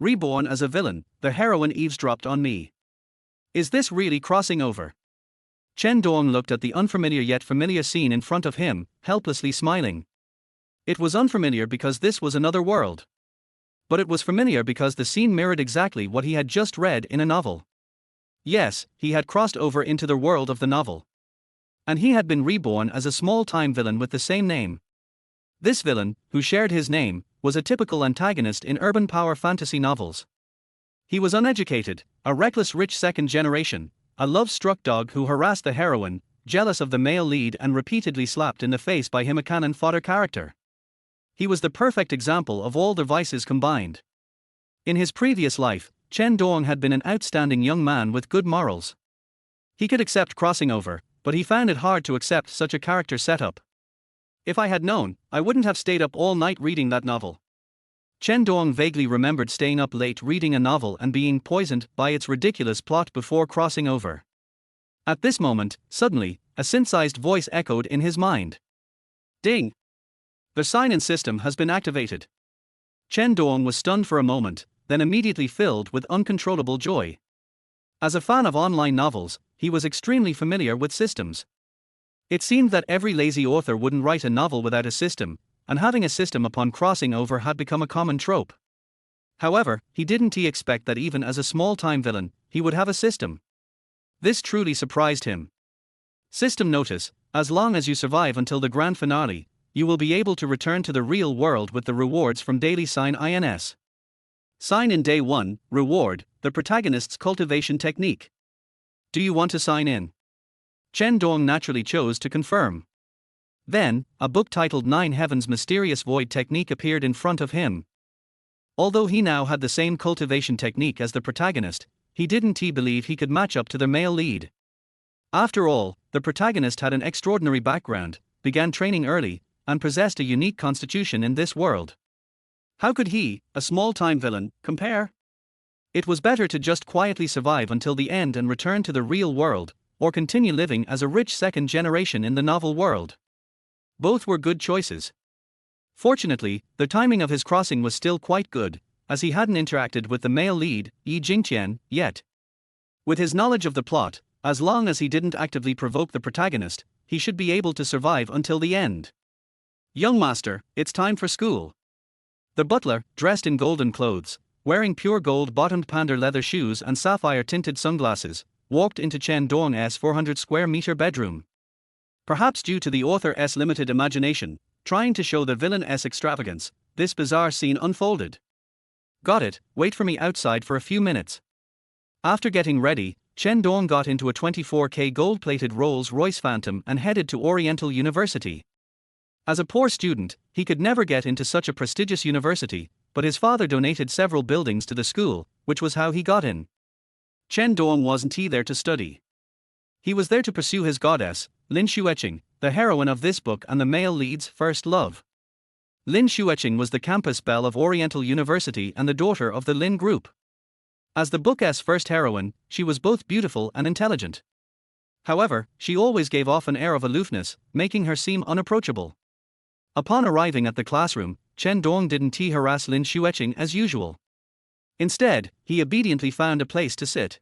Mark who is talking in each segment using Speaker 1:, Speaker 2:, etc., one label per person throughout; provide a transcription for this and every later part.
Speaker 1: Reborn as a villain, the heroine eavesdropped on me. Is this really crossing over? Chen Dong looked at the unfamiliar yet familiar scene in front of him, helplessly smiling. It was unfamiliar because this was another world. But it was familiar because the scene mirrored exactly what he had just read in a novel. Yes, he had crossed over into the world of the novel. And he had been reborn as a small-time villain with the same name. This villain, who shared his name, was a typical antagonist in urban power fantasy novels. He was uneducated, a reckless rich second generation, a love-struck dog who harassed the heroine, jealous of the male lead and repeatedly slapped in the face by him a canon fodder character. He was the perfect example of all the vices combined. In his previous life, Chen Dong had been an outstanding young man with good morals. He could accept crossing over, but he found it hard to accept such a character setup. If I had known, I wouldn't have stayed up all night reading that novel. Chen Dong vaguely remembered staying up late reading a novel and being poisoned by its ridiculous plot before crossing over. At this moment, suddenly, a synthesized voice echoed in his mind. Ding! The sign-in system has been activated. Chen Dong was stunned for a moment, then immediately filled with uncontrollable joy. As a fan of online novels, he was extremely familiar with systems. It seemed that every lazy author wouldn't write a novel without a system, and having a system upon crossing over had become a common trope. However, he didn't expect that even as a small-time villain, he would have a system. This truly surprised him. System notice: as long as you survive until the grand finale, you will be able to return to the real world with the rewards from daily sign-ins. Sign in day 1, reward, the protagonist's cultivation technique. Do you want to sign in? Chen Dong naturally chose to confirm. Then, a book titled 9 Heaven's Mysterious Void Technique appeared in front of him. Although he now had the same cultivation technique as the protagonist, he didn't believe he could match up to the male lead. After all, the protagonist had an extraordinary background, began training early, and possessed a unique constitution in this world. How could he, a small-time villain, compare? It was better to just quietly survive until the end and return to the real world, or continue living as a rich second generation in the novel world. Both were good choices. Fortunately, the timing of his crossing was still quite good, as he hadn't interacted with the male lead, Yi Jingqian, yet. With his knowledge of the plot, as long as he didn't actively provoke the protagonist, he should be able to survive until the end. Young master, it's time for school. The butler, dressed in golden clothes, wearing pure gold-bottomed pander leather shoes and sapphire-tinted sunglasses, walked into Chen Dong's 400-square-meter bedroom. Perhaps due to the author's limited imagination, trying to show the villain's extravagance, this bizarre scene unfolded. Got it, wait for me outside for a few minutes. After getting ready, Chen Dong got into a 24K gold-plated Rolls-Royce Phantom and headed to Oriental University. As a poor student, he could never get into such a prestigious university, but his father donated several buildings to the school, which was how he got in. Chen Dong wasn't there to study. He was there to pursue his goddess, Lin Xueqing, the heroine of this book and the male lead's first love. Lin Xueqing was the campus belle of Oriental University and the daughter of the Lin Group. As the book's first heroine, she was both beautiful and intelligent. However, she always gave off an air of aloofness, making her seem unapproachable. Upon arriving at the classroom, Chen Dong didn't harass Lin Xueqing as usual. Instead, he obediently found a place to sit.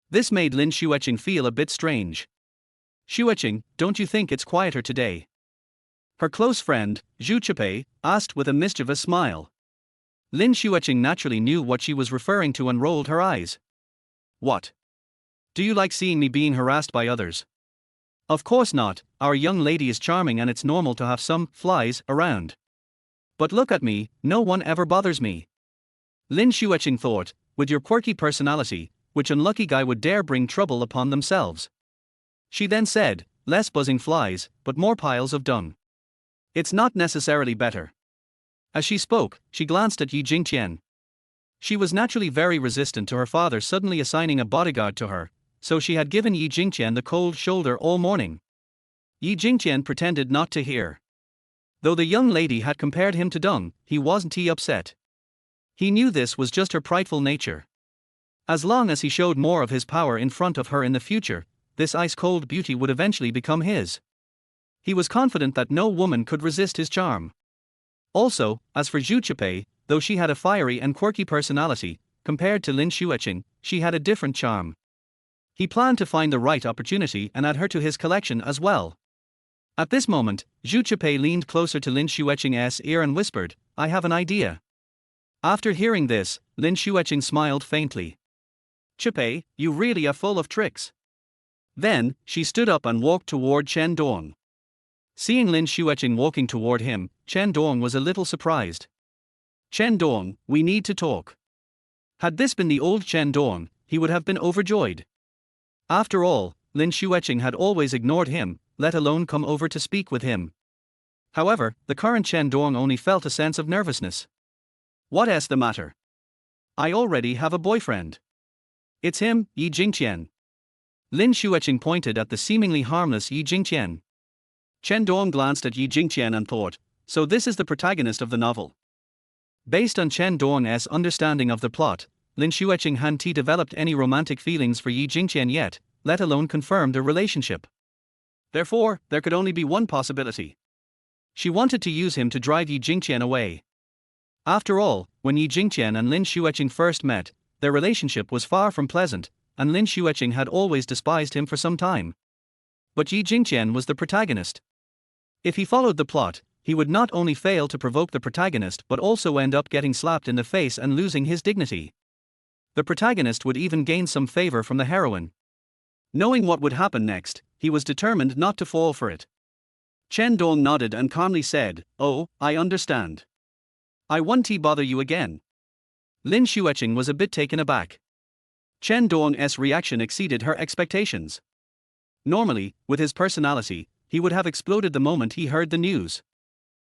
Speaker 1: This made Lin Xueqing feel a bit strange. Xueqing, don't you think it's quieter today? Her close friend, Zhu Chipei, asked with a mischievous smile. Lin Xueqing naturally knew what she was referring to and rolled her eyes. What? Do you like seeing me being harassed by others? Of course not, our young lady is charming and it's normal to have some flies around. But look at me, no one ever bothers me. Lin Xueqing thought, with your quirky personality, which unlucky guy would dare bring trouble upon themselves? She then said, less buzzing flies, but more piles of dung. It's not necessarily better. As she spoke, she glanced at Yi Jingqian. She was naturally very resistant to her father suddenly assigning a bodyguard to her, so she had given Yi Jingqian the cold shoulder all morning. Yi Jingqian pretended not to hear. Though the young lady had compared him to dung, he wasn't upset. He knew this was just her prideful nature. As long as he showed more of his power in front of her in the future, this ice-cold beauty would eventually become his. He was confident that no woman could resist his charm. Also, as for Zhu Chipei, though she had a fiery and quirky personality, compared to Lin Xueqing, she had a different charm. He planned to find the right opportunity and add her to his collection as well. At this moment, Zhu Zhipei leaned closer to Lin Xueqing's ear and whispered, "I have an idea." After hearing this, Lin Xueqing smiled faintly. "Zhipei, you really are full of tricks." Then, she stood up and walked toward Chen Dong. Seeing Lin Xueqing walking toward him, Chen Dong was a little surprised. "Chen Dong, we need to talk." Had this been the old Chen Dong, he would have been overjoyed. After all, Lin Xueqing had always ignored him, let alone come over to speak with him. However, the current Chen Dong only felt a sense of nervousness. "What is the matter? I already have a boyfriend. It's him, Yi Jingqian." Lin Xueqing pointed at the seemingly harmless Yi Jingqian. Chen Dong glanced at Yi Jingqian and thought, so this is the protagonist of the novel. Based on Chen Dong's understanding of the plot, Lin Xueqing hadn't developed any romantic feelings for Yi Jingqian yet, let alone confirmed a relationship. Therefore, there could only be one possibility. She wanted to use him to drive Yi Jingqian away. After all, when Yi Jingqian and Lin Xueqing first met, their relationship was far from pleasant, and Lin Xueqing had always despised him for some time. But Yi Jingqian was the protagonist. If he followed the plot, he would not only fail to provoke the protagonist but also end up getting slapped in the face and losing his dignity. The protagonist would even gain some favor from the heroine. Knowing what would happen next, he was determined not to fall for it. Chen Dong nodded and calmly said, "Oh, I understand. I won't bother you again." Lin Xueqing was a bit taken aback. Chen Dong's reaction exceeded her expectations. Normally, with his personality, he would have exploded the moment he heard the news.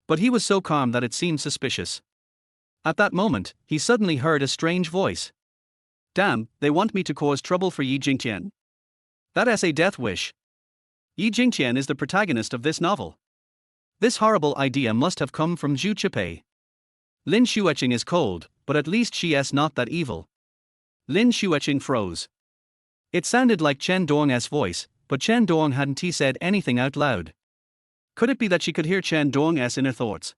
Speaker 1: But he was so calm that it seemed suspicious. At that moment, he suddenly heard a strange voice. "Damn, they want me to cause trouble for Yi Jingqian? That is a death wish. Yi Jingqian is the protagonist of this novel. This horrible idea must have come from Zhu Zhipei. Lin Xueqing is cold, but at least she is not that evil." Lin Xueqing froze. It sounded like Chen Dong's voice, but Chen Dong hadn't said anything out loud. Could it be that she could hear Chen Dong's inner thoughts?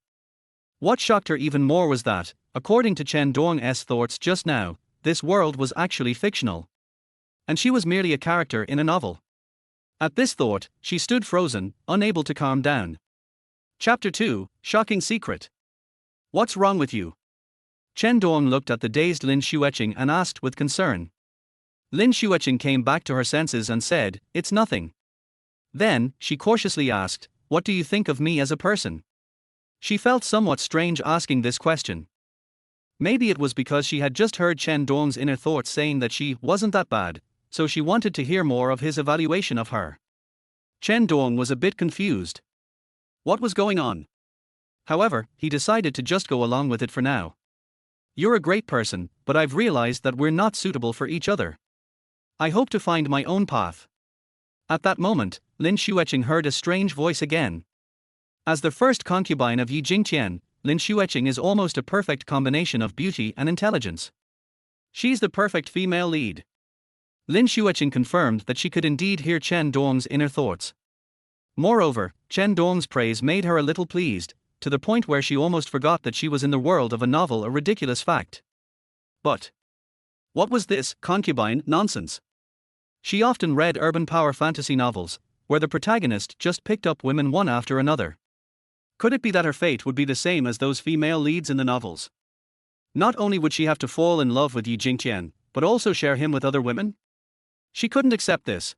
Speaker 1: What shocked her even more was that, according to Chen Dong's thoughts just now, this world was actually fictional. And she was merely a character in a novel. At this thought, she stood frozen, unable to calm down. Chapter 2, Shocking Secret. "What's wrong with you?" Chen Dong looked at the dazed Lin Xueqing and asked with concern. Lin Xueqing came back to her senses and said, "It's nothing." Then, she cautiously asked, "What do you think of me as a person?" She felt somewhat strange asking this question. Maybe it was because she had just heard Chen Dong's inner thoughts saying that she wasn't that bad, so she wanted to hear more of his evaluation of her. Chen Dong was a bit confused. What was going on? However, he decided to just go along with it for now. "You're a great person, but I've realized that we're not suitable for each other. I hope to find my own path." At that moment, Lin Xueqing heard a strange voice again. As the first concubine of Yi Jingqian, Lin Xueqing is almost a perfect combination of beauty and intelligence. She's the perfect female lead. Lin Xueqing confirmed that she could indeed hear Chen Dong's inner thoughts. Moreover, Chen Dong's praise made her a little pleased, to the point where she almost forgot that she was in the world of a novel, a ridiculous fact. But what was this concubine nonsense? She often read urban power fantasy novels, where the protagonist just picked up women one after another. Could it be that her fate would be the same as those female leads in the novels? Not only would she have to fall in love with Yi Jingqian, but also share him with other women? She couldn't accept this.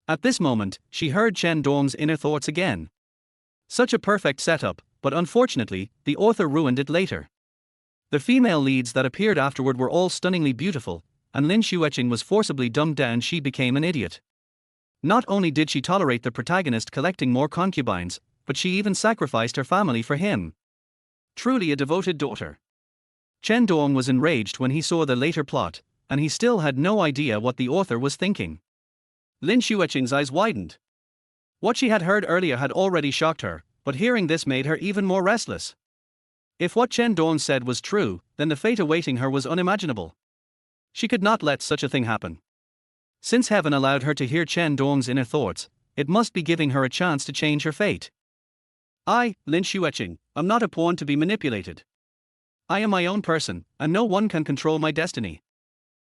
Speaker 1: At this moment, she heard Chen Dong's inner thoughts again. Such a perfect setup, but unfortunately, the author ruined it later. The female leads that appeared afterward were all stunningly beautiful, and Lin Xueqing was forcibly dumbed down. She became an idiot. Not only did she tolerate the protagonist collecting more concubines, but she even sacrificed her family for him. Truly a devoted daughter. Chen Dong was enraged when he saw the later plot, and he still had no idea what the author was thinking. Lin Xueqing's eyes widened. What she had heard earlier had already shocked her, but hearing this made her even more restless. If what Chen Dong said was true, then the fate awaiting her was unimaginable. She could not let such a thing happen. Since heaven allowed her to hear Chen Dong's inner thoughts, it must be giving her a chance to change her fate. I, Lin Xueqing, am not a pawn to be manipulated. I am my own person, and no one can control my destiny.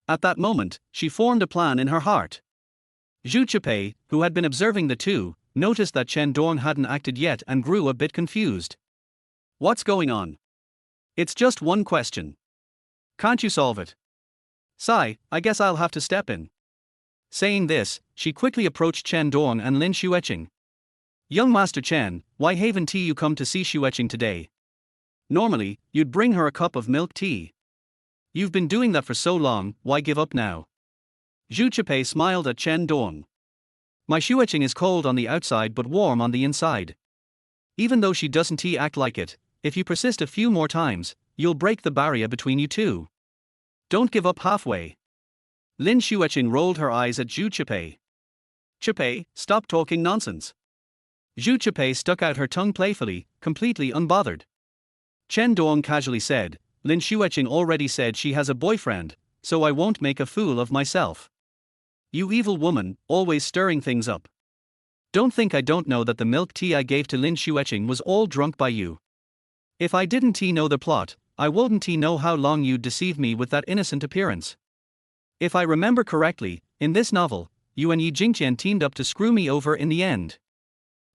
Speaker 1: At that moment, she formed a plan in her heart. Zhu Chipei, who had been observing the two, noticed that Chen Dong hadn't acted yet and grew a bit confused. What's going on? It's just one question. Can't you solve it? Sigh, I guess I'll have to step in. Saying this, she quickly approached Chen Dong and Lin Xueqing. Young Master Chen, why haven't you come to see Xueqing today? Normally, you'd bring her a cup of milk tea. You've been doing that for so long, why give up now? Zhu Chipei smiled at Chen Dong. My Xueqing is cold on the outside but warm on the inside. Even though she doesn't act like it, if you persist a few more times, you'll break the barrier between you two. Don't give up halfway. Lin Xueqing rolled her eyes at Zhu Chipei. Chipei, stop talking nonsense. Zhu Chipei stuck out her tongue playfully, completely unbothered. Chen Dong casually said, Lin Xueqing already said she has a boyfriend, so I won't make a fool of myself. You evil woman, always stirring things up. Don't think I don't know that the milk tea I gave to Lin Xueqing was all drunk by you. If I didn't know the plot, I wouldn't know how long you'd deceive me with that innocent appearance. If I remember correctly, in this novel, you and Yi Jingqian teamed up to screw me over in the end.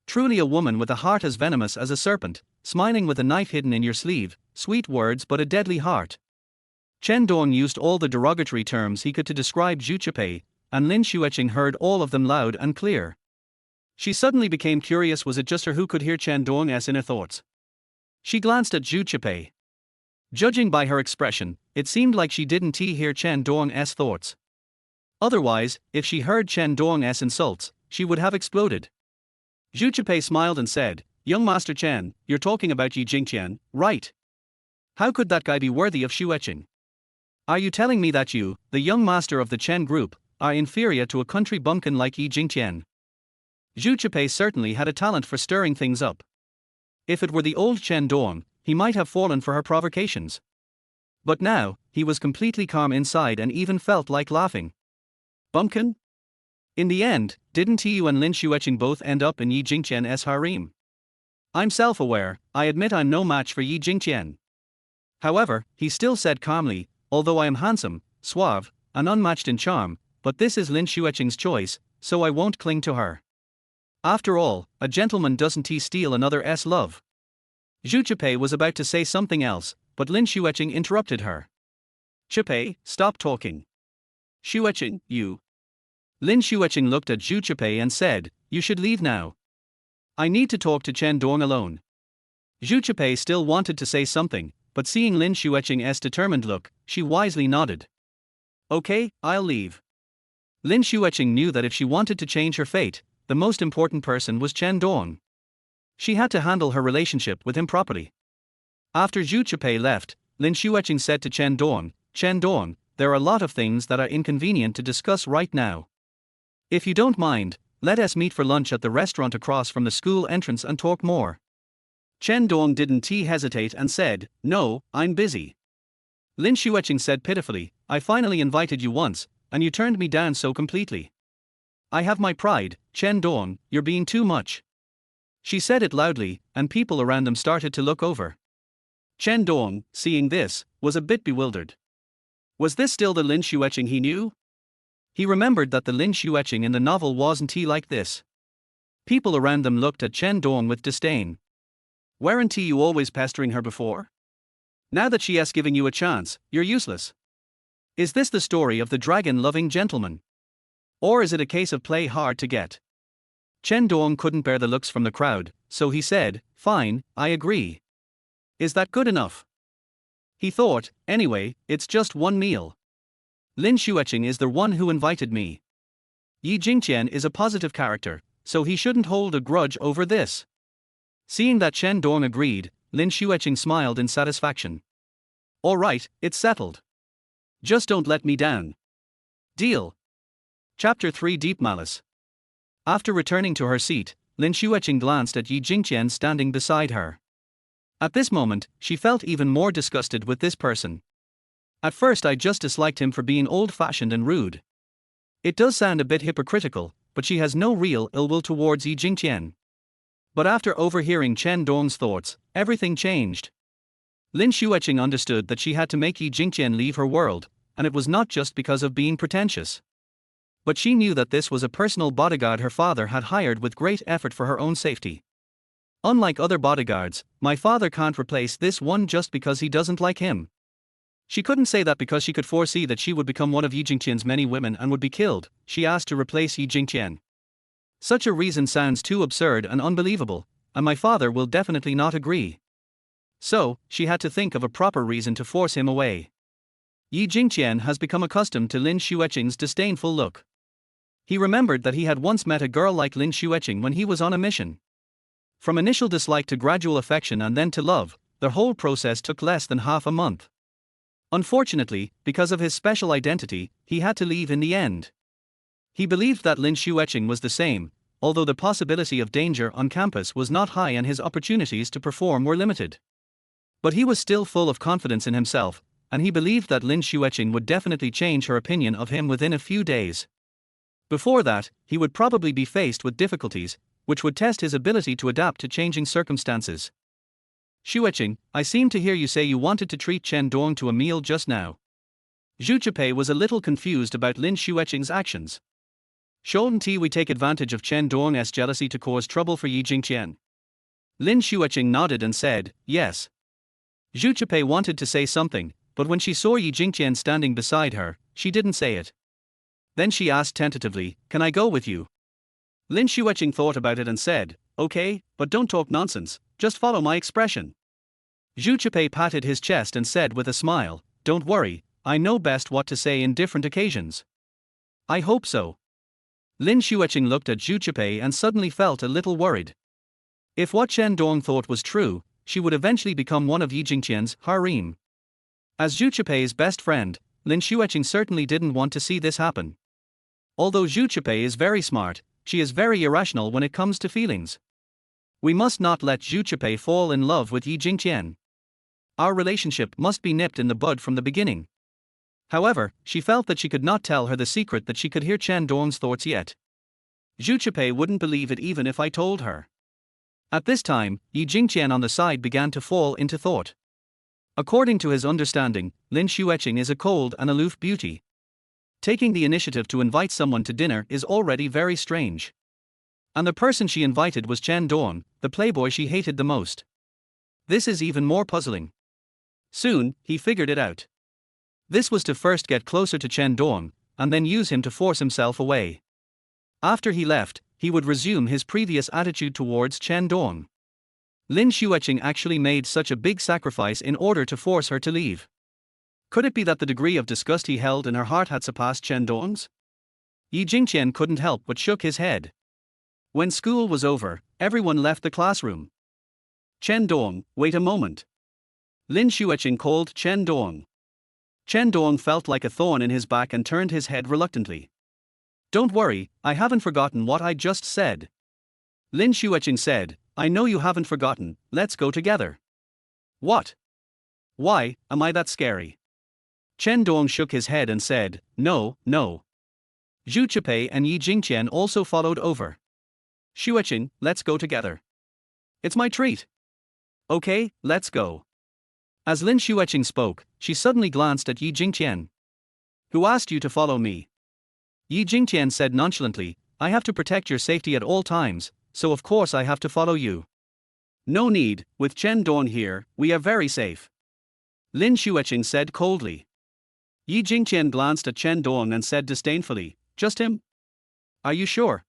Speaker 1: Truly a woman with a heart as venomous as a serpent, smiling with a knife hidden in your sleeve, sweet words but a deadly heart. Chen Dong used all the derogatory terms he could to describe Zhu Chipei, and Lin Xueqing heard all of them loud and clear. She suddenly became curious, was it just her who could hear Chen Dong's inner thoughts? She glanced at Zhu Chipei. Judging by her expression, it seemed like she didn't hear Chen Dong's thoughts. Otherwise, if she heard Chen Dong's insults, she would have exploded. Zhu Chipei smiled and said, Young Master Chen, you're talking about Yi Jingqian, right? How could that guy be worthy of Xueqing? Are you telling me that you, the young master of the Chen group, are inferior to a country bumpkin like Yi Jingqian? Zhu Chipei certainly had a talent for stirring things up. If it were the old Chen Dong, he might have fallen for her provocations. But now, he was completely calm inside and even felt like laughing. Bumpkin? In the end, didn't you and Lin Xueqing both end up in Yi Jingqian's harem? I'm self-aware, I admit I'm no match for Yi Jingqian. However, he still said calmly, although I am handsome, suave, and unmatched in charm, but this is Lin Xueqing's choice, so I won't cling to her. After all, a gentleman doesn't steal another's love. Zhu Chipei was about to say something else, but Lin Xueqing interrupted her. Chipei, stop talking. Xueqing, you. Lin Xueqing looked at Zhu Chipei and said, you should leave now. I need to talk to Chen Dong alone. Zhu Chipei still wanted to say something, but seeing Lin Xueqing's determined look, she wisely nodded. Okay, I'll leave. Lin Xueqing knew that if she wanted to change her fate, the most important person was Chen Dong. She had to handle her relationship with him properly. After Zhu Chipei left, Lin Xueqing said to Chen Dong, there are a lot of things that are inconvenient to discuss right now. If you don't mind, let us meet for lunch at the restaurant across from the school entrance and talk more. Chen Dong didn't hesitate and said, no, I'm busy. Lin Xueqing said pitifully, I finally invited you once, and you turned me down so completely. I have my pride, Chen Dong, you're being too much. She said it loudly, and people around them started to look over. Chen Dong, seeing this, was a bit bewildered. Was this still the Lin Xueqing he knew? He remembered that the Lin Xueqing in the novel wasn't like this. People around them looked at Chen Dong with disdain. Weren't you always pestering her before? Now that she has given you a chance, you're useless. Is this the story of the dragon-loving gentleman? Or is it a case of play hard to get? Chen Dong couldn't bear the looks from the crowd, so he said, fine, I agree. Is that good enough? He thought, anyway, it's just one meal. Lin Xueqing is the one who invited me. Yi Jingqian is a positive character, so he shouldn't hold a grudge over this. Seeing that Chen Dong agreed, Lin Xueqing smiled in satisfaction. All right, it's settled. Just don't let me down. Deal. Chapter 3 Deep Malice. After returning to her seat, Lin Xueqing glanced at Yi Jingqian standing beside her. At this moment, she felt even more disgusted with this person. At first I just disliked him for being old-fashioned and rude. It does sound a bit hypocritical, but she has no real ill will towards Yi Jingqian. But after overhearing Chen Dong's thoughts, everything changed. Lin Xueqing understood that she had to make Yi Jingqian leave her world, and it was not just because of being pretentious. But she knew that this was a personal bodyguard her father had hired with great effort for her own safety. Unlike other bodyguards, my father can't replace this one just because he doesn't like him. She couldn't say that because she could foresee that she would become one of Yi Jingqian's many women and would be killed. She asked to replace Yi Jingqian. Such a reason sounds too absurd and unbelievable, and my father will definitely not agree. So, she had to think of a proper reason to force him away. Yi Jingqian has become accustomed to Lin Xueqing's disdainful look. He remembered that he had once met a girl like Lin Xueqing when he was on a mission. From initial dislike to gradual affection and then to love, the whole process took less than half a month. Unfortunately, because of his special identity, he had to leave in the end. He believed that Lin Xueqing was the same, although the possibility of danger on campus was not high and his opportunities to perform were limited. But he was still full of confidence in himself, and he believed that Lin Xueqing would definitely change her opinion of him within a few days. Before that, he would probably be faced with difficulties, which would test his ability to adapt to changing circumstances. Xueqing, I seem to hear you say you wanted to treat Chen Dong to a meal just now. Zhu Zhipei was a little confused about Lin Xueqing's actions. Shouldn't we take advantage of Chen Dong's jealousy to cause trouble for Yi Jingqian? Lin Xueqing nodded and said, yes. Zhu Zhipei wanted to say something, but when she saw Yi Jingqian standing beside her, she didn't say it. Then she asked tentatively, can I go with you? Lin Xueqing thought about it and said, okay, but don't talk nonsense, just follow my expression. Zhu Zhipei patted his chest and said with a smile, don't worry, I know best what to say in different occasions. I hope so. Lin Xueqing looked at Zhu Zhipei and suddenly felt a little worried. If what Chen Dong thought was true, she would eventually become one of Yi Jingqian's harem. As Zhu Zhipei's best friend, Lin Xueqing certainly didn't want to see this happen. Although Zhu Zhipei is very smart, she is very irrational when it comes to feelings. We must not let Zhu Zhipei fall in love with Yi Jingqian. Our relationship must be nipped in the bud from the beginning. However, she felt that she could not tell her the secret that she could hear Chen Dong's thoughts yet. Zhu Zhipei wouldn't believe it even if I told her. At this time, Yi Jingqian on the side began to fall into thought. According to his understanding, Lin Xueqing is a cold and aloof beauty. Taking the initiative to invite someone to dinner is already very strange. And the person she invited was Chen Dong, the playboy she hated the most. This is even more puzzling. Soon, he figured it out. This was to first get closer to Chen Dong, and then use him to force himself away. After he left, he would resume his previous attitude towards Chen Dong. Lin Xueqing actually made such a big sacrifice in order to force her to leave. Could it be that the degree of disgust he held in her heart had surpassed Chen Dong's? Yi Jingqian couldn't help but shook his head. When school was over, everyone left the classroom. Chen Dong, wait a moment. Lin Xueqing called Chen Dong. Chen Dong felt like a thorn in his back and turned his head reluctantly. Don't worry, I haven't forgotten what I just said. Lin Xueqing said, I know you haven't forgotten, let's go together. What? Why, am I that scary? Chen Dong shook his head and said, no, no. Zhu Zhipei and Yi Jingqian also followed over. Xueqing, let's go together. It's my treat. Okay, let's go. As Lin Xueqing spoke, she suddenly glanced at Yi Jingqian. Who asked you to follow me? Yi Jingqian said nonchalantly, I have to protect your safety at all times, so of course I have to follow you. No need, with Chen Dong here, we are very safe. Lin Xueqing said coldly. Yi Jingqian glanced at Chen Dong and said disdainfully, just him? Are you sure?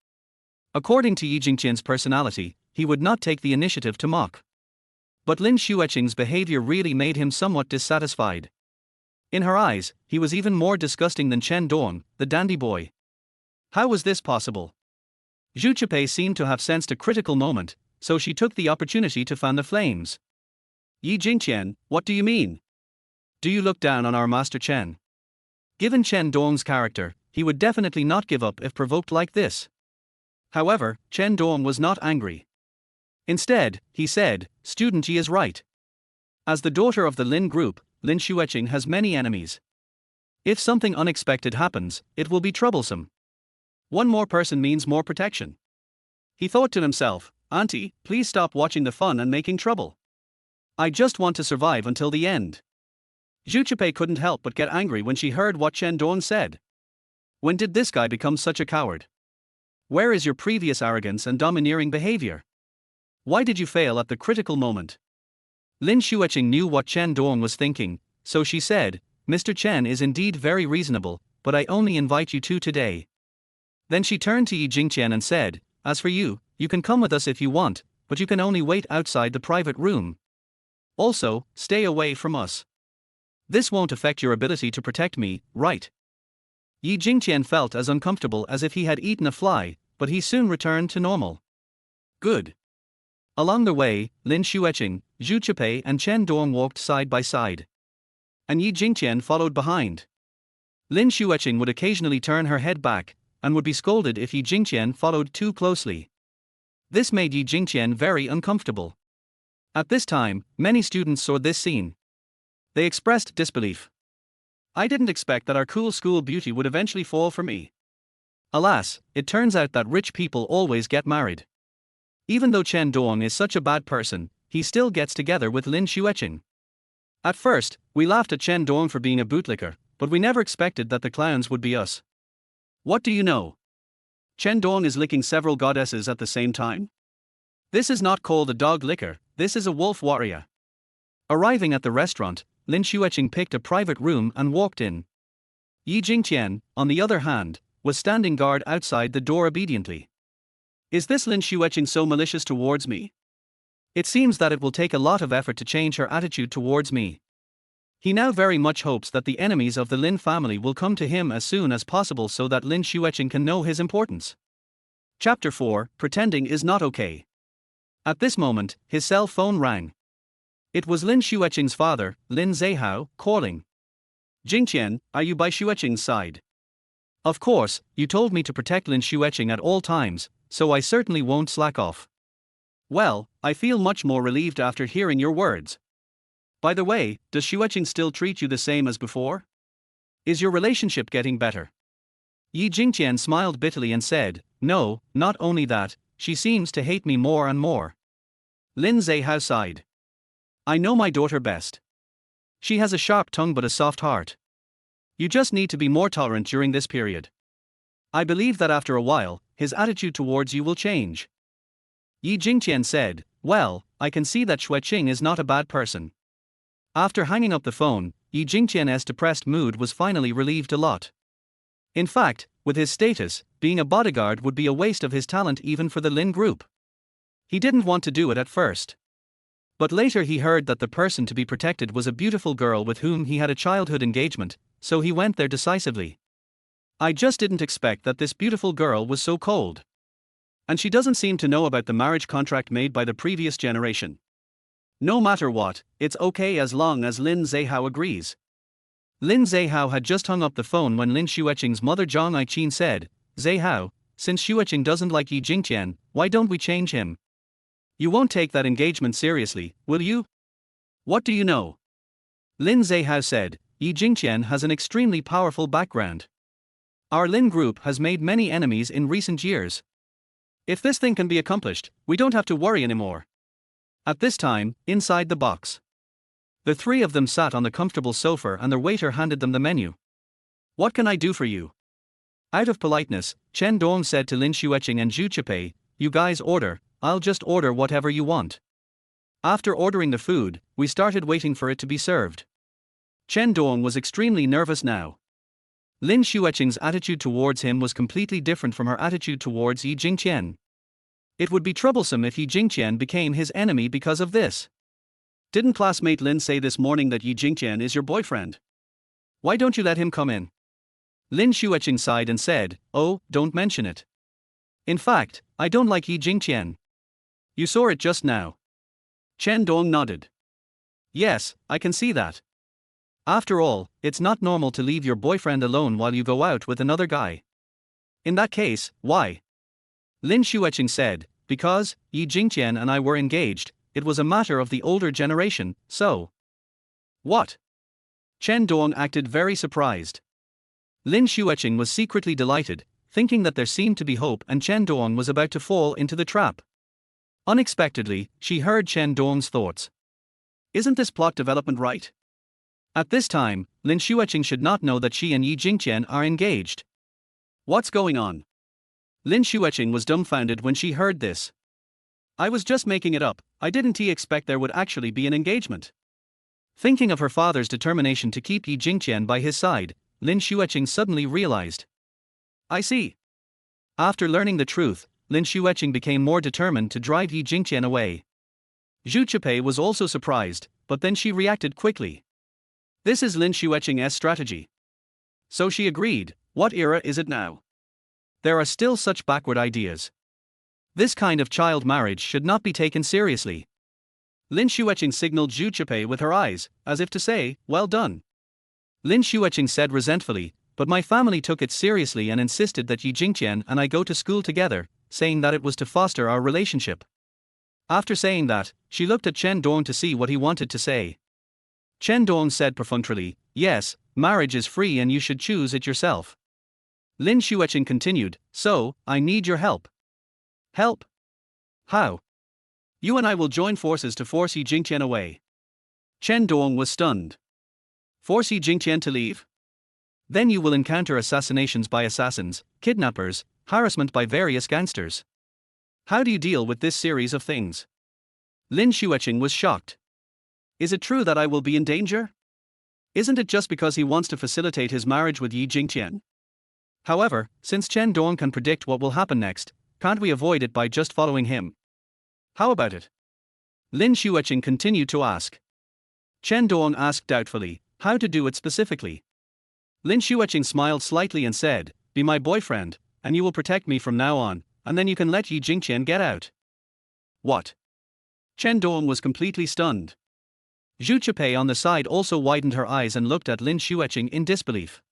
Speaker 1: According to Yi Jingqian's personality, he would not take the initiative to mock. But Lin Xueqing's behavior really made him somewhat dissatisfied. In her eyes, he was even more disgusting than Chen Dong, the dandy boy. How was this possible? Zhu Zhipei seemed to have sensed a critical moment, so she took the opportunity to fan the flames. Yi Jingqian, what do you mean? Do you look down on our Master Chen? Given Chen Dong's character, he would definitely not give up if provoked like this. However, Chen Dong was not angry. Instead, he said, Student Yi is right. As the daughter of the Lin group, Lin Xueqing has many enemies. If something unexpected happens, it will be troublesome. One more person means more protection. He thought to himself, Auntie, please stop watching the fun and making trouble. I just want to survive until the end. Zhu Qiupei couldn't help but get angry when she heard what Chen Dong said. When did this guy become such a coward? Where is your previous arrogance and domineering behavior? Why did you fail at the critical moment? Lin Xueqing knew what Chen Dong was thinking, so she said, Mr. Chen is indeed very reasonable, but I only invite you two today. Then she turned to Yi Jingqian and said, as for you, you can come with us if you want, but you can only wait outside the private room. Also, stay away from us. This won't affect your ability to protect me, right? Yi Jingqian felt as uncomfortable as if he had eaten a fly, but he soon returned to normal. Good. Along the way, Lin Xueqing, Zhu Qiupei and Chen Dong walked side by side. And Yi Jingqian followed behind. Lin Xueqing would occasionally turn her head back, and would be scolded if Yi Jingqian followed too closely. This made Yi Jingqian very uncomfortable. At this time, many students saw this scene. They expressed disbelief. I didn't expect that our cool school beauty would eventually fall for me. Alas, it turns out that rich people always get married. Even though Chen Dong is such a bad person, he still gets together with Lin Xueqing. At first, we laughed at Chen Dong for being a bootlicker, but we never expected that the clowns would be us. What do you know? Chen Dong is licking several goddesses at the same time? This is not called a dog licker, this is a wolf warrior. Arriving at the restaurant, Lin Xueqing picked a private room and walked in. Yi Jingqian, on the other hand, was standing guard outside the door obediently. Is this Lin Xueqing so malicious towards me? It seems that it will take a lot of effort to change her attitude towards me. He now very much hopes that the enemies of the Lin family will come to him as soon as possible so that Lin Xueqing can know his importance. Chapter 4, Pretending is not okay. At this moment, his cell phone rang. It was Lin Xueqing's father, Lin Zihao, calling. Jingqian, are you by Xueqing's side? Of course, you told me to protect Lin Xueqing at all times, so I certainly won't slack off. Well, I feel much more relieved after hearing your words. By the way, does Xueqing still treat you the same as before? Is your relationship getting better? Yi Jingqian smiled bitterly and said, no, not only that, she seems to hate me more and more. Lin Zihao sighed. I know my daughter best. She has a sharp tongue but a soft heart. You just need to be more tolerant during this period. I believe that after a while, his attitude towards you will change. Yi Jingqian said, well, I can see that Xueqing is not a bad person. After hanging up the phone, Yi Jingqian's depressed mood was finally relieved a lot. In fact, with his status, being a bodyguard would be a waste of his talent even for the Lin group. He didn't want to do it at first. But later he heard that the person to be protected was a beautiful girl with whom he had a childhood engagement, so he went there decisively. I just didn't expect that this beautiful girl was so cold. And she doesn't seem to know about the marriage contract made by the previous generation. No matter what, it's okay as long as Lin Zihao agrees. Lin Zihao had just hung up the phone when Lin Xueqing's mother Zhang Aiqin said, Zihao, since Xueqing doesn't like Yi Jingqian, why don't we change him? You won't take that engagement seriously, will you? What do you know? Lin Zihao said, Yi Jingqian has an extremely powerful background. Our Lin group has made many enemies in recent years. If this thing can be accomplished, we don't have to worry anymore. At this time, inside the box, the three of them sat on the comfortable sofa and the waiter handed them the menu. What can I do for you? Out of politeness, Chen Dong said to Lin Xueqing and Zhu Qiupei, you guys order, I'll just order whatever you want. After ordering the food, we started waiting for it to be served. Chen Dong was extremely nervous now. Lin Xueqing's attitude towards him was completely different from her attitude towards Yi Jingqian. It would be troublesome if Yi Jingqian became his enemy because of this. Didn't classmate Lin say this morning that Yi Jingqian is your boyfriend? Why don't you let him come in? Lin Xueqing sighed and said, oh, don't mention it. In fact, I don't like Yi Jingqian. You saw it just now. Chen Dong nodded. Yes, I can see that. After all, it's not normal to leave your boyfriend alone while you go out with another guy. In that case, why? Lin Xueqing said, because Yi Jingqian and I were engaged, it was a matter of the older generation, so. What? Chen Dong acted very surprised. Lin Xueqing was secretly delighted, thinking that there seemed to be hope and Chen Dong was about to fall into the trap. Unexpectedly, she heard Chen Dong's thoughts. Isn't this plot development right? At this time, Lin Xueqing should not know that she and Yi Jingqian are engaged. What's going on? Lin Xueqing was dumbfounded when she heard this. I was just making it up, I didn't expect there would actually be an engagement. Thinking of her father's determination to keep Yi Jingqian by his side, Lin Xueqing suddenly realized. I see. After learning the truth, Lin Xueqing became more determined to drive Yi Jingqian away. Zhu Chipei was also surprised, but then she reacted quickly. This is Lin Xueqing's strategy. So she agreed. What era is it now? There are still such backward ideas. This kind of child marriage should not be taken seriously. Lin Xueqing signaled Zhu Chipei with her eyes, as if to say, well done. Lin Xueqing said resentfully, but my family took it seriously and insisted that Yi Jingqian and I go to school together, saying that it was to foster our relationship. After saying that, she looked at Chen Dong to see what he wanted to say. Chen Dong said perfunctorily, yes, marriage is free and you should choose it yourself. Lin Xueqing continued, so, I need your help. Help? How? You and I will join forces to force Yi Jingqian away. Chen Dong was stunned. Force Yi Jingqian to leave? Then you will encounter assassinations by assassins, kidnappers, harassment by various gangsters. How do you deal with this series of things? Lin Xueqing was shocked. Is it true that I will be in danger? Isn't it just because he wants to facilitate his marriage with Yi Jingqian? However, since Chen Dong can predict what will happen next, can't we avoid it by just following him? How about it? Lin Xueqing continued to ask. Chen Dong asked doubtfully, how to do it specifically. Lin Xueqing smiled slightly and said, be my boyfriend, and you will protect me from now on, and then you can let Yi Jingqian get out. What? Chen Dong was completely stunned. Zhu Chipei on the side also widened her eyes and looked at Lin Xueqing in disbelief.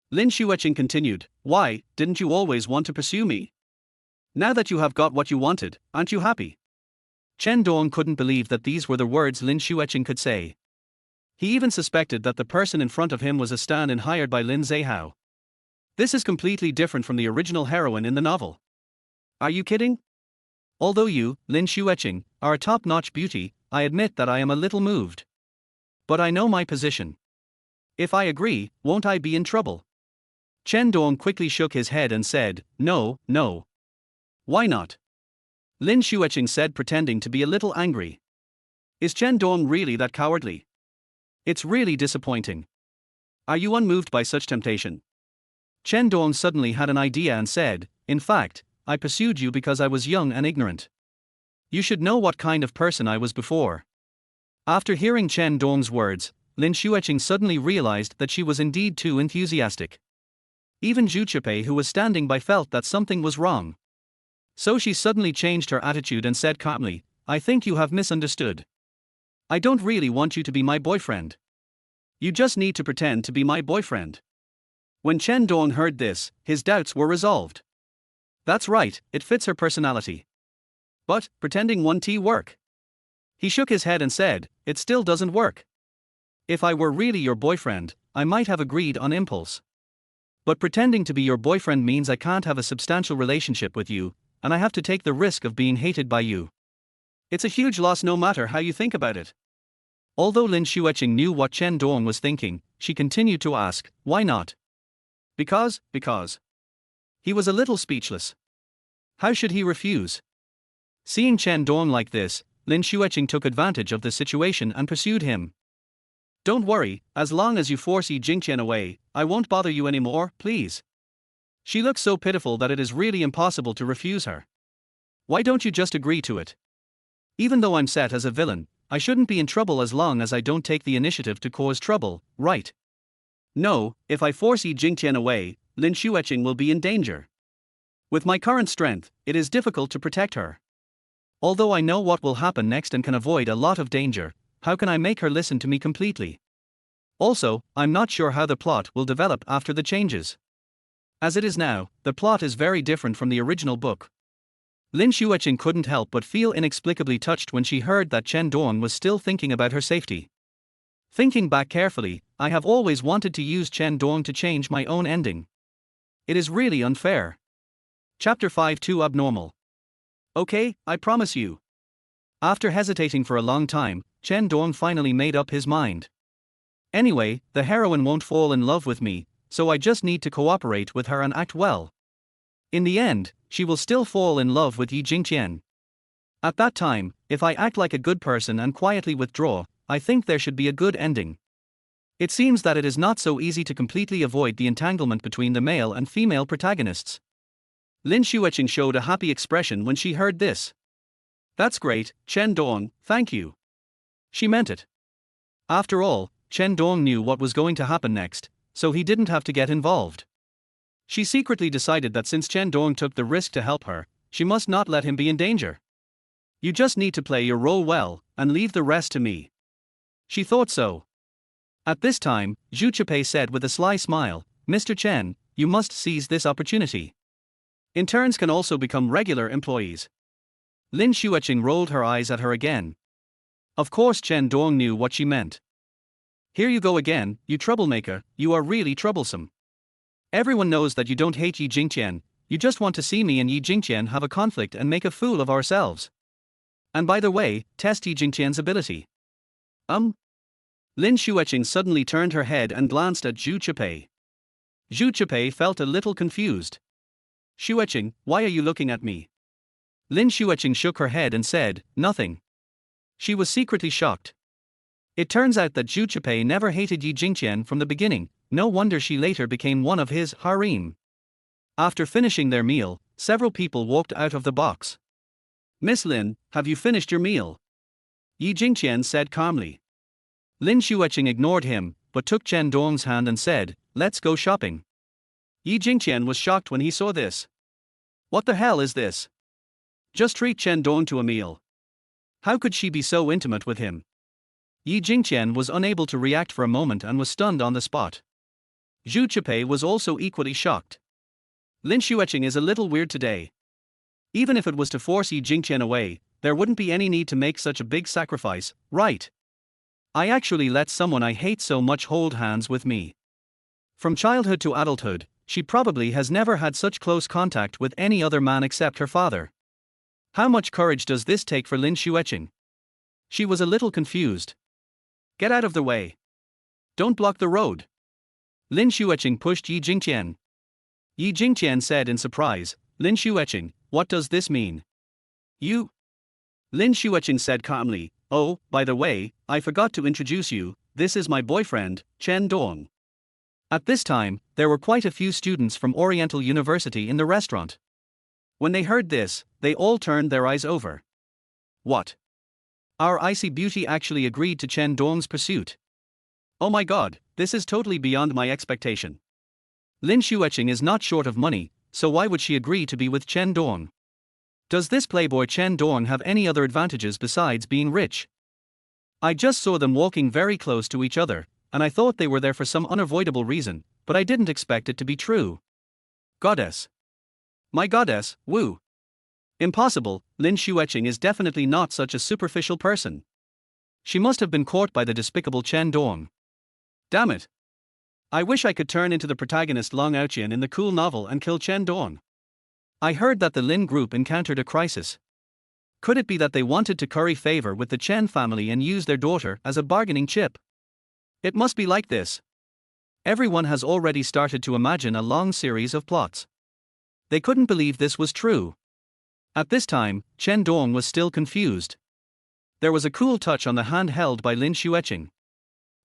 Speaker 1: Lin Xueqing continued, why, didn't you always want to pursue me? Now that you have got what you wanted, aren't you happy? Chen Dong couldn't believe that these were the words Lin Xueqing could say. He even suspected that the person in front of him was a stand-in hired by Lin Zehao. This is completely different from the original heroine in the novel. Are you kidding? Although you, Lin Xueqing, are a top-notch beauty, I admit that I am a little moved. But I know my position. If I agree, won't I be in trouble? Chen Dong quickly shook his head and said, no. Why not? Lin Xueqing said, pretending to be a little angry. Is Chen Dong really that cowardly? It's really disappointing. Are you unmoved by such temptation? Chen Dong suddenly had an idea and said, in fact, I pursued you because I was young and ignorant. You should know what kind of person I was before. After hearing Chen Dong's words, Lin Xueqing suddenly realized that she was indeed too enthusiastic. Even Zhu Chipei, who was standing by, felt that something was wrong. So she suddenly changed her attitude and said calmly, I think you have misunderstood. I don't really want you to be my boyfriend. You just need to pretend to be my boyfriend. When Chen Dong heard this, his doubts were resolved. That's right, it fits her personality. But, pretending won't work? He shook his head and said, it still doesn't work. If I were really your boyfriend, I might have agreed on impulse. But pretending to be your boyfriend means I can't have a substantial relationship with you, and I have to take the risk of being hated by you. It's a huge loss no matter how you think about it. Although Lin Xueqing knew what Chen Dong was thinking, she continued to ask, why not? Because. He was a little speechless. How should he refuse? Seeing Chen Dong like this, Lin Xueqing took advantage of the situation and pursued him. Don't worry, as long as you force Yi Jingqian away, I won't bother you anymore, please. She looks so pitiful that it is really impossible to refuse her. Why don't you just agree to it? Even though I'm set as a villain, I shouldn't be in trouble as long as I don't take the initiative to cause trouble, right? No, if I force Yi Jingqian away, Lin Xueqing will be in danger. With my current strength, it is difficult to protect her. Although I know what will happen next and can avoid a lot of danger, how can I make her listen to me completely? Also, I'm not sure how the plot will develop after the changes. As it is now, the plot is very different from the original book. Lin Xueqing couldn't help but feel inexplicably touched when she heard that Chen Dong was still thinking about her safety. Thinking back carefully, I have always wanted to use Chen Dong to change my own ending. It is really unfair. Chapter 5 Too Abnormal. Okay, I promise you. After hesitating for a long time, Chen Dong finally made up his mind. Anyway, the heroine won't fall in love with me, so I just need to cooperate with her and act well. In the end, she will still fall in love with Yi Jingqian. At that time, if I act like a good person and quietly withdraw, I think there should be a good ending. It seems that it is not so easy to completely avoid the entanglement between the male and female protagonists. Lin Xueqing showed a happy expression when she heard this. That's great, Chen Dong, thank you. She meant it. After all, Chen Dong knew what was going to happen next, so he didn't have to get involved. She secretly decided that since Chen Dong took the risk to help her, she must not let him be in danger. You just need to play your role well, and leave the rest to me. She thought so. At this time, Zhu Chipei said with a sly smile, Mr. Chen, you must seize this opportunity. Interns can also become regular employees. Lin Xueqing rolled her eyes at her again. Of course Chen Dong knew what she meant. Here you go again, you troublemaker, you are really troublesome. Everyone knows that you don't hate Yi Jingqian, you just want to see me and Yi Jingqian have a conflict and make a fool of ourselves. And by the way, test Yi Jingqian's ability. Lin Xueqing suddenly turned her head and glanced at Zhu Chipei. Zhu Chipei felt a little confused. Xueqing, why are you looking at me? Lin Xueqing shook her head and said, nothing. She was secretly shocked. It turns out that Zhu Chipei never hated Yi Jingqian from the beginning, no wonder she later became one of his harem. After finishing their meal, several people walked out of the box. Miss Lin, have you finished your meal? Yi Jingqian said calmly. Lin Xueqing ignored him, but took Chen Dong's hand and said, let's go shopping. Yi Jingqian was shocked when he saw this. What the hell is this? Just treat Chen Dong to a meal. How could she be so intimate with him? Yi Jingqian was unable to react for a moment and was stunned on the spot. Zhu Chipei was also equally shocked. Lin Xueqing is a little weird today. Even if it was to force Yi Jingqian away, there wouldn't be any need to make such a big sacrifice, right? I actually let someone I hate so much hold hands with me. From childhood to adulthood, she probably has never had such close contact with any other man except her father. How much courage does this take for Lin Xueqing? She was a little confused. Get out of the way. Don't block the road. Lin Xueqing pushed Yi Jingqian. Yi Jingqian said in surprise, Lin Xueqing, what does this mean? You? Lin Xueqing said calmly, oh, by the way, I forgot to introduce you, this is my boyfriend, Chen Dong. At this time, there were quite a few students from Oriental University in the restaurant. When they heard this, they all turned their eyes over. What? Our icy beauty actually agreed to Chen Dong's pursuit. Oh my god, this is totally beyond my expectation. Lin Xueqing is not short of money, so why would she agree to be with Chen Dong? Does this playboy Chen Dong have any other advantages besides being rich? I just saw them walking very close to each other, and I thought they were there for some unavoidable reason, but I didn't expect it to be true. Goddess. My goddess, woo. Impossible, Lin Xueqing is definitely not such a superficial person. She must have been caught by the despicable Chen Dong. Damn it. I wish I could turn into the protagonist Long Ouchian in the cool novel and kill Chen Dong. I heard that the Lin group encountered a crisis. Could it be that they wanted to curry favor with the Chen family and use their daughter as a bargaining chip? It must be like this. Everyone has already started to imagine a long series of plots. They couldn't believe this was true. At this time, Chen Dong was still confused. There was a cool touch on the hand held by Lin Xueqing.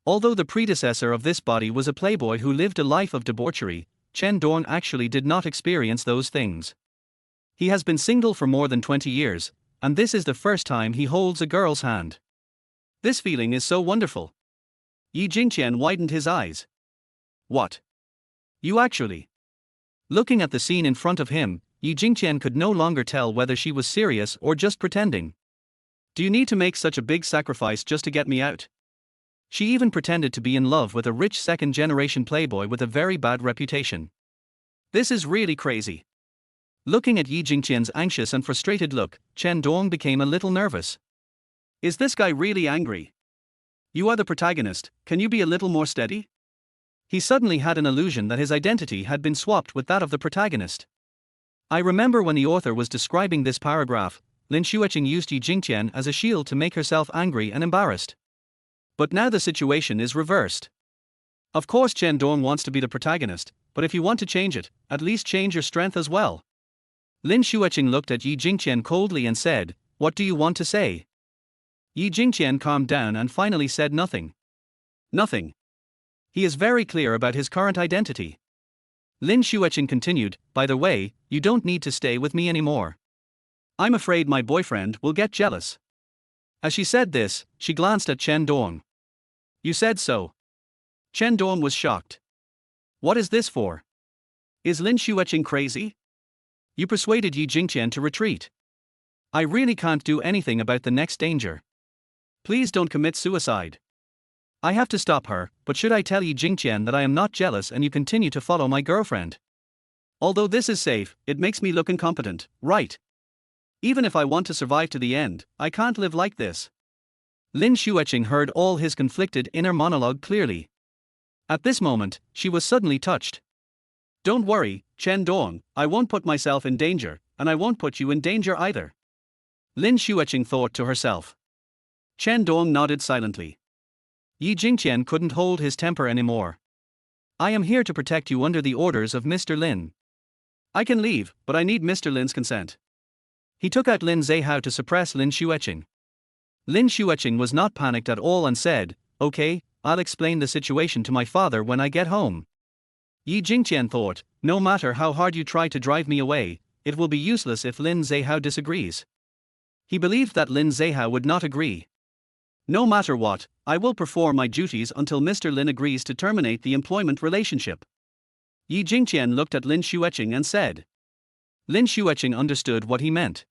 Speaker 1: Although the predecessor of this body was a playboy who lived a life of debauchery, Chen Dong actually did not experience those things. He has been single for more than 20 years, and this is the first time he holds a girl's hand. This feeling is so wonderful. Yi Jingqian widened his eyes. What? You actually? Looking at the scene in front of him, Yi Jingqian could no longer tell whether she was serious or just pretending. Do you need to make such a big sacrifice just to get me out? She even pretended to be in love with a rich second-generation playboy with a very bad reputation. This is really crazy. Looking at Yi Jingqian's anxious and frustrated look, Chen Dong became a little nervous. Is this guy really angry? You are the protagonist, can you be a little more steady? He suddenly had an illusion that his identity had been swapped with that of the protagonist. I remember when the author was describing this paragraph, Lin Xueqing used Yi Jingqian as a shield to make herself angry and embarrassed. But now the situation is reversed. Of course Chen Dong wants to be the protagonist, but if you want to change it, at least change your strength as well. Lin Xueqing looked at Yi Jingqian coldly and said, "What do you want to say?" Yi Jingqian calmed down and finally said nothing. Nothing. He is very clear about his current identity. Lin Xueqing continued, "By the way, you don't need to stay with me anymore. I'm afraid my boyfriend will get jealous." As she said this, she glanced at Chen Dong. "You said so." Chen Dong was shocked. "What is this for? Is Lin Xueqing crazy? You persuaded Yi Jingqian to retreat. I really can't do anything about the next danger. Please don't commit suicide. I have to stop her, but should I tell Yi Jingqian that I am not jealous and you continue to follow my girlfriend? Although this is safe, it makes me look incompetent, right? Even if I want to survive to the end, I can't live like this." Lin Xueqing heard all his conflicted inner monologue clearly. At this moment, she was suddenly touched. "Don't worry, Chen Dong, I won't put myself in danger, and I won't put you in danger either." Lin Xueqing thought to herself. Chen Dong nodded silently. Yi Jingqian couldn't hold his temper anymore. "I am here to protect you under the orders of Mr. Lin. I can leave, but I need Mr. Lin's consent." He took out Lin Zehao to suppress Lin Xueqing. Lin Xueqing was not panicked at all and said, "Okay, I'll explain the situation to my father when I get home." Yi Jingqian thought, "No matter how hard you try to drive me away, it will be useless if Lin Zehao disagrees." He believed that Lin Zehao would not agree. "No matter what, I will perform my duties until Mr. Lin agrees to terminate the employment relationship." Yi Jingqian looked at Lin Xueqing and said. Lin Xueqing understood what he meant.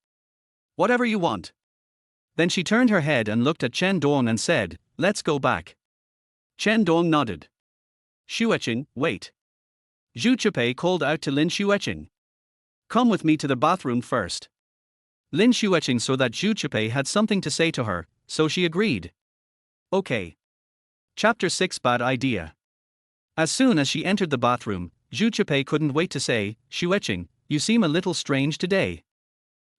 Speaker 1: "Whatever you want." Then she turned her head and looked at Chen Dong and said, "Let's go back." Chen Dong nodded. "Xueqing, wait." Zhu Chipei called out to Lin Xueqing. "Come with me to the bathroom first." Lin Xueqing saw that Zhu Chipei had something to say to her, so she agreed. Okay. Chapter 6 Bad Idea. As soon as she entered the bathroom, Zhu Chipei couldn't wait to say, "Xueqing, you seem a little strange today."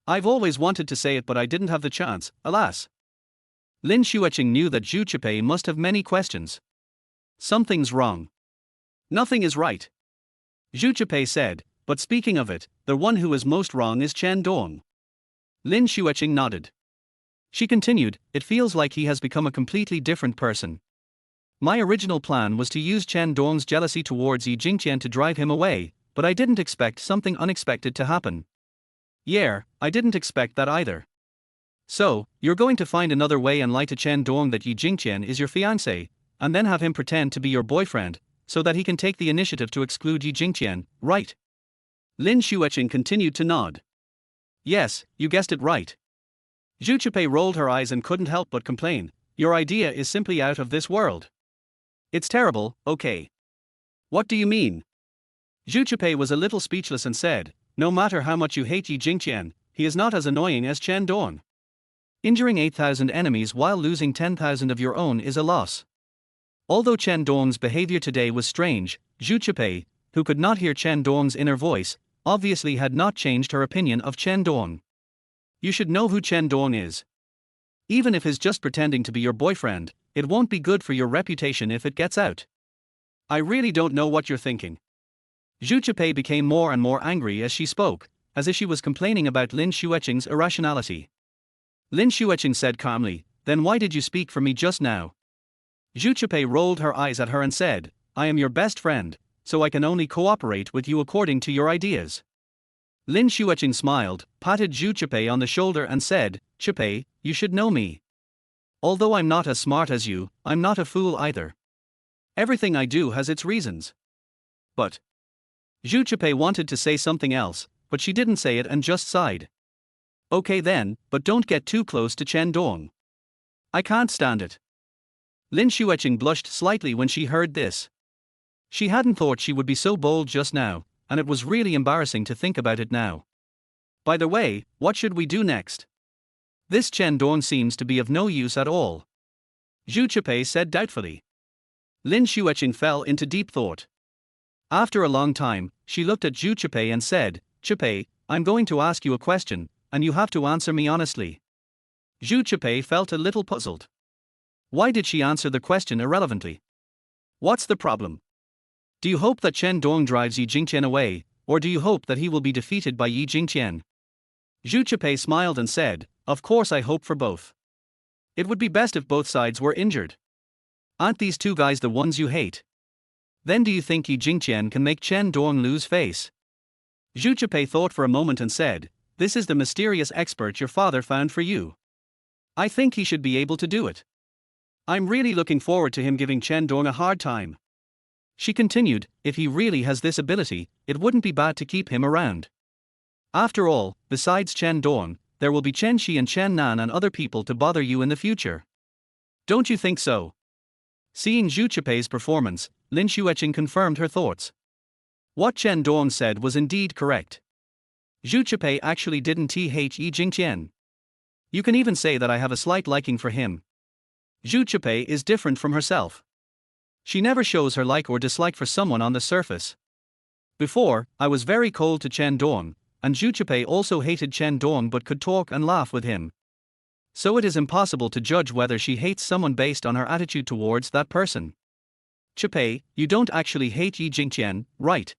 Speaker 1: "I've always wanted to say it but I didn't have the chance, alas." Lin Xueqing knew that Zhu Chipei must have many questions. "Something's wrong." "Nothing is right," Zhu Chipei said, "but speaking of it, the one who is most wrong is Chen Dong." Lin Xueqing nodded. She continued, "It feels like he has become a completely different person. My original plan was to use Chen Dong's jealousy towards Yi Jingqian to drive him away, but I didn't expect something unexpected to happen." "Yeah, I didn't expect that either." "So, you're going to find another way and lie to Chen Dong that Yi Jingqian is your fiancé, and then have him pretend to be your boyfriend, so that he can take the initiative to exclude Yi Jingqian, right?" Lin Xueqing continued to nod. "Yes, you guessed it right." Zhu Chipei rolled her eyes and couldn't help but complain, "Your idea is simply out of this world. It's terrible, okay." "What do you mean?" Zhu Chipei was a little speechless and said, "No matter how much you hate Yi Jingqian, he is not as annoying as Chen Dong. Injuring 8,000 enemies while losing 10,000 of your own is a loss." Although Chen Dong's behavior today was strange, Zhu Chipei, who could not hear Chen Dong's inner voice, obviously had not changed her opinion of Chen Dong. "You should know who Chen Dong is. Even if he's just pretending to be your boyfriend, it won't be good for your reputation if it gets out. I really don't know what you're thinking." Zhu Chipei became more and more angry as she spoke, as if she was complaining about Lin Xueqing's irrationality. Lin Xueqing said calmly, "Then why did you speak for me just now?" Zhu Chipei rolled her eyes at her and said, "I am your best friend, so I can only cooperate with you according to your ideas." Lin Xueqing smiled, patted Zhu Chipei on the shoulder and said, "Chipei, you should know me. Although I'm not as smart as you, I'm not a fool either. Everything I do has its reasons." "But..." Zhu Chipei wanted to say something else, but she didn't say it and just sighed. "Okay then, but don't get too close to Chen Dong. I can't stand it." Lin Xueqing blushed slightly when she heard this. She hadn't thought she would be so bold just now, and it was really embarrassing to think about it now. "By the way, what should we do next? This Chen Dong seems to be of no use at all," Zhu Chipei said doubtfully. Lin Xueqing fell into deep thought. After a long time, she looked at Zhu Chipei and said, "Chipei, I'm going to ask you a question, and you have to answer me honestly. Zhu Chipei felt a little puzzled. Why did she answer the question irrelevantly? What's the problem? Do you hope that Chen Dong drives Yi Jingqian away, or do you hope that he will be defeated by Yi Jingqian? Zhu Chipei smiled and said, of course I hope for both. It would be best if both sides were injured. Aren't these two guys the ones you hate? Then do you think Yi Jingqian can make Chen Dong lose face? Zhu Chipei thought for a moment and said, this is the mysterious expert your father found for you. I think he should be able to do it. I'm really looking forward to him giving Chen Dong a hard time. She continued, if he really has this ability, it wouldn't be bad to keep him around. After all, besides Chen Dong, there will be Chen Shi and Chen Nan and other people to bother you in the future. Don't you think so? Seeing Zhu Chipei's performance, Lin Xueqing confirmed her thoughts. What Chen Dong said was indeed correct. Zhu Chipei actually didn't hate Yi Jingqian. You can even say that I have a slight liking for him. Zhu Chipei is different from herself. She never shows her like or dislike for someone on the surface. Before, I was very cold to Chen Dong, and Zhu Chipei also hated Chen Dong but could talk and laugh with him. So it is impossible to judge whether she hates someone based on her attitude towards that person. Chipei, you don't actually hate Yi Jingqian, right?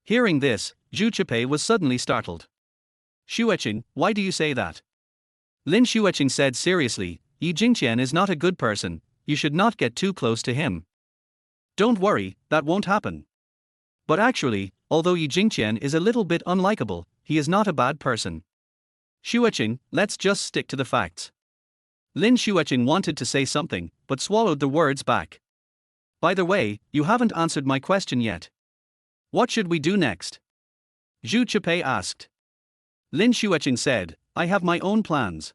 Speaker 1: Hearing this, Zhu Chipei was suddenly startled. Xueqing, why do you say that? Lin Xueqing said seriously, Yi Jingqian is not a good person, you should not get too close to him. Don't worry, that won't happen. But actually, although Yi Jingqian is a little bit unlikable, he is not a bad person. Xueqing, let's just stick to the facts. Lin Xueqing wanted to say something, but swallowed the words back. By the way, you haven't answered my question yet. What should we do next? Zhu Chipei asked. Lin Xueqing said, I have my own plans.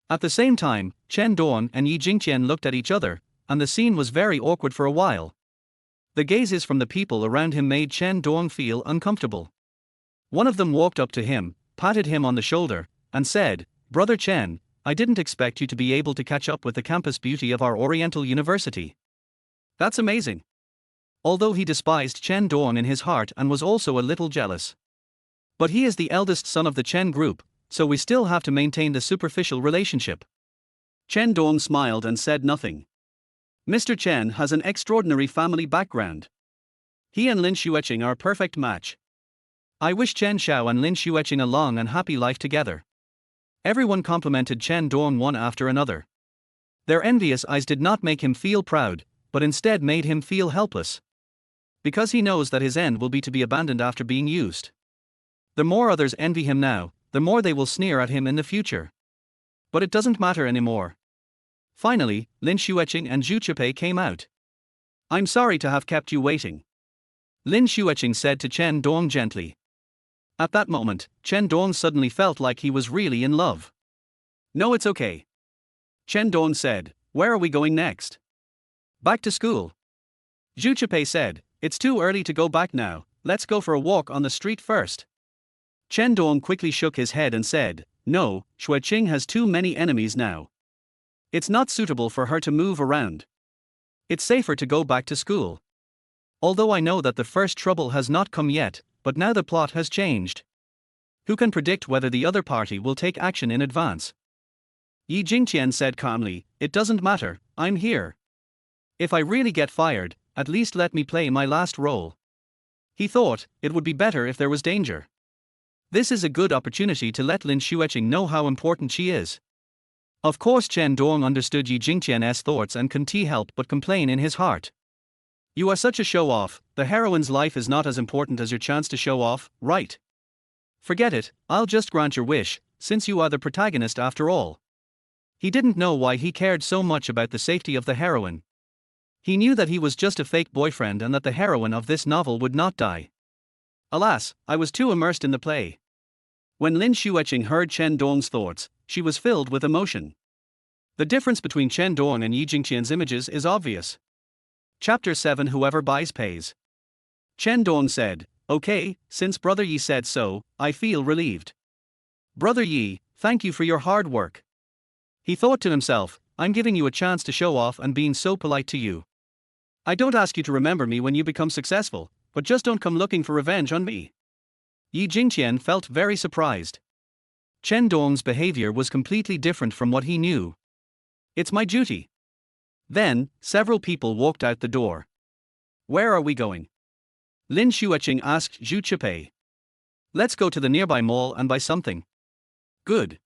Speaker 1: At the same time, Chen Dong and Yi Jingqian looked at each other, and the scene was very awkward for a while. The gazes from the people around him made Chen Dong feel uncomfortable. One of them walked up to him, patted him on the shoulder, and said, Brother Chen, I didn't expect you to be able to catch up with the campus beauty of our Oriental University. That's amazing. Although he despised Chen Dong in his heart and was also a little jealous. But he is the eldest son of the Chen group, so we still have to maintain the superficial relationship. Chen Dong smiled and said nothing. Mr. Chen has an extraordinary family background. He and Lin Xueqing are a perfect match. I wish Chen Xiao and Lin Xueqing a long and happy life together. Everyone complimented Chen Dong one after another. Their envious eyes did not make him feel proud, but instead made him feel helpless. Because he knows that his end will be to be abandoned after being used. The more others envy him now, the more they will sneer at him in the future. But it doesn't matter anymore. Finally, Lin Xueqing and Zhu Chipei came out. I'm sorry to have kept you waiting. Lin Xueqing said to Chen Dong gently. At that moment, Chen Dong suddenly felt like he was really in love. No, it's okay. Chen Dong said, where are we going next? Back to school. Zhu Chipei said, it's too early to go back now, let's go for a walk on the street first. Chen Dong quickly shook his head and said, no, Xueqing has too many enemies now. It's not suitable for her to move around. It's safer to go back to school. Although I know that the first trouble has not come yet, but now the plot has changed. Who can predict whether the other party will take action in advance? Yi Jingqian said calmly, it doesn't matter, I'm here. If I really get fired, at least let me play my last role. He thought, it would be better if there was danger. This is a good opportunity to let Lin Xueqing know how important she is. Of course Chen Dong understood Yi Jingqian's thoughts and couldn't help but complain in his heart. You are such a show-off, the heroine's life is not as important as your chance to show off, right? Forget it, I'll just grant your wish, since you are the protagonist after all. He didn't know why he cared so much about the safety of the heroine. He knew that he was just a fake boyfriend and that the heroine of this novel would not die. Alas, I was too immersed in the play. When Lin Xueqing heard Chen Dong's thoughts, she was filled with emotion. The difference between Chen Dong and Yi Jingqian's images is obvious. Chapter 7 Whoever buys pays. Chen Dong said, okay, since Brother Yi said so, I feel relieved. Brother Yi, thank you for your hard work. He thought to himself, I'm giving you a chance to show off and being so polite to you. I don't ask you to remember me when you become successful, but just don't come looking for revenge on me. Yi Jingqian felt very surprised. Chen Dong's behavior was completely different from what he knew. It's my duty. Then, several people walked out the door. Where are we going? Lin Xueqing asked Zhu Chipei. Let's go to the nearby mall and buy something. Good.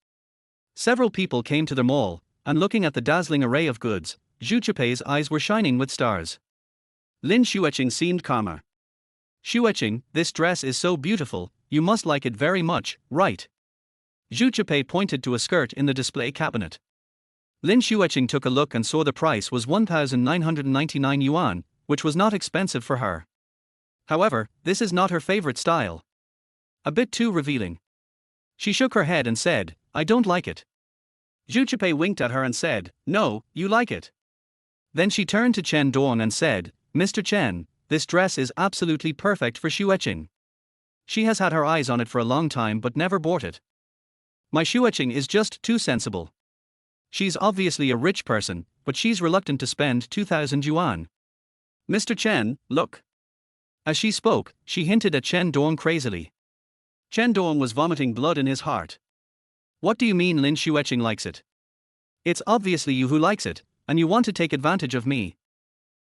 Speaker 1: Several people came to the mall, and looking at the dazzling array of goods, Zhu Chipei's eyes were shining with stars. Lin Xueqing seemed calmer. Xueqing, this dress is so beautiful, you must like it very much, right? Zhu Chipei pointed to a skirt in the display cabinet. Lin Xueqing took a look and saw the price was 1,999 yuan, which was not expensive for her. However, this is not her favorite style. A bit too revealing. She shook her head and said, I don't like it. Zhu Chipei winked at her and said, no, you like it. Then she turned to Chen Dong and said, Mr. Chen, this dress is absolutely perfect for Xueqing. She has had her eyes on it for a long time but never bought it. My Xueqing is just too sensible. She's obviously a rich person, but she's reluctant to spend 2,000 yuan. Mr. Chen, look. As she spoke, she hinted at Chen Dong crazily. Chen Dong was vomiting blood in his heart. What do you mean Lin Xueqing likes it? It's obviously you who likes it, and you want to take advantage of me.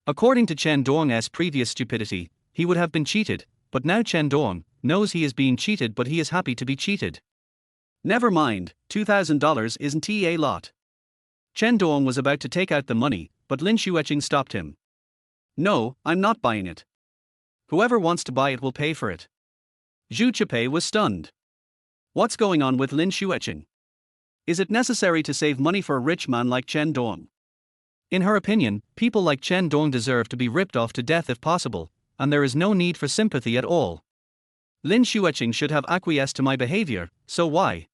Speaker 1: According to Chen Dong's previous stupidity, he would have been cheated, but now Chen Dong knows he is being cheated but he is happy to be cheated. Never mind, $2,000 isn't a lot. Chen Dong was about to take out the money, but Lin Xueqing stopped him. No, I'm not buying it. Whoever wants to buy it will pay for it. Zhu Chipei was stunned. What's going on with Lin Xueqing? Is it necessary to save money for a rich man like Chen Dong? In her opinion, people like Chen Dong deserve to be ripped off to death if possible, and there is no need for sympathy at all. Lin Xueqing should have acquiesced to my behavior, so why?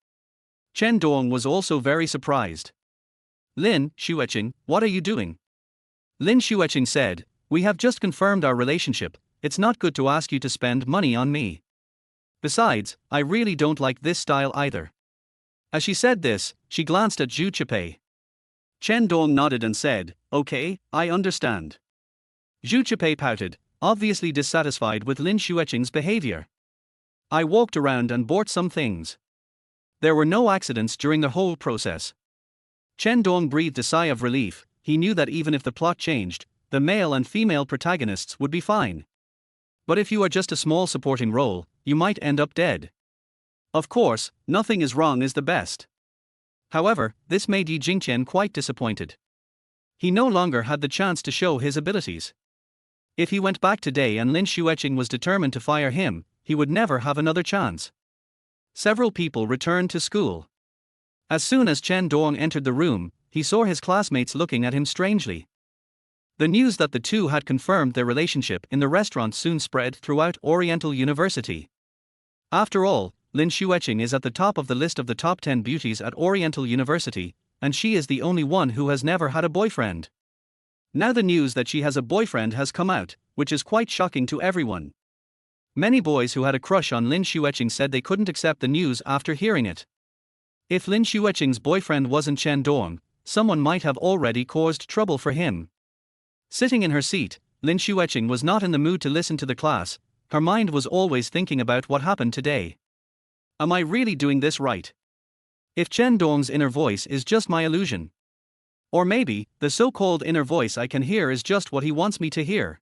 Speaker 1: Chen Dong was also very surprised. Lin Xueqing, what are you doing? Lin Xueqing said, we have just confirmed our relationship, it's not good to ask you to spend money on me. Besides, I really don't like this style either. As she said this, she glanced at Zhu Chipei. Chen Dong nodded and said, okay, I understand. Zhu Chipei pouted, obviously dissatisfied with Lin Xueqing's behavior. I walked around and bought some things. There were no accidents during the whole process. Chen Dong breathed a sigh of relief. He knew that even if the plot changed, the male and female protagonists would be fine. But if you are just a small supporting role, you might end up dead. Of course, nothing is wrong is the best. However, this made Yi Jingqian quite disappointed. He no longer had the chance to show his abilities. If he went back today and Lin Xueqing was determined to fire him, he would never have another chance. Several people returned to school. As soon as Chen Dong entered the room, he saw his classmates looking at him strangely. The news that the two had confirmed their relationship in the restaurant soon spread throughout Oriental University. After all, Lin Xueqing is at the top of the list of the top 10 beauties at Oriental University, and she is the only one who has never had a boyfriend. Now the news that she has a boyfriend has come out, which is quite shocking to everyone. Many boys who had a crush on Lin Xueqing said they couldn't accept the news after hearing it. If Lin Xueqing's boyfriend wasn't Chen Dong, someone might have already caused trouble for him. Sitting in her seat, Lin Xueqing was not in the mood to listen to the class. Her mind was always thinking about what happened today. Am I really doing this right? If Chen Dong's inner voice is just my illusion? Or maybe, the so-called inner voice I can hear is just what he wants me to hear.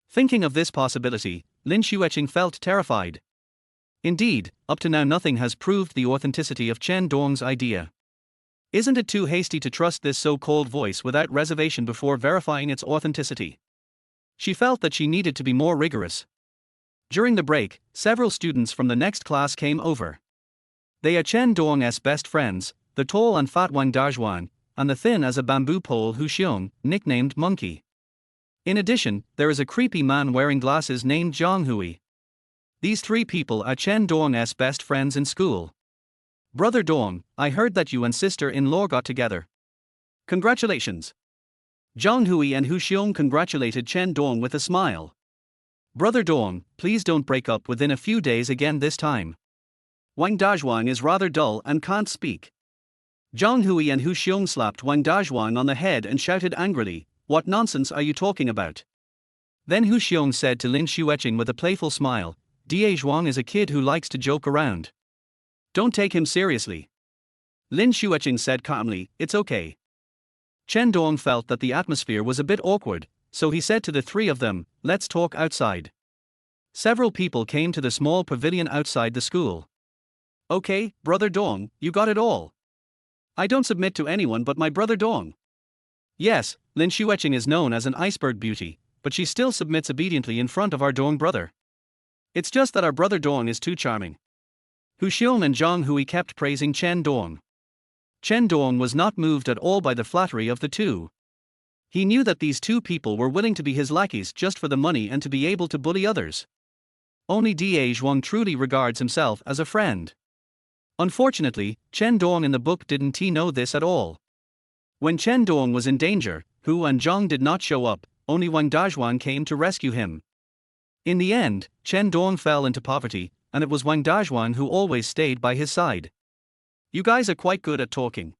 Speaker 1: Thinking of this possibility, Lin Xueqing felt terrified. Indeed, up to now nothing has proved the authenticity of Chen Dong's idea. Isn't it too hasty to trust this so-called voice without reservation before verifying its authenticity? She felt that she needed to be more rigorous. During the break, several students from the next class came over. They are Chen Dong's best friends, the tall and fat Wang Dazhuan, and the thin as a bamboo pole Hu Xiong, nicknamed Monkey. In addition, there is a creepy man wearing glasses named Zhang Hui. These three people are Chen Dong's best friends in school. Brother Dong, I heard that you and sister-in-law got together. Congratulations. Zhang Hui and Hu Xiong congratulated Chen Dong with a smile. Brother Dong, please don't break up within a few days again this time. Wang Dazhuan is rather dull and can't speak. Zhang Hui and Hu Xiong slapped Wang Dazhuan on the head and shouted angrily, what nonsense are you talking about? Then Hu Xiong said to Lin Xueqing with a playful smile, Da Zhuang is a kid who likes to joke around. Don't take him seriously. Lin Xueqing said calmly, it's okay. Chen Dong felt that the atmosphere was a bit awkward, so he said to the three of them, let's talk outside. Several people came to the small pavilion outside the school. Okay, Brother Dong, you got it all. I don't submit to anyone but my brother Dong. Yes, Lin Xueqing is known as an iceberg beauty, but she still submits obediently in front of our Dong brother. It's just that our brother Dong is too charming. Hu Xiong and Zhang Hui kept praising Chen Dong. Chen Dong was not moved at all by the flattery of the two. He knew that these two people were willing to be his lackeys just for the money and to be able to bully others. Only Da Zhuang truly regards himself as a friend. Unfortunately, Chen Dong in the book didn't know this at all. When Chen Dong was in danger, Hu and Zhang did not show up, only Wang Dazhuan came to rescue him. In the end, Chen Dong fell into poverty, and it was Wang Dazhuan who always stayed by his side. You guys are quite good at talking.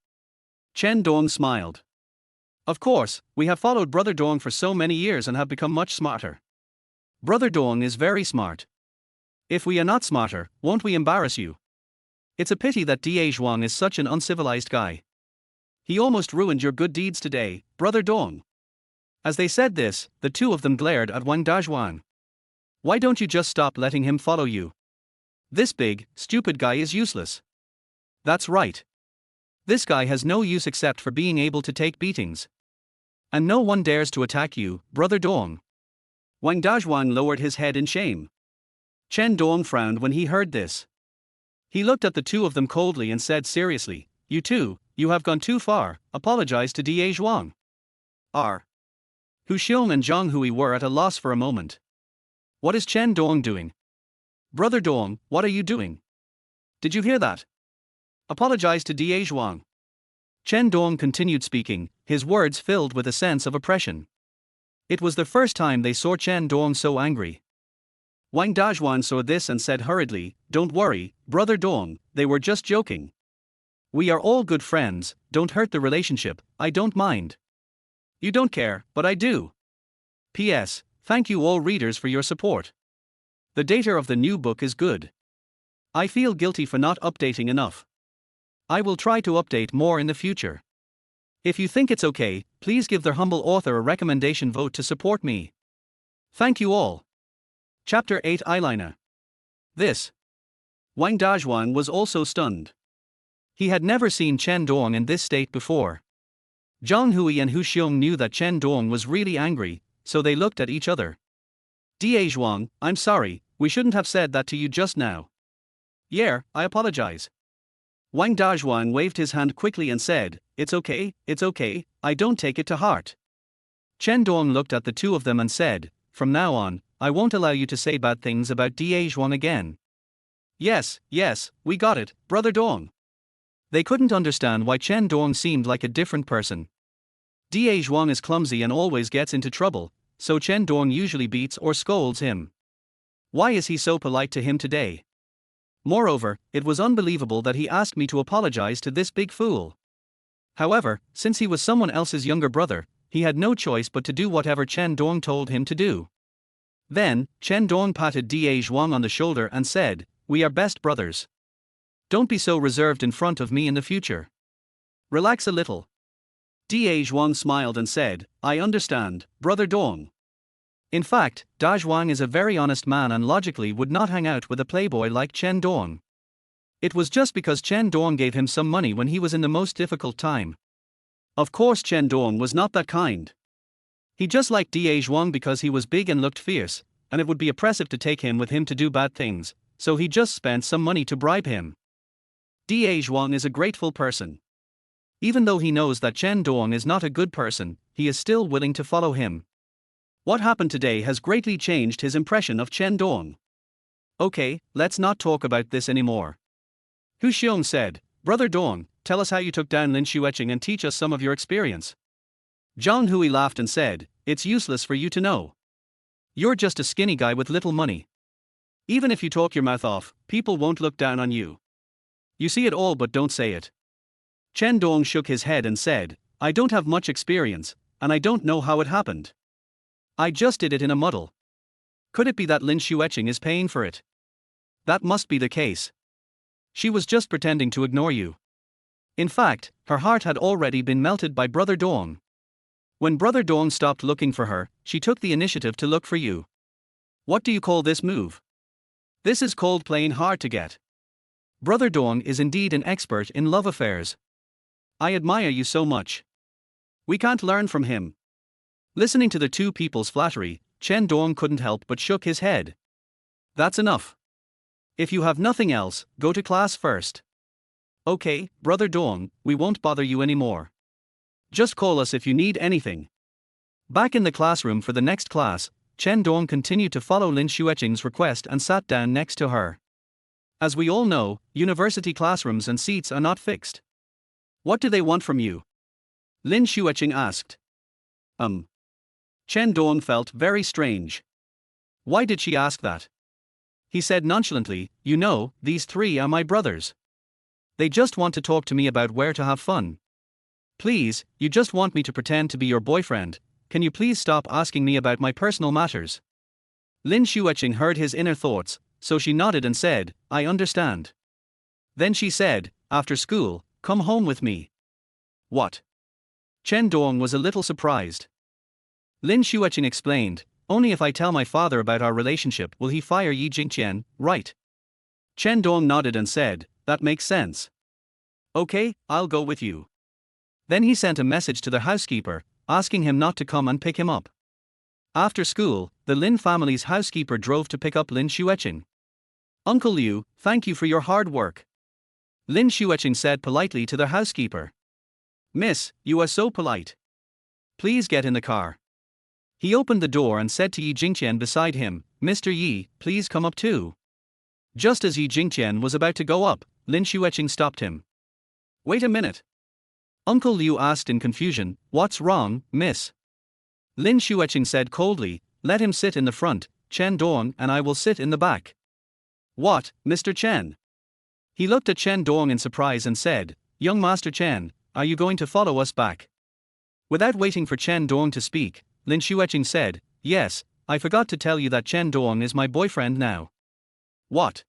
Speaker 1: Chen Dong smiled. Of course, we have followed Brother Dong for so many years and have become much smarter. Brother Dong is very smart. If we are not smarter, won't we embarrass you? It's a pity that Da Zhuang is such an uncivilized guy. He almost ruined your good deeds today, Brother Dong. As they said this, the two of them glared at Wang Dazhuan. Why don't you just stop letting him follow you? This big, stupid guy is useless. That's right. This guy has no use except for being able to take beatings. And no one dares to attack you, Brother Dong. Wang Dazhuan lowered his head in shame. Chen Dong frowned when he heard this. He looked at the two of them coldly and said seriously, you two, you have gone too far, apologize to Da Zhuang. Hu Xiong and Zhang Hui were at a loss for a moment. What is Chen Dong doing? Brother Dong, what are you doing? Did you hear that? Apologize to Da Zhuang. Chen Dong continued speaking, his words filled with a sense of oppression. It was the first time they saw Chen Dong so angry. Wang Dazhuan saw this and said hurriedly, don't worry, Brother Dong, they were just joking. We are all good friends, don't hurt the relationship, I don't mind. You don't care, but I do. P.S. Thank you all readers for your support. The data of the new book is good. I feel guilty for not updating enough. I will try to update more in the future. If you think it's okay, please give the humble author a recommendation vote to support me. Thank you all. Chapter 8 Eyeliner. This. Wang Dazhuan was also stunned. He had never seen Chen Dong in this state before. Zhang Hui and Hu Xiong knew that Chen Dong was really angry, so they looked at each other. Da Zhuang, I'm sorry, we shouldn't have said that to you just now. Yeah, I apologize. Wang Dazhuan waved his hand quickly and said, it's okay, I don't take it to heart. Chen Dong looked at the two of them and said, from now on, I won't allow you to say bad things about Da Zhuang again. Yes, we got it, Brother Dong. They couldn't understand why Chen Dong seemed like a different person. Da Zhuang is clumsy and always gets into trouble, so Chen Dong usually beats or scolds him. Why is he so polite to him today? Moreover, it was unbelievable that he asked me to apologize to this big fool. However, since he was someone else's younger brother, he had no choice but to do whatever Chen Dong told him to do. Then, Chen Dong patted Da Zhuang on the shoulder and said, we are best brothers. Don't be so reserved in front of me in the future. Relax a little. Da Zhuang smiled and said, I understand, Brother Dong. In fact, Da Zhuang is a very honest man and logically would not hang out with a playboy like Chen Dong. It was just because Chen Dong gave him some money when he was in the most difficult time. Of course Chen Dong was not that kind. He just liked Da Zhuang because he was big and looked fierce, and it would be oppressive to take him with him to do bad things, so he just spent some money to bribe him. Da Zhuang is a grateful person. Even though he knows that Chen Dong is not a good person, he is still willing to follow him. What happened today has greatly changed his impression of Chen Dong. Okay, let's not talk about this anymore. Hu Xiong said, Brother Dong, tell us how you took down Lin Xueqing and teach us some of your experience. Zhang Hui laughed and said, it's useless for you to know. You're just a skinny guy with little money. Even if you talk your mouth off, people won't look down on you. You see it all but don't say it. Chen Dong shook his head and said, I don't have much experience, and I don't know how it happened. I just did it in a muddle. Could it be that Lin Xueqing is paying for it? That must be the case. She was just pretending to ignore you. In fact, her heart had already been melted by Brother Dong. When Brother Dong stopped looking for her, she took the initiative to look for you. What do you call this move? This is called playing hard to get. Brother Dong is indeed an expert in love affairs. I admire you so much. We can't learn from him. Listening to the two people's flattery, Chen Dong couldn't help but shook his head. That's enough. If you have nothing else, go to class first. Okay, Brother Dong, we won't bother you anymore. Just call us if you need anything. Back in the classroom for the next class, Chen Dong continued to follow Lin Xueqing's request and sat down next to her. As we all know, university classrooms and seats are not fixed. What do they want from you? Lin Xueqing asked. Chen Dong felt very strange. Why did she ask that? He said nonchalantly, you know, these three are my brothers. They just want to talk to me about where to have fun. Please, you just want me to pretend to be your boyfriend, can you please stop asking me about my personal matters? Lin Xueqing heard his inner thoughts, so she nodded and said, I understand. Then she said, after school, come home with me. What? Chen Dong was a little surprised. Lin Xueqing explained, only if I tell my father about our relationship will he fire Yi Jingqian, right? Chen Dong nodded and said, that makes sense. Okay, I'll go with you. Then he sent a message to the housekeeper, asking him not to come and pick him up. After school, the Lin family's housekeeper drove to pick up Lin Xueqing. Uncle Liu, thank you for your hard work. Lin Xueqing said politely to the housekeeper. Miss, you are so polite. Please get in the car. He opened the door and said to Yi Jingqian beside him, Mr. Yi, please come up too. Just as Yi Jingqian was about to go up, Lin Xueqing stopped him. Wait a minute. Uncle Liu asked in confusion, what's wrong, miss? Lin Xueqing said coldly, let him sit in the front, Chen Dong and I will sit in the back. What, Mr. Chen? He looked at Chen Dong in surprise and said, young Master Chen, are you going to follow us back? Without waiting for Chen Dong to speak, Lin Xueqing said, yes, I forgot to tell you that Chen Dong is my boyfriend now. What?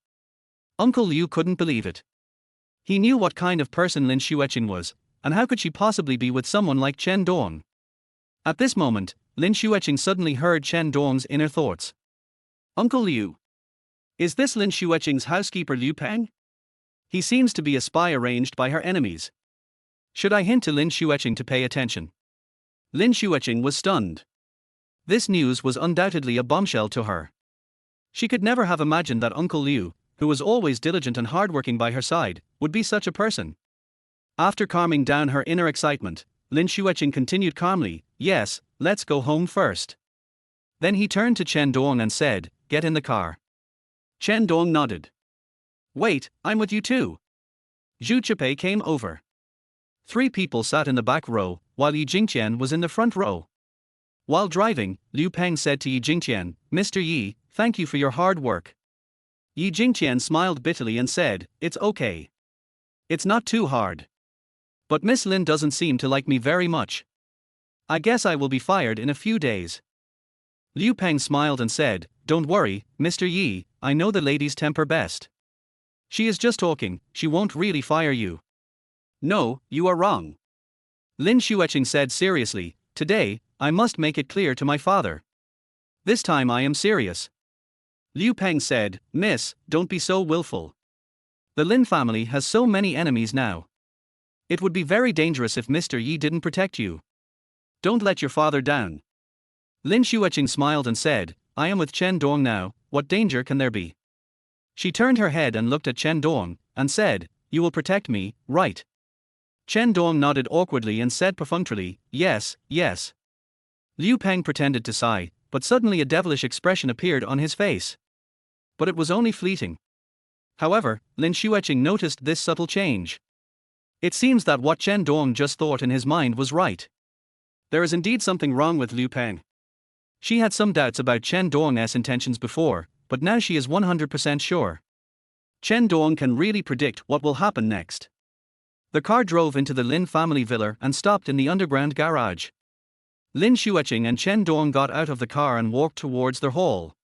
Speaker 1: Uncle Liu couldn't believe it. He knew what kind of person Lin Xueqing was, and how could she possibly be with someone like Chen Dong? At this moment, Lin Xueqing suddenly heard Chen Dong's inner thoughts. Uncle Liu. Is this Lin Xueqing's housekeeper Liu Peng? He seems to be a spy arranged by her enemies. Should I hint to Lin Xueqing to pay attention? Lin Xueqing was stunned. This news was undoubtedly a bombshell to her. She could never have imagined that Uncle Liu, who was always diligent and hardworking by her side, would be such a person. After calming down her inner excitement, Lin Xueqing continued calmly, yes, let's go home first. Then he turned to Chen Dong and said, get in the car. Chen Dong nodded. Wait, I'm with you too. Zhu Chipei came over. 3 people sat in the back row, while Yi Jingqian was in the front row. While driving, Liu Peng said to Yi Jingqian, Mr. Yi, thank you for your hard work. Yi Jingqian smiled bitterly and said, it's okay. It's not too hard. But Miss Lin doesn't seem to like me very much. I guess I will be fired in a few days. Liu Peng smiled and said, don't worry, Mr. Yi, I know the lady's temper best. She is just talking, she won't really fire you. No, you are wrong. Lin Xueqing said seriously, today, I must make it clear to my father. This time I am serious. Liu Peng said, Miss, don't be so willful. The Lin family has so many enemies now. It would be very dangerous if Mr. Yi didn't protect you. Don't let your father down. Lin Xueqing smiled and said, I am with Chen Dong now, what danger can there be? She turned her head and looked at Chen Dong, and said, you will protect me, right? Chen Dong nodded awkwardly and said perfunctorily, yes, yes. Liu Peng pretended to sigh, but suddenly a devilish expression appeared on his face. But it was only fleeting. However, Lin Xueqing noticed this subtle change. It seems that what Chen Dong just thought in his mind was right. There is indeed something wrong with Liu Peng. She had some doubts about Chen Dong's intentions before, but now she is 100% sure. Chen Dong can really predict what will happen next. The car drove into the Lin family villa and stopped in the underground garage. Lin Xueqing and Chen Dong got out of the car and walked towards their hall.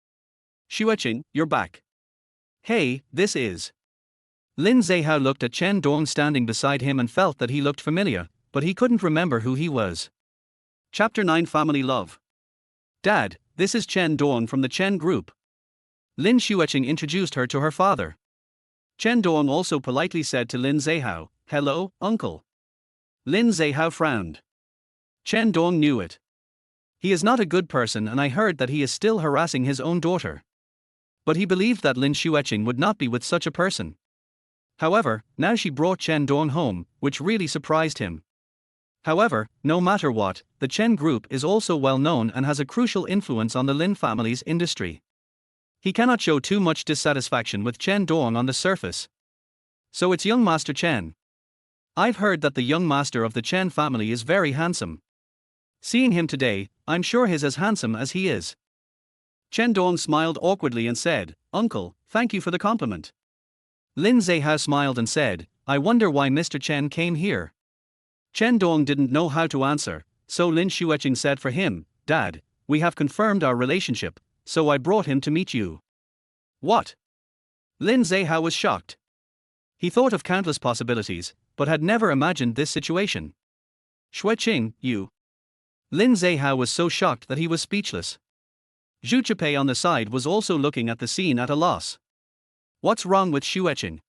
Speaker 1: Xueqing, you're back. Hey, this is. Lin Zehao looked at Chen Dong standing beside him and felt that he looked familiar, but he couldn't remember who he was. Chapter 9 Family Love. Dad, this is Chen Dong from the Chen Group. Lin Xueqing introduced her to her father. Chen Dong also politely said to Lin Zehao, "Hello, uncle." Lin Zehao frowned. Chen Dong knew it. He is not a good person, and I heard that he is still harassing his own daughter. But he believed that Lin Xueqing would not be with such a person. However, now she brought Chen Dong home, which really surprised him. However, no matter what, the Chen Group is also well known and has a crucial influence on the Lin family's industry. He cannot show too much dissatisfaction with Chen Dong on the surface. So it's young Master Chen. I've heard that the young master of the Chen family is very handsome. Seeing him today, I'm sure he's as handsome as he is. Chen Dong smiled awkwardly and said, "Uncle, thank you for the compliment." Lin Zehao smiled and said, "I wonder why Mr. Chen came here." Chen Dong didn't know how to answer, so Lin Xueqing said for him, "Dad, we have confirmed our relationship, so I brought him to meet you." What? Lin Zehao was shocked. He thought of countless possibilities, but had never imagined this situation. "Xueqing, you." Lin Zehao was so shocked that he was speechless. Zhu Chipei on the side was also looking at the scene at a loss. What's wrong with Xueqing?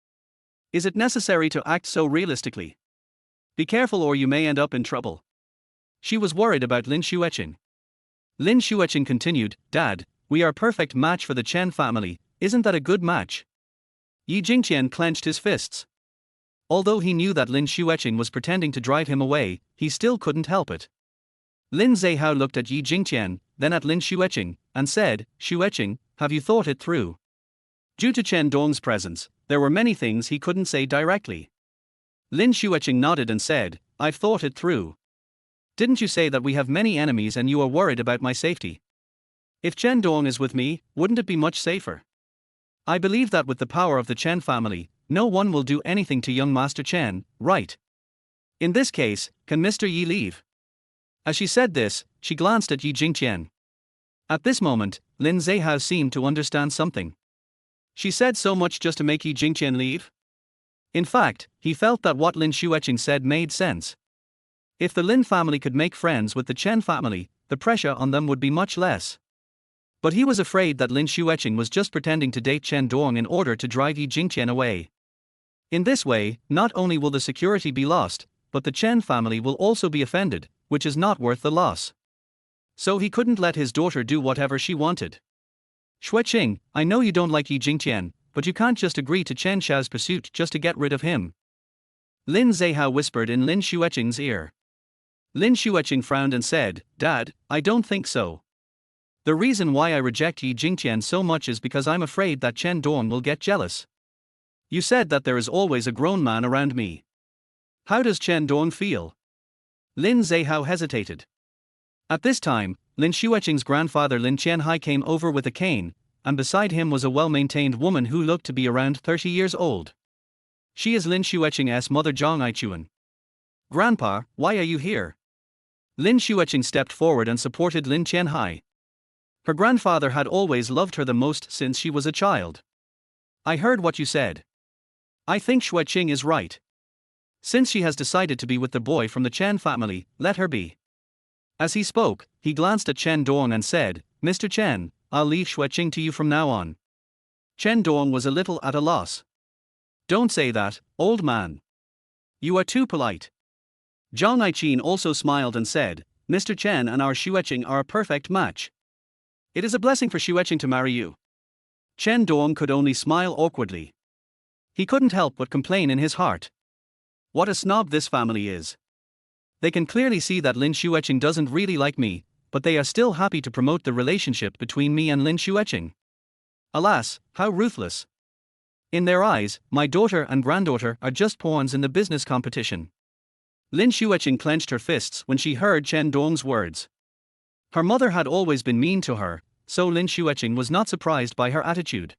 Speaker 1: Is it necessary to act so realistically? Be careful or you may end up in trouble. She was worried about Lin Xueqing. Lin Xueqing continued, "Dad, we are a perfect match for the Chen family, isn't that a good match?" Yi Jingqian clenched his fists. Although he knew that Lin Xueqing was pretending to drive him away, he still couldn't help it. Lin Zehao looked at Yi Jingqian, then at Lin Xueqing, and said, "Xueqing, have you thought it through?" Due to Chen Dong's presence, there were many things he couldn't say directly. Lin Xueqing nodded and said, "I've thought it through. Didn't you say that we have many enemies and you are worried about my safety? If Chen Dong is with me, wouldn't it be much safer? I believe that with the power of the Chen family, no one will do anything to young Master Chen, right? In this case, can Mr. Yi leave?" As she said this, she glanced at Yi Jingqian. At this moment, Lin Zehao seemed to understand something. She said so much just to make Yi Jingqian leave? In fact, he felt that what Lin Xueqing said made sense. If the Lin family could make friends with the Chen family, the pressure on them would be much less. But he was afraid that Lin Xueqing was just pretending to date Chen Dong in order to drive Yi Jingqian away. In this way, not only will the security be lost, but the Chen family will also be offended, which is not worth the loss. So he couldn't let his daughter do whatever she wanted. "Xueqing, I know you don't like Yi Jingqian, but you can't just agree to Chen Xiao's pursuit just to get rid of him." Lin Zehao whispered in Lin Xueqing's ear. Lin Xueqing frowned and said, "Dad, I don't think so. The reason why I reject Yi Jingqian so much is because I'm afraid that Chen Dong will get jealous. You said that there is always a grown man around me. How does Chen Dong feel?" Lin Zehao hesitated. At this time, Lin Xueqing's grandfather Lin Qianhai came over with a cane, and beside him was a well-maintained woman who looked to be around 30 years old. She is Lin Xueqing's mother Zhang Aichuan. "Grandpa, why are you here?" Lin Xueqing stepped forward and supported Lin Qianhai. Her grandfather had always loved her the most since she was a child. "I heard what you said. I think Xueqing is right. Since she has decided to be with the boy from the Chen family, let her be." As he spoke, he glanced at Chen Dong and said, "Mr. Chen, I'll leave Xueqing to you from now on." Chen Dong was a little at a loss. "Don't say that, old man. You are too polite." Zhang Aiqin also smiled and said, "Mr. Chen and our Xueqing are a perfect match. It is a blessing for Xueqing to marry you." Chen Dong could only smile awkwardly. He couldn't help but complain in his heart. What a snob this family is. They can clearly see that Lin Xueqing doesn't really like me, but they are still happy to promote the relationship between me and Lin Xueqing. Alas, how ruthless. In their eyes, my daughter and granddaughter are just pawns in the business competition. Lin Xueqing clenched her fists when she heard Chen Dong's words. Her mother had always been mean to her, so Lin Xueqing was not surprised by her attitude.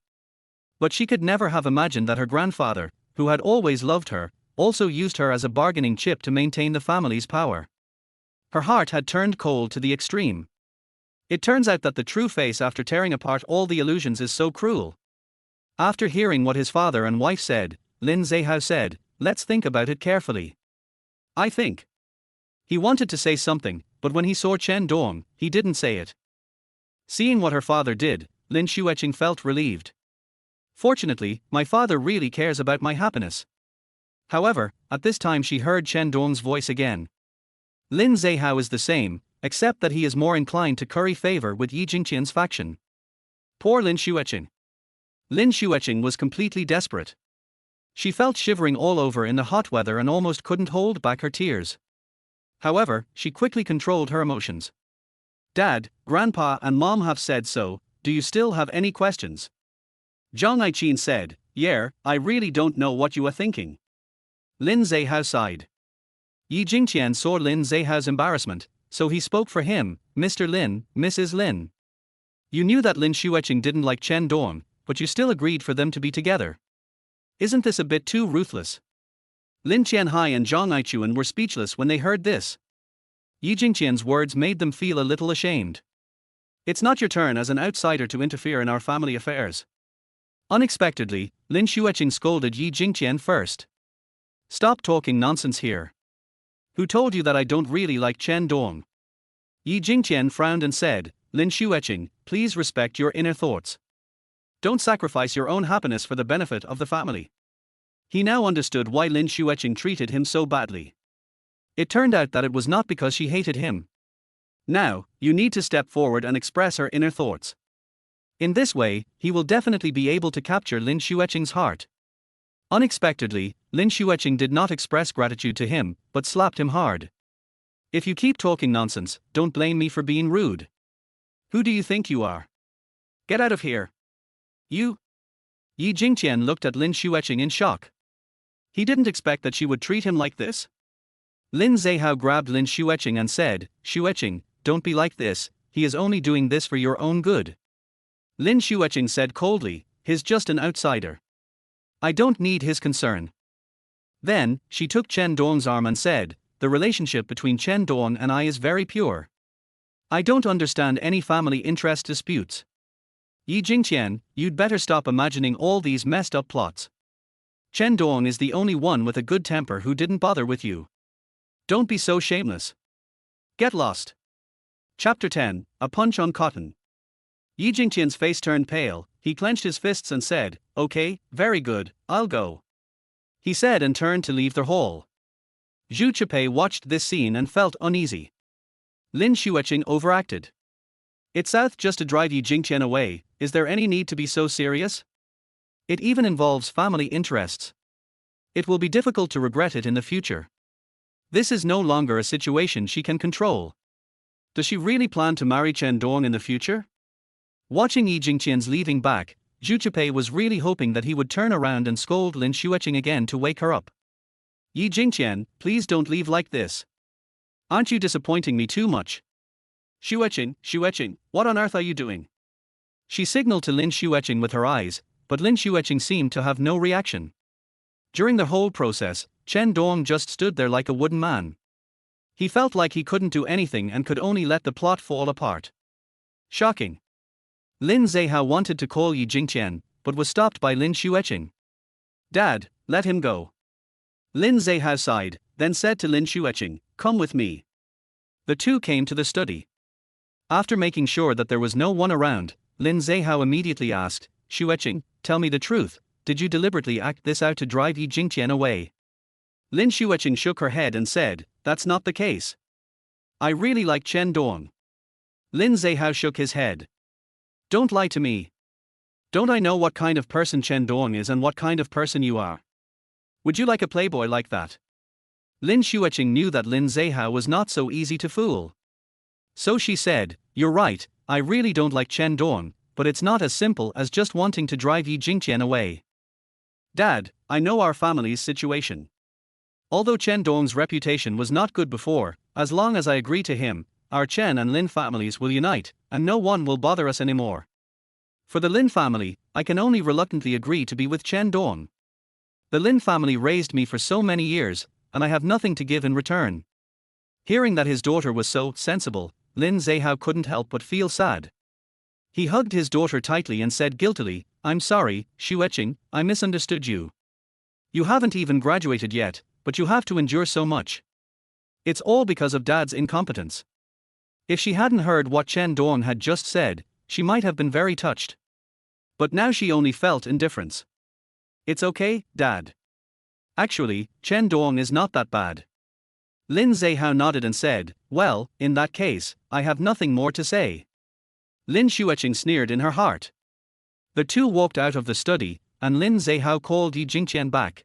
Speaker 1: But she could never have imagined that her grandfather, who had always loved her, also used her as a bargaining chip to maintain the family's power. Her heart had turned cold to the extreme. It turns out that the true face after tearing apart all the illusions is so cruel. After hearing what his father and wife said, Lin Zehao said, let's think about it carefully. I think. He wanted to say something, but when he saw Chen Dong, he didn't say it. Seeing what her father did, Lin Xueqing felt relieved. Fortunately, my father really cares about my happiness. However, at this time she heard Chen Dong's voice again. Lin Zehao is the same, except that he is more inclined to curry favor with Yi Jingqian's faction. Poor Lin Xueqing. Lin Xueqing was completely desperate. She felt shivering all over in the hot weather and almost couldn't hold back her tears. However, she quickly controlled her emotions. Dad, Grandpa and Mom have said so, do you still have any questions? Zhang Aiqin said, yeah, I really don't know what you are thinking. Lin Zehao sighed. Yi Jingqian saw Lin Zehao's embarrassment, so he spoke for him, Mr. Lin, Mrs. Lin. You knew that Lin Xueqing didn't like Chen Dong, but you still agreed for them to be together. Isn't this a bit too ruthless? Lin Qianhai and Zhang Aichuan were speechless when they heard this. Yi Jingqian's words made them feel a little ashamed. It's not your turn as an outsider to interfere in our family affairs. Unexpectedly, Lin Xueqing scolded Yi Jingqian first. Stop talking nonsense here. Who told you that I don't really like Chen Dong? Yi Jingqian frowned and said, Lin Xueqing, please respect your inner thoughts. Don't sacrifice your own happiness for the benefit of the family. He now understood why Lin Xueqing treated him so badly. It turned out that it was not because she hated him. Now, you need to step forward and express her inner thoughts. In this way, he will definitely be able to capture Lin Xueqing's heart. Unexpectedly, Lin Xueqing did not express gratitude to him, but slapped him hard. If you keep talking nonsense, don't blame me for being rude. Who do you think you are? Get out of here. You? Yi Jingqian looked at Lin Xueqing in shock. He didn't expect that she would treat him like this. Lin Zehao grabbed Lin Xueqing and said, Xueqing, don't be like this, he is only doing this for your own good. Lin Xueqing said coldly, he's just an outsider. I don't need his concern. Then, she took Chen Dong's arm and said, the relationship between Chen Dong and I is very pure. I don't understand any family interest disputes. Yi Jingqian, you'd better stop imagining all these messed up plots. Chen Dong is the only one with a good temper who didn't bother with you. Don't be so shameless. Get lost. Chapter 10, A Punch on Cotton. Yi Jingqian's face turned pale, he clenched his fists and said, okay, very good, I'll go. He said and turned to leave the hall. Zhu Chipei watched this scene and felt uneasy. Lin Xueqing overacted. It's out just to drive Yi Jingqian away, is there any need to be so serious? It even involves family interests. It will be difficult to regret it in the future. This is no longer a situation she can control. Does she really plan to marry Chen Dong in the future? Watching Yi Jingqian's leaving back, Zhu Chipei was really hoping that he would turn around and scold Lin Xueqing again to wake her up. Yi Jingqian, please don't leave like this. Aren't you disappointing me too much? Xueqing, what on earth are you doing? She signaled to Lin Xueqing with her eyes, but Lin Xueqing seemed to have no reaction. During the whole process, Chen Dong just stood there like a wooden man. He felt like he couldn't do anything and could only let the plot fall apart. Shocking. Lin Zehao wanted to call Yi Jingqian, but was stopped by Lin Xueqing. Dad, let him go. Lin Zehao sighed, then said to Lin Xueqing, come with me. The two came to the study. After making sure that there was no one around, Lin Zehao immediately asked, Xueqing, tell me the truth, did you deliberately act this out to drive Yi Jingqian away? Lin Xueqing shook her head and said, that's not the case. I really like Chen Dong. Lin Zehao shook his head. Don't lie to me. Don't I know what kind of person Chen Dong is and what kind of person you are? Would you like a playboy like that? Lin Xueqing knew that Lin Zehao was not so easy to fool. So she said, you're right, I really don't like Chen Dong, but it's not as simple as just wanting to drive Yi Jingqian away. Dad, I know our family's situation. Although Chen Dong's reputation was not good before, as long as I agree to him, our Chen and Lin families will unite, and no one will bother us anymore. For the Lin family, I can only reluctantly agree to be with Chen Dong. The Lin family raised me for so many years, and I have nothing to give in return. Hearing that his daughter was so sensible, Lin Zehao couldn't help but feel sad. He hugged his daughter tightly and said guiltily, I'm sorry, Xueqing, I misunderstood you. You haven't even graduated yet, but you have to endure so much. It's all because of Dad's incompetence. If she hadn't heard what Chen Dong had just said, she might have been very touched. But now she only felt indifference. It's okay, Dad. Actually, Chen Dong is not that bad. Lin Zehao nodded and said, well, in that case, I have nothing more to say. Lin Xueqing sneered in her heart. The two walked out of the study, and Lin Zehao called Yi Jingqian back.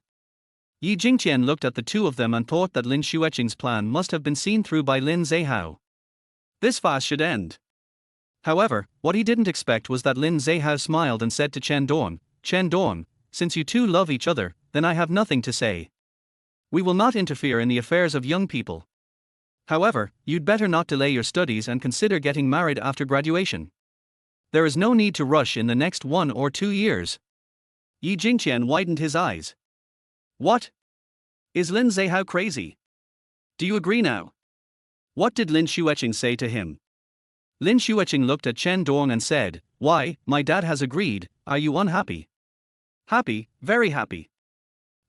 Speaker 1: Yi Jingqian looked at the two of them and thought that Lin Xueqing's plan must have been seen through by Lin Zehao. This fast should end. However, what he didn't expect was that Lin Zehao smiled and said to Chen Dong, since you two love each other, then I have nothing to say. We will not interfere in the affairs of young people. However, you'd better not delay your studies and consider getting married after graduation. There is no need to rush in the next 1 or 2 years. Yi Jingqian widened his eyes. What? Is Lin Zehao crazy? Do you agree now? What did Lin Xueqing say to him? Lin Xueqing looked at Chen Dong and said, why, my dad has agreed, are you unhappy? Happy, very happy.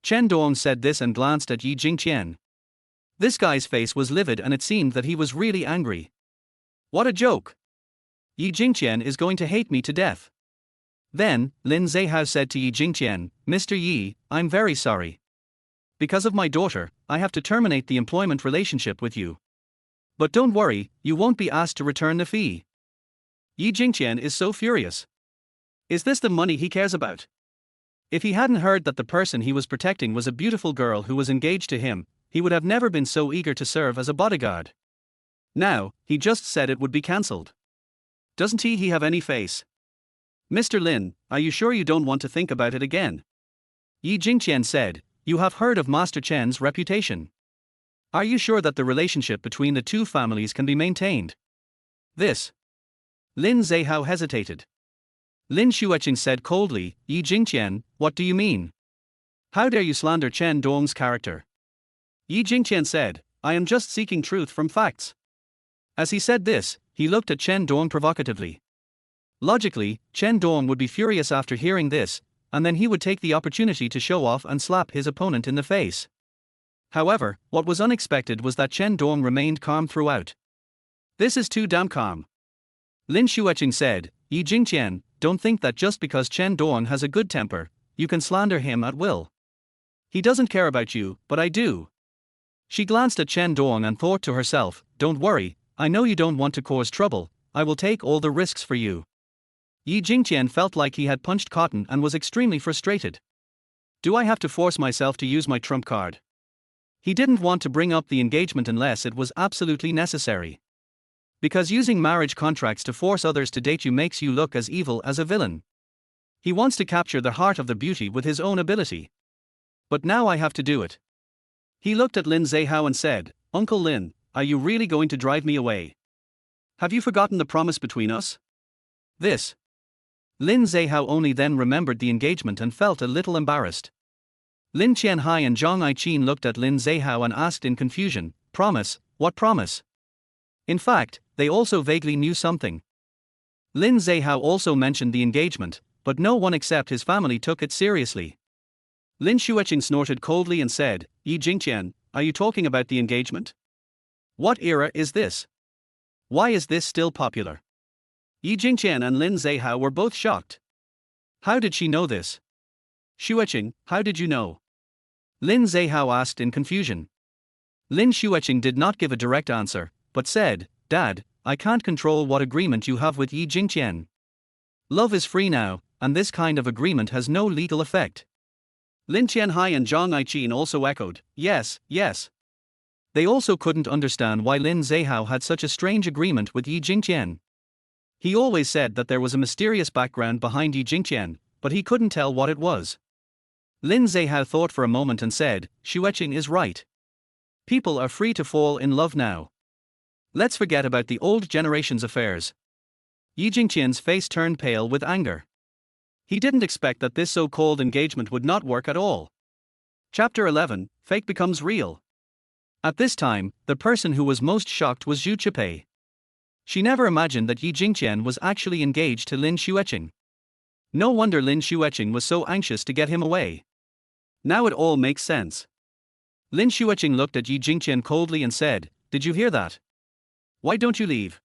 Speaker 1: Chen Dong said this and glanced at Yi Jingqian. This guy's face was livid and it seemed that he was really angry. What a joke! Yi Jingqian is going to hate me to death. Then, Lin Zehao said to Yi Jingqian, Mr. Yi, I'm very sorry. Because of my daughter, I have to terminate the employment relationship with you. But don't worry, you won't be asked to return the fee. Yi Jingqian is so furious. Is this the money he cares about? If he hadn't heard that the person he was protecting was a beautiful girl who was engaged to him, he would have never been so eager to serve as a bodyguard. Now, he just said it would be cancelled. Doesn't he have any face? Mr. Lin, are you sure you don't want to think about it again? Yi Jingqian said, you have heard of Master Chen's reputation. Are you sure that the relationship between the two families can be maintained? This. Lin Zehao hesitated. Lin Xueqing said coldly, Yi Jingqian, what do you mean? How dare you slander Chen Dong's character? Yi Jingqian said, I am just seeking truth from facts. As he said this, he looked at Chen Dong provocatively. Logically, Chen Dong would be furious after hearing this, and then he would take the opportunity to show off and slap his opponent in the face. However, what was unexpected was that Chen Dong remained calm throughout. This is too damn calm. Lin Xueqing said, Yi Jingqian, don't think that just because Chen Dong has a good temper, you can slander him at will. He doesn't care about you, but I do. She glanced at Chen Dong and thought to herself, don't worry, I know you don't want to cause trouble, I will take all the risks for you. Yi Jingqian felt like he had punched cotton and was extremely frustrated. Do I have to force myself to use my trump card? He didn't want to bring up the engagement unless it was absolutely necessary. Because using marriage contracts to force others to date you makes you look as evil as a villain. He wants to capture the heart of the beauty with his own ability. But now I have to do it. He looked at Lin Zehao and said, Uncle Lin, are you really going to drive me away? Have you forgotten the promise between us? This. Lin Zehao only then remembered the engagement and felt a little embarrassed. Lin Qianhai and Zhang Aiqin looked at Lin Zehao and asked in confusion, promise, what promise? In fact, they also vaguely knew something. Lin Zehao also mentioned the engagement, but no one except his family took it seriously. Lin Xueqing snorted coldly and said, Yi Jingqian, are you talking about the engagement? What era is this? Why is this still popular? Yi Jingqian and Lin Zehao were both shocked. How did she know this? Xueqing, how did you know? Lin Zehao asked in confusion. Lin Xueqing did not give a direct answer, but said, Dad, I can't control what agreement you have with Yi Jingqian. Love is free now, and this kind of agreement has no legal effect. Lin Qianhai and Zhang Aiqin also echoed, yes, yes. They also couldn't understand why Lin Zehao had such a strange agreement with Yi Jingqian. He always said that there was a mysterious background behind Yi Jingqian, but he couldn't tell what it was. Lin Zehao thought for a moment and said, Xueqing is right. People are free to fall in love now. Let's forget about the old generation's affairs. Yi Jingqian's face turned pale with anger. He didn't expect that this so-called engagement would not work at all. Chapter 11, Fake Becomes Real. At this time, the person who was most shocked was Zhu Chipei. She never imagined that Yi Jingqian was actually engaged to Lin Xueqing. No wonder Lin Xueqing was so anxious to get him away. Now it all makes sense. Lin Xueqing looked at Yi Jingqian coldly and said, "Did you hear that? Why don't you leave?"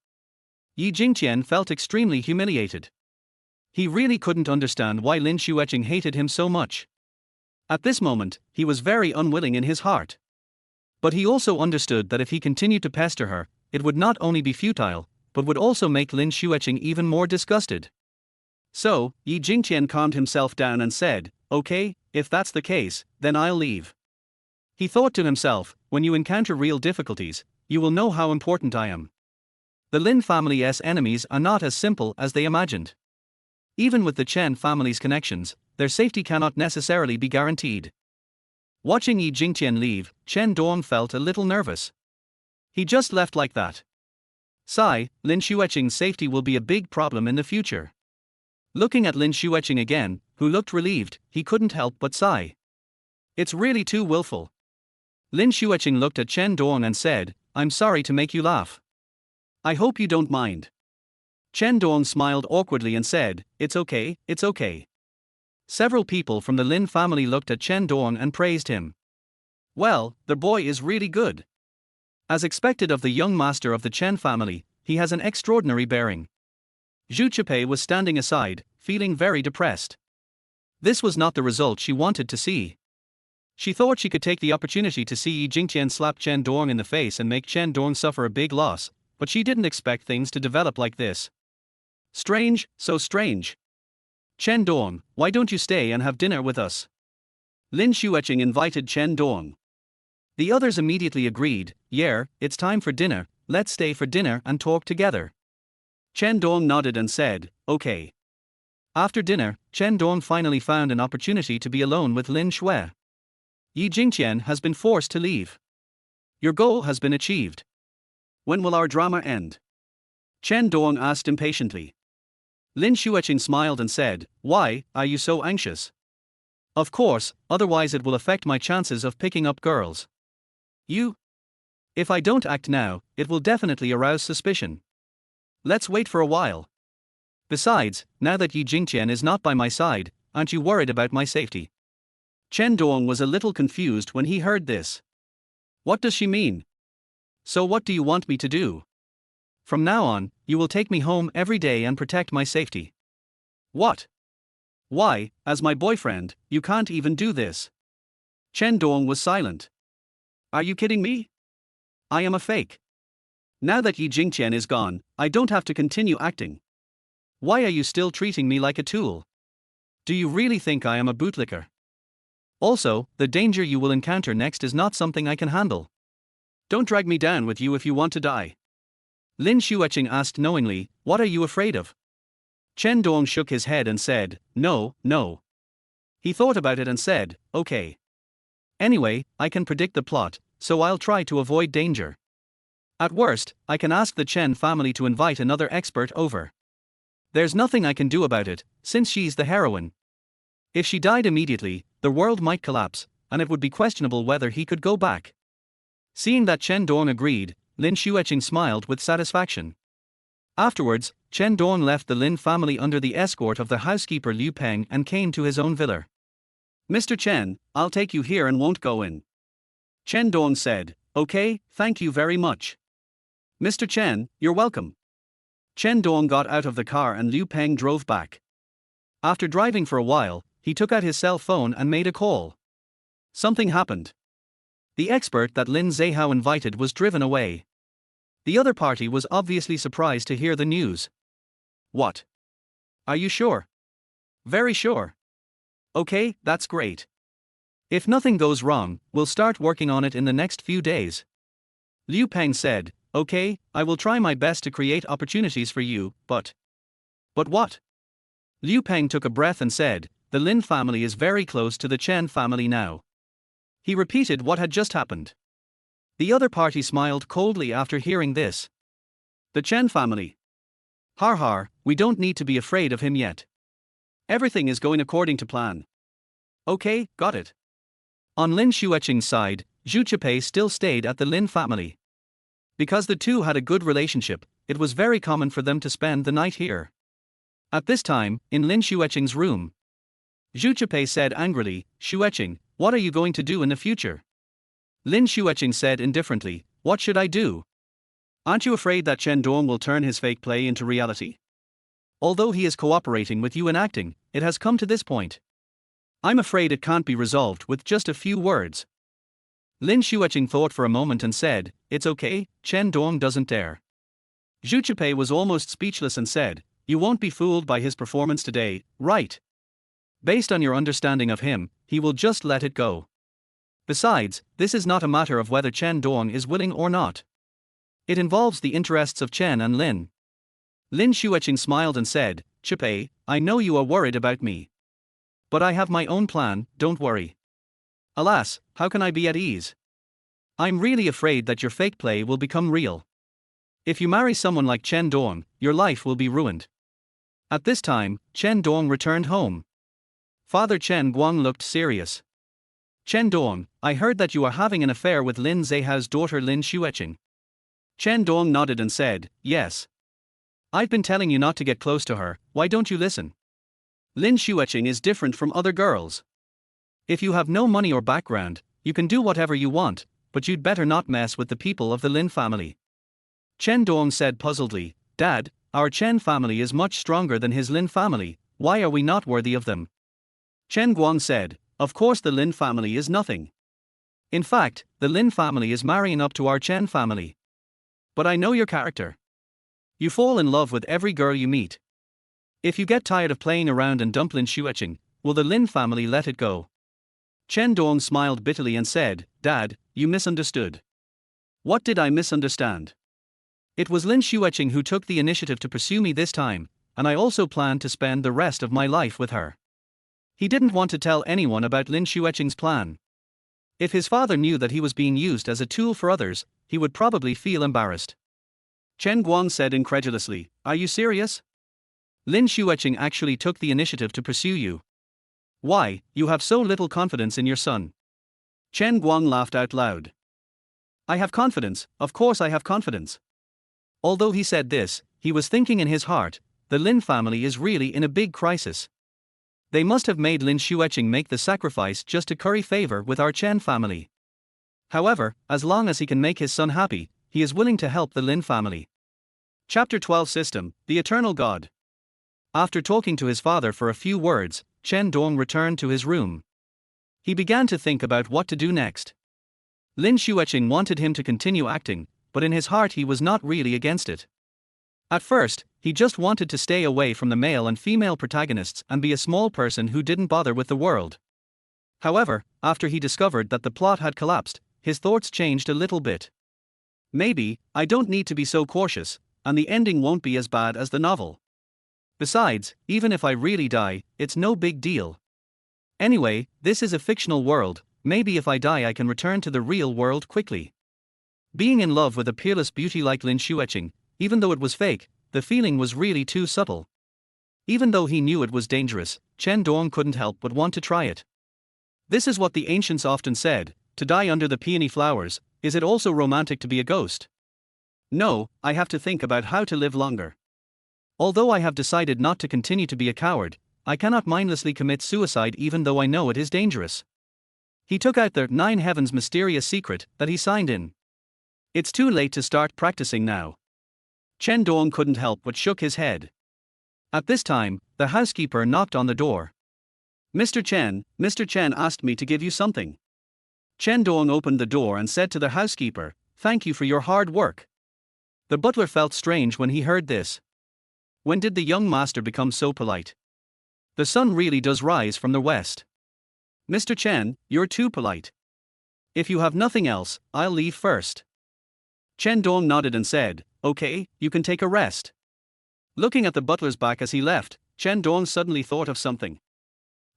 Speaker 1: Yi Jingqian felt extremely humiliated. He really couldn't understand why Lin Xueqing hated him so much. At this moment, he was very unwilling in his heart. But he also understood that if he continued to pester her, it would not only be futile, but would also make Lin Xueqing even more disgusted. So, Yi Jingqian calmed himself down and said, "Okay, if that's the case, then I'll leave." He thought to himself, when you encounter real difficulties, you will know how important I am. The Lin family's enemies are not as simple as they imagined. Even with the Chen family's connections, their safety cannot necessarily be guaranteed. Watching Yi Jingqian leave, Chen Dong felt a little nervous. He just left like that. Sigh, Lin Xueqing's safety will be a big problem in the future. Looking at Lin Xueqing again, who looked relieved, he couldn't help but sigh. It's really too willful. Lin Xueqing looked at Chen Dong and said, "I'm sorry to make you laugh. I hope you don't mind." Chen Dong smiled awkwardly and said, "It's okay, it's okay." Several people from the Lin family looked at Chen Dong and praised him. Well, the boy is really good. As expected of the young master of the Chen family, he has an extraordinary bearing. Zhu Chipei was standing aside, feeling very depressed. This was not the result she wanted to see. She thought she could take the opportunity to see Yi Jingqian slap Chen Dong in the face and make Chen Dong suffer a big loss, but she didn't expect things to develop like this. Strange, so strange. Chen Dong, why don't you stay and have dinner with us? Lin Xueqing invited Chen Dong. The others immediately agreed, "Yeah, it's time for dinner, let's stay for dinner and talk together." Chen Dong nodded and said, "Okay." After dinner, Chen Dong finally found an opportunity to be alone with Lin Xue. Yi Jingqian has been forced to leave. Your goal has been achieved. When will our drama end? Chen Dong asked impatiently. Lin Xueqing smiled and said, "Why are you so anxious?" "Of course, otherwise it will affect my chances of picking up girls." "You? If I don't act now, it will definitely arouse suspicion. Let's wait for a while. Besides, now that Yi Jingqian is not by my side, aren't you worried about my safety?" Chen Dong was a little confused when he heard this. What does she mean? So what do you want me to do? From now on, you will take me home every day and protect my safety. What? Why, as my boyfriend, you can't even do this. Chen Dong was silent. Are you kidding me? I am a fake. Now that Yi Jingqian is gone, I don't have to continue acting. Why are you still treating me like a tool? Do you really think I am a bootlicker? Also, the danger you will encounter next is not something I can handle. Don't drag me down with you if you want to die. Lin Xueqing asked knowingly, "What are you afraid of?" Chen Dong shook his head and said, "No, no." He thought about it and said, "Okay. Anyway, I can predict the plot, so I'll try to avoid danger. At worst, I can ask the Chen family to invite another expert over. There's nothing I can do about it, since she's the heroine. If she died immediately, the world might collapse, and it would be questionable whether he could go back." Seeing that Chen Dong agreed, Lin Xueqing smiled with satisfaction. Afterwards, Chen Dong left the Lin family under the escort of the housekeeper Liu Peng and came to his own villa. "Mr. Chen, I'll take you here and won't go in." Chen Dong said, "Okay, thank you very much." "Mr. Chen, you're welcome." Chen Dong got out of the car and Liu Peng drove back. After driving for a while, he took out his cell phone and made a call. Something happened. The expert that Lin Zehao invited was driven away. The other party was obviously surprised to hear the news. What? Are you sure? Very sure. Okay, that's great. If nothing goes wrong, we'll start working on it in the next few days. Liu Peng said, "Okay, I will try my best to create opportunities for you, but..." "But what?" Liu Peng took a breath and said, "The Lin family is very close to the Chen family now." He repeated what had just happened. The other party smiled coldly after hearing this. "The Chen family. Har har, we don't need to be afraid of him yet. Everything is going according to plan." "Okay, got it." On Lin Xueqing's side, Zhu Chipei still stayed at the Lin family. Because the two had a good relationship, it was very common for them to spend the night here. At this time, in Lin Xueqing's room, Zhu Chipei said angrily, "Xueqing, What are you going to do in the future? Lin Xueqing said indifferently, what should I do? Aren't you afraid that Chen Dong will turn his fake play into reality? Although he is cooperating with you in acting, it has come to this point. I'm afraid it can't be resolved with just a few words. Lin Xueqing thought for a moment and said, it's okay, Chen Dong doesn't dare. Zhu Chipei was almost speechless and said, you won't be fooled by his performance today, right? Based on your understanding of him, he will just let it go. Besides, this is not a matter of whether Chen Dong is willing or not. It involves the interests of Chen and Lin. Lin Xueqing smiled and said, Chipei, I know you are worried about me. But I have my own plan, don't worry. Alas, how can I be at ease? I'm really afraid that your fake play will become real. If you marry someone like Chen Dong, your life will be ruined. At this time, Chen Dong returned home. Father Chen Guang looked serious. Chen Dong, I heard that you are having an affair with Lin Zihao's daughter Lin Xueqing. Chen Dong nodded and said, yes. I've been telling you not to get close to her, why don't you listen? Lin Xueqing is different from other girls. If you have no money or background, you can do whatever you want, but you'd better not mess with the people of the Lin family. Chen Dong said puzzledly, Dad, our Chen family is much stronger than his Lin family, why are we not worthy of them? Chen Guang said, of course the Lin family is nothing. In fact, the Lin family is marrying up to our Chen family. But I know your character. You fall in love with every girl you meet. If you get tired of playing around and dump Lin Xueqing, will the Lin family let it go? Chen Dong smiled bitterly and said, Dad, you misunderstood. What did I misunderstand? It was Lin Xueqing who took the initiative to pursue me this time, and I also planned to spend the rest of my life with her. He didn't want to tell anyone about Lin Xueqing's plan. If his father knew that he was being used as a tool for others, he would probably feel embarrassed. Chen Guang said incredulously, are you serious? Lin Xueqing actually took the initiative to pursue you. Why, you have so little confidence in your son. Chen Guang laughed out loud. I have confidence, of course I have confidence. Although he said this, he was thinking in his heart, the Lin family is really in a big crisis. They must have made Lin Xueqing make the sacrifice just to curry favor with our Chen family. However, as long as he can make his son happy, he is willing to help the Lin family. Chapter 12 System, The Eternal God. After talking to his father for a few words, Chen Dong returned to his room. He began to think about what to do next. Lin Xueqing wanted him to continue acting, but in his heart he was not really against it. At first, he just wanted to stay away from the male and female protagonists and be a small person who didn't bother with the world. However, after he discovered that the plot had collapsed, his thoughts changed a little bit. Maybe, I don't need to be so cautious, and the ending won't be as bad as the novel. Besides, even if I really die, it's no big deal. Anyway, this is a fictional world, maybe if I die I can return to the real world quickly. Being in love with a peerless beauty like Lin Xueqing, even though it was fake, the feeling was really too subtle. Even though he knew it was dangerous, Chen Dong couldn't help but want to try it. This is what the ancients often said, to die under the peony flowers, is it also romantic to be a ghost? No, I have to think about how to live longer. Although I have decided not to continue to be a coward, I cannot mindlessly commit suicide even though I know it is dangerous. He took out the 9 Heavens mysterious secret that he signed in. It's too late to start practicing now. Chen Dong couldn't help but shook his head. At this time, the housekeeper knocked on the door. Mr. Chen asked me to give you something. Chen Dong opened the door and said to the housekeeper, thank you for your hard work. The butler felt strange when he heard this. When did the young master become so polite? The sun really does rise from the west. Mr. Chen, you're too polite. If you have nothing else, I'll leave first. Chen Dong nodded and said, okay, you can take a rest. Looking at the butler's back as he left, Chen Dong suddenly thought of something.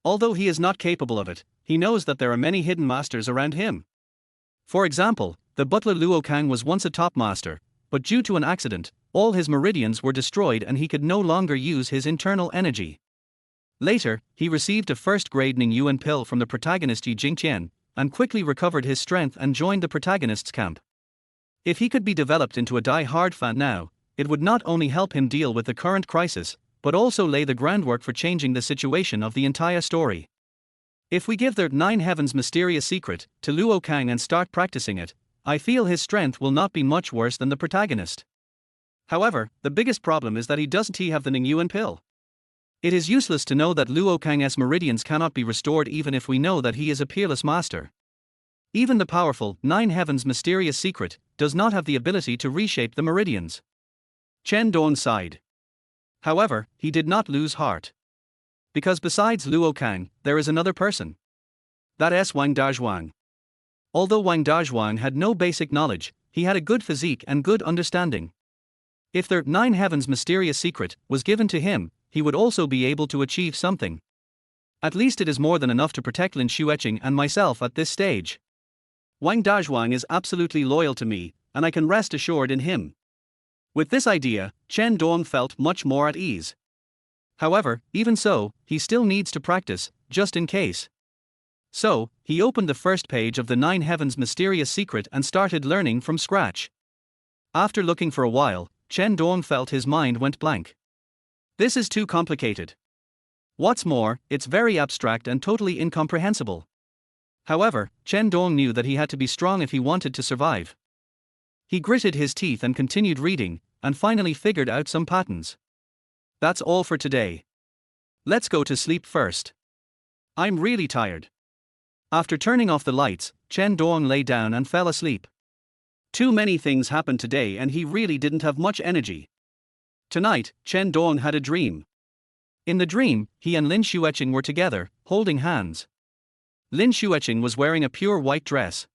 Speaker 1: Although he is not capable of it, he knows that there are many hidden masters around him. For example, the butler Luo Kang was once a top master, but due to an accident, all his meridians were destroyed and he could no longer use his internal energy. Later, he received a first-grade Ning Yuan pill from the protagonist Yi Jingtian, and quickly recovered his strength and joined the protagonist's camp. If he could be developed into a die-hard fan now, it would not only help him deal with the current crisis, but also lay the groundwork for changing the situation of the entire story. If we give the Nine Heavens mysterious secret to Luo Kang and start practicing it, I feel his strength will not be much worse than the protagonist. However, the biggest problem is that he doesn't have the Ningyuan pill. It is useless to know that Luo Kang's meridians cannot be restored even if we know that he is a peerless master. Even the powerful Nine Heavens mysterious secret does not have the ability to reshape the meridians. Chen Dong sighed. However, he did not lose heart. Because besides Luo Kang, there is another person. That is Wang Dazhuang. Although Wang Dazhuang had no basic knowledge, he had a good physique and good understanding. If the Nine Heavens mysterious secret was given to him, he would also be able to achieve something. At least it is more than enough to protect Lin Xueqing and myself at this stage. Wang Dazhuang is absolutely loyal to me, and I can rest assured in him. With this idea, Chen Dong felt much more at ease. However, even so, he still needs to practice, just in case. So, he opened the first page of the Nine Heavens mysterious secret and started learning from scratch. After looking for a while, Chen Dong felt his mind went blank. This is too complicated. What's more, it's very abstract and totally incomprehensible. However, Chen Dong knew that he had to be strong if he wanted to survive. He gritted his teeth and continued reading, and finally figured out some patterns. That's all for today. Let's go to sleep first. I'm really tired. After turning off the lights, Chen Dong lay down and fell asleep. Too many things happened today and he really didn't have much energy. Tonight, Chen Dong had a dream. In the dream, he and Lin Xueqing were together, holding hands. Lin Xueqing was wearing a pure white dress.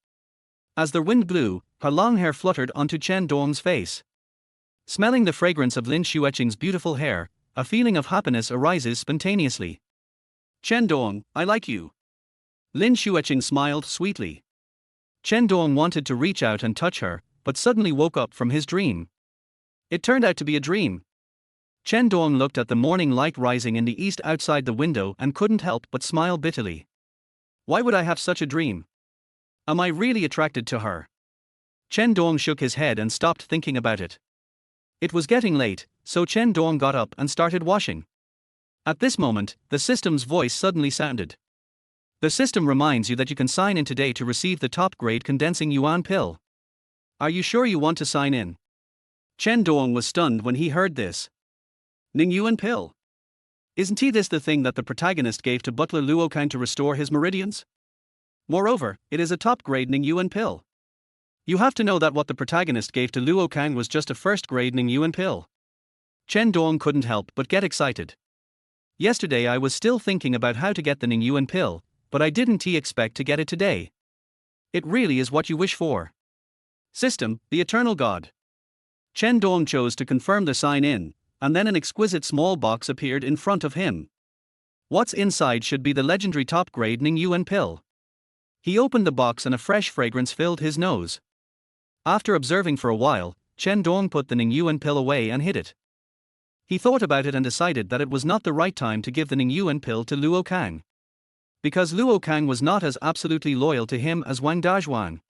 Speaker 1: As the wind blew, her long hair fluttered onto Chen Dong's face. Smelling the fragrance of Lin Xueqing's beautiful hair, a feeling of happiness arises spontaneously. Chen Dong, I like you. Lin Xueqing smiled sweetly. Chen Dong wanted to reach out and touch her, but suddenly woke up from his dream. It turned out to be a dream. Chen Dong looked at the morning light rising in the east outside the window and couldn't help but smile bitterly. Why would I have such a dream? Am I really attracted to her? Chen Dong shook his head and stopped thinking about it. It was getting late, so Chen Dong got up and started washing. At this moment, the system's voice suddenly sounded. The system reminds you that you can sign in today to receive the top-grade condensing yuan pill. Are you sure you want to sign in? Chen Dong was stunned when he heard this. Ningyuan pill? Isn't this the thing that the protagonist gave to butler Luo Kang to restore his meridians? Moreover, it is a top-grade Ningyuan pill. You have to know that what the protagonist gave to Luo Kang was just a first-grade Ningyuan pill. Chen Dong couldn't help but get excited. Yesterday I was still thinking about how to get the Ningyuan pill, but I didn't expect to get it today. It really is what you wish for. System, the Eternal God. Chen Dong chose to confirm the sign-in, and then an exquisite small box appeared in front of him. What's inside should be the legendary top-grade Ningyuan pill. He opened the box and a fresh fragrance filled his nose. After observing for a while, Chen Dong put the Ningyuan pill away and hid it. He thought about it and decided that it was not the right time to give the Ningyuan pill to Luo Kang. Because Luo Kang was not as absolutely loyal to him as Wang Dazhuang.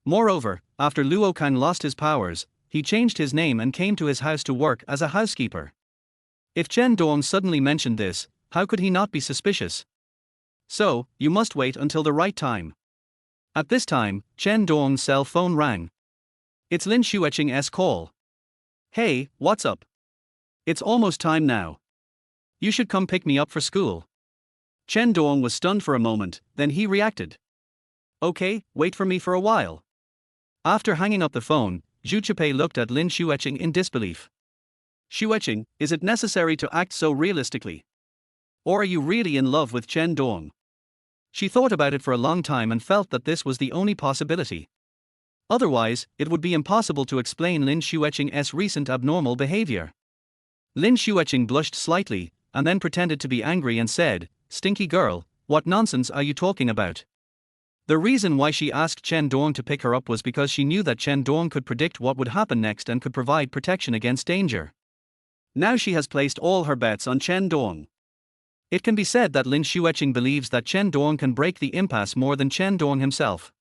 Speaker 1: Moreover, after Luo Kang lost his powers, he changed his name and came to his house to work as a housekeeper. If Chen Dong suddenly mentioned this, how could he not be suspicious? So, you must wait until the right time. At this time, Chen Dong's cell phone rang. It's Lin Xueqing's call. Hey, what's up? It's almost time now. You should come pick me up for school. Chen Dong was stunned for a moment, then he reacted. Okay, wait for me for a while. After hanging up the phone, Zhu Chipei looked at Lin Xueqing in disbelief. Xueqing, is it necessary to act so realistically? Or are you really in love with Chen Dong? She thought about it for a long time and felt that this was the only possibility. Otherwise, it would be impossible to explain Lin Xueqing's recent abnormal behavior. Lin Xueqing blushed slightly, and then pretended to be angry and said, "Stinky girl, what nonsense are you talking about?" The reason why she asked Chen Dong to pick her up was because she knew that Chen Dong could predict what would happen next and could provide protection against danger. Now she has placed all her bets on Chen Dong. It can be said that Lin Xueqing believes that Chen Dong can break the impasse more than Chen Dong himself.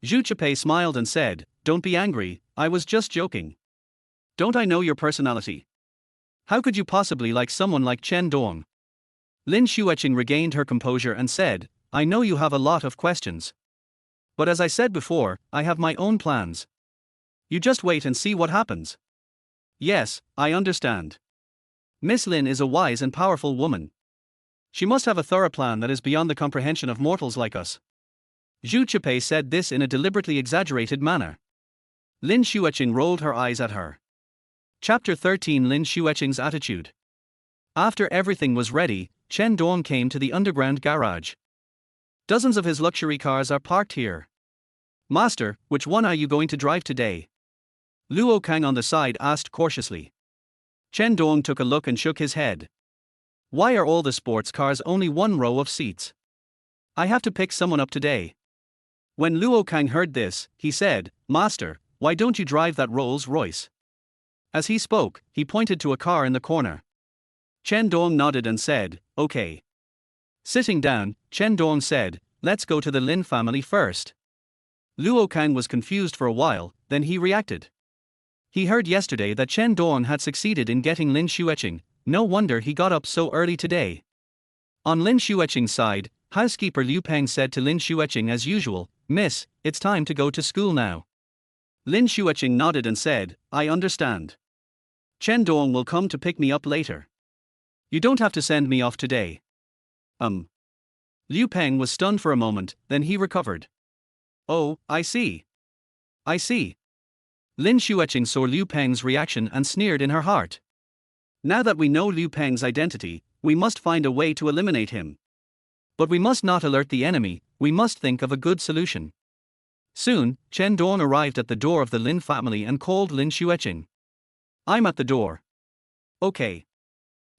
Speaker 1: Zhu Chipei smiled and said, "Don't be angry, I was just joking. Don't I know your personality? How could you possibly like someone like Chen Dong?" Lin Xueqing regained her composure and said, I know you have a lot of questions. But as I said before, I have my own plans. You just wait and see what happens. Yes, I understand. Miss Lin is a wise and powerful woman. She must have a thorough plan that is beyond the comprehension of mortals like us. Zhu Chipei said this in a deliberately exaggerated manner. Lin Xueqing rolled her eyes at her. Chapter 13 Lin Xueqing's attitude. After everything was ready, Chen Dong came to the underground garage. Dozens of his luxury cars are parked here. Master, which one are you going to drive today? Luo Kang on the side asked cautiously. Chen Dong took a look and shook his head. Why are all the sports cars only one row of seats? I have to pick someone up today. When Luo Kang heard this, he said, Master, why don't you drive that Rolls-Royce? As he spoke, he pointed to a car in the corner. Chen Dong nodded and said, okay. Sitting down, Chen Dong said, let's go to the Lin family first. Luo Kang was confused for a while, then he reacted. He heard yesterday that Chen Dong had succeeded in getting Lin Xueqing, no wonder he got up so early today. On Lin Xueqing's side, housekeeper Liu Peng said to Lin Xueqing as usual, Miss, it's time to go to school now. Lin Xueqing nodded and said, I understand. Chen Dong will come to pick me up later. You don't have to send me off today. Liu Peng was stunned for a moment, then he recovered. Oh, I see. I see. Lin Xueqing saw Liu Peng's reaction and sneered in her heart. Now that we know Liu Peng's identity, we must find a way to eliminate him. But we must not alert the enemy, we must think of a good solution. Soon, Chen Dong arrived at the door of the Lin family and called Lin Xueqing. I'm at the door. Okay.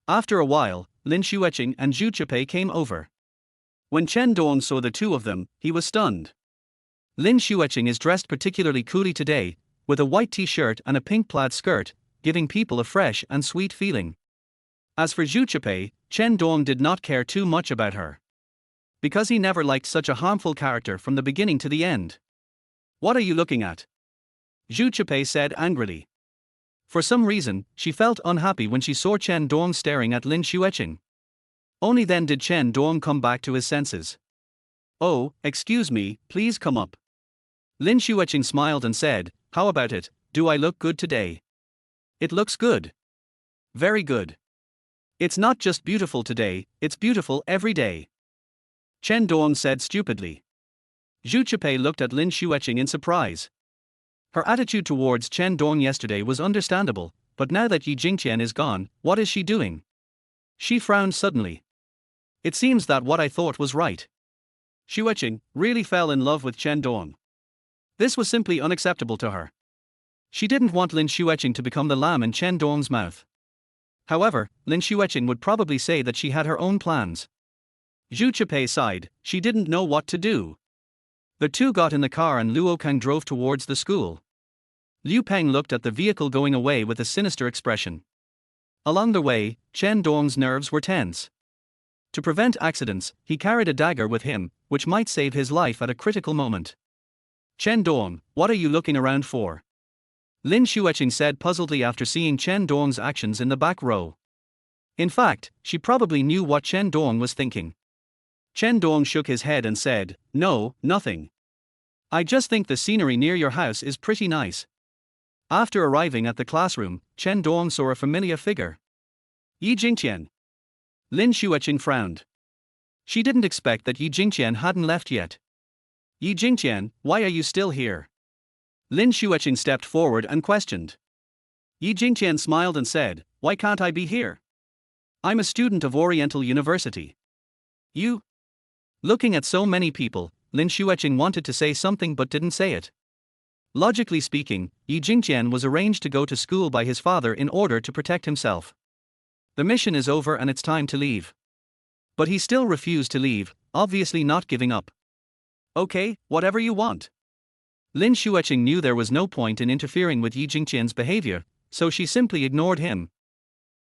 Speaker 1: After a while, Lin Xueqing and Zhu Chipei came over. When Chen Dong saw the two of them, he was stunned. Lin Xueqing is dressed particularly coolly today, with a white t-shirt and a pink plaid skirt, giving people a fresh and sweet feeling. As for Zhu Chipei, Chen Dong did not care too much about her. Because he never liked such a harmful character from the beginning to the end. What are you looking at? Zhu Chipei said angrily. For some reason, she felt unhappy when she saw Chen Dong staring at Lin Xueqing. Only then did Chen Dong come back to his senses. Oh, excuse me, please come up. Lin Xueqing smiled and said, how about it, do I look good today? It looks good. Very good. It's not just beautiful today, it's beautiful every day. Chen Dong said stupidly. Zhu Chipei looked at Lin Xueqing in surprise. Her attitude towards Chen Dong yesterday was understandable, but now that Yi Jingqian is gone, what is she doing? She frowned suddenly. It seems that what I thought was right. Xueqing really fell in love with Chen Dong. This was simply unacceptable to her. She didn't want Lin Xueqing to become the lamb in Chen Dong's mouth. However, Lin Xueqing would probably say that she had her own plans. Zhu Chipei sighed, she didn't know what to do. The two got in the car and Luo Kang drove towards the school. Liu Peng looked at the vehicle going away with a sinister expression. Along the way, Chen Dong's nerves were tense. To prevent accidents, he carried a dagger with him, which might save his life at a critical moment. Chen Dong, what are you looking around for? Lin Xueqing said puzzledly after seeing Chen Dong's actions in the back row. In fact, she probably knew what Chen Dong was thinking. Chen Dong shook his head and said, no, nothing. I just think the scenery near your house is pretty nice. After arriving at the classroom, Chen Dong saw a familiar figure. Yi Jingqian. Lin Xueqing frowned. She didn't expect that Yi Jingqian hadn't left yet. Yi Jingqian, why are you still here? Lin Xueqing stepped forward and questioned. Yi Jingqian smiled and said, why can't I be here? I'm a student of Oriental University. You? Looking at so many people, Lin Xueqing wanted to say something but didn't say it. Logically speaking, Yi Jingqian was arranged to go to school by his father in order to protect himself. The mission is over and it's time to leave. But he still refused to leave, obviously not giving up. Okay, whatever you want. Lin Xueqing knew there was no point in interfering with Yi Jingqian's behavior, so she simply ignored him.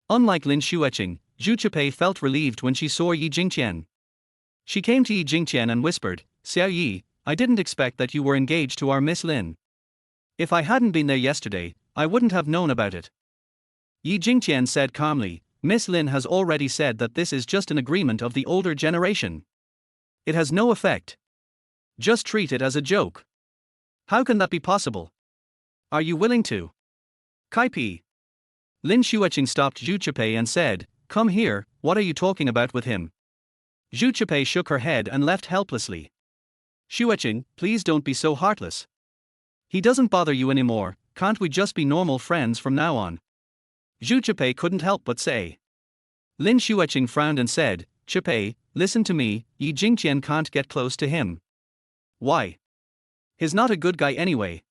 Speaker 1: Unlike Lin Xueqing, Zhu Chipei felt relieved when she saw Yi Jingqian. She came to Yi Jingqian and whispered, Xiao Yi, I didn't expect that you were engaged to our Miss Lin. If I hadn't been there yesterday, I wouldn't have known about it. Yi Jingqian said calmly, Miss Lin has already said that this is just an agreement of the older generation. It has no effect. Just treat it as a joke. How can that be possible? Are you willing to? Kaipi. Lin Xueqing stopped Zhu Chipei and said, "Come here, what are you talking about with him?" Zhu Chipei shook her head and left helplessly. Xueqing, please don't be so heartless. He doesn't bother you anymore, can't we just be normal friends from now on? Zhu Chipei couldn't help but say. Lin Xueqing frowned and said, "Chipei, listen to me, Yi Jingqian can't get close to him." Why? He's not a good guy anyway.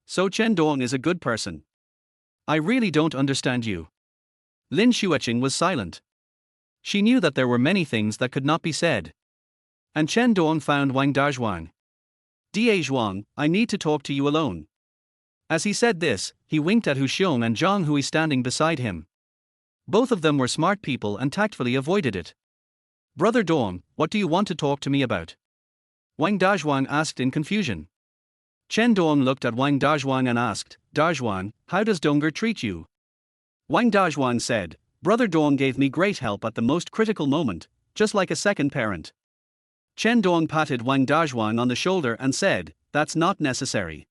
Speaker 1: So Chen Dong is a good person. I really don't understand you. Lin Xueqing was silent. She knew that there were many things that could not be said. And Chen Dong found Wang Dazhuang. "Da Zhuang, I need to talk to you alone." As he said this, he winked at Hu Xiong and Zhang Hui standing beside him. Both of them were smart people and tactfully avoided it. "Brother Dong, what do you want to talk to me about?" Wang Dazhuang asked in confusion. Chen Dong looked at Wang Dazhuang and asked, "Dazhuang, how does Donger treat you?" Wang Dazhuang said, "Brother Dong gave me great help at the most critical moment, just like a second parent." Chen Dong patted Wang Dazhuang on the shoulder and said, "That's not necessary.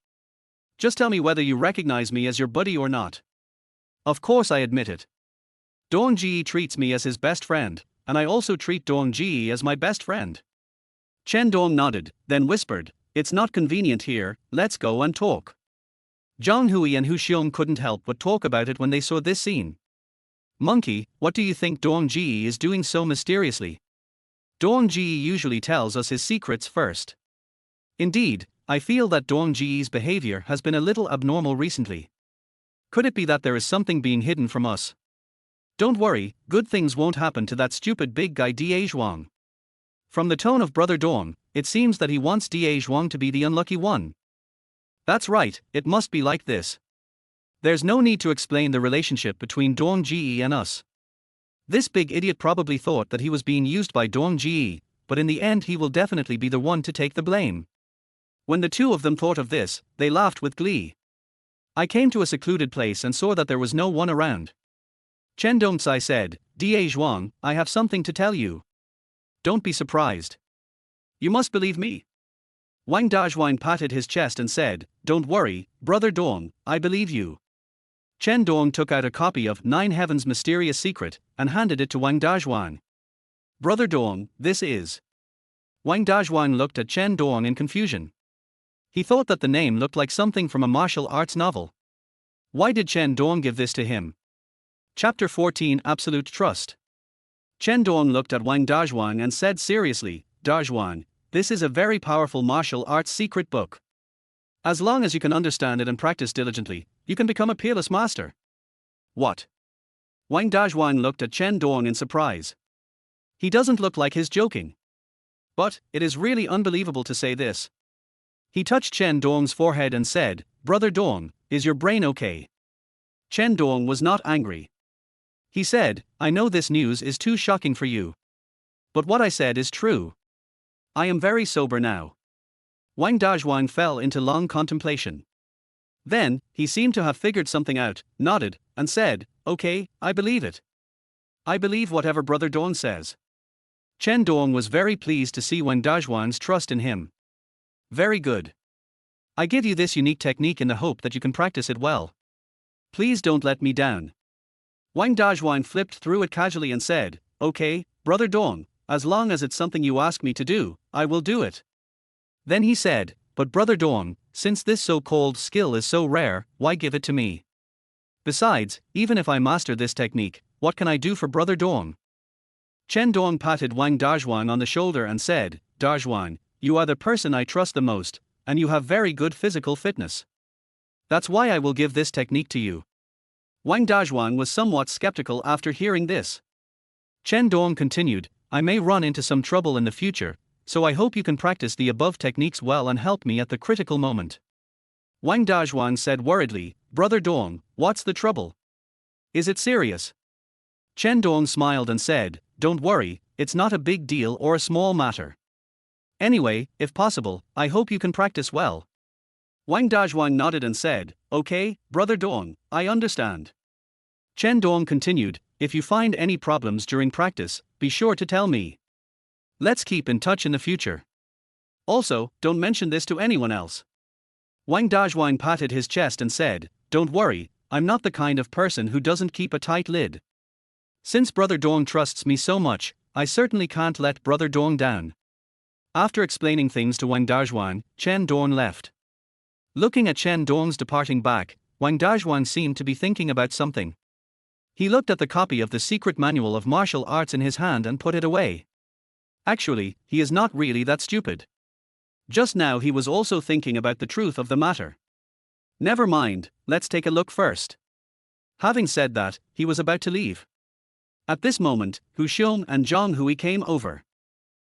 Speaker 1: Just tell me whether you recognize me as your buddy or not." "Of course I admit it. Dong Ji treats me as his best friend, and I also treat Dong Ji as my best friend." Chen Dong nodded, then whispered, "It's not convenient here, let's go and talk." Zhang Hui and Hu Xiong couldn't help but talk about it when they saw this scene. "Monkey, what do you think Dong Ji is doing so mysteriously? Dong Ji usually tells us his secrets first. Indeed, I feel that Dong Ji's behavior has been a little abnormal recently. Could it be that there is something being hidden from us? Don't worry, good things won't happen to that stupid big guy Da Zhuang." From the tone of Brother Dong, it seems that he wants Da Zhuang to be the unlucky one. That's right, it must be like this. There's no need to explain the relationship between Dong Ji and us. This big idiot probably thought that he was being used by Dong Ji, but in the end he will definitely be the one to take the blame. When the two of them thought of this, they laughed with glee. I came to a secluded place and saw that there was no one around. Chen Dongcai said, "Da Zhuang, I have something to tell you. Don't be surprised. You must believe me." Wang Dazhuang patted his chest and said, "Don't worry, Brother Dong, I believe you." Chen Dong took out a copy of Nine Heavens' Mysterious Secret and handed it to Wang Dazhuang. "Brother Dong, this is." Wang Dazhuang looked at Chen Dong in confusion. He thought that the name looked like something from a martial arts novel. Why did Chen Dong give this to him? Chapter 14, Absolute Trust. Chen Dong looked at Wang Dazhuang and said seriously, "Dazhuang, this is a very powerful martial arts secret book. As long as you can understand it and practice diligently, you can become a peerless master." "What?" Wang Dazhuang looked at Chen Dong in surprise. He doesn't look like he's joking. But, it is really unbelievable to say this. He touched Chen Dong's forehead and said, "Brother Dong, is your brain okay?" Chen Dong was not angry. He said, "I know this news is too shocking for you. But what I said is true. I am very sober now." Wang Dazhuang fell into long contemplation. Then, he seemed to have figured something out, nodded, and said, "Okay, I believe it. I believe whatever Brother Dong says." Chen Dong was very pleased to see Wang Dazhuang's trust in him. "Very good. I give you this unique technique in the hope that you can practice it well. Please don't let me down." Wang Dazhuang flipped through it casually and said, "Okay, Brother Dong, as long as it's something you ask me to do, I will do it." Then he said, "But Brother Dong, since this so-called skill is so rare, why give it to me? Besides, even if I master this technique, what can I do for Brother Dong?" Chen Dong patted Wang Dazhuang on the shoulder and said, "Dazhuang, you are the person I trust the most, and you have very good physical fitness. That's why I will give this technique to you." Wang Dazhuang was somewhat skeptical after hearing this. Chen Dong continued, "I may run into some trouble in the future, so I hope you can practice the above techniques well and help me at the critical moment." Wang Dazhuang said worriedly, "Brother Dong, what's the trouble? Is it serious?" Chen Dong smiled and said, "Don't worry, it's not a big deal or a small matter. Anyway, if possible, I hope you can practice well." Wang Dazhuang nodded and said, "Okay, Brother Dong, I understand." Chen Dong continued, "If you find any problems during practice, be sure to tell me." Let's keep in touch in the future. Also, don't mention this to anyone else. Wang Dazhuan patted his chest and said, "Don't worry, I'm not the kind of person who doesn't keep a tight lid. Since Brother Dong trusts me so much, I certainly can't let Brother Dong down." After explaining things to Wang Dazhuan, Chen Dong left. Looking at Chen Dong's departing back, Wang Dazhuan seemed to be thinking about something. He looked at the copy of the secret manual of martial arts in his hand and put it away. Actually, he is not really that stupid. Just now he was also thinking about the truth of the matter. Never mind, let's take a look first. Having said that, he was about to leave. At this moment, Hu Xiong and Zhang Hui came over.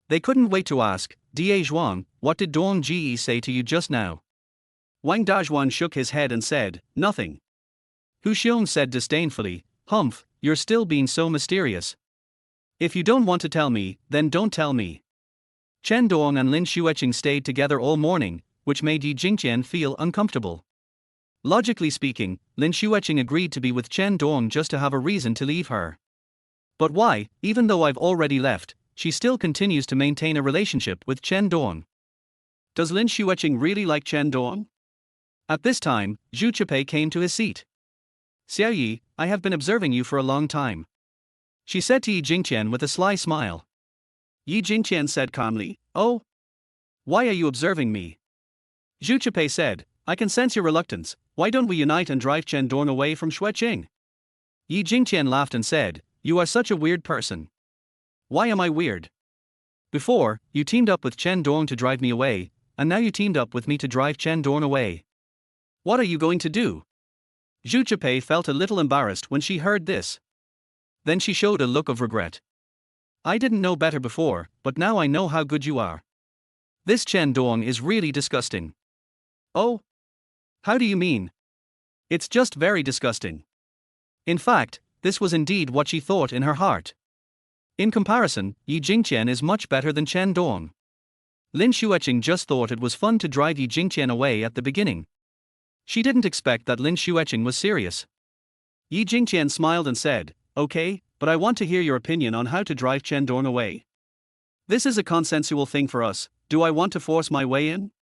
Speaker 1: They couldn't wait to ask, "Da Zhuang, what did Dong Ji say to you just now?" Wang Dazhuan shook his head and said, "Nothing." Hu Xiong said disdainfully, "Humph, you're still being so mysterious. If you don't want to tell me, then don't tell me." Chen Dong and Lin Xueqing stayed together all morning, which made Yi Jingqian feel uncomfortable. Logically speaking, Lin Xueqing agreed to be with Chen Dong just to have a reason to leave her. But why, even though I've already left, she still continues to maintain a relationship with Chen Dong? Does Lin Xueqing really like Chen Dong? At this time, Zhu Chipei came to his seat. "Xiao Yi, I have been observing you for a long time," she said to Yi Jingqian with a sly smile. Yi Jingqian said calmly, "Oh? Why are you observing me?" Zhu Chipei said, "I can sense your reluctance. Why don't we unite and drive Chen Dong away from Xueqing?" Yi Jingqian laughed and said, "You are such a weird person." "Why am I weird? Before, you teamed up with Chen Dong to drive me away, and now you teamed up with me to drive Chen Dong away. What are you going to do?" Zhu Chipei felt a little embarrassed when she heard this. Then she showed a look of regret. "I didn't know better before, but now I know how good you are. This Chen Dong is really disgusting." "Oh? How do you mean?" "It's just very disgusting." In fact, this was indeed what she thought in her heart. In comparison, Yi Jingqian is much better than Chen Dong. Lin Xueqing just thought it was fun to drive Yi Jingqian away at the beginning. She didn't expect that Lin Xueqing was serious. Yi Jingqian smiled and said, "Okay, but I want to hear your opinion on how to drive Chen Dong away. This is a consensual thing for us. Do I want to force my way in?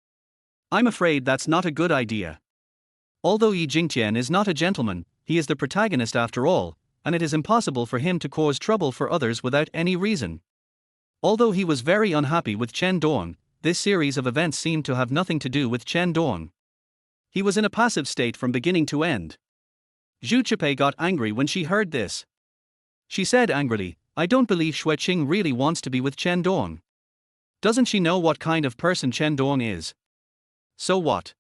Speaker 1: I'm afraid that's not a good idea." Although Yi Jingqian is not a gentleman, he is the protagonist after all, and it is impossible for him to cause trouble for others without any reason. Although he was very unhappy with Chen Dong, this series of events seemed to have nothing to do with Chen Dong. He was in a passive state from beginning to end. Zhu Chipei got angry when she heard this. She said angrily, "I don't believe Xueqing really wants to be with Chen Dong. Doesn't she know what kind of person Chen Dong is?" "So what?"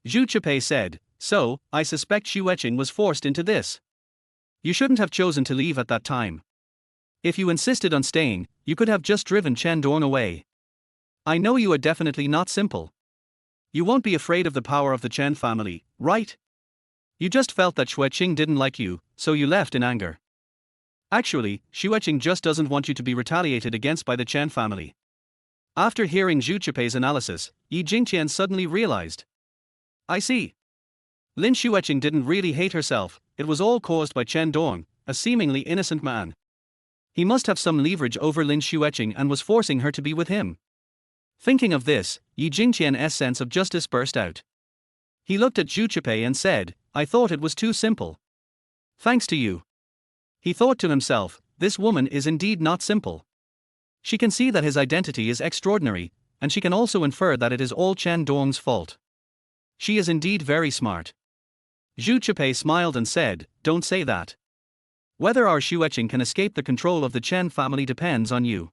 Speaker 1: Zhu Chipei said, "So, I suspect Xueqing was forced into this. You shouldn't have chosen to leave at that time. If you insisted on staying, you could have just driven Chen Dong away. I know you are definitely not simple. You won't be afraid of the power of the Chen family, right? You just felt that Xueqing didn't like you, so you left in anger. Actually, Xueqing just doesn't want you to be retaliated against by the Chen family." After hearing Zhu Chipei's analysis, Yi Jingqian suddenly realized. "I see. Lin Xueqing didn't really hate herself, it was all caused by Chen Dong, a seemingly innocent man. He must have some leverage over Lin Xueqing and was forcing her to be with him." Thinking of this, Yi Jingqian's sense of justice burst out. He looked at Zhu Chipei and said, "I thought it was too simple. Thanks to you." He thought to himself, "This woman is indeed not simple. She can see that his identity is extraordinary, and she can also infer that it is all Chen Dong's fault. She is indeed very smart." Zhu Chipei smiled and said, "Don't say that. Whether our Xueqing can escape the control of the Chen family depends on you.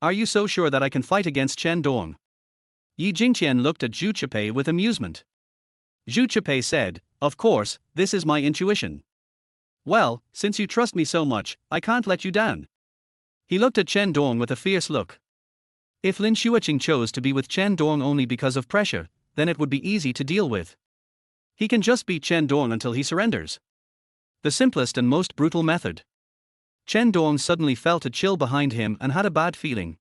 Speaker 1: Are you so sure that I can fight against Chen Dong?" Yi Jingqian looked at Zhu Chipei with amusement. Zhu Chipei said, "Of course, this is my intuition." "Well, since you trust me so much, I can't let you down." He looked at Chen Dong with a fierce look. If Lin Xueqing chose to be with Chen Dong only because of pressure, then it would be easy to deal with. He can just beat Chen Dong until he surrenders. The simplest and most brutal method. Chen Dong suddenly felt a chill behind him and had a bad feeling.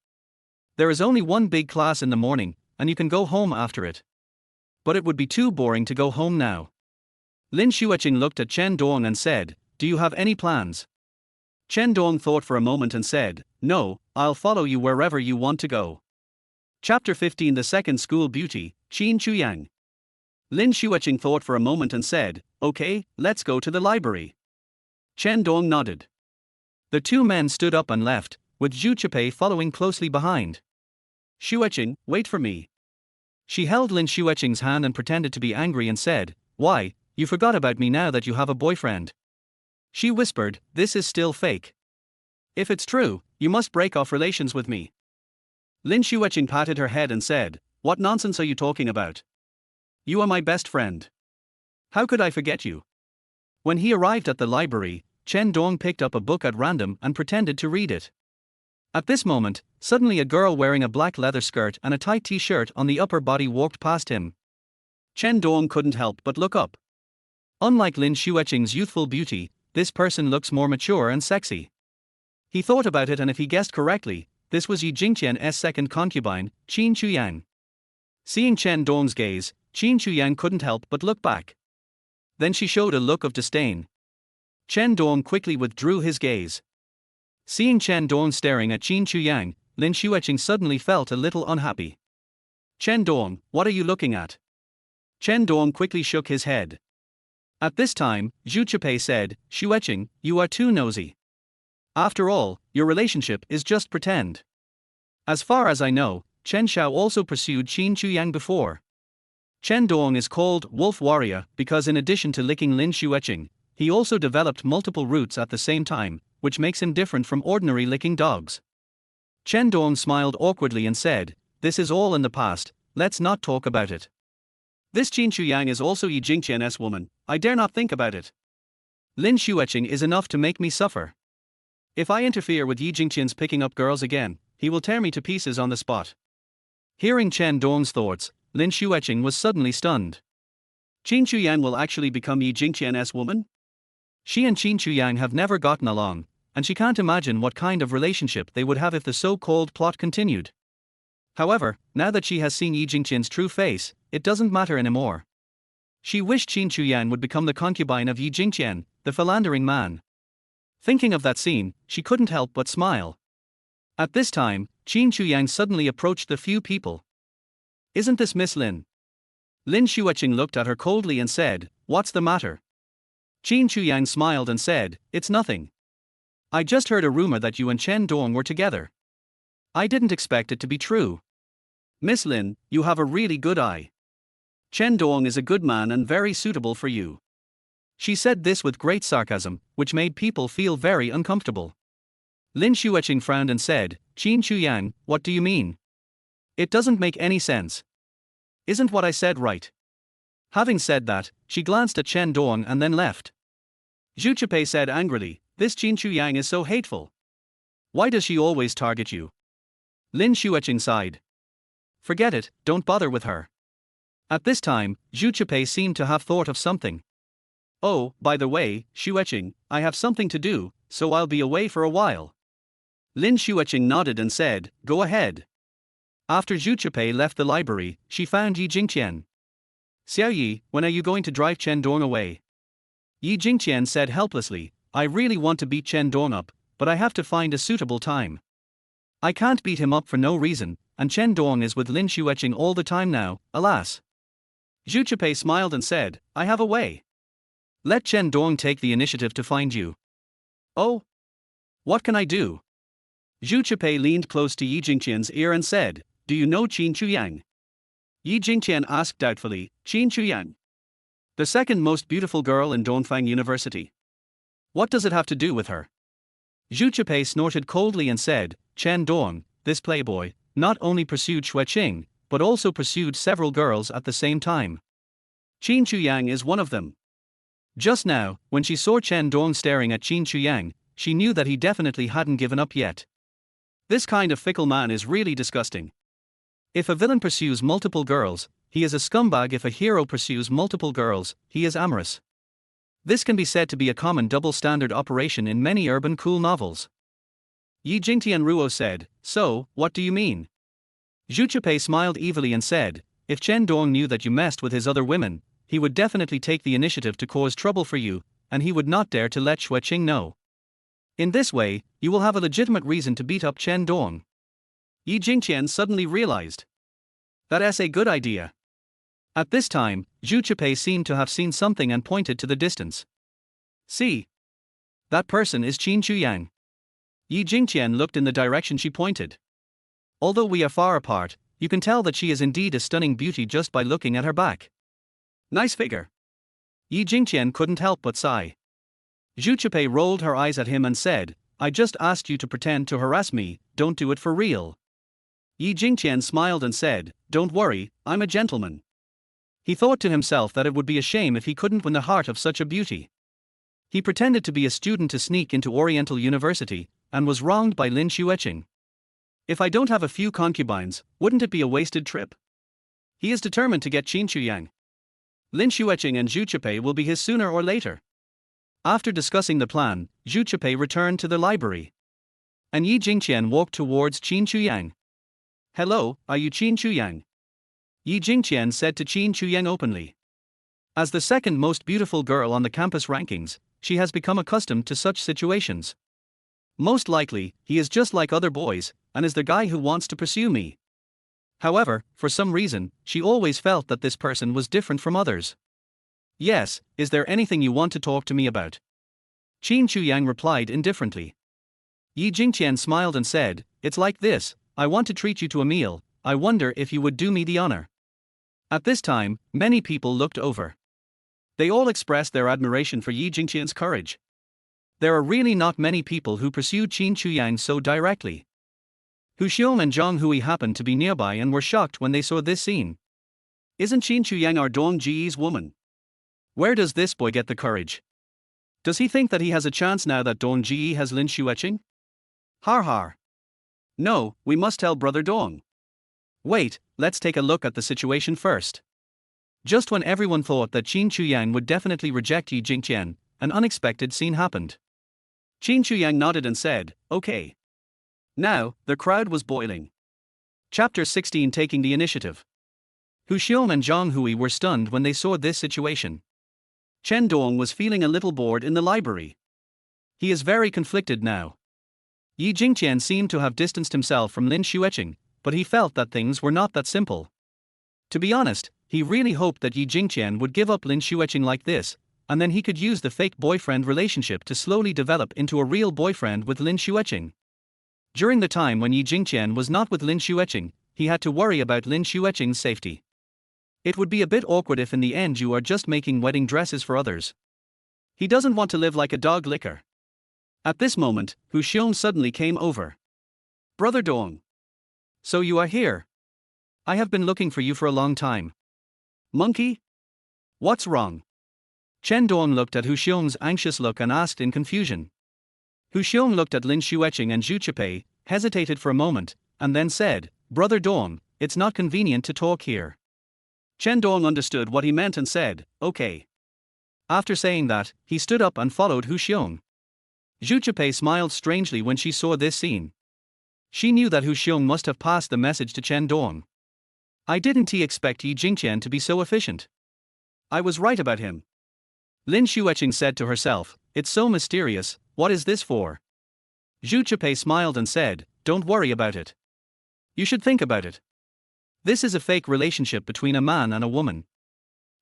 Speaker 1: There is only one big class in the morning, and you can go home after it. But it would be too boring to go home now. Lin Xueqing looked at Chen Dong and said, "Do you have any plans?" Chen Dong thought for a moment and said, "No, I'll follow you wherever you want to go." Chapter 15 The Second School Beauty, Qin Chuyang. Lin Xueqing thought for a moment and said, "Okay, let's go to the library." Chen Dong nodded. The two men stood up and left, with Zhu Chipei following closely behind. "Xueqing, wait for me." She held Lin Xueqing's hand and pretended to be angry and said, "Why, you forgot about me now that you have a boyfriend." She whispered, "This is still fake. If it's true, you must break off relations with me." Lin Xueqing patted her head and said, "What nonsense are you talking about? You are my best friend. How could I forget you?" When he arrived at the library, Chen Dong picked up a book at random and pretended to read it. At this moment, suddenly a girl wearing a black leather skirt and a tight t-shirt on the upper body walked past him. Chen Dong couldn't help but look up. Unlike Lin Xueqing's youthful beauty, this person looks more mature and sexy. He thought about it, and if he guessed correctly, this was Yi Jingqian's second concubine, Qin Chuyang. Seeing Chen Dong's gaze, Qin Chuyang couldn't help but look back. Then she showed a look of disdain. Chen Dong quickly withdrew his gaze. Seeing Chen Dong staring at Qin Chuyang, Lin Xueqing suddenly felt a little unhappy. "Chen Dong, what are you looking at?" Chen Dong quickly shook his head. At this time, Zhu Chipei said, "Xueqing, you are too nosy. After all, your relationship is just pretend. As far as I know, Chen Xiao also pursued Qin Chuyang before." Chen Dong is called Wolf Warrior because in addition to licking Lin Xueqing, he also developed multiple roots at the same time, which makes him different from ordinary licking dogs. Chen Dong smiled awkwardly and said, "This is all in the past, let's not talk about it. This Qin Chuyang is also Yi Jingqian's woman, I dare not think about it. Lin Xueqing is enough to make me suffer. If I interfere with Yi Jingqian's picking up girls again, he will tear me to pieces on the spot." Hearing Chen Dong's thoughts, Lin Xueqing was suddenly stunned. Qin Chuyang will actually become Yi Jingqian's woman? She and Qin Chuyang have never gotten along, and she can't imagine what kind of relationship they would have if the so-called plot continued. However, now that she has seen Yi Jingqian's true face, it doesn't matter anymore. She wished Qin Chuyang would become the concubine of Yi Jingqian, the philandering man. Thinking of that scene, she couldn't help but smile. At this time, Qin Chuyang suddenly approached the few people. "Isn't this Miss Lin?" Lin Xueqing looked at her coldly and said, "What's the matter?" Qin Chuyang smiled and said, "It's nothing. I just heard a rumor that you and Chen Dong were together. I didn't expect it to be true. Miss Lin, you have a really good eye. Chen Dong is a good man and very suitable for you." She said this with great sarcasm, which made people feel very uncomfortable. Lin Xueqing frowned and said, "Qin Chuyang, what do you mean? It doesn't make any sense. Isn't what I said right?" Having said that, she glanced at Chen Dong and then left. Zhu Chipei said angrily, "This Qin Chuyang is so hateful. Why does she always target you?" Lin Xueqing sighed. "Forget it, don't bother with her." At this time, Zhu Chipei seemed to have thought of something. "Oh, by the way, Xueqing, I have something to do, so I'll be away for a while." Lin Xueqing nodded and said, "Go ahead." After Zhu Chipei left the library, she found Yi Jingqian. "Xiao Yi, when are you going to drive Chen Dong away?" Yi Jingqian said helplessly, "I really want to beat Chen Dong up, but I have to find a suitable time. I can't beat him up for no reason, and Chen Dong is with Lin Xueqing all the time now, alas." Zhu Chipei smiled and said, "I have a way. Let Chen Dong take the initiative to find you." "Oh? What can I do?" Zhu Chipei leaned close to Yi Jingqian's ear and said, "Do you know Qin Chuyang?" Yi Jingqian asked doubtfully, "Qin Chuyang? The second most beautiful girl in Dongfang University. What does it have to do with her?" Zhu Chipei snorted coldly and said, "Chen Dong, this playboy, not only pursued Xueqing, but also pursued several girls at the same time. Qin Chuyang is one of them." Just now, when she saw Chen Dong staring at Qin Chuyang, she knew that he definitely hadn't given up yet. This kind of fickle man is really disgusting. If a villain pursues multiple girls, he is a scumbag. If a hero pursues multiple girls, he is amorous. This can be said to be a common double-standard operation in many urban cool novels. Yi Jingtian Ruo said, "So, what do you mean?" Zhu Chipei smiled evilly and said, "If Chen Dong knew that you messed with his other women, he would definitely take the initiative to cause trouble for you, and he would not dare to let Xueqing know. In this way, you will have a legitimate reason to beat up Chen Dong. Yi Jingqian suddenly realized. That's a good idea. At this time, Zhu Chipei seemed to have seen something and pointed to the distance. See. That person is Qin Chuyang. Yi Jingqian looked in the direction she pointed. Although we are far apart, you can tell that she is indeed a stunning beauty just by looking at her back. Nice figure. Yi Jingqian couldn't help but sigh. Zhu Chipei rolled her eyes at him and said, I just asked you to pretend to harass me, don't do it for real. Yi Jingqian smiled and said, Don't worry, I'm a gentleman. He thought to himself that it would be a shame if he couldn't win the heart of such a beauty. He pretended to be a student to sneak into Oriental University, and was wronged by Lin Xueqing. If I don't have a few concubines, wouldn't it be a wasted trip? He is determined to get Qin Chuyang. Lin Xueqing and Zhu Chipei will be his sooner or later. After discussing the plan, Zhu Chipei returned to the library. And Yi Jingqian walked towards Qin Chuyang. Hello, are you Qin Chuyang? Yi Jingqian said to Qin Chuyang openly. As the second most beautiful girl on the campus rankings, she has become accustomed to such situations. Most likely, he is just like other boys, and is the guy who wants to pursue me. However, for some reason, she always felt that this person was different from others. Yes, is there anything you want to talk to me about? Qin Chuyang replied indifferently. Yi Jingqian smiled and said, It's like this, I want to treat you to a meal, I wonder if you would do me the honor. At this time, many people looked over. They all expressed their admiration for Yi Jingqian's courage. There are really not many people who pursued Qin Chuyang so directly. Hu Xiong and Zhang Hui happened to be nearby and were shocked when they saw this scene. Isn't Qin Chuyang our Dong Ji's woman? Where does this boy get the courage? Does he think that he has a chance now that Dong Ji has Lin Xueqing? Har har. No, we must tell Brother Dong. Wait, let's take a look at the situation first. Just when everyone thought that Qin Chuyang would definitely reject Yi Jingqian, an unexpected scene happened. Qin Chuyang nodded and said, Okay. Now, the crowd was boiling. Chapter 16 Taking the Initiative. Hu Xiong and Zhang Hui were stunned when they saw this situation. Chen Dong was feeling a little bored in the library. He is very conflicted now. Yi Jingqian seemed to have distanced himself from Lin Xueqing, but he felt that things were not that simple. To be honest, he really hoped that Yi Jingqian would give up Lin Xueqing like this, and then he could use the fake boyfriend relationship to slowly develop into a real boyfriend with Lin Xueqing. During the time when Yi Jingqian was not with Lin Xueqing, he had to worry about Lin Xueqing's safety. It would be a bit awkward if in the end you are just making wedding dresses for others. He doesn't want to live like a dog licker. At this moment, Hu Xiong suddenly came over. Brother Dong. So you are here. I have been looking for you for a long time. Monkey? What's wrong? Chen Dong looked at Hu Xiong's anxious look and asked in confusion. Hu Xiong looked at Lin Xueqing and Zhu Chipei, hesitated for a moment, and then said, Brother Dong, it's not convenient to talk here. Chen Dong understood what he meant and said, Okay. After saying that, he stood up and followed Hu Xiong. Zhu Chipei smiled strangely when she saw this scene. She knew that Hu Xiong must have passed the message to Chen Dong. I didn't expect Yi Jingqian to be so efficient. I was right about him. Lin Xueqing said to herself, It's so mysterious, what is this for? Zhu Chipei smiled and said, Don't worry about it. You should think about it. This is a fake relationship between a man and a woman.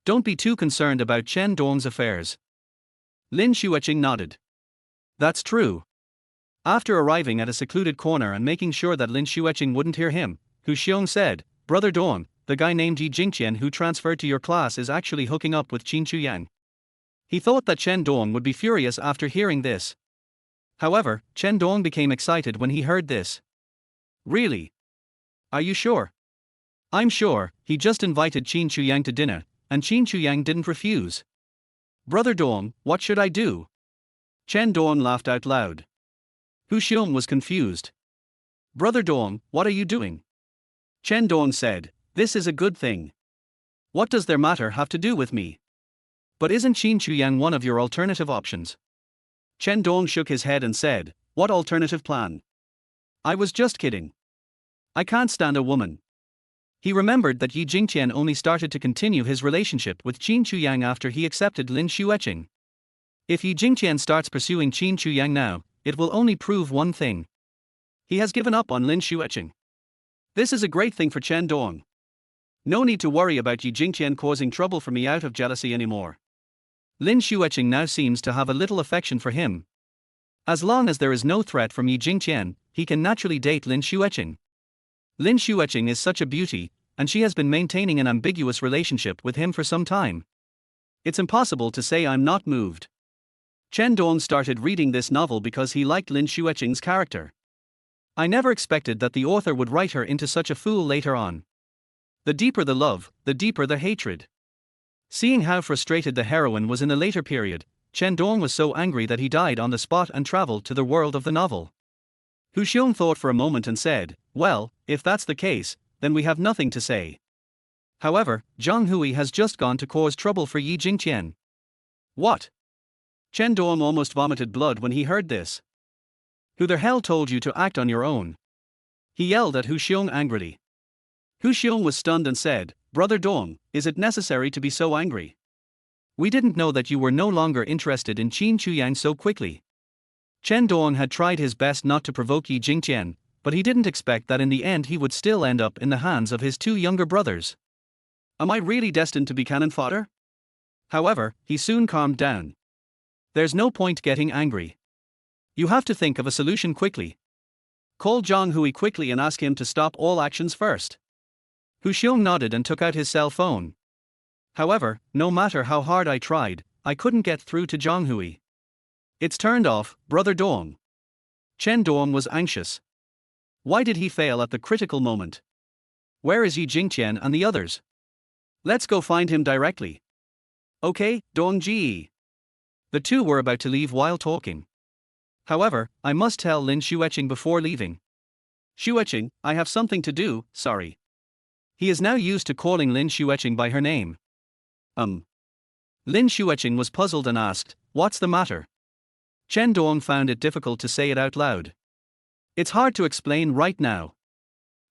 Speaker 1: Don't be too concerned about Chen Dong's affairs. Lin Xueqing nodded. That's true. After arriving at a secluded corner and making sure that Lin Xueqing wouldn't hear him, Hu Xiong said, Brother Dong, the guy named Yi Jingqian who transferred to your class is actually hooking up with Qin Chuyang. He thought that Chen Dong would be furious after hearing this. However, Chen Dong became excited when he heard this. Really? Are you sure? I'm sure, he just invited Qin Chuyang to dinner, and Qin Chuyang didn't refuse. Brother Dong, what should I do? Chen Dong laughed out loud. Hu Xiong was confused. Brother Dong, what are you doing? Chen Dong said, This is a good thing. What does their matter have to do with me? But isn't Qin Chuyang one of your alternative options? Chen Dong shook his head and said, What alternative plan? I was just kidding. I can't stand a woman. He remembered that Yi Jingqian only started to continue his relationship with Qin Chuyang after he accepted Lin Xueqing. If Yi Jingqian starts pursuing Qin Chuyang now, it will only prove one thing. He has given up on Lin Xueqing. This is a great thing for Chen Dong. No need to worry about Yi Jingqian causing trouble for me out of jealousy anymore. Lin Xueqing now seems to have a little affection for him. As long as there is no threat from Yi Jingqian, he can naturally date Lin Xueqing. Lin Xueqing is such a beauty, and she has been maintaining an ambiguous relationship with him for some time. It's impossible to say I'm not moved. Chen Dong started reading this novel because he liked Lin Xueqing's character. I never expected that the author would write her into such a fool later on. The deeper the love, the deeper the hatred. Seeing how frustrated the heroine was in a later period, Chen Dong was so angry that he died on the spot and traveled to the world of the novel. Hu Xiong thought for a moment and said, well, if that's the case, then we have nothing to say. However, Zhang Hui has just gone to cause trouble for Yi Jingqian. What? Chen Dong almost vomited blood when he heard this. Who the hell told you to act on your own? He yelled at Hu Xiong angrily. Hu Xiong was stunned and said, Brother Dong, is it necessary to be so angry? We didn't know that you were no longer interested in Qin Chuyang so quickly. Chen Dong had tried his best not to provoke Yi Jingqian, but he didn't expect that in the end he would still end up in the hands of his two younger brothers. Am I really destined to be cannon fodder? However, he soon calmed down. There's no point getting angry. You have to think of a solution quickly. Call Zhang Hui quickly and ask him to stop all actions first. Hu Xiong nodded and took out his cell phone. However, no matter how hard I tried, I couldn't get through to Zhang Hui. It's turned off, Brother Dong. Chen Dong was anxious. Why did he fail at the critical moment? Where is Yi Jingqian and the others? Let's go find him directly. Okay, Dong Ji. The two were about to leave while talking. However, I must tell Lin Xueqing before leaving. Xueqing, I have something to do, sorry. He is now used to calling Lin Xueqing by her name. Lin Xueqing was puzzled and asked, what's the matter? Chen Dong found it difficult to say it out loud. It's hard to explain right now.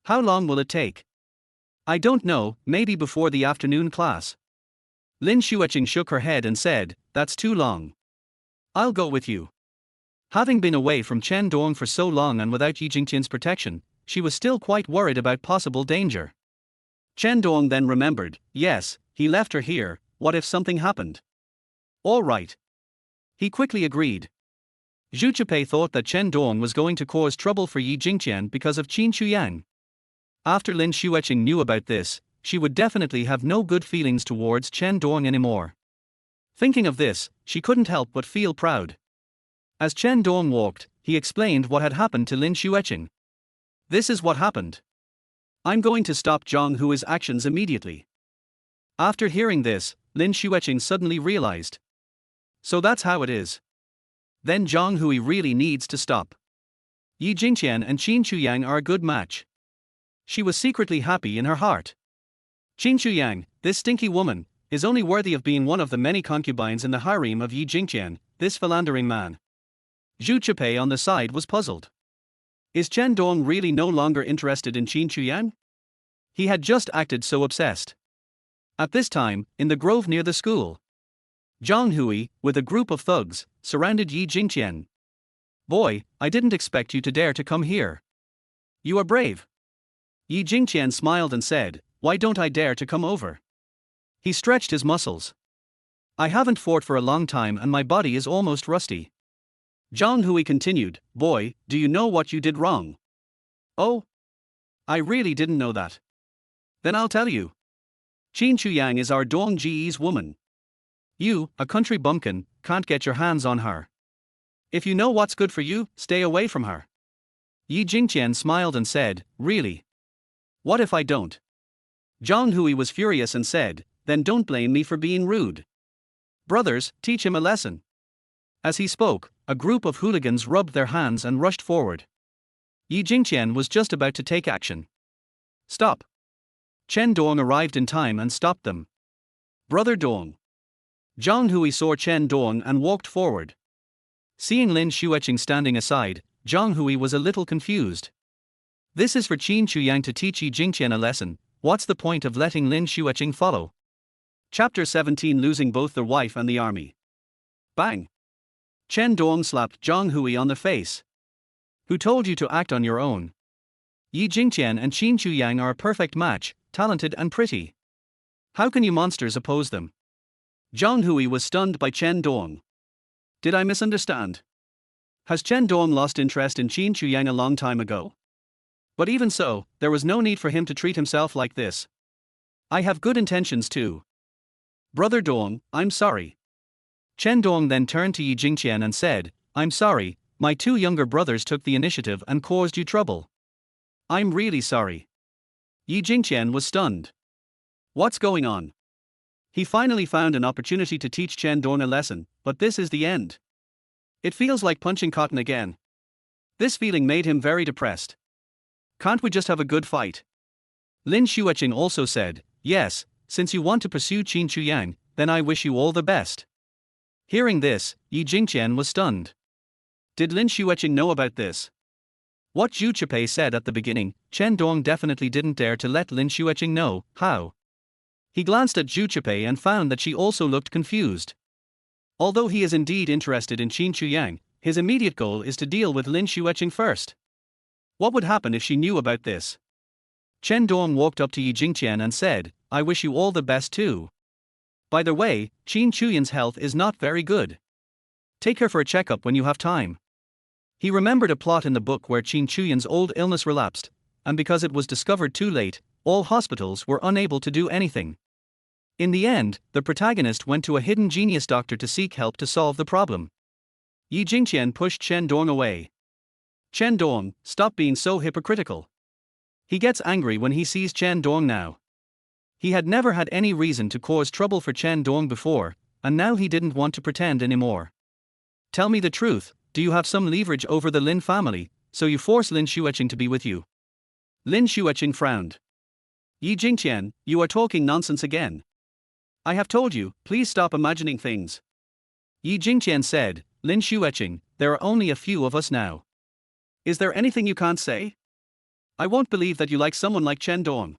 Speaker 1: How long will it take? I don't know, maybe before the afternoon class. Lin Xueqing shook her head and said, that's too long. I'll go with you. Having been away from Chen Dong for so long and without Yi Jingqian's protection, she was still quite worried about possible danger. Chen Dong then remembered, yes, he left her here, what if something happened? All right. He quickly agreed. Zhu Chipei thought that Chen Dong was going to cause trouble for Yi Jingqian because of Qin Chuyang. After Lin Xueqing knew about this, she would definitely have no good feelings towards Chen Dong anymore. Thinking of this, she couldn't help but feel proud. As Chen Dong walked, he explained what had happened to Lin Xueqing. This is what happened. I'm going to stop Zhang Hui's actions immediately. After hearing this, Lin Xueqing suddenly realized. So that's how it is. Then Zhang Hui really needs to stop. Yi Jingqian and Qin Chuyang are a good match. She was secretly happy in her heart. Qin Chuyang, this stinky woman, is only worthy of being one of the many concubines in the harem of Yi Jingqian, this philandering man. Zhu Chipei on the side was puzzled. Is Chen Dong really no longer interested in Qin Chuyang? He had just acted so obsessed. At this time, in the grove near the school, Zhang Hui, with a group of thugs, surrounded Yi Jingqian. Boy, I didn't expect you to dare to come here. You are brave. Yi Jingqian smiled and said, why don't I dare to come over? He stretched his muscles. I haven't fought for a long time and my body is almost rusty. Zhang Hui continued, boy, do you know what you did wrong? Oh? I really didn't know that. Then I'll tell you. Qin Chuyang is our Dong Ji's woman. You, a country bumpkin, can't get your hands on her. If you know what's good for you, stay away from her. Yi Jingqian smiled and said, really? What if I don't? Zhang Hui was furious and said, then don't blame me for being rude. Brothers, teach him a lesson. As he spoke, a group of hooligans rubbed their hands and rushed forward. Yi Jingqian was just about to take action. Stop. Chen Dong arrived in time and stopped them. Brother Dong. Zhang Hui saw Chen Dong and walked forward. Seeing Lin Xueqing standing aside, Zhang Hui was a little confused. This is for Qin Chuyang to teach Yi Jingqian a lesson. What's the point of letting Lin Xueqing follow? Chapter 17, losing both the wife and the army. Bang! Chen Dong slapped Zhang Hui on the face. Who told you to act on your own? Yi Jingqian and Qin Chuyang are a perfect match, talented and pretty. How can you monsters oppose them? Zhang Hui was stunned by Chen Dong. Did I misunderstand? Has Chen Dong lost interest in Qin Chuyang a long time ago? But even so, there was no need for him to treat himself like this. I have good intentions too. Brother Dong, I'm sorry. Chen Dong then turned to Yi Jingqian and said, I'm sorry, my two younger brothers took the initiative and caused you trouble. I'm really sorry. Yi Jingqian was stunned. What's going on? He finally found an opportunity to teach Chen Dong a lesson, but this is the end. It feels like punching cotton again. This feeling made him very depressed. Can't we just have a good fight? Lin Xueqing also said, yes, since you want to pursue Qin Chuyang, then I wish you all the best. Hearing this, Yi Jingqian was stunned. Did Lin Xueqing know about this? What Zhu Chipei said at the beginning, Chen Dong definitely didn't dare to let Lin Xueqing know. How? He glanced at Zhu Chipei and found that she also looked confused. Although he is indeed interested in Qin Chuyang, his immediate goal is to deal with Lin Xueqing first. What would happen if she knew about this? Chen Dong walked up to Yi Jingqian and said, I wish you all the best too. By the way, Qin Chuyang's health is not very good. Take her for a checkup when you have time. He remembered a plot in the book where Qin Chuyang's old illness relapsed, and because it was discovered too late, all hospitals were unable to do anything. In the end, the protagonist went to a hidden genius doctor to seek help to solve the problem. Yi Jingqian pushed Chen Dong away. Chen Dong, stop being so hypocritical. He gets angry when he sees Chen Dong now. He had never had any reason to cause trouble for Chen Dong before, and now he didn't want to pretend anymore. Tell me the truth, do you have some leverage over the Lin family, so you force Lin Xueqing to be with you? Lin Xueqing frowned. Yi Jingqian, you are talking nonsense again. I have told you, please stop imagining things. Yi Jingqian said, Lin Xueqing, there are only a few of us now. Is there anything you can't say? I won't believe that you like someone like Chen Dong.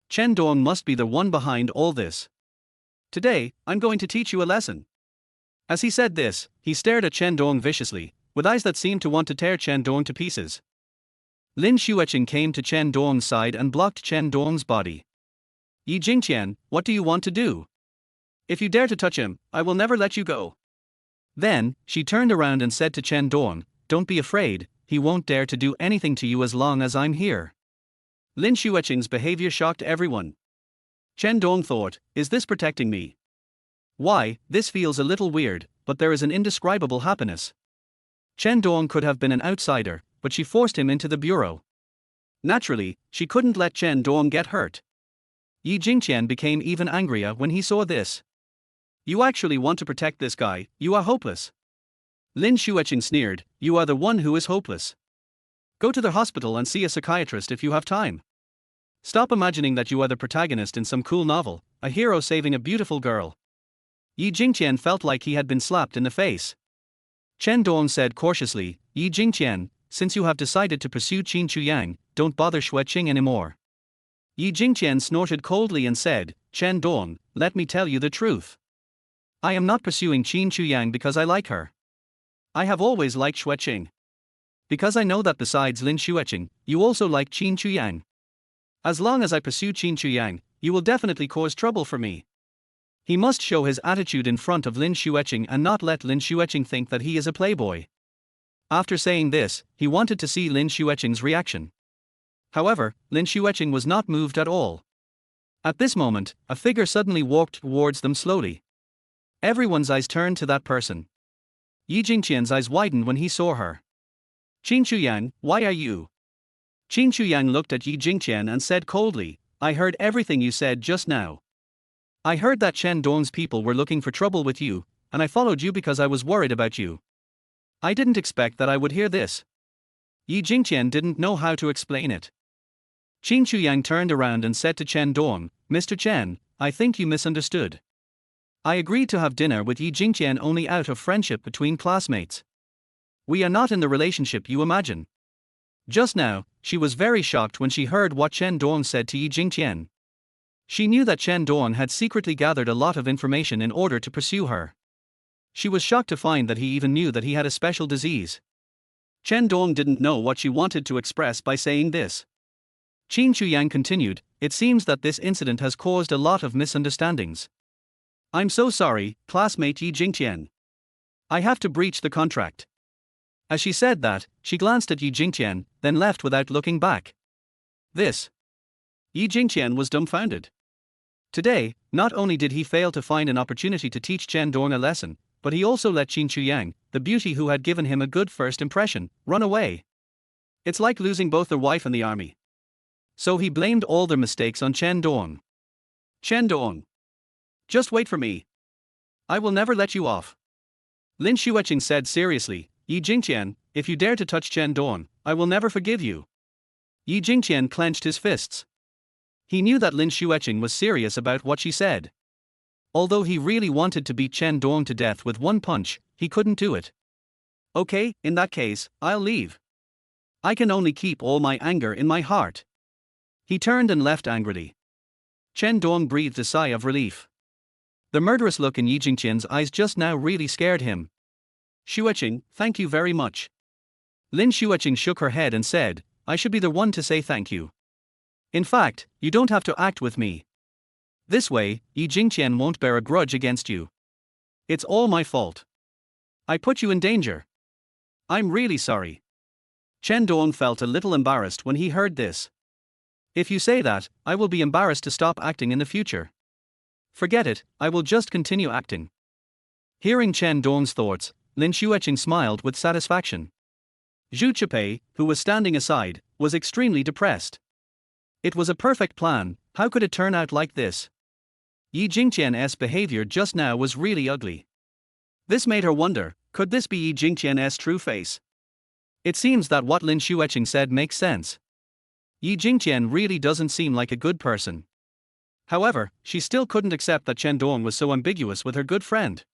Speaker 1: Chen Dong must be the one behind all this. Today, I'm going to teach you a lesson. As he said this, he stared at Chen Dong viciously, with eyes that seemed to want to tear Chen Dong to pieces. Lin Xueqing came to Chen Dong's side and blocked Chen Dong's body. Yi Jingqian, what do you want to do? If you dare to touch him, I will never let you go. Then, she turned around and said to Chen Dong, don't be afraid, he won't dare to do anything to you as long as I'm here. Lin Xueqing's behavior shocked everyone. Chen Dong thought, is this protecting me? Why, this feels a little weird, but there is an indescribable happiness. Chen Dong could have been an outsider, but she forced him into the bureau. Naturally, she couldn't let Chen Dong get hurt. Yi Jingqian became even angrier when he saw this. You actually want to protect this guy, you are hopeless. Lin Xueqing sneered, you are the one who is hopeless. Go to the hospital and see a psychiatrist if you have time. Stop imagining that you are the protagonist in some cool novel, a hero saving a beautiful girl. Yi Jingqian felt like he had been slapped in the face. Chen Dong said cautiously, Yi Jingqian, since you have decided to pursue Qin Chuyang, don't bother Xueqing anymore. Yi Jingqian snorted coldly and said, Chen Dong, let me tell you the truth. I am not pursuing Qin Chuyang because I like her. I have always liked Xueqing. Because I know that besides Lin Xueqing, you also like Qin Chuyang. As long as I pursue Qin Chuyang, you will definitely cause trouble for me. He must show his attitude in front of Lin Xueqing and not let Lin Xueqing think that he is a playboy. After saying this, he wanted to see Lin Xueqing's reaction. However, Lin Xueqing was not moved at all. At this moment, a figure suddenly walked towards them slowly. Everyone's eyes turned to that person. Yi Jingqian's eyes widened when he saw her. Qin Chuyang, why are you? Qin Chuyang looked at Yi Jingqian and said coldly, I heard everything you said just now. I heard that Chen Dong's people were looking for trouble with you, and I followed you because I was worried about you. I didn't expect that I would hear this. Yi Jingqian didn't know how to explain it. Qin Chuyang turned around and said to Chen Dong, Mr. Chen, I think you misunderstood. I agreed to have dinner with Yi Jingqian only out of friendship between classmates. We are not in the relationship you imagine. Just now, she was very shocked when she heard what Chen Dong said to Yi Jingqian. She knew that Chen Dong had secretly gathered a lot of information in order to pursue her. She was shocked to find that he even knew that he had a special disease. Chen Dong didn't know what she wanted to express by saying this. Qin Chuyang continued, "It seems that this incident has caused a lot of misunderstandings. I'm so sorry, classmate Yi Jingtian. I have to breach the contract." As she said that, she glanced at Yi Jingtian, then left without looking back. This. Yi Jingtian was dumbfounded. Today, not only did he fail to find an opportunity to teach Chen Dong a lesson, but he also let Qin Chuyang, the beauty who had given him a good first impression, run away. It's like losing both the wife and the army. So he blamed all their mistakes on Chen Dong. Chen Dong. Just wait for me. I will never let you off. Lin Xueqing said seriously, "Yi Jingtian, if you dare to touch Chen Dong, I will never forgive you." Yi Jingtian clenched his fists. He knew that Lin Xueqing was serious about what she said. Although he really wanted to beat Chen Dong to death with one punch, he couldn't do it. Okay, in that case, I'll leave. I can only keep all my anger in my heart. He turned and left angrily. Chen Dong breathed a sigh of relief. The murderous look in Yi Jingtian's eyes just now really scared him. "Xueqing, thank you very much." Lin Xueqing shook her head and said, "I should be the one to say thank you. In fact, you don't have to act with me. This way, Yi Jingtian won't bear a grudge against you. It's all my fault. I put you in danger. I'm really sorry." Chen Dong felt a little embarrassed when he heard this. "If you say that, I will be embarrassed to stop acting in the future. Forget it, I will just continue acting." Hearing Chen Dong's thoughts, Lin Xueqing smiled with satisfaction. Zhu Chipei, who was standing aside, was extremely depressed. It was a perfect plan, how could it turn out like this? Yi Jingtian's behavior just now was really ugly. This made her wonder, could this be Yi Jingtian's true face? It seems that what Lin Xueqing said makes sense. Yi Jingtian really doesn't seem like a good person. However, she still couldn't accept that Chen Dong was so ambiguous with her good friend.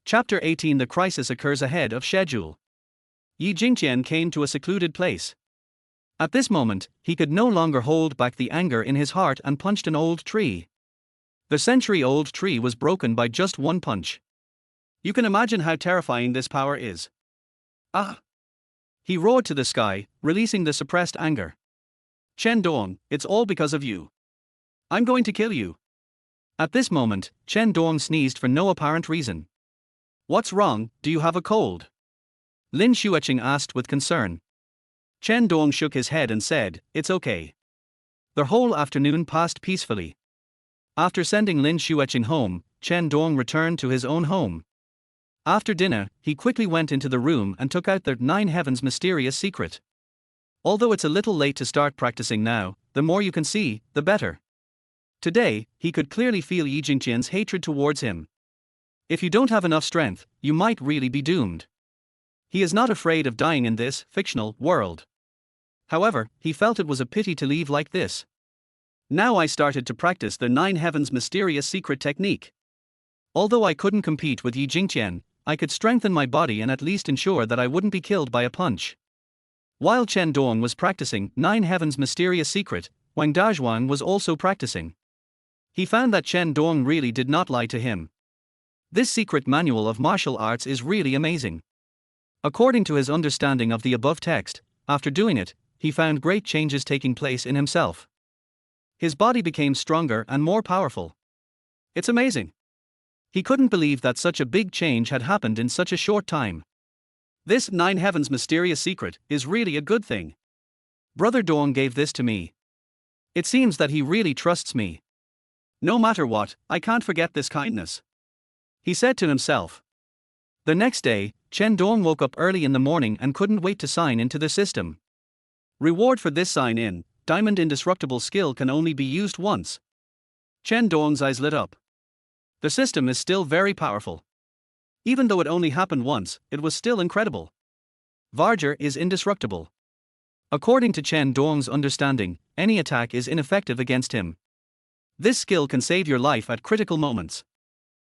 Speaker 1: Chapter 18. The crisis occurs ahead of schedule. Yi Jingtian came to a secluded place. At this moment, he could no longer hold back the anger in his heart and punched an old tree. The century-old tree was broken by just one punch. You can imagine how terrifying this power is. Ah! He roared to the sky, releasing the suppressed anger. "Chen Dong, it's all because of you. I'm going to kill you." At this moment, Chen Dong sneezed for no apparent reason. "What's wrong, do you have a cold?" Lin Xueqing asked with concern. Chen Dong shook his head and said, "It's okay." The whole afternoon passed peacefully. After sending Lin Xueqing home, Chen Dong returned to his own home. After dinner, he quickly went into the room and took out the 9 Heavens mysterious secret. Although it's a little late to start practicing now, the more you can see, the better. Today, he could clearly feel Yi Jingtian's hatred towards him. If you don't have enough strength, you might really be doomed. He is not afraid of dying in this fictional world. However, he felt it was a pity to leave like this. Now I started to practice the 9 Heavens mysterious secret technique. Although I couldn't compete with Yi Jingtian, I could strengthen my body and at least ensure that I wouldn't be killed by a punch. While Chen Dong was practicing 9 Heavens mysterious secret, Wang Dazhuang was also practicing. He found that Chen Dong really did not lie to him. This secret manual of martial arts is really amazing. According to his understanding of the above text, after doing it, he found great changes taking place in himself. His body became stronger and more powerful. It's amazing. He couldn't believe that such a big change had happened in such a short time. This 9 Heavens mysterious secret is really a good thing. Brother Dong gave this to me. It seems that he really trusts me. No matter what, I can't forget this kindness, he said to himself. The next day, Chen Dong woke up early in the morning and couldn't wait to sign into the system. Reward for this sign in, Diamond Indestructible skill can only be used once. Chen Dong's eyes lit up. The system is still very powerful. Even though it only happened once, it was still incredible. Varger is indestructible. According to Chen Dong's understanding, any attack is ineffective against him. This skill can save your life at critical moments.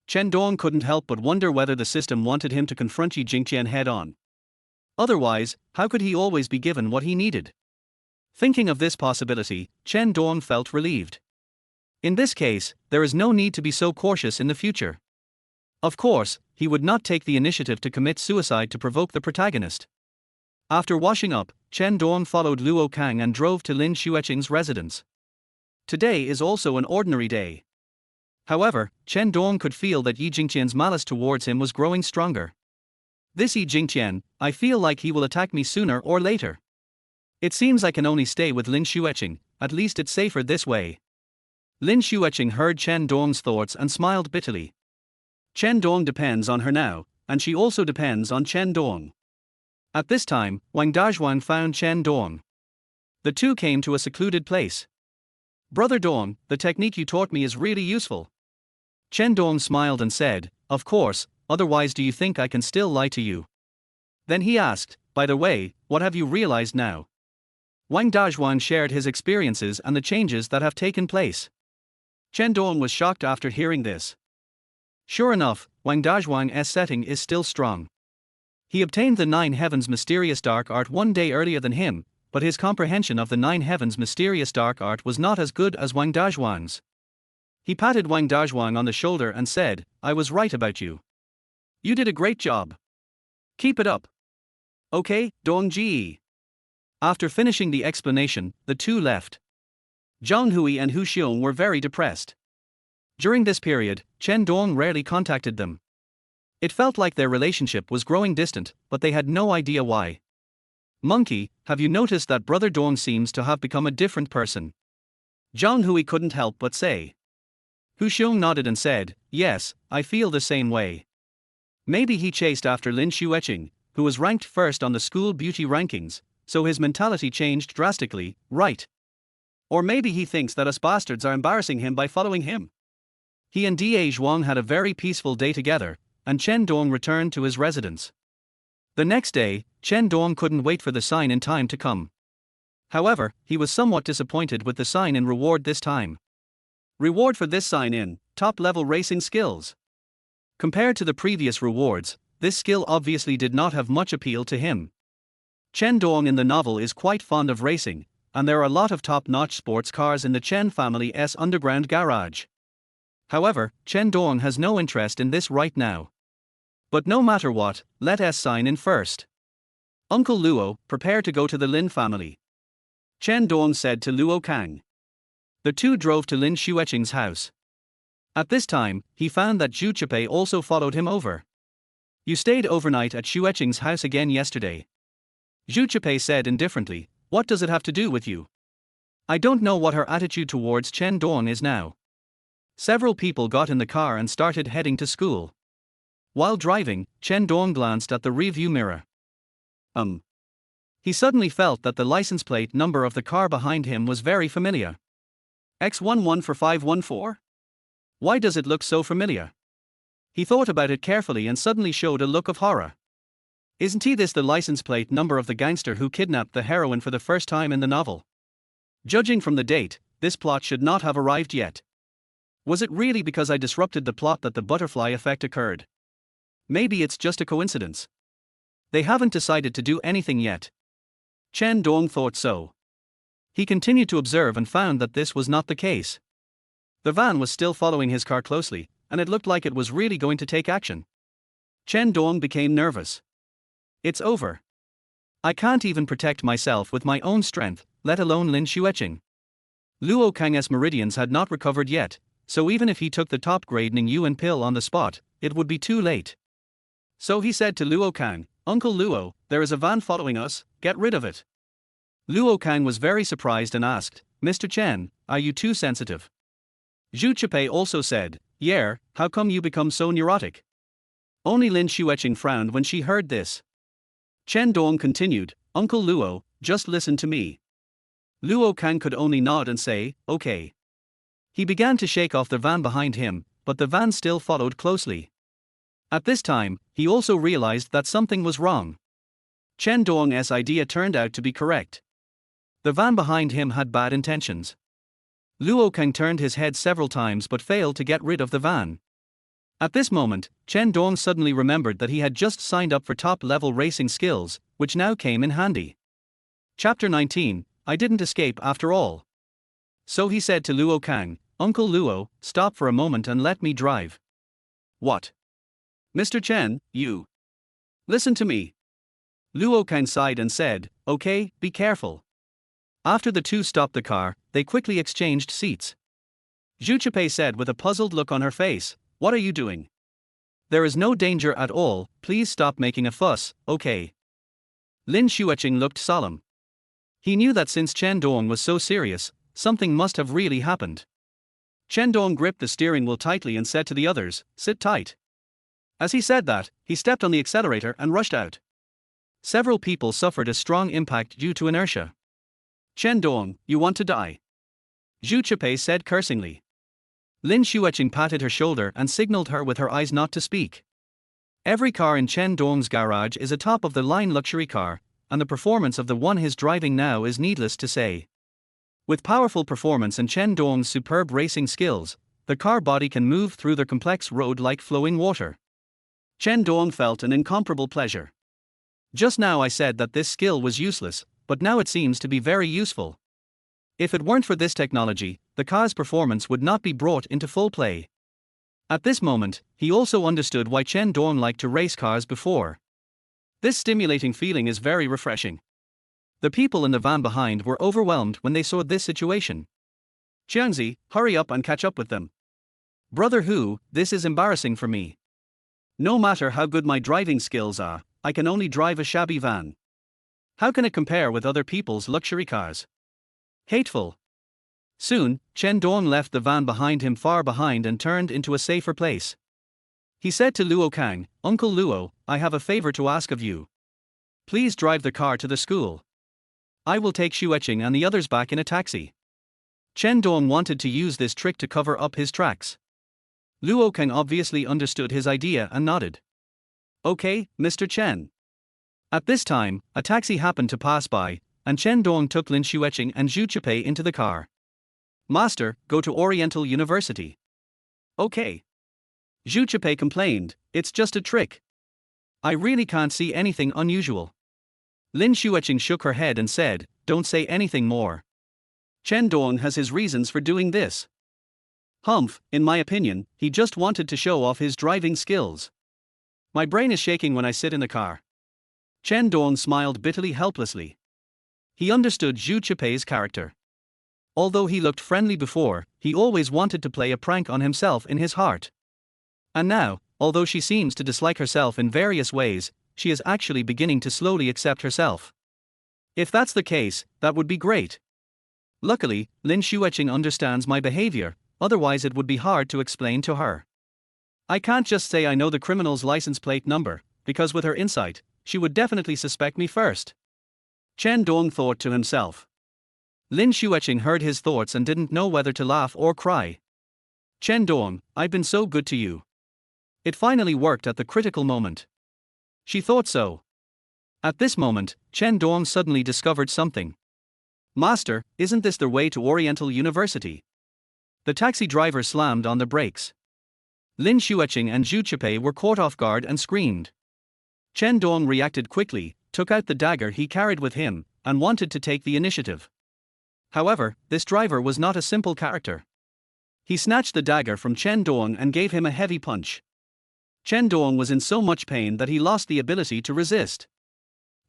Speaker 1: Chen Dong couldn't help but wonder whether the system wanted him to confront Yi Jingtian head-on. Otherwise, how could he always be given what he needed? Thinking of this possibility, Chen Dong felt relieved. In this case, there is no need to be so cautious in the future. Of course, he would not take the initiative to commit suicide to provoke the protagonist. After washing up, Chen Dong followed Luo Kang and drove to Lin Xueqing's residence. Today is also an ordinary day. However, Chen Dong could feel that Yi Jingqian's malice towards him was growing stronger. This Yi Jingqian, I feel like he will attack me sooner or later. It seems I can only stay with Lin Xueqing, at least it's safer this way. Lin Xueqing heard Chen Dong's thoughts and smiled bitterly. Chen Dong depends on her now, and she also depends on Chen Dong. At this time, Wang Dazhuang found Chen Dong. The two came to a secluded place. "Brother Dong, the technique you taught me is really useful." Chen Dong smiled and said, "Of course, otherwise do you think I can still lie to you?" Then he asked, "By the way, what have you realized now?" Wang Dazhuang shared his experiences and the changes that have taken place. Chen Dong was shocked after hearing this. Sure enough, Wang Dazhuang's setting is still strong. He obtained the Nine Heavens mysterious dark art one day earlier than him, but his comprehension of the Nine Heavens mysterious dark art was not as good as Wang Dazhuang's. He patted Wang Dazhuang on the shoulder and said, "I was right about you. You did a great job. Keep it up. Okay, Dong Ji." After finishing the explanation, the two left. Zhang Hui and Hu Xiong were very depressed. During this period, Chen Dong rarely contacted them. It felt like their relationship was growing distant, but they had no idea why. "Monkey, have you noticed that Brother Dong seems to have become a different person?" Zhang Hui couldn't help but say. Hu Xiong nodded and said, "Yes, I feel the same way. Maybe he chased after Lin Xueqing, who was ranked first on the school beauty rankings, so his mentality changed drastically, right? Or maybe he thinks that us bastards are embarrassing him by following him." He and Da Zhuang had a very peaceful day together, and Chen Dong returned to his residence. The next day, Chen Dong couldn't wait for the sign in time to come. However, he was somewhat disappointed with the sign in reward this time. Reward for this sign in, top-level racing skills. Compared to the previous rewards, this skill obviously did not have much appeal to him. Chen Dong in the novel is quite fond of racing, and there are a lot of top-notch sports cars in the Chen family's underground garage. However, Chen Dong has no interest in this right now. But no matter what, let us sign in first. "Uncle Luo, prepare to go to the Lin family," Chen Dong said to Luo Kang. The two drove to Lin Xueqing's house. At this time, he found that Zhu Chipei also followed him over. "You stayed overnight at Xueqing's house again yesterday," Zhu Chipei said indifferently. "What does it have to do with you?" I don't know what her attitude towards Chen Dong is now. Several people got in the car and started heading to school. While driving, Chen Dong glanced at the rearview mirror. He suddenly felt that the license plate number of the car behind him was very familiar. X114514? Why does it look so familiar? He thought about it carefully and suddenly showed a look of horror. Isn't this the license plate number of the gangster who kidnapped the heroine for the first time in the novel? Judging from the date, this plot should not have arrived yet. Was it really because I disrupted the plot that the butterfly effect occurred? Maybe it's just a coincidence. They haven't decided to do anything yet. Chen Dong thought so. He continued to observe and found that this was not the case. The van was still following his car closely, and it looked like it was really going to take action. Chen Dong became nervous. It's over. I can't even protect myself with my own strength, let alone Lin Xueqing. Luo Kang's meridians had not recovered yet, so even if he took the top-grade Ning Yuan pill on the spot, it would be too late. So he said to Luo Kang, "Uncle Luo, there is a van following us, get rid of it." Luo Kang was very surprised and asked, "Mr. Chen, are you too sensitive?" Zhu Chipei also said, "Yeah, how come you become so neurotic?" Only Lin Xueqing frowned when she heard this. Chen Dong continued, "Uncle Luo, just listen to me." Luo Kang could only nod and say, "Okay." He began to shake off the van behind him, but the van still followed closely. At this time, he also realized that something was wrong. Chen Dong's idea turned out to be correct. The van behind him had bad intentions. Luo Kang turned his head several times but failed to get rid of the van. At this moment, Chen Dong suddenly remembered that he had just signed up for top-level racing skills, which now came in handy. Chapter 19, I didn't escape after all. So he said to Luo Kang, "Uncle Luo, stop for a moment and let me drive." "What? Mr. Chen, you. Listen to me. Luo Kang sighed and said, okay, be careful. After the two stopped the car, they quickly exchanged seats. Zhu Chipei said with a puzzled look on her face, what are you doing? There is no danger at all, please stop making a fuss, okay? Lin Xueqing looked solemn. He knew that since Chen Dong was so serious, something must have really happened. Chen Dong gripped the steering wheel tightly and said to the others, sit tight. As he said that, he stepped on the accelerator and rushed out. Several people suffered a strong impact due to inertia. Chen Dong, you want to die? Zhu Chipei said cursingly. Lin Xueqing patted her shoulder and signaled her with her eyes not to speak. Every car in Chen Dong's garage is a top-of-the-line luxury car, and the performance of the one he's driving now is needless to say. With powerful performance and Chen Dong's superb racing skills, the car body can move through the complex road like flowing water. Chen Dong felt an incomparable pleasure. Just now I said that this skill was useless, but now it seems to be very useful. If it weren't for this technology, the car's performance would not be brought into full play. At this moment, he also understood why Chen Dong liked to race cars before. This stimulating feeling is very refreshing. The people in the van behind were overwhelmed when they saw this situation. Jiangzi, hurry up and catch up with them. Brother Hu, this is embarrassing for me. No matter how good my driving skills are, I can only drive a shabby van. How can it compare with other people's luxury cars? Hateful. Soon, Chen Dong left the van behind him far behind and turned into a safer place. He said to Luo Kang, Uncle Luo, I have a favor to ask of you. Please drive the car to the school. I will take Xueqing and the others back in a taxi. Chen Dong wanted to use this trick to cover up his tracks. Luo Kang obviously understood his idea and nodded. Okay, Mr. Chen. At this time, a taxi happened to pass by, and Chen Dong took Lin Xueqing and Zhu Chipei into the car. Master, go to Oriental University. Okay. Zhu Chipei complained, it's just a trick. I really can't see anything unusual. Lin Xueqing shook her head and said, don't say anything more. Chen Dong has his reasons for doing this. Humph, in my opinion, he just wanted to show off his driving skills. My brain is shaking when I sit in the car. Chen Dong smiled bitterly helplessly. He understood Zhu Chipei's character. Although he looked friendly before, he always wanted to play a prank on himself in his heart. And now, although she seems to dislike herself in various ways, she is actually beginning to slowly accept herself. If that's the case, that would be great. Luckily, Lin Xueqing understands my behavior, otherwise it would be hard to explain to her. I can't just say I know the criminal's license plate number, because with her insight, she would definitely suspect me first. Chen Dong thought to himself. Lin Xueqing heard his thoughts and didn't know whether to laugh or cry. Chen Dong, I've been so good to you. It finally worked at the critical moment. She thought so. At this moment, Chen Dong suddenly discovered something. Master, isn't this the way to Oriental University? The taxi driver slammed on the brakes. Lin Xueqing and Zhu Chipei were caught off guard and screamed. Chen Dong reacted quickly, took out the dagger he carried with him, and wanted to take the initiative. However, this driver was not a simple character. He snatched the dagger from Chen Dong and gave him a heavy punch. Chen Dong was in so much pain that he lost the ability to resist.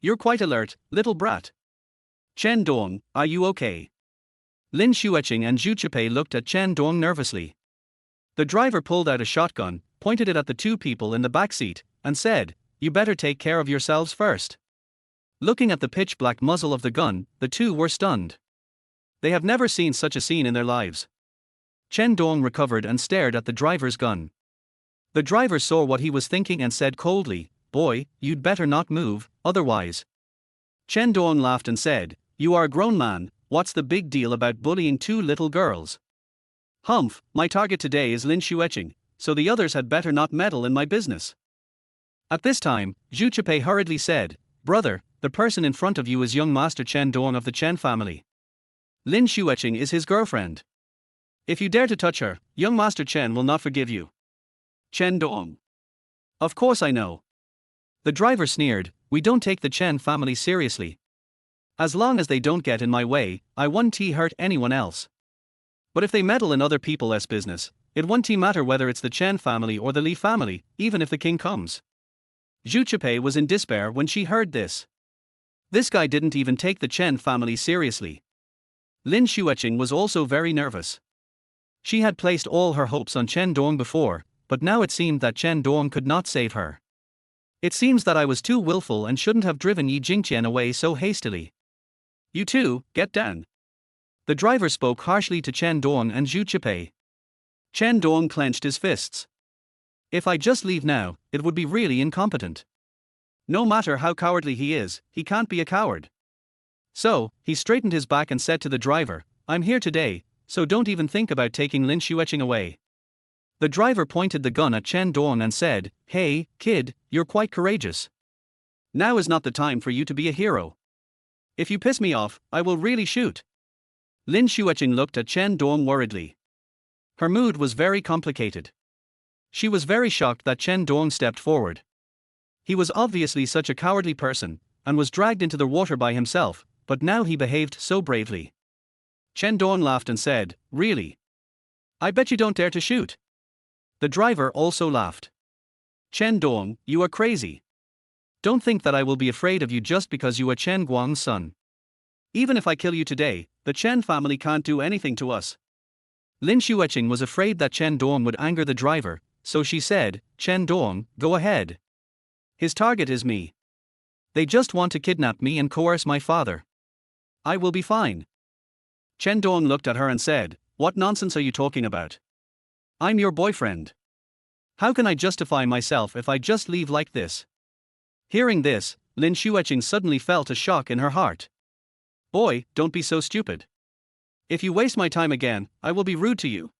Speaker 1: You're quite alert, little brat. Chen Dong, are you okay? Lin Xueqing and Zhu Chipei looked at Chen Dong nervously. The driver pulled out a shotgun, pointed it at the two people in the back seat, and said, you better take care of yourselves first. Looking at the pitch-black muzzle of the gun, the two were stunned. They have never seen such a scene in their lives. Chen Dong recovered and stared at the driver's gun. The driver saw what he was thinking and said coldly, boy, you'd better not move, otherwise. Chen Dong laughed and said, you are a grown man, what's the big deal about bullying two little girls? Humph, my target today is Lin Xueqing, so the others had better not meddle in my business. At this time, Zhu Chipei hurriedly said, brother, the person in front of you is young Master Chen Dong of the Chen family. Lin Xueqing is his girlfriend. If you dare to touch her, young Master Chen will not forgive you. Chen Dong. Of course I know. The driver sneered, we don't take the Chen family seriously. As long as they don't get in my way, I won't hurt anyone else. But if they meddle in other people's business, It won't matter whether it's the Chen family or the Li family, even if the king comes. Zhu Qipei was in despair when she heard this. This guy didn't even take the Chen family seriously. Lin Xueqing was also very nervous. She had placed all her hopes on Chen Dong before, but now it seemed that Chen Dong could not save her. It seems that I was too willful and shouldn't have driven Yi Jingqian away so hastily. You two, get down. The driver spoke harshly to Chen Dong and Zhu Qipei. Chen Dong clenched his fists. If I just leave now, it would be really incompetent. No matter how cowardly he is, he can't be a coward. So, he straightened his back and said to the driver, I'm here today, so don't even think about taking Lin Xueqing away. The driver pointed the gun at Chen Dong and said, Hey, kid, you're quite courageous. Now is not the time for you to be a hero. If you piss me off, I will really shoot. Lin Xueqing looked at Chen Dong worriedly. Her mood was very complicated. She was very shocked that Chen Dong stepped forward. He was obviously such a cowardly person, and was dragged into the water by himself, but now he behaved so bravely. Chen Dong laughed and said, Really? I bet you don't dare to shoot. The driver also laughed. Chen Dong, you are crazy. Don't think that I will be afraid of you just because you are Chen Guang's son. Even if I kill you today, the Chen family can't do anything to us. Lin Xueqing was afraid that Chen Dong would anger the driver, so she said, Chen Dong, go ahead. His target is me. They just want to kidnap me and coerce my father. I will be fine. Chen Dong looked at her and said, What nonsense are you talking about? I'm your boyfriend. How can I justify myself if I just leave like this? Hearing this, Lin Xueqing suddenly felt a shock in her heart. Boy, don't be so stupid. If you waste my time again, I will be rude to you.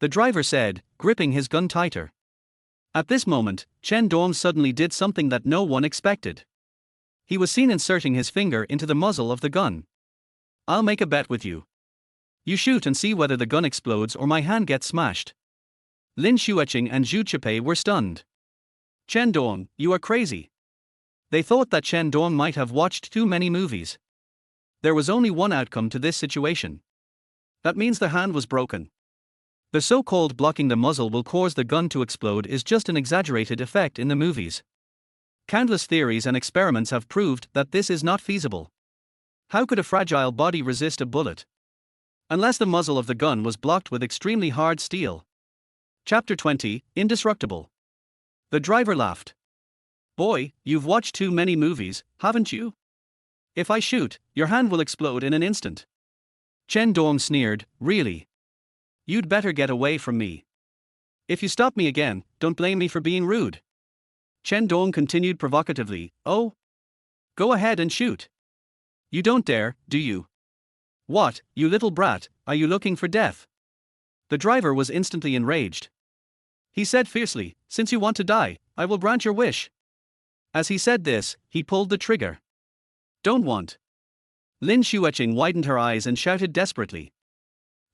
Speaker 1: The driver said, gripping his gun tighter. At this moment, Chen Dong suddenly did something that no one expected. He was seen inserting his finger into the muzzle of the gun. I'll make a bet with you. You shoot and see whether the gun explodes or my hand gets smashed. Lin Xueqing and Zhu Qipei were stunned. Chen Dong, you are crazy. They thought that Chen Dong might have watched too many movies. There was only one outcome to this situation. That means the hand was broken. The so-called blocking the muzzle will cause the gun to explode is just an exaggerated effect in the movies. Countless theories and experiments have proved that this is not feasible. How could a fragile body resist a bullet? Unless the muzzle of the gun was blocked with extremely hard steel. Chapter 20, Indestructible. The driver laughed. Boy, you've watched too many movies, haven't you? If I shoot, your hand will explode in an instant. Chen Dong sneered, Really? You'd better get away from me. If you stop me again, don't blame me for being rude. Chen Dong continued provocatively, Oh? Go ahead and shoot. You don't dare, do you? What, you little brat, are you looking for death? The driver was instantly enraged. He said fiercely, Since you want to die, I will grant your wish. As he said this, he pulled the trigger. Don't want. Lin Xueqing widened her eyes and shouted desperately.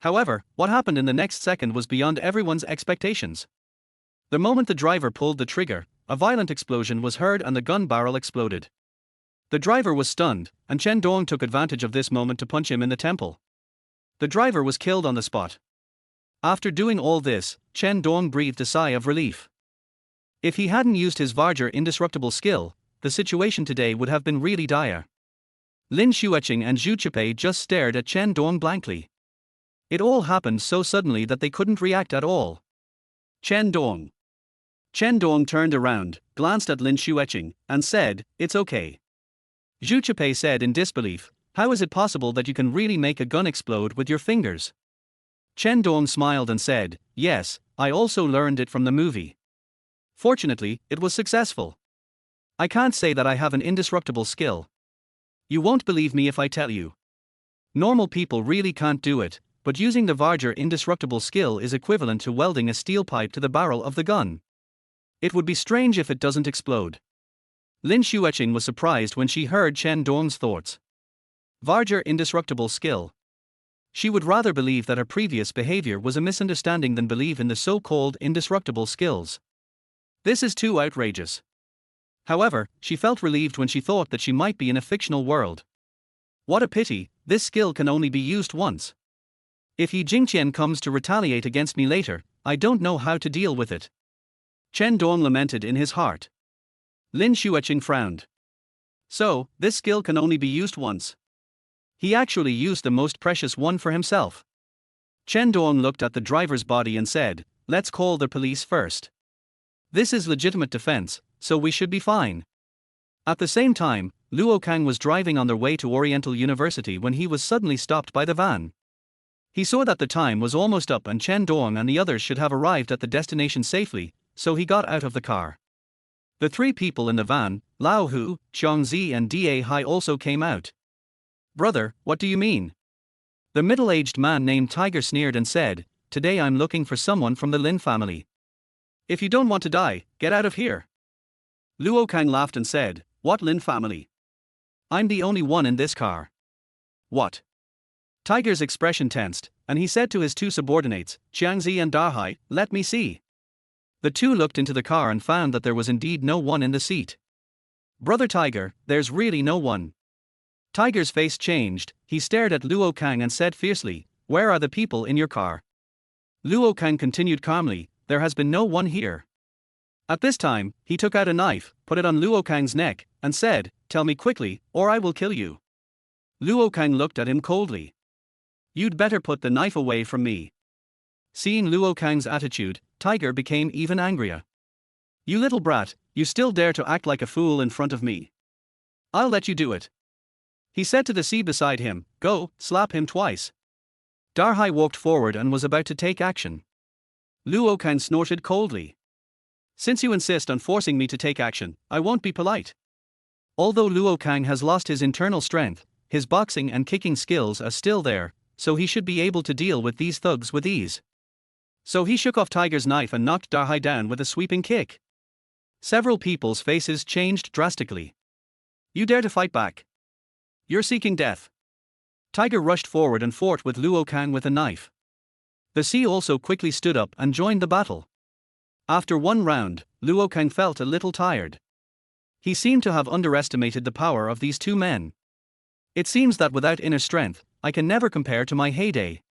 Speaker 1: However, what happened in the next second was beyond everyone's expectations. The moment the driver pulled the trigger, a violent explosion was heard and the gun barrel exploded. The driver was stunned, and Chen Dong took advantage of this moment to punch him in the temple. The driver was killed on the spot. After doing all this, Chen Dong breathed a sigh of relief. If he hadn't used his Varger indestructible skill, the situation today would have been really dire. Lin Xueqing and Zhu Qipei just stared at Chen Dong blankly. It all happened so suddenly that they couldn't react at all. Chen Dong. Chen Dong turned around, glanced at Lin Xueqing, and said, It's okay. Zhu Qipei said in disbelief, How is it possible that you can really make a gun explode with your fingers? Chen Dong smiled and said, Yes, I also learned it from the movie. Fortunately, it was successful. I can't say that I have an indestructible skill. You won't believe me if I tell you. Normal people really can't do it, but using the Varger indestructible skill is equivalent to welding a steel pipe to the barrel of the gun. It would be strange if it doesn't explode. Lin Xueqing was surprised when she heard Chen Dong's thoughts. Varger indestructible skill. She would rather believe that her previous behavior was a misunderstanding than believe in the so-called indestructible skills. This is too outrageous. However, she felt relieved when she thought that she might be in a fictional world. What a pity, this skill can only be used once. If Yi Jingqian comes to retaliate against me later, I don't know how to deal with it. Chen Dong lamented in his heart. Lin Xueqing frowned. So, this skill can only be used once. He actually used the most precious one for himself. Chen Dong looked at the driver's body and said, let's call the police first. This is legitimate defense, so we should be fine. At the same time, Luo Kang was driving on their way to Oriental University when he was suddenly stopped by the van. He saw that the time was almost up and Chen Dong and the others should have arrived at the destination safely, so he got out of the car. The three people in the van, Lao Hu, Xiangzi and Da Hai also came out. Brother, what do you mean? The middle-aged man named Tiger sneered and said, today I'm looking for someone from the Lin family. If you don't want to die, get out of here. Luo Kang laughed and said, what Lin family? I'm the only one in this car. What? Tiger's expression tensed, and he said to his two subordinates, Xiangzi and Da Hai, let me see. The two looked into the car and found that there was indeed no one in the seat. Brother Tiger, there's really no one. Tiger's face changed, he stared at Luo Kang and said fiercely, where are the people in your car? Luo Kang continued calmly, there has been no one here. At this time, he took out a knife, put it on Luo Kang's neck, and said, tell me quickly, or I will kill you. Luo Kang looked at him coldly. You'd better put the knife away from me. Seeing Luo Kang's attitude, Tiger became even angrier. You little brat, you still dare to act like a fool in front of me. I'll let you do it. He said to the sea beside him, go, slap him twice. Da Hai walked forward and was about to take action. Luo Kang snorted coldly. Since you insist on forcing me to take action, I won't be polite. Although Luo Kang has lost his internal strength, his boxing and kicking skills are still there, so he should be able to deal with these thugs with ease. So he shook off Tiger's knife and knocked Da Hai down with a sweeping kick. Several people's faces changed drastically. You dare to fight back? You're seeking death. Tiger rushed forward and fought with Luo Kang with a knife. The sea also quickly stood up and joined the battle. After one round, Luo Kang felt a little tired. He seemed to have underestimated the power of these two men. It seems that without inner strength, I can never compare to my heyday.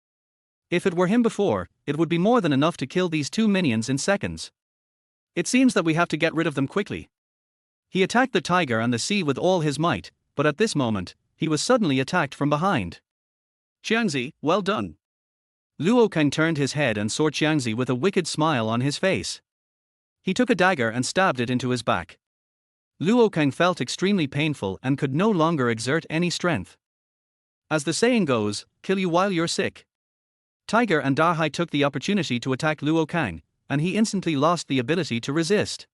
Speaker 1: If it were him before, it would be more than enough to kill these two minions in seconds. It seems that we have to get rid of them quickly. He attacked the tiger and the sea with all his might, but at this moment, he was suddenly attacked from behind. Xiangzi, well done. Luo Kang turned his head and saw Xiangzi with a wicked smile on his face. He took a dagger and stabbed it into his back. Luo Kang felt extremely painful and could no longer exert any strength. As the saying goes, kill you while you're sick. Tiger and Da Hai took the opportunity to attack Luo Kang, and he instantly lost the ability to resist.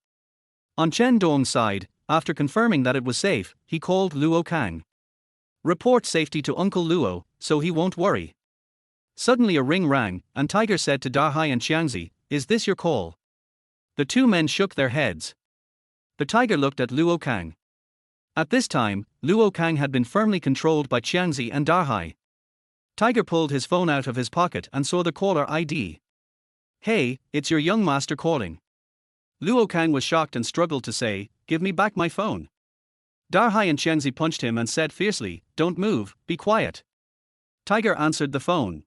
Speaker 1: On Chen Dong's side, after confirming that it was safe, he called Luo Kang. Report safety to Uncle Luo, so he won't worry. Suddenly a ring rang, and Tiger said to Da Hai and Xiangzi, is this your call? The two men shook their heads. The tiger looked at Luo Kang. At this time, Luo Kang had been firmly controlled by Xiangzi and Da Hai. Tiger pulled his phone out of his pocket and saw the caller ID. Hey, it's your young master calling. Luo Kang was shocked and struggled to say, give me back my phone. Da Hai and Xiangzi punched him and said fiercely, don't move, be quiet. Tiger answered the phone.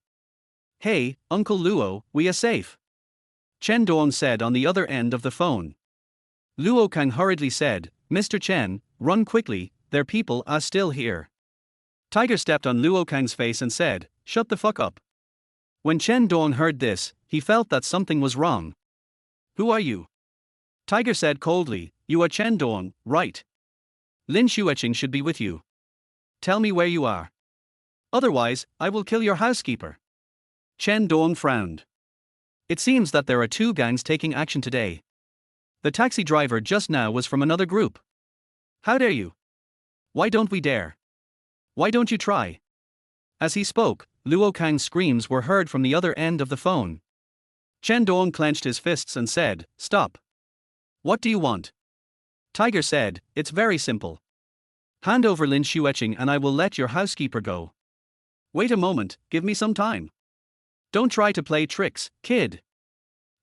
Speaker 1: Hey, Uncle Luo, we are safe. Chen Dong said on the other end of the phone. Luo Kang hurriedly said, Mr. Chen, run quickly, their people are still here. Tiger stepped on Luo Kang's face and said, shut the fuck up. When Chen Dong heard this, he felt that something was wrong. Who are you? Tiger said coldly, you are Chen Dong, right? Lin Xueqing should be with you. Tell me where you are. Otherwise, I will kill your housekeeper. Chen Dong frowned. It seems that there are two gangs taking action today. The taxi driver just now was from another group. How dare you? Why don't we dare? Why don't you try? As he spoke, Luo Kang's screams were heard from the other end of the phone. Chen Dong clenched his fists and said, stop. What do you want? Tiger said, it's very simple. Hand over Lin Xueqing and I will let your housekeeper go. Wait a moment, give me some time. Don't try to play tricks, kid.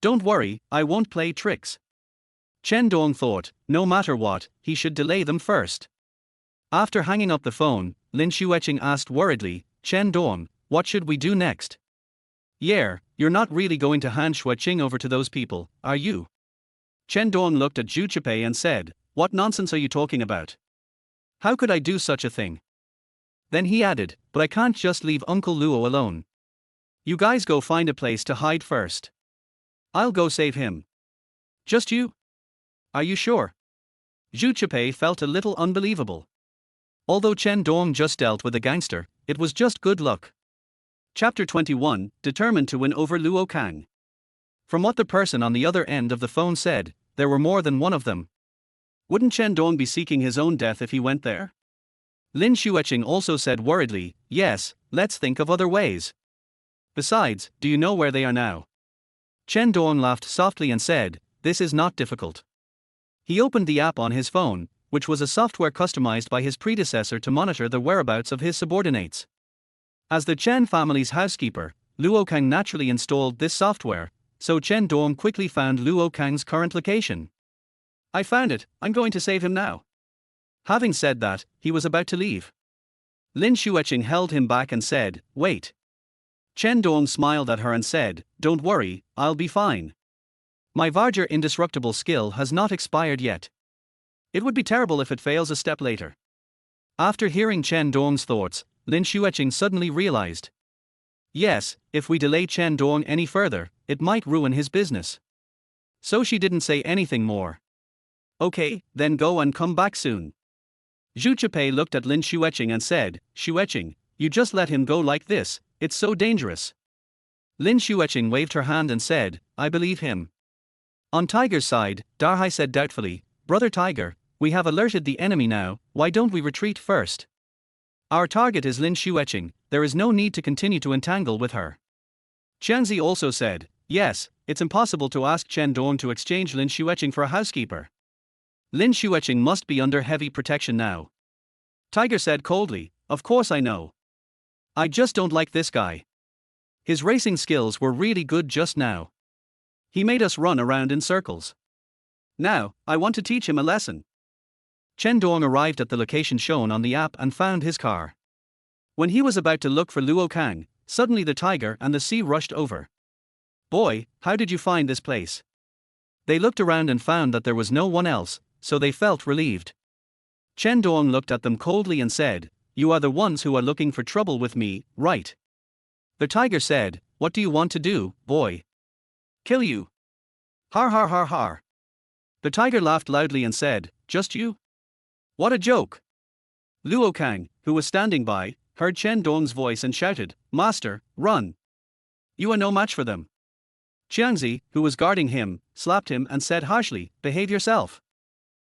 Speaker 1: Don't worry, I won't play tricks. Chen Dong thought, no matter what, he should delay them first. After hanging up the phone, Lin Xueqing asked worriedly, Chen Dong, what should we do next? Yeah, you're not really going to hand Shui Qing over to those people, are you? Chen Dong looked at Zhu Chipei and said, "What nonsense are you talking about? How could I do such a thing?" Then he added, "But I can't just leave Uncle Luo alone. You guys go find a place to hide first. I'll go save him." "Just you? Are you sure?" Zhu Chipei felt a little unbelievable. Although Chen Dong just dealt with a gangster, it was just good luck. Chapter 21, determined to win over Luo Kang. From what the person on the other end of the phone said, there were more than one of them. Wouldn't Chen Dong be seeking his own death if he went there? Lin Xueqing also said worriedly, "Yes, let's think of other ways. Besides, do you know where they are now?" Chen Dong laughed softly and said, "This is not difficult." He opened the app on his phone, which was a software customized by his predecessor to monitor the whereabouts of his subordinates. As the Chen family's housekeeper, Luo Kang naturally installed this software, so Chen Dong quickly found Luo Kang's current location. "I found it, I'm going to save him now." Having said that, he was about to leave. Lin Xueqing held him back and said, "Wait." Chen Dong smiled at her and said, "Don't worry, I'll be fine. My Varger indestructible skill has not expired yet. It would be terrible if it fails a step later." After hearing Chen Dong's thoughts, Lin Xueqing suddenly realized. Yes, if we delay Chen Dong any further, it might ruin his business. So she didn't say anything more. "Okay, then go and come back soon." Zhu Chipei looked at Lin Xueqing and said, "Xueqing, you just let him go like this, it's so dangerous." Lin Xueqing waved her hand and said, "I believe him." On Tiger's side, Darhai said doubtfully, "Brother Tiger, we have alerted the enemy now, why don't we retreat first? Our target is Lin Xueqing, there is no need to continue to entangle with her." Qianzi also said, "Yes, it's impossible to ask Chen Dong to exchange Lin Xueqing for a housekeeper. Lin Xueqing must be under heavy protection now." Tiger said coldly, "Of course I know. I just don't like this guy. His racing skills were really good just now. He made us run around in circles. Now, I want to teach him a lesson." Chen Dong arrived at the location shown on the app and found his car. When he was about to look for Luo Kang, suddenly the tiger and the sea rushed over. "Boy, how did you find this place?" They looked around and found that there was no one else, so they felt relieved. Chen Dong looked at them coldly and said, "You are the ones who are looking for trouble with me, right?" The tiger said, "What do you want to do, boy?" "Kill you." "Har har har har." The tiger laughed loudly and said, "Just you? What a joke." Luo Kang, who was standing by, heard Chen Dong's voice and shouted, "Master, run. You are no match for them." Qiangzi, who was guarding him, slapped him and said harshly, "Behave yourself."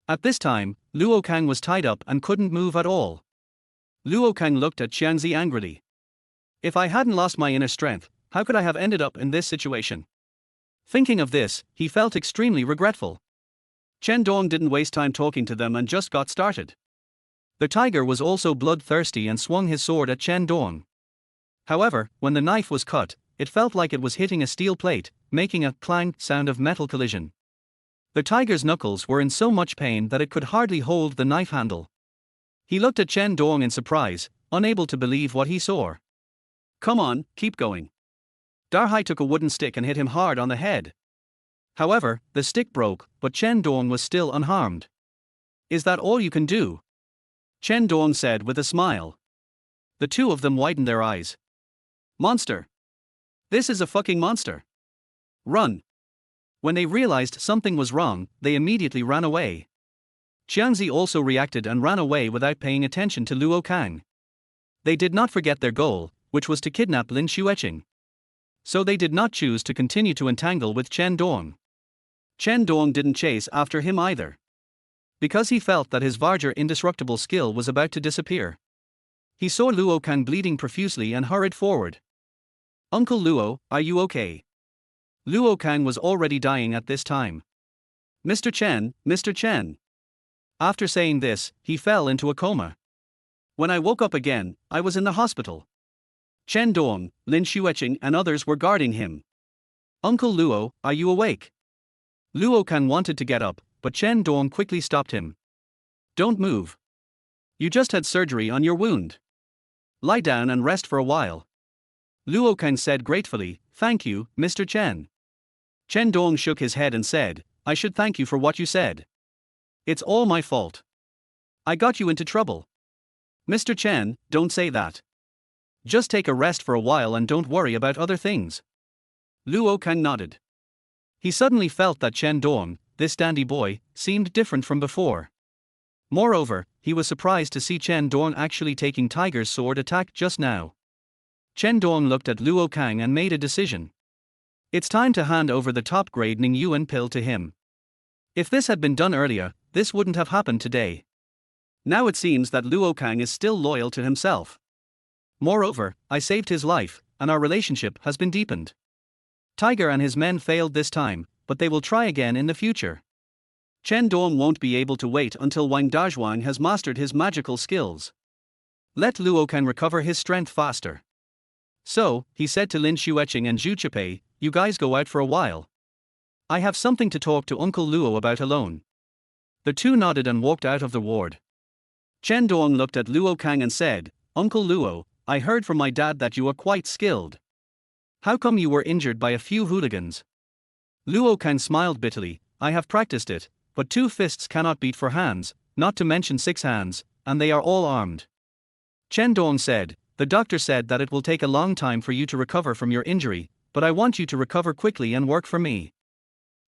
Speaker 1: At this time, Luo Kang was tied up and couldn't move at all. Luo Kang looked at Qiangzi angrily. "If I hadn't lost my inner strength, how could I have ended up in this situation?" Thinking of this, he felt extremely regretful. Chen Dong didn't waste time talking to them and just got started. The tiger was also bloodthirsty and swung his sword at Chen Dong. However, when the knife was cut, it felt like it was hitting a steel plate, making a clang sound of metal collision. The tiger's knuckles were in so much pain that it could hardly hold the knife handle. He looked at Chen Dong in surprise, unable to believe what he saw. "Come on, keep going." Darhai took a wooden stick and hit him hard on the head. However, the stick broke, but Chen Dong was still unharmed. "Is that all you can do?" Chen Dong said with a smile. The two of them widened their eyes. "Monster! This is a fucking monster! Run!" When they realized something was wrong, they immediately ran away. Qiangzi also reacted and ran away without paying attention to Luo Kang. They did not forget their goal, which was to kidnap Lin Xueqing. So they did not choose to continue to entangle with Chen Dong. Chen Dong didn't chase after him either, because he felt that his Varger indestructible skill was about to disappear. He saw Luo Kang bleeding profusely and hurried forward. "Uncle Luo, are you okay?" Luo Kang was already dying at this time. Mr. Chen, Mr. Chen." After saying this, he fell into a coma. "When I woke up again, I was in the hospital. Chen Dong, Lin Xueqing and others were guarding him." "Uncle Luo, are you awake?" Luo Kang wanted to get up, but Chen Dong quickly stopped him. "Don't move. You just had surgery on your wound. Lie down and rest for a while." Luo Kang said gratefully, "Thank you, Mr. Chen." Chen Dong shook his head and said, "I should thank you for what you said. It's all my fault. I got you into trouble." "Mr. Chen, don't say that. Just take a rest for a while and don't worry about other things." Luo Kang nodded. He suddenly felt that Chen Dong, this dandy boy, seemed different from before. Moreover, he was surprised to see Chen Dong actually taking Tiger's sword attack just now. Chen Dong looked at Luo Kang and made a decision. It's time to hand over the top-grade Ning Yuan pill to him. If this had been done earlier, this wouldn't have happened today. Now it seems that Luo Kang is still loyal to himself. Moreover, I saved his life, and our relationship has been deepened. Tiger and his men failed this time, but they will try again in the future. Chen Dong won't be able to wait until Wang Dazhuang has mastered his magical skills. Let Luo Kang recover his strength faster. So, he said to Lin Xueqing and Zhu Chipei, "You guys go out for a while. I have something to talk to Uncle Luo about alone." The two nodded and walked out of the ward. Chen Dong looked at Luo Kang and said, "Uncle Luo, I heard from my dad that you are quite skilled. How come you were injured by a few hooligans?" Luo Kang smiled bitterly, "I have practiced it, but 2 fists cannot beat 4 hands, not to mention 6 hands, and they are all armed." Chen Dong said, "The doctor said that it will take a long time for you to recover from your injury, but I want you to recover quickly and work for me."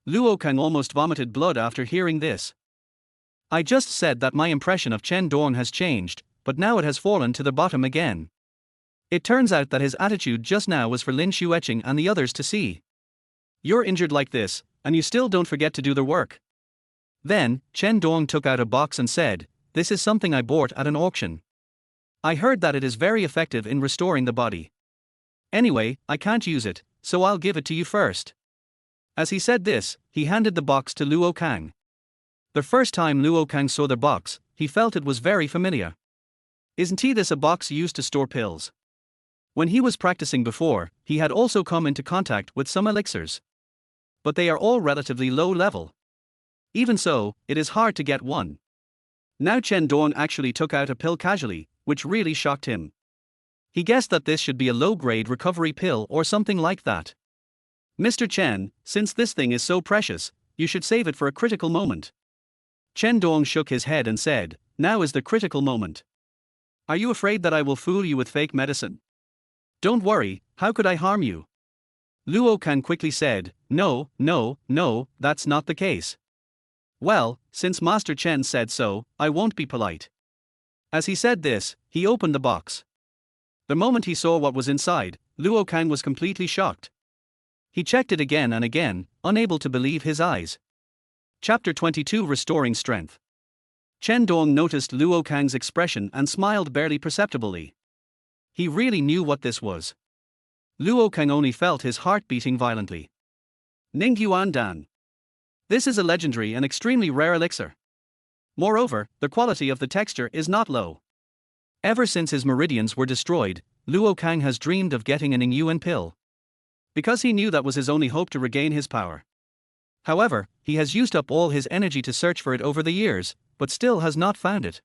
Speaker 1: Luo Kang almost vomited blood after hearing this. I just said that my impression of Chen Dong has changed, but now it has fallen to the bottom again. It turns out that his attitude just now was for Lin Xueqing and the others to see. You're injured like this, and you still don't forget to do the work. Then, Chen Dong took out a box and said, "This is something I bought at an auction. I heard that it is very effective in restoring the body. Anyway, I can't use it, so I'll give it to you first." As he said this, he handed the box to Luo Kang. The first time Luo Kang saw the box, he felt it was very familiar. Isn't this a box used to store pills? When he was practicing before, he had also come into contact with some elixirs. But they are all relatively low level. Even so, it is hard to get one. Now Chen Dong actually took out a pill casually, which really shocked him. He guessed that this should be a low-grade recovery pill or something like that. "Mr. Chen, since this thing is so precious, you should save it for a critical moment." Chen Dong shook his head and said, "Now is the critical moment. Are you afraid that I will fool you with fake medicine?" "Don't worry, how could I harm you?" Luo Kang quickly said, No, that's not the case." "Well, since Master Chen said so, I won't be polite." As he said this, he opened the box. The moment he saw what was inside, Luo Kang was completely shocked. He checked it again and again, unable to believe his eyes. Chapter 22 Restoring Strength. Chen Dong noticed Luo Kang's expression and smiled barely perceptibly. He really knew what this was. Luo Kang only felt his heart beating violently. Ning Yuan Dan. This is a legendary and extremely rare elixir. Moreover, the quality of the texture is not low. Ever since his meridians were destroyed, Luo Kang has dreamed of getting a Ning Yuan pill. Because he knew that was his only hope to regain his power. However, he has used up all his energy to search for it over the years, but still has not found it.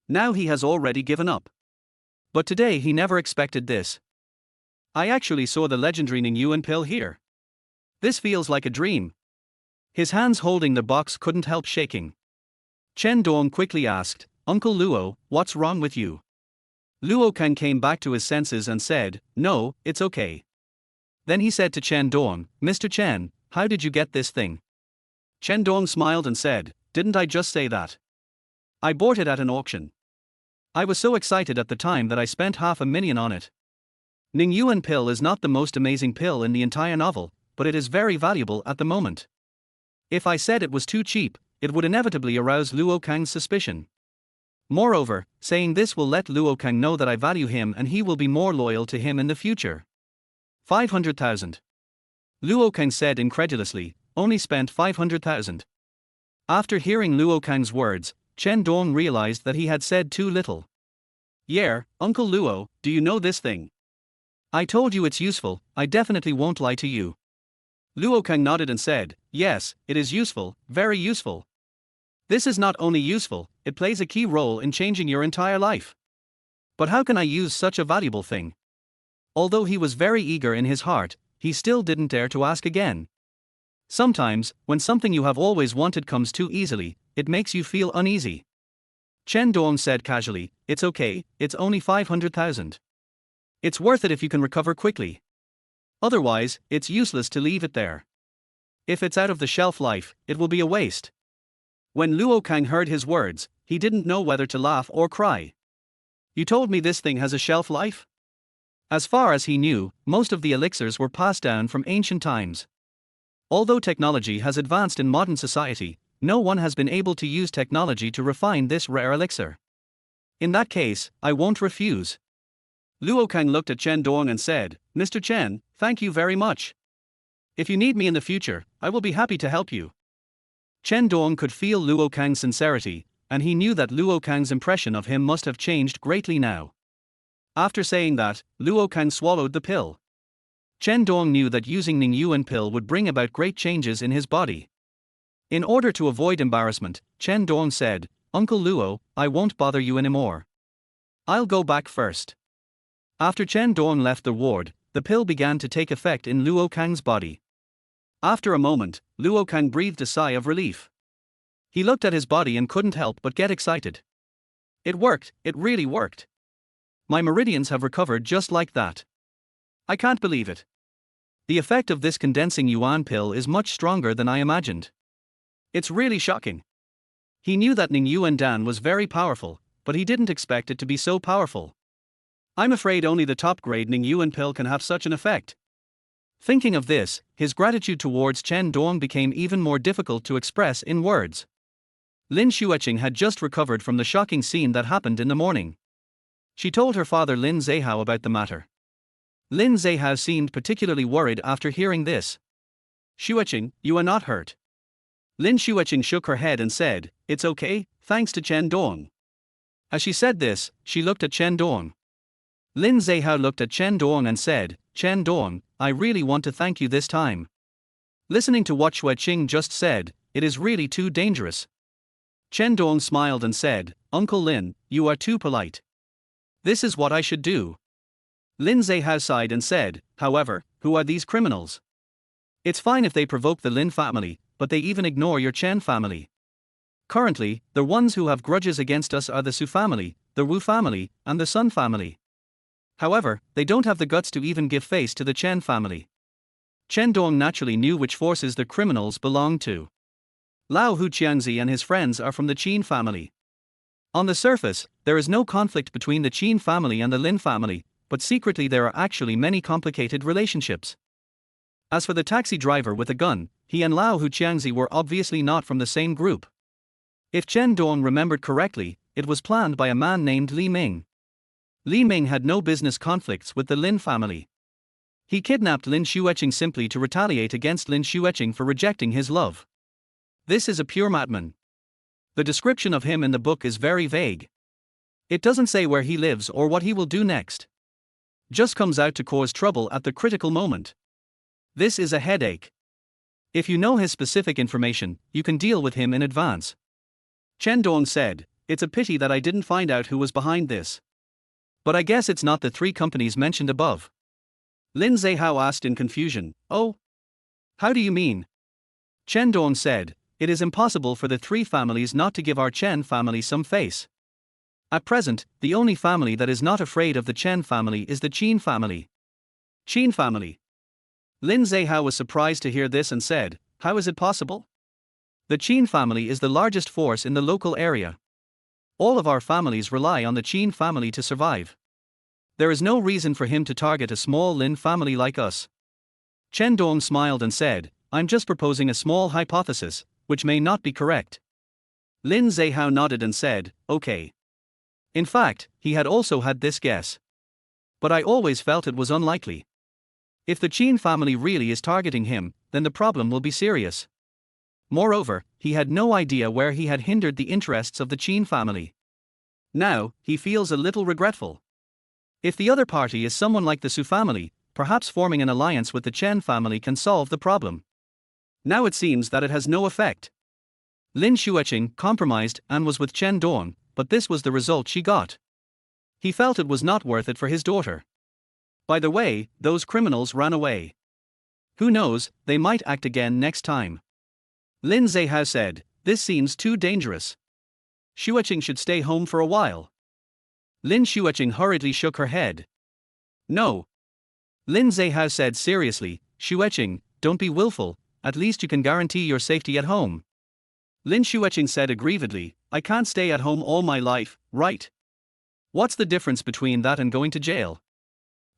Speaker 1: Now he has already given up. But today he never expected this. I actually saw the legendary Ning Yuan pill here. This feels like a dream. His hands holding the box couldn't help shaking. Chen Dong quickly asked, "Uncle Luo, what's wrong with you?" Luo Kang came back to his senses and said, "No, it's okay." Then he said to Chen Dong, "Mr. Chen, how did you get this thing?" Chen Dong smiled and said, "Didn't I just say that? I bought it at an auction. I was so excited at the time that I spent $500,000 on it. Ning Yuan pill is not the most amazing pill in the entire novel, but it is very valuable at the moment. If I said it was too cheap, it would inevitably arouse Luo Kang's suspicion. Moreover, saying this will let Luo Kang know that I value him and he will be more loyal to him in the future." 500,000. Luo Kang said incredulously, "Only spent 500,000. After hearing Luo Kang's words, Chen Dong realized that he had said too little. "Yeah, Uncle Luo, do you know this thing? I told you it's useful, I definitely won't lie to you." Luo Kang nodded and said, "Yes, it is useful, very useful. This is not only useful, it plays a key role in changing your entire life. But how can I use such a valuable thing? Although he was very eager in his heart, he still didn't dare to ask again. Sometimes, when something you have always wanted comes too easily, it makes you feel uneasy. Chen Dong said casually, "It's okay, it's only 500,000. It's worth it if you can recover quickly. Otherwise, it's useless to leave it there. If it's out of the shelf life, it will be a waste." When Luo Kang heard his words, he didn't know whether to laugh or cry. "You told me this thing has a shelf life?" As far as he knew, most of the elixirs were passed down from ancient times. Although technology has advanced in modern society, no one has been able to use technology to refine this rare elixir. In that case, I won't refuse. Luo Kang looked at Chen Dong and said, "Mr. Chen, thank you very much. If you need me in the future, I will be happy to help you." Chen Dong could feel Luo Kang's sincerity, and he knew that Luo Kang's impression of him must have changed greatly now. After saying that, Luo Kang swallowed the pill. Chen Dong knew that using Ning Yuan pill would bring about great changes in his body. In order to avoid embarrassment, Chen Dong said, "Uncle Luo, I won't bother you anymore. I'll go back first." After Chen Dong left the ward, the pill began to take effect in Luo Kang's body. After a moment, Luo Kang breathed a sigh of relief. He looked at his body and couldn't help but get excited. It worked, it really worked. My meridians have recovered just like that. I can't believe it. The effect of this condensing yuan pill is much stronger than I imagined. It's really shocking. He knew that Ning Yuan Dan was very powerful, but he didn't expect it to be so powerful. I'm afraid only the top grade Ning Yuan pill can have such an effect. Thinking of this, his gratitude towards Chen Dong became even more difficult to express in words. Lin Xueqing had just recovered from the shocking scene that happened in the morning. She told her father Lin Zehao about the matter. Lin Zehao seemed particularly worried after hearing this. "Xueqing, you are not hurt." Lin Xueqing shook her head and said, "It's okay, thanks to Chen Dong." As she said this, she looked at Chen Dong. Lin Zehao looked at Chen Dong and said, "Chen Dong, I really want to thank you this time. Listening to what Xueqing just said, it is really too dangerous." Chen Dong smiled and said, "Uncle Lin, you are too polite. This is what I should do." Lin Zehao sighed and said, "However, who are these criminals? It's fine if they provoke the Lin family, but they even ignore your Chen family. Currently, the ones who have grudges against us are the Su family, the Wu family, and the Sun family. However, they don't have the guts to even give face to the Chen family." Chen Dong naturally knew which forces the criminals belonged to. Lao Hu Qiangzi and his friends are from the Qin family. On the surface, there is no conflict between the Qin family and the Lin family, but secretly there are actually many complicated relationships. As for the taxi driver with a gun, he and Lao Hu Qiangzi were obviously not from the same group. If Chen Dong remembered correctly, it was planned by a man named Li Ming. Li Ming had no business conflicts with the Lin family. He kidnapped Lin Xueqing simply to retaliate against Lin Xueqing for rejecting his love. This is a pure madman. The description of him in the book is very vague. It doesn't say where he lives or what he will do next. Just comes out to cause trouble at the critical moment. This is a headache. If you know his specific information, you can deal with him in advance. Chen Dong said, "It's a pity that I didn't find out who was behind this. But I guess it's not the three companies mentioned above." Lin Zehao asked in confusion, "Oh? How do you mean?" Chen Dong said, "It is impossible for the three families not to give our Chen family some face. At present, the only family that is not afraid of the Chen family is the Qin family." Qin family. Lin Zehao was surprised to hear this and said, "How is it possible? The Qin family is the largest force in the local area. All of our families rely on the Qin family to survive. There is no reason for him to target a small Lin family like us." Chen Dong smiled and said, "I'm just proposing a small hypothesis, which may not be correct." Lin Zehao nodded and said, "Okay." In fact, he had also had this guess. But I always felt it was unlikely. If the Qin family really is targeting him, then the problem will be serious. Moreover, he had no idea where he had hindered the interests of the Qin family. Now, he feels a little regretful. If the other party is someone like the Su family, perhaps forming an alliance with the Chen family can solve the problem. Now it seems that it has no effect. Lin Xueqing compromised and was with Chen Dong, but this was the result she got. He felt it was not worth it for his daughter. By the way, those criminals ran away. Who knows, they might act again next time. Lin Zehao said, this seems too dangerous. Xueqing should stay home for a while. Lin Xueqing hurriedly shook her head. No. Lin Zehao said seriously, Xueqing, don't be willful, at least you can guarantee your safety at home. Lin Xueqing said aggrievedly, I can't stay at home all my life, right? What's the difference between that and going to jail?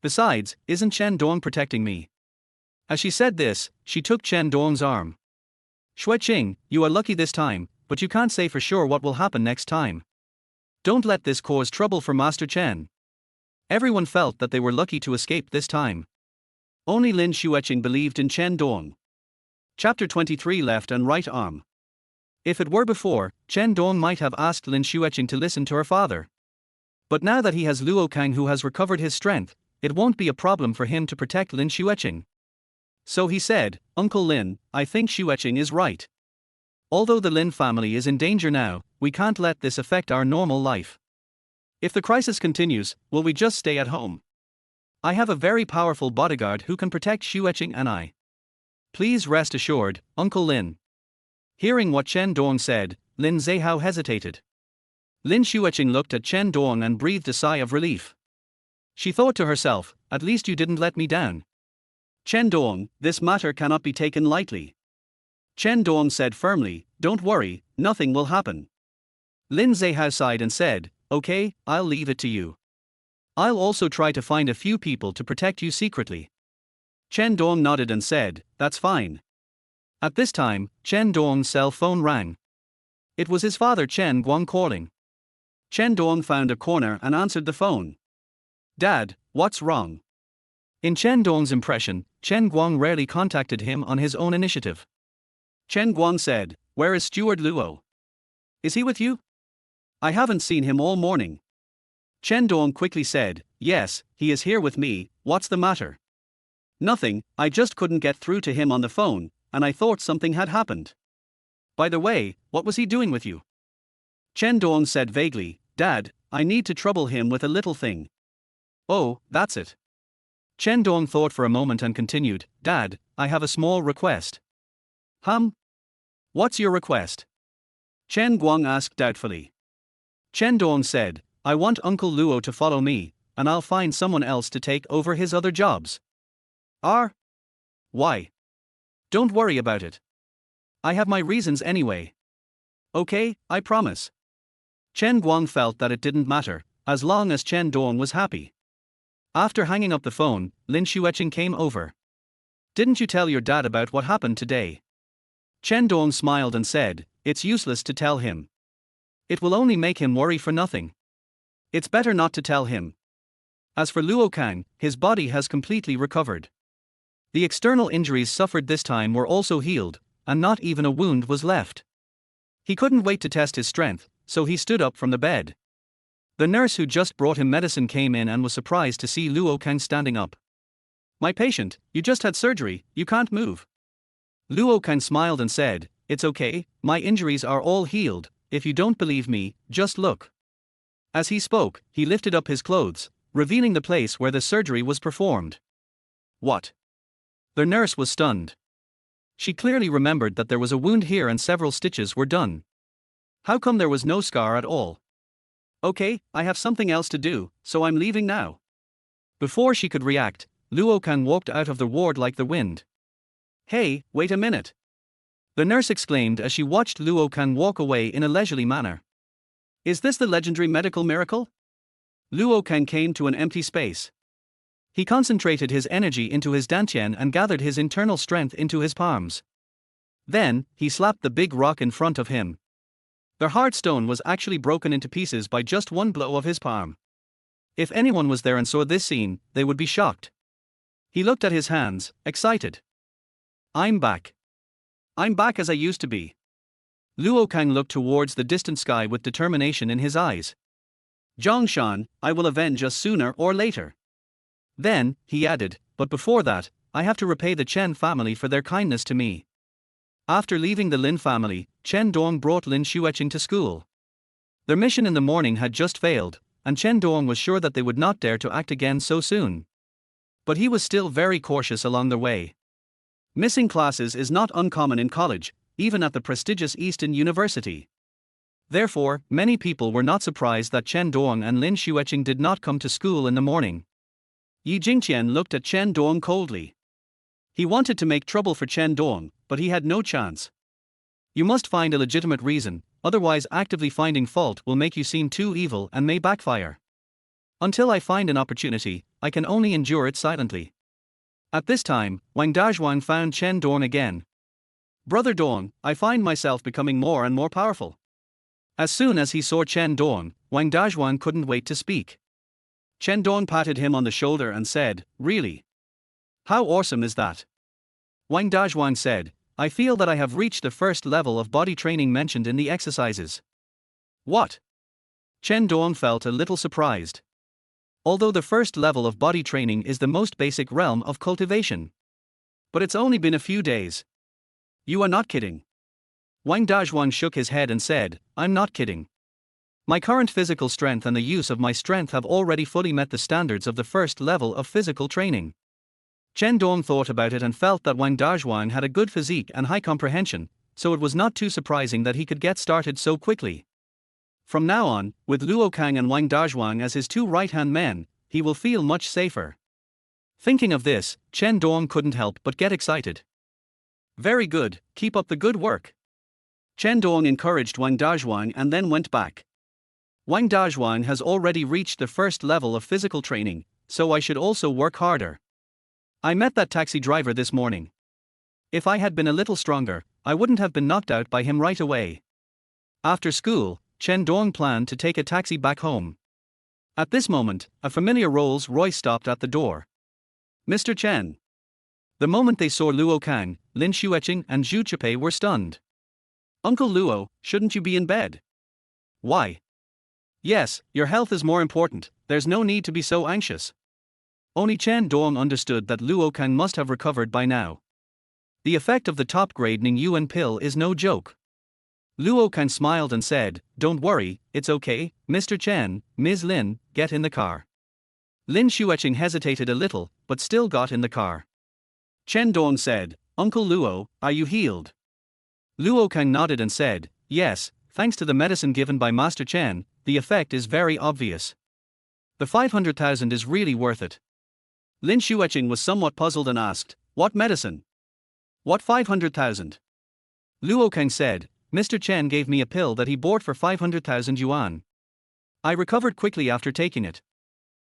Speaker 1: Besides, isn't Chen Dong protecting me? As she said this, she took Chen Dong's arm. Xueqing, you are lucky this time, but you can't say for sure what will happen next time. Don't let this cause trouble for Master Chen. Everyone felt that they were lucky to escape this time. Only Lin Xueqing believed in Chen Dong. Chapter 23 Left and Right Arm. If it were before, Chen Dong might have asked Lin Xueqing to listen to her father. But now that he has Luo Kang who has recovered his strength, it won't be a problem for him to protect Lin Xueqing. So he said, Uncle Lin, I think Xueqing is right. Although the Lin family is in danger now, we can't let this affect our normal life. If the crisis continues, will we just stay at home? I have a very powerful bodyguard who can protect Xueqing and I. Please rest assured, Uncle Lin. Hearing what Chen Dong said, Lin Zehao hesitated. Lin Xueqing looked at Chen Dong and breathed a sigh of relief. She thought to herself, at least you didn't let me down. Chen Dong, this matter cannot be taken lightly. Chen Dong said firmly, don't worry, nothing will happen. Lin Zehao sighed and said, okay, I'll leave it to you. I'll also try to find a few people to protect you secretly. Chen Dong nodded and said, that's fine. At this time, Chen Dong's cell phone rang. It was his father Chen Guang calling. Chen Dong found a corner and answered the phone. Dad, what's wrong? In Chen Dong's impression, Chen Guang rarely contacted him on his own initiative. Chen Guang said, where is Steward Luo? Is he with you? I haven't seen him all morning. Chen Dong quickly said, yes, he is here with me, what's the matter? Nothing, I just couldn't get through to him on the phone, and I thought something had happened. By the way, what was he doing with you? Chen Dong said vaguely, Dad, I need to trouble him with a little thing. Oh, that's it. Chen Dong thought for a moment and continued, Dad, I have a small request. What's your request? Chen Guang asked doubtfully. Chen Dong said, I want Uncle Luo to follow me, and I'll find someone else to take over his other jobs. Why? Don't worry about it. I have my reasons anyway. Okay, I promise. Chen Guang felt that it didn't matter, as long as Chen Dong was happy. After hanging up the phone, Lin Xueqing came over. Didn't you tell your dad about what happened today? Chen Dong smiled and said, it's useless to tell him. It will only make him worry for nothing. It's better not to tell him. As for Luo Kang, his body has completely recovered. The external injuries suffered this time were also healed, and not even a wound was left. He couldn't wait to test his strength, so he stood up from the bed. The nurse who just brought him medicine came in and was surprised to see Luo Kang standing up. My patient, you just had surgery, you can't move. Luo Kang smiled and said, it's okay, my injuries are all healed, if you don't believe me, just look. As he spoke, he lifted up his clothes, revealing the place where the surgery was performed. What? The nurse was stunned. She clearly remembered that there was a wound here and several stitches were done. How come there was no scar at all? Okay, I have something else to do, so I'm leaving now. Before she could react, Luo Kang walked out of the ward like the wind. Hey, wait a minute. The nurse exclaimed as she watched Luo Kang walk away in a leisurely manner. Is this the legendary medical miracle? Luo Kang came to an empty space. He concentrated his energy into his dantian and gathered his internal strength into his palms. Then, he slapped the big rock in front of him. The hard stone was actually broken into pieces by just one blow of his palm. If anyone was there and saw this scene, they would be shocked. He looked at his hands, excited. I'm back. I'm back as I used to be. Luo Kang looked towards the distant sky with determination in his eyes. Zhongshan, I will avenge us sooner or later. Then, he added, but before that, I have to repay the Chen family for their kindness to me. After leaving the Lin family, Chen Dong brought Lin Xueqing to school. Their mission in the morning had just failed, and Chen Dong was sure that they would not dare to act again so soon. But he was still very cautious along the way. Missing classes is not uncommon in college, even at the prestigious Easton University. Therefore, many people were not surprised that Chen Dong and Lin Xueqing did not come to school in the morning. Yi Jingqian looked at Chen Dong coldly. He wanted to make trouble for Chen Dong, but he had no chance. You must find a legitimate reason, otherwise actively finding fault will make you seem too evil and may backfire. Until I find an opportunity, I can only endure it silently. At this time, Wang Dazhuang found Chen Dong again. Brother Dong, I find myself becoming more and more powerful. As soon as he saw Chen Dong, Wang Dazhuang couldn't wait to speak. Chen Dong patted him on the shoulder and said, "Really? How awesome is that?" Wang Dazhuang said, "I feel that I have reached the first level of body training mentioned in the exercises." What? Chen Dong felt a little surprised. Although the first level of body training is the most basic realm of cultivation. But it's only been a few days. You are not kidding. Wang Dazhuang shook his head and said, "I'm not kidding. My current physical strength and the use of my strength have already fully met the standards of the first level of physical training." Chen Dong thought about it and felt that Wang Dazhuang had a good physique and high comprehension, so it was not too surprising that he could get started so quickly. From now on, with Luo Kang and Wang Dazhuang as his two right-hand men, he will feel much safer. Thinking of this, Chen Dong couldn't help but get excited. Very good, keep up the good work. Chen Dong encouraged Wang Dazhuang and then went back. Wang Dazhuang has already reached the first level of physical training, so I should also work harder. I met that taxi driver this morning. If I had been a little stronger, I wouldn't have been knocked out by him right away. After school, Chen Dong planned to take a taxi back home. At this moment, a familiar Rolls-Royce stopped at the door. "Mr. Chen." The moment they saw Luo Kang, Lin Xueqing and Zhu Chipei were stunned. "Uncle Luo, shouldn't you be in bed?" "Why?" "Yes, your health is more important, there's no need to be so anxious." Only Chen Dong understood that Luo Kang must have recovered by now. The effect of the top-grade Ning Yuan pill is no joke. Luo Kang smiled and said, "Don't worry, it's okay, Mr. Chen, Ms. Lin, get in the car." Lin Xueqing hesitated a little, but still got in the car. Chen Dong said, "Uncle Luo, are you healed?" Luo Kang nodded and said, "Yes, thanks to the medicine given by Master Chen, the effect is very obvious. The 500,000 is really worth it." Lin Xueqing was somewhat puzzled and asked, "What medicine? What 500,000? Luo Kang said, "Mr. Chen gave me a pill that he bought for 500,000 yuan. I recovered quickly after taking it.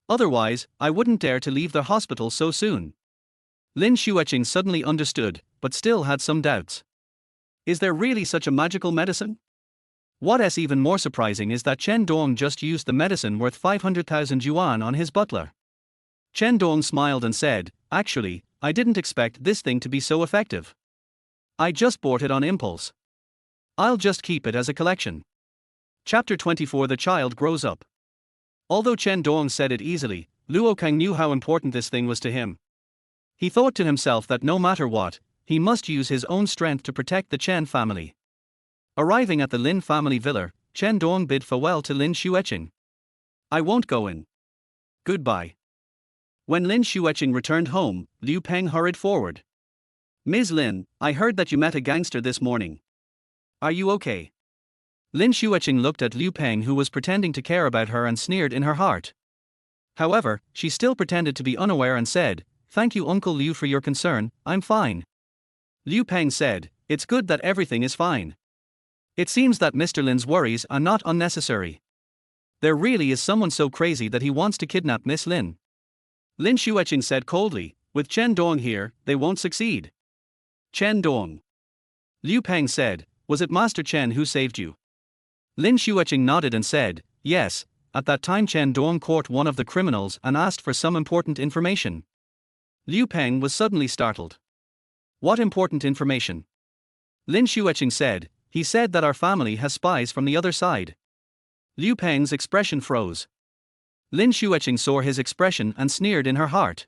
Speaker 1: Otherwise, I wouldn't dare to leave the hospital so soon." Lin Xueqing suddenly understood, but still had some doubts. Is there really such a magical medicine? What's even more surprising is that Chen Dong just used the medicine worth 500,000 yuan on his butler. Chen Dong smiled and said, "Actually, I didn't expect this thing to be so effective. I just bought it on impulse. I'll just keep it as a collection." Chapter 24 The Child Grows Up. Although Chen Dong said it easily, Luo Kang knew how important this thing was to him. He thought to himself that no matter what, he must use his own strength to protect the Chen family. Arriving at the Lin family villa, Chen Dong bid farewell to Lin Xueqing. "I won't go in. Goodbye." When Lin Xueqing returned home, Liu Peng hurried forward. "Ms. Lin, I heard that you met a gangster this morning. Are you okay?" Lin Xueqing looked at Liu Peng, who was pretending to care about her, and sneered in her heart. However, she still pretended to be unaware and said, "Thank you Uncle Liu for your concern, I'm fine." Liu Peng said, "It's good that everything is fine. It seems that Mr. Lin's worries are not unnecessary. There really is someone so crazy that he wants to kidnap Miss Lin." Lin Xueqing said coldly, "With Chen Dong here, they won't succeed." "Chen Dong?" Liu Peng said, "Was it Master Chen who saved you?" Lin Xueqing nodded and said, "Yes, at that time Chen Dong caught one of the criminals and asked for some important information." Liu Peng was suddenly startled. "What important information?" Lin Xueqing said, "He said that our family has spies from the other side." Liu Peng's expression froze. Lin Xueqing saw his expression and sneered in her heart.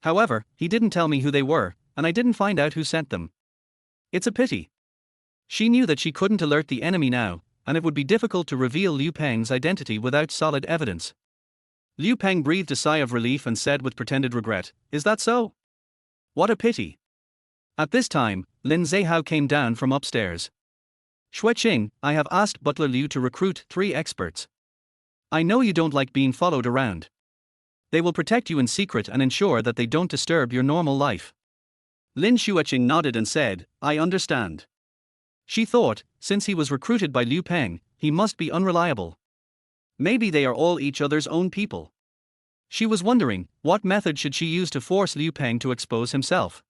Speaker 1: "However, he didn't tell me who they were, and I didn't find out who sent them. It's a pity." She knew that she couldn't alert the enemy now, and it would be difficult to reveal Liu Peng's identity without solid evidence. Liu Peng breathed a sigh of relief and said with pretended regret, "Is that so? What a pity." At this time, Lin Zehao came down from upstairs. "Xueqing, I have asked Butler Liu to recruit 3 experts. I know you don't like being followed around. They will protect you in secret and ensure that they don't disturb your normal life." Lin Xueqing nodded and said, "I understand." She thought, since he was recruited by Liu Peng, he must be unreliable. Maybe they are all each other's own people. She was wondering, what method should she use to force Liu Peng to expose himself?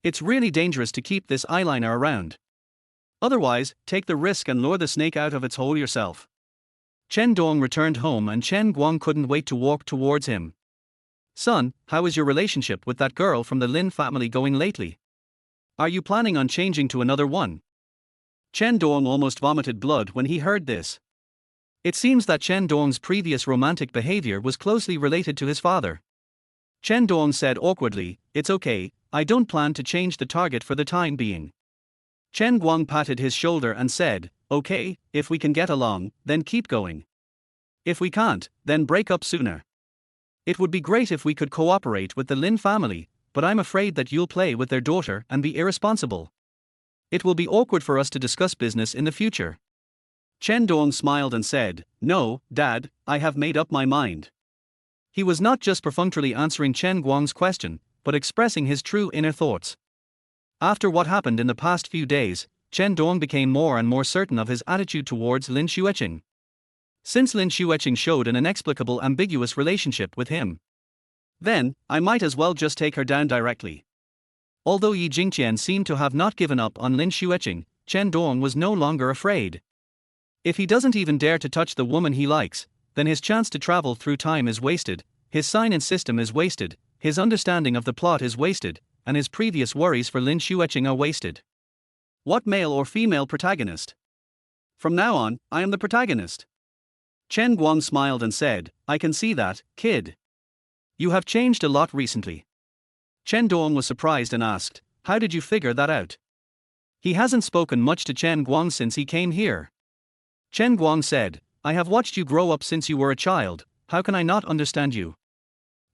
Speaker 1: It's really dangerous to keep this eyeliner around. Otherwise, take the risk and lure the snake out of its hole yourself. Chen Dong returned home and Chen Guang couldn't wait to walk towards him. "Son, how is your relationship with that girl from the Lin family going lately? Are you planning on changing to another one?" Chen Dong almost vomited blood when he heard this. It seems that Chen Dong's previous romantic behavior was closely related to his father. Chen Dong said awkwardly, "It's okay, I don't plan to change the target for the time being." Chen Guang patted his shoulder and said, "Okay, if we can get along, then keep going. If we can't, then break up sooner. It would be great if we could cooperate with the Lin family, but I'm afraid that you'll play with their daughter and be irresponsible. It will be awkward for us to discuss business in the future." Chen Dong smiled and said, "No, Dad, I have made up my mind." He was not just perfunctorily answering Chen Guang's question, but expressing his true inner thoughts. After what happened in the past few days, Chen Dong became more and more certain of his attitude towards Lin Xueqing. Since Lin Xueqing showed an inexplicable ambiguous relationship with him, then, I might as well just take her down directly. Although Yi Jingqian seemed to have not given up on Lin Xueqing, Chen Dong was no longer afraid. If he doesn't even dare to touch the woman he likes, then his chance to travel through time is wasted, his sign-in system is wasted, his understanding of the plot is wasted, and his previous worries for Lin Xueqing are wasted. What male or female protagonist? From now on, I am the protagonist. Chen Guang smiled and said, "I can see that, kid. You have changed a lot recently." Chen Dong was surprised and asked, "How did you figure that out?" He hasn't spoken much to Chen Guang since he came here. Chen Guang said, "I have watched you grow up since you were a child, how can I not understand you?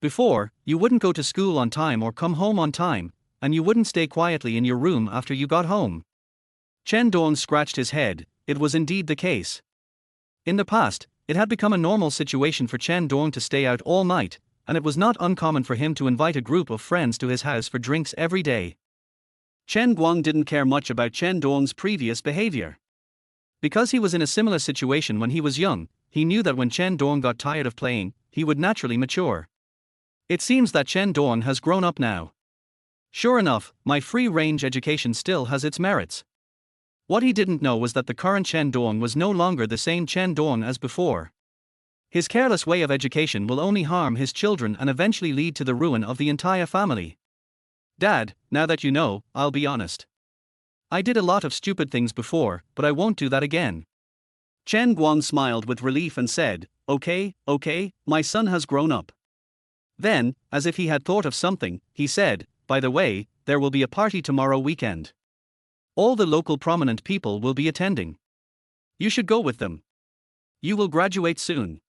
Speaker 1: Before, you wouldn't go to school on time or come home on time, and you wouldn't stay quietly in your room after you got home." Chen Dong scratched his head, it was indeed the case. In the past, it had become a normal situation for Chen Dong to stay out all night, and it was not uncommon for him to invite a group of friends to his house for drinks every day. Chen Guang didn't care much about Chen Dong's previous behavior. Because he was in a similar situation when he was young, he knew that when Chen Dong got tired of playing, he would naturally mature. It seems that Chen Dong has grown up now. Sure enough, my free-range education still has its merits. What he didn't know was that the current Chen Dong was no longer the same Chen Dong as before. His careless way of education will only harm his children and eventually lead to the ruin of the entire family. Dad, now that you know, I'll be honest. I did a lot of stupid things before, but I won't do that again. Chen Guang smiled with relief and said, okay, my son has grown up. Then, as if he had thought of something, he said, by the way, there will be a party tomorrow weekend. All the local prominent people will be attending. You should go with them. You will graduate soon.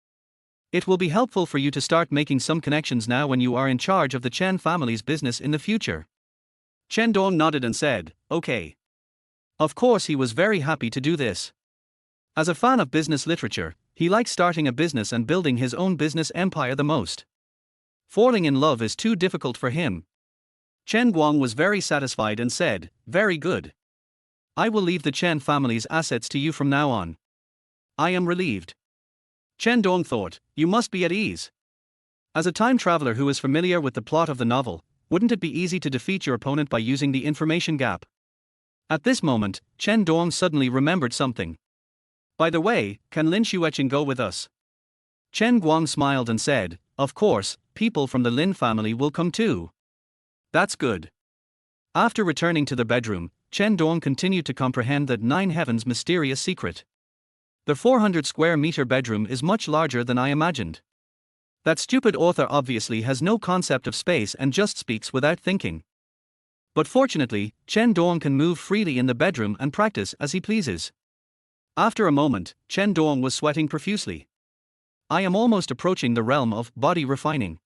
Speaker 1: It will be helpful for you to start making some connections now when you are in charge of the Chen family's business in the future. Chen Dong nodded and said, okay. Of course he was very happy to do this. As a fan of business literature, he likes starting a business and building his own business empire the most. Falling in love is too difficult for him. Chen Guang was very satisfied and said, very good. I will leave the Chen family's assets to you from now on. I am relieved. Chen Dong thought, you must be at ease. As a time traveler who is familiar with the plot of the novel, wouldn't it be easy to defeat your opponent by using the information gap? At this moment, Chen Dong suddenly remembered something. By the way, can Lin Xueqing go with us? Chen Guang smiled and said, of course, people from the Lin family will come too. That's good. After returning to the bedroom, Chen Dong continued to comprehend the Nine Heavens' mysterious secret. The 400 square meter bedroom is much larger than I imagined. That stupid author obviously has no concept of space and just speaks without thinking. But fortunately, Chen Dong can move freely in the bedroom and practice as he pleases. After a moment, Chen Dong was sweating profusely. I am almost approaching the realm of body refining.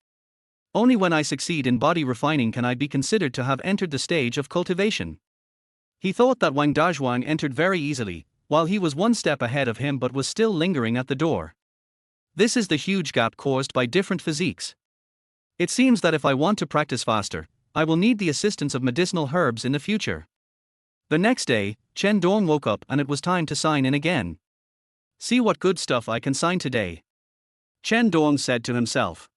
Speaker 1: Only when I succeed in body refining can I be considered to have entered the stage of cultivation. He thought that Wang Dazhuang entered very easily, while he was one step ahead of him but was still lingering at the door. This is the huge gap caused by different physiques. It seems that if I want to practice faster, I will need the assistance of medicinal herbs in the future. The next day, Chen Dong woke up and it was time to sign in again. See what good stuff I can sign today, Chen Dong said to himself.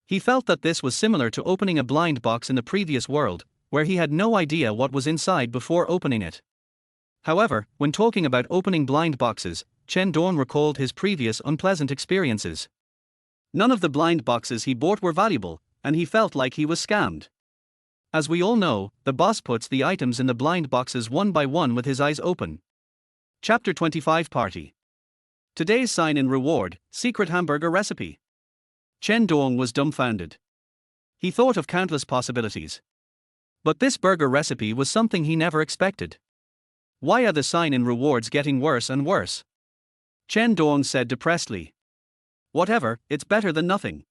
Speaker 1: He felt that this was similar to opening a blind box in the previous world, where he had no idea what was inside before opening it. However, when talking about opening blind boxes, Chen Dong recalled his previous unpleasant experiences. None of the blind boxes he bought were valuable, and he felt like he was scammed. As we all know, the boss puts the items in the blind boxes one by one with his eyes open. Chapter 25 Party. Today's sign-in reward, secret hamburger recipe. Chen Dong was dumbfounded. He thought of countless possibilities. But this burger recipe was something he never expected. Why are the sign-in rewards getting worse and worse? Chen Dong said depressedly. Whatever, it's better than nothing.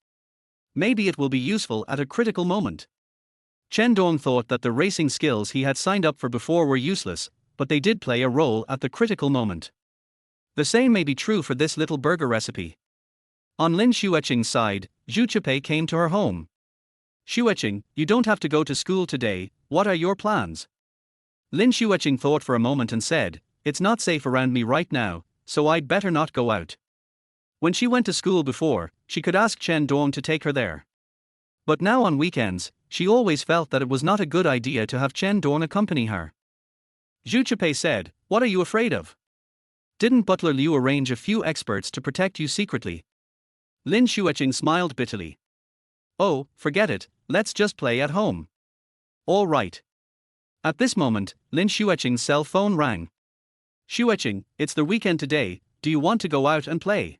Speaker 1: Maybe it will be useful at a critical moment. Chen Dong thought that the racing skills he had signed up for before were useless, but they did play a role at the critical moment. The same may be true for this little burger recipe. On Lin Xueqing's side, Zhu Chipei came to her home. Xueqing, you don't have to go to school today, what are your plans? Lin Xueqing thought for a moment and said, it's not safe around me right now, so I'd better not go out. When she went to school before, she could ask Chen Dong to take her there. But now on weekends, she always felt that it was not a good idea to have Chen Dong accompany her. Zhu Chipei said, what are you afraid of? Didn't Butler Liu arrange a few experts to protect you secretly? Lin Xueqing smiled bitterly. Oh, forget it, let's just play at home. All right. At this moment, Lin Xueqing's cell phone rang. Xueqing, it's the weekend today, do you want to go out and play?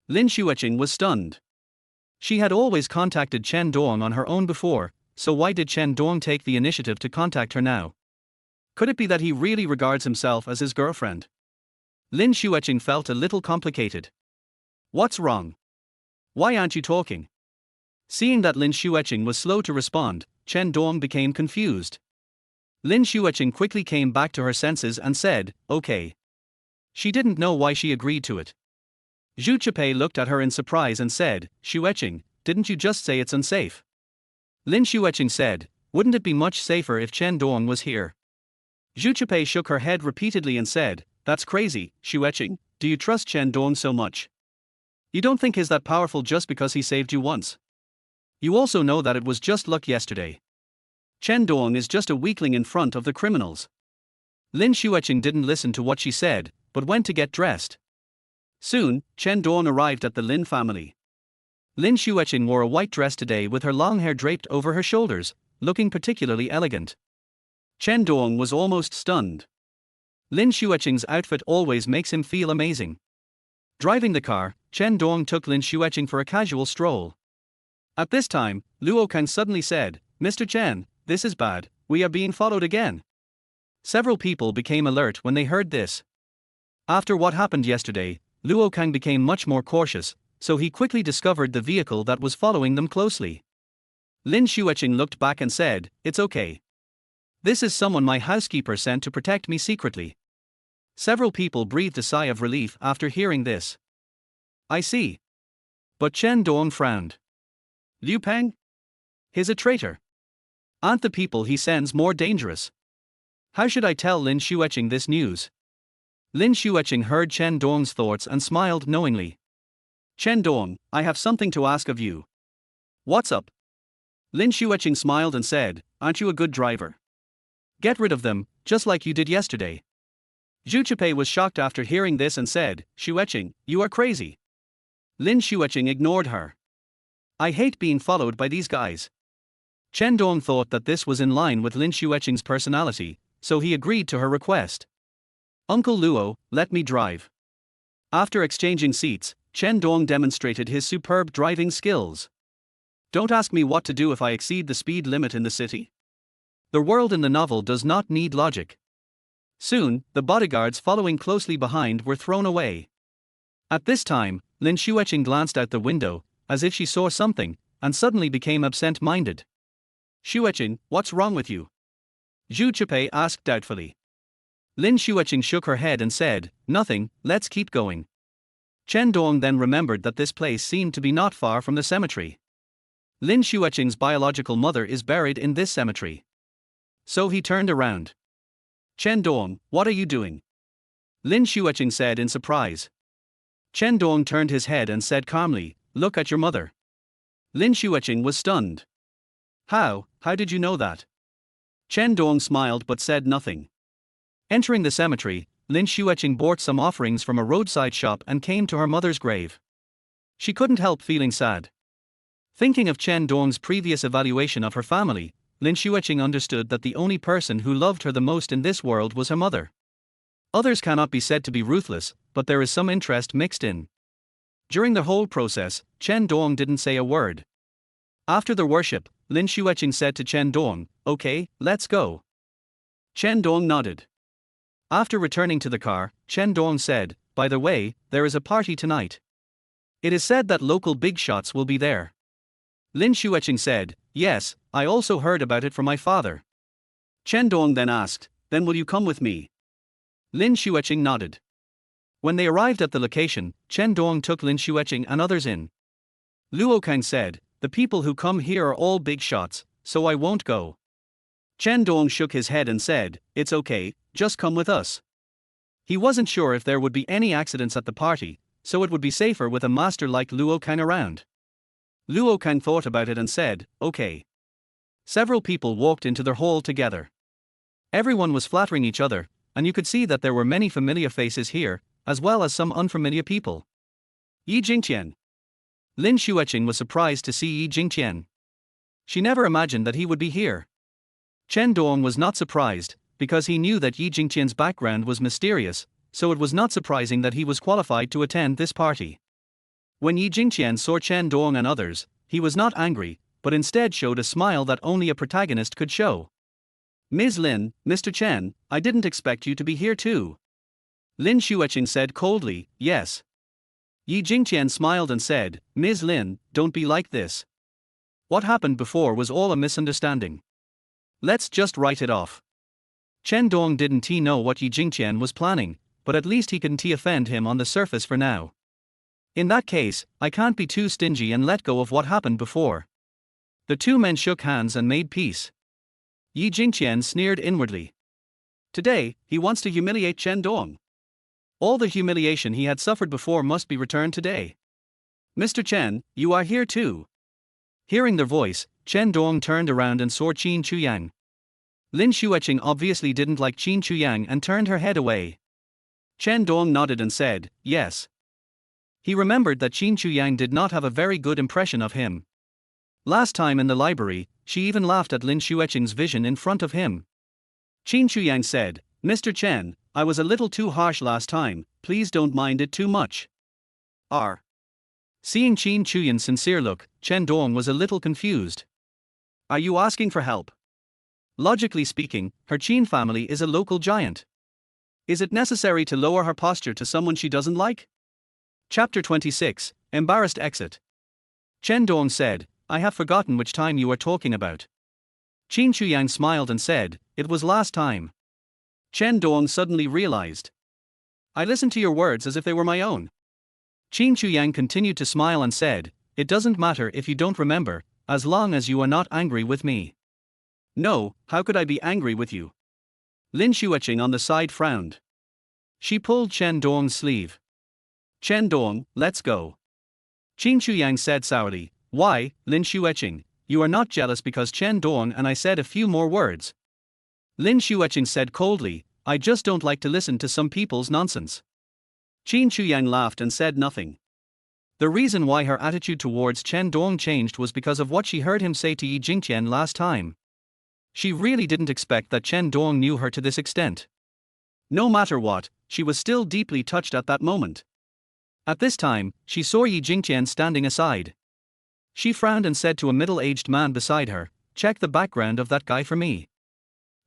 Speaker 1: Lin Xueqing was stunned. She had always contacted Chen Dong on her own before, so why did Chen Dong take the initiative to contact her now? Could it be that he really regards himself as his girlfriend? Lin Xueqing felt a little complicated. What's wrong? Why aren't you talking? Seeing that Lin Xueqing was slow to respond, Chen Dong became confused. Lin Xueqing quickly came back to her senses and said, okay. She didn't know why she agreed to it. Zhu Chipei looked at her in surprise and said, Xueqing, didn't you just say it's unsafe? Lin Xueqing said, wouldn't it be much safer if Chen Dong was here? Zhu Chipei shook her head repeatedly and said, that's crazy, Xueqing, do you trust Chen Dong so much? You don't think he's that powerful just because he saved you once? You also know that it was just luck yesterday. Chen Dong is just a weakling in front of the criminals. Lin Xueqing didn't listen to what she said, but went to get dressed. Soon, Chen Dong arrived at the Lin family. Lin Xueqing wore a white dress today with her long hair draped over her shoulders, looking particularly elegant. Chen Dong was almost stunned. Lin Xueqing's outfit always makes him feel amazing. Driving the car, Chen Dong took Lin Xueqing for a casual stroll. At this time, Luo Kang suddenly said, Mr. Chen, this is bad, we are being followed again. Several people became alert when they heard this. After what happened yesterday, Luo Kang became much more cautious, so he quickly discovered the vehicle that was following them closely. Lin Xueqing looked back and said, it's okay. This is someone my housekeeper sent to protect me secretly. Several people breathed a sigh of relief after hearing this. I see. But Chen Dong frowned. Liu Peng? He's a traitor. Aren't the people he sends more dangerous? How should I tell Lin Xueqing this news? Lin Xueqing heard Chen Dong's thoughts and smiled knowingly. Chen Dong, I have something to ask of you. What's up? Lin Xueqing smiled and said, aren't you a good driver? Get rid of them, just like you did yesterday. Zhu Chipei was shocked after hearing this and said, Xueqing, you are crazy. Lin Xueqing ignored her. I hate being followed by these guys. Chen Dong thought that this was in line with Lin Xueqing's personality, so he agreed to her request. Uncle Luo, let me drive. After exchanging seats, Chen Dong demonstrated his superb driving skills. Don't ask me what to do if I exceed the speed limit in the city. The world in the novel does not need logic. Soon, the bodyguards following closely behind were thrown away. At this time, Lin Xueqing glanced out the window, as if she saw something, and suddenly became absent-minded. Xueqing, what's wrong with you? Zhu Chipei asked doubtfully. Lin Xueqing shook her head and said, nothing, let's keep going. Chen Dong then remembered that this place seemed to be not far from the cemetery. Lin Xueqing's biological mother is buried in this cemetery. So he turned around. Chen Dong, what are you doing? Lin Xueqing said in surprise. Chen Dong turned his head and said calmly, look at your mother. Lin Xueqing was stunned. How did you know that? Chen Dong smiled but said nothing. Entering the cemetery, Lin Xueqing bought some offerings from a roadside shop and came to her mother's grave. She couldn't help feeling sad. Thinking of Chen Dong's previous evaluation of her family, Lin Xueqing understood that the only person who loved her the most in this world was her mother. Others cannot be said to be ruthless, but there is some interest mixed in. During the whole process, Chen Dong didn't say a word. After the worship, Lin Xueqing said to Chen Dong, okay, let's go. Chen Dong nodded. After returning to the car, Chen Dong said, by the way, there is a party tonight. It is said that local big shots will be there. Lin Xueqing said, yes, I also heard about it from my father. Chen Dong then asked, then will you come with me? Lin Xueqing nodded. When they arrived at the location, Chen Dong took Lin Xueqing and others in. Luo Kang said, the people who come here are all big shots, so I won't go. Chen Dong shook his head and said, it's okay, just come with us. He wasn't sure if there would be any accidents at the party, so it would be safer with a master like Luo Kang around. Luo Kang thought about it and said, okay. Several people walked into their hall together. Everyone was flattering each other, and you could see that there were many familiar faces here, as well as some unfamiliar people. Yi Jingqian. Lin Xueqing was surprised to see Yi Jingqian. She never imagined that he would be here. Chen Dong was not surprised, because he knew that Yi Jingqian's background was mysterious, so it was not surprising that he was qualified to attend this party. When Yi Jingqian saw Chen Dong and others, he was not angry, but instead showed a smile that only a protagonist could show. Ms. Lin, Mr. Chen, I didn't expect you to be here too. Lin Xueqing said coldly, yes. Yi Jingqian smiled and said, Ms. Lin, don't be like this. What happened before was all a misunderstanding. Let's just write it off. Chen Dong didn't know what Yi Jingqian was planning, but at least he couldn't offend him on the surface for now. In that case, I can't be too stingy and let go of what happened before. The two men shook hands and made peace. Yi Jingqian sneered inwardly. Today, he wants to humiliate Chen Dong. All the humiliation he had suffered before must be returned today. Mr. Chen, you are here too. Hearing their voice, Chen Dong turned around and saw Qin Chuyang. Lin Xueqing obviously didn't like Qin Chuyang and turned her head away. Chen Dong nodded and said, yes. He remembered that Qin Chuyang did not have a very good impression of him. Last time in the library, she even laughed at Lin Xueqing's vision in front of him. Qin Chuyang said, Mr. Chen, I was a little too harsh last time, please don't mind it too much. Seeing Qin Chuyang's sincere look, Chen Dong was a little confused. Are you asking for help? Logically speaking, her Qin family is a local giant. Is it necessary to lower her posture to someone she doesn't like? Chapter 26, Embarrassed Exit. Chen Dong said, I have forgotten which time you are talking about. Qin Chuyang smiled and said, it was last time. Chen Dong suddenly realized. I listened to your words as if they were my own. Qin Chuyang continued to smile and said, it doesn't matter if you don't remember, as long as you are not angry with me. No, how could I be angry with you? Lin Xueqing on the side frowned. She pulled Chen Dong's sleeve. Chen Dong, let's go. Qin Chuyang said sourly, why, Lin Xueqing, you are not jealous because Chen Dong and I said a few more words. Lin Xueqing said coldly, I just don't like to listen to some people's nonsense. Qin Chuyang laughed and said nothing. The reason why her attitude towards Chen Dong changed was because of what she heard him say to Yi Jingqian last time. She really didn't expect that Chen Dong knew her to this extent. No matter what, she was still deeply touched at that moment. At this time, she saw Yi Jingqian standing aside. She frowned and said to a middle-aged man beside her, check the background of that guy for me.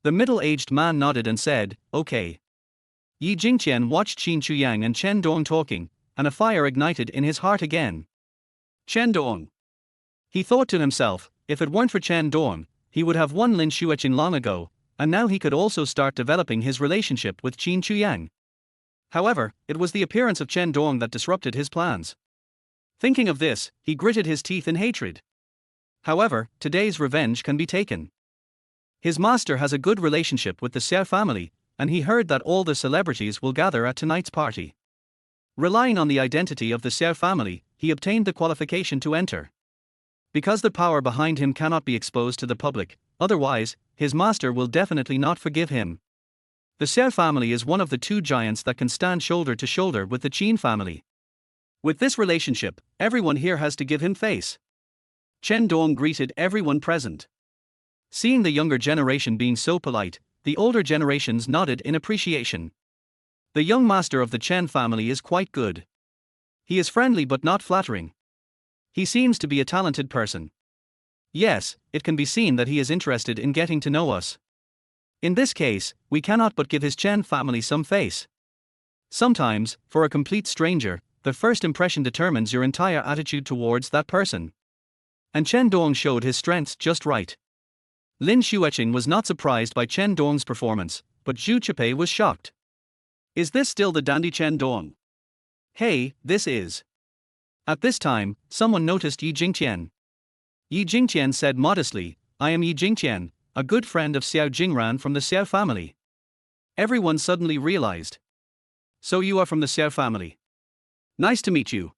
Speaker 1: The middle-aged man nodded and said, okay. Yi Jingqian watched Qin Chuyang and Chen Dong talking, and a fire ignited in his heart again. Chen Dong. He thought to himself, if it weren't for Chen Dong, he would have won Lin Xueqing long ago, and now he could also start developing his relationship with Qin Chuyang. However, it was the appearance of Chen Dong that disrupted his plans. Thinking of this, he gritted his teeth in hatred. However, today's revenge can be taken. His master has a good relationship with the Xiao family, and he heard that all the celebrities will gather at tonight's party. Relying on the identity of the Xiao family, he obtained the qualification to enter. Because the power behind him cannot be exposed to the public, otherwise, his master will definitely not forgive him. The Xiao family is one of the two giants that can stand shoulder to shoulder with the Qin family. With this relationship, everyone here has to give him face. Chen Dong greeted everyone present. Seeing the younger generation being so polite, the older generations nodded in appreciation. The young master of the Chen family is quite good. He is friendly but not flattering. He seems to be a talented person. Yes, it can be seen that he is interested in getting to know us. In this case, we cannot but give his Chen family some face. Sometimes, for a complete stranger, the first impression determines your entire attitude towards that person. And Chen Dong showed his strengths just right. Lin Xueqing was not surprised by Chen Dong's performance, but Zhu Chipei was shocked. Is this still the dandy Chen Dong? Hey, this is. At this time, someone noticed Yi Jingtian. Yi Jingtian said modestly, I am Yi Jingtian, a good friend of Xiao Jingran from the Xiao family. Everyone suddenly realized. So you are from the Xiao family. Nice to meet you.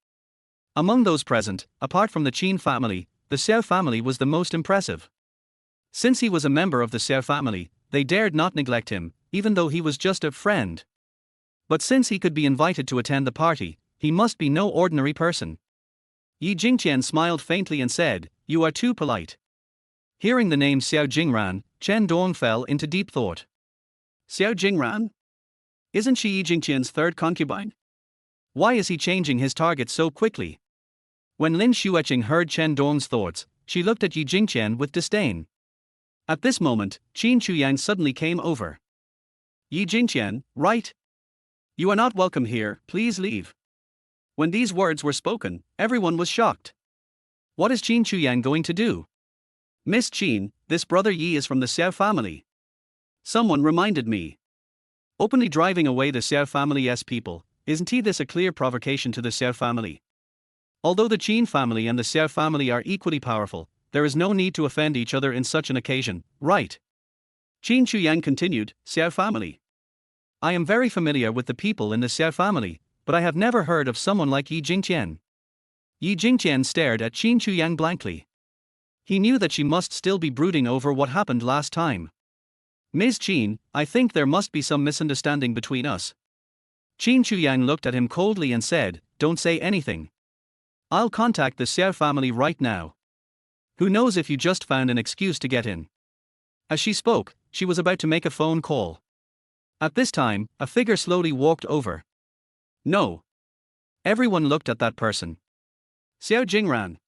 Speaker 1: Among those present, apart from the Qin family, the Xiao family was the most impressive. Since he was a member of the Xiao family, they dared not neglect him, even though he was just a friend. But since he could be invited to attend the party, he must be no ordinary person. Yi Jingtian smiled faintly and said, You are too polite. Hearing the name Xiao Jingran, Chen Dong fell into deep thought. Xiao Jingran? Isn't she Yi Jingtian's third concubine? Why is he changing his target so quickly? When Lin Xueqing heard Chen Dong's thoughts, she looked at Yi Jingtian with disdain. At this moment, Qin Chuyang suddenly came over. Yi Jingtian, right? You are not welcome here, please leave. When these words were spoken, everyone was shocked. What is Qin Chuyang going to do? Miss Qin, this brother Yi is from the Xiao family. Someone reminded me. Openly driving away the Xiao family's people, isn't this a clear provocation to the Xiao family? Although the Qin family and the Xiao family are equally powerful, there is no need to offend each other in such an occasion, right? Qin Chuyang continued, Xiao family. I am very familiar with the people in the Xiao family, but I have never heard of someone like Yi Jingtian. Yi Jingtian stared at Qin Chuyang blankly. He knew that she must still be brooding over what happened last time. Ms. Qin, I think there must be some misunderstanding between us. Qin Chuyang looked at him coldly and said, Don't say anything. I'll contact the Xiao family right now. Who knows if you just found an excuse to get in. As she spoke, she was about to make a phone call. At this time, a figure slowly walked over. No. Everyone looked at that person. Xiao Jingran.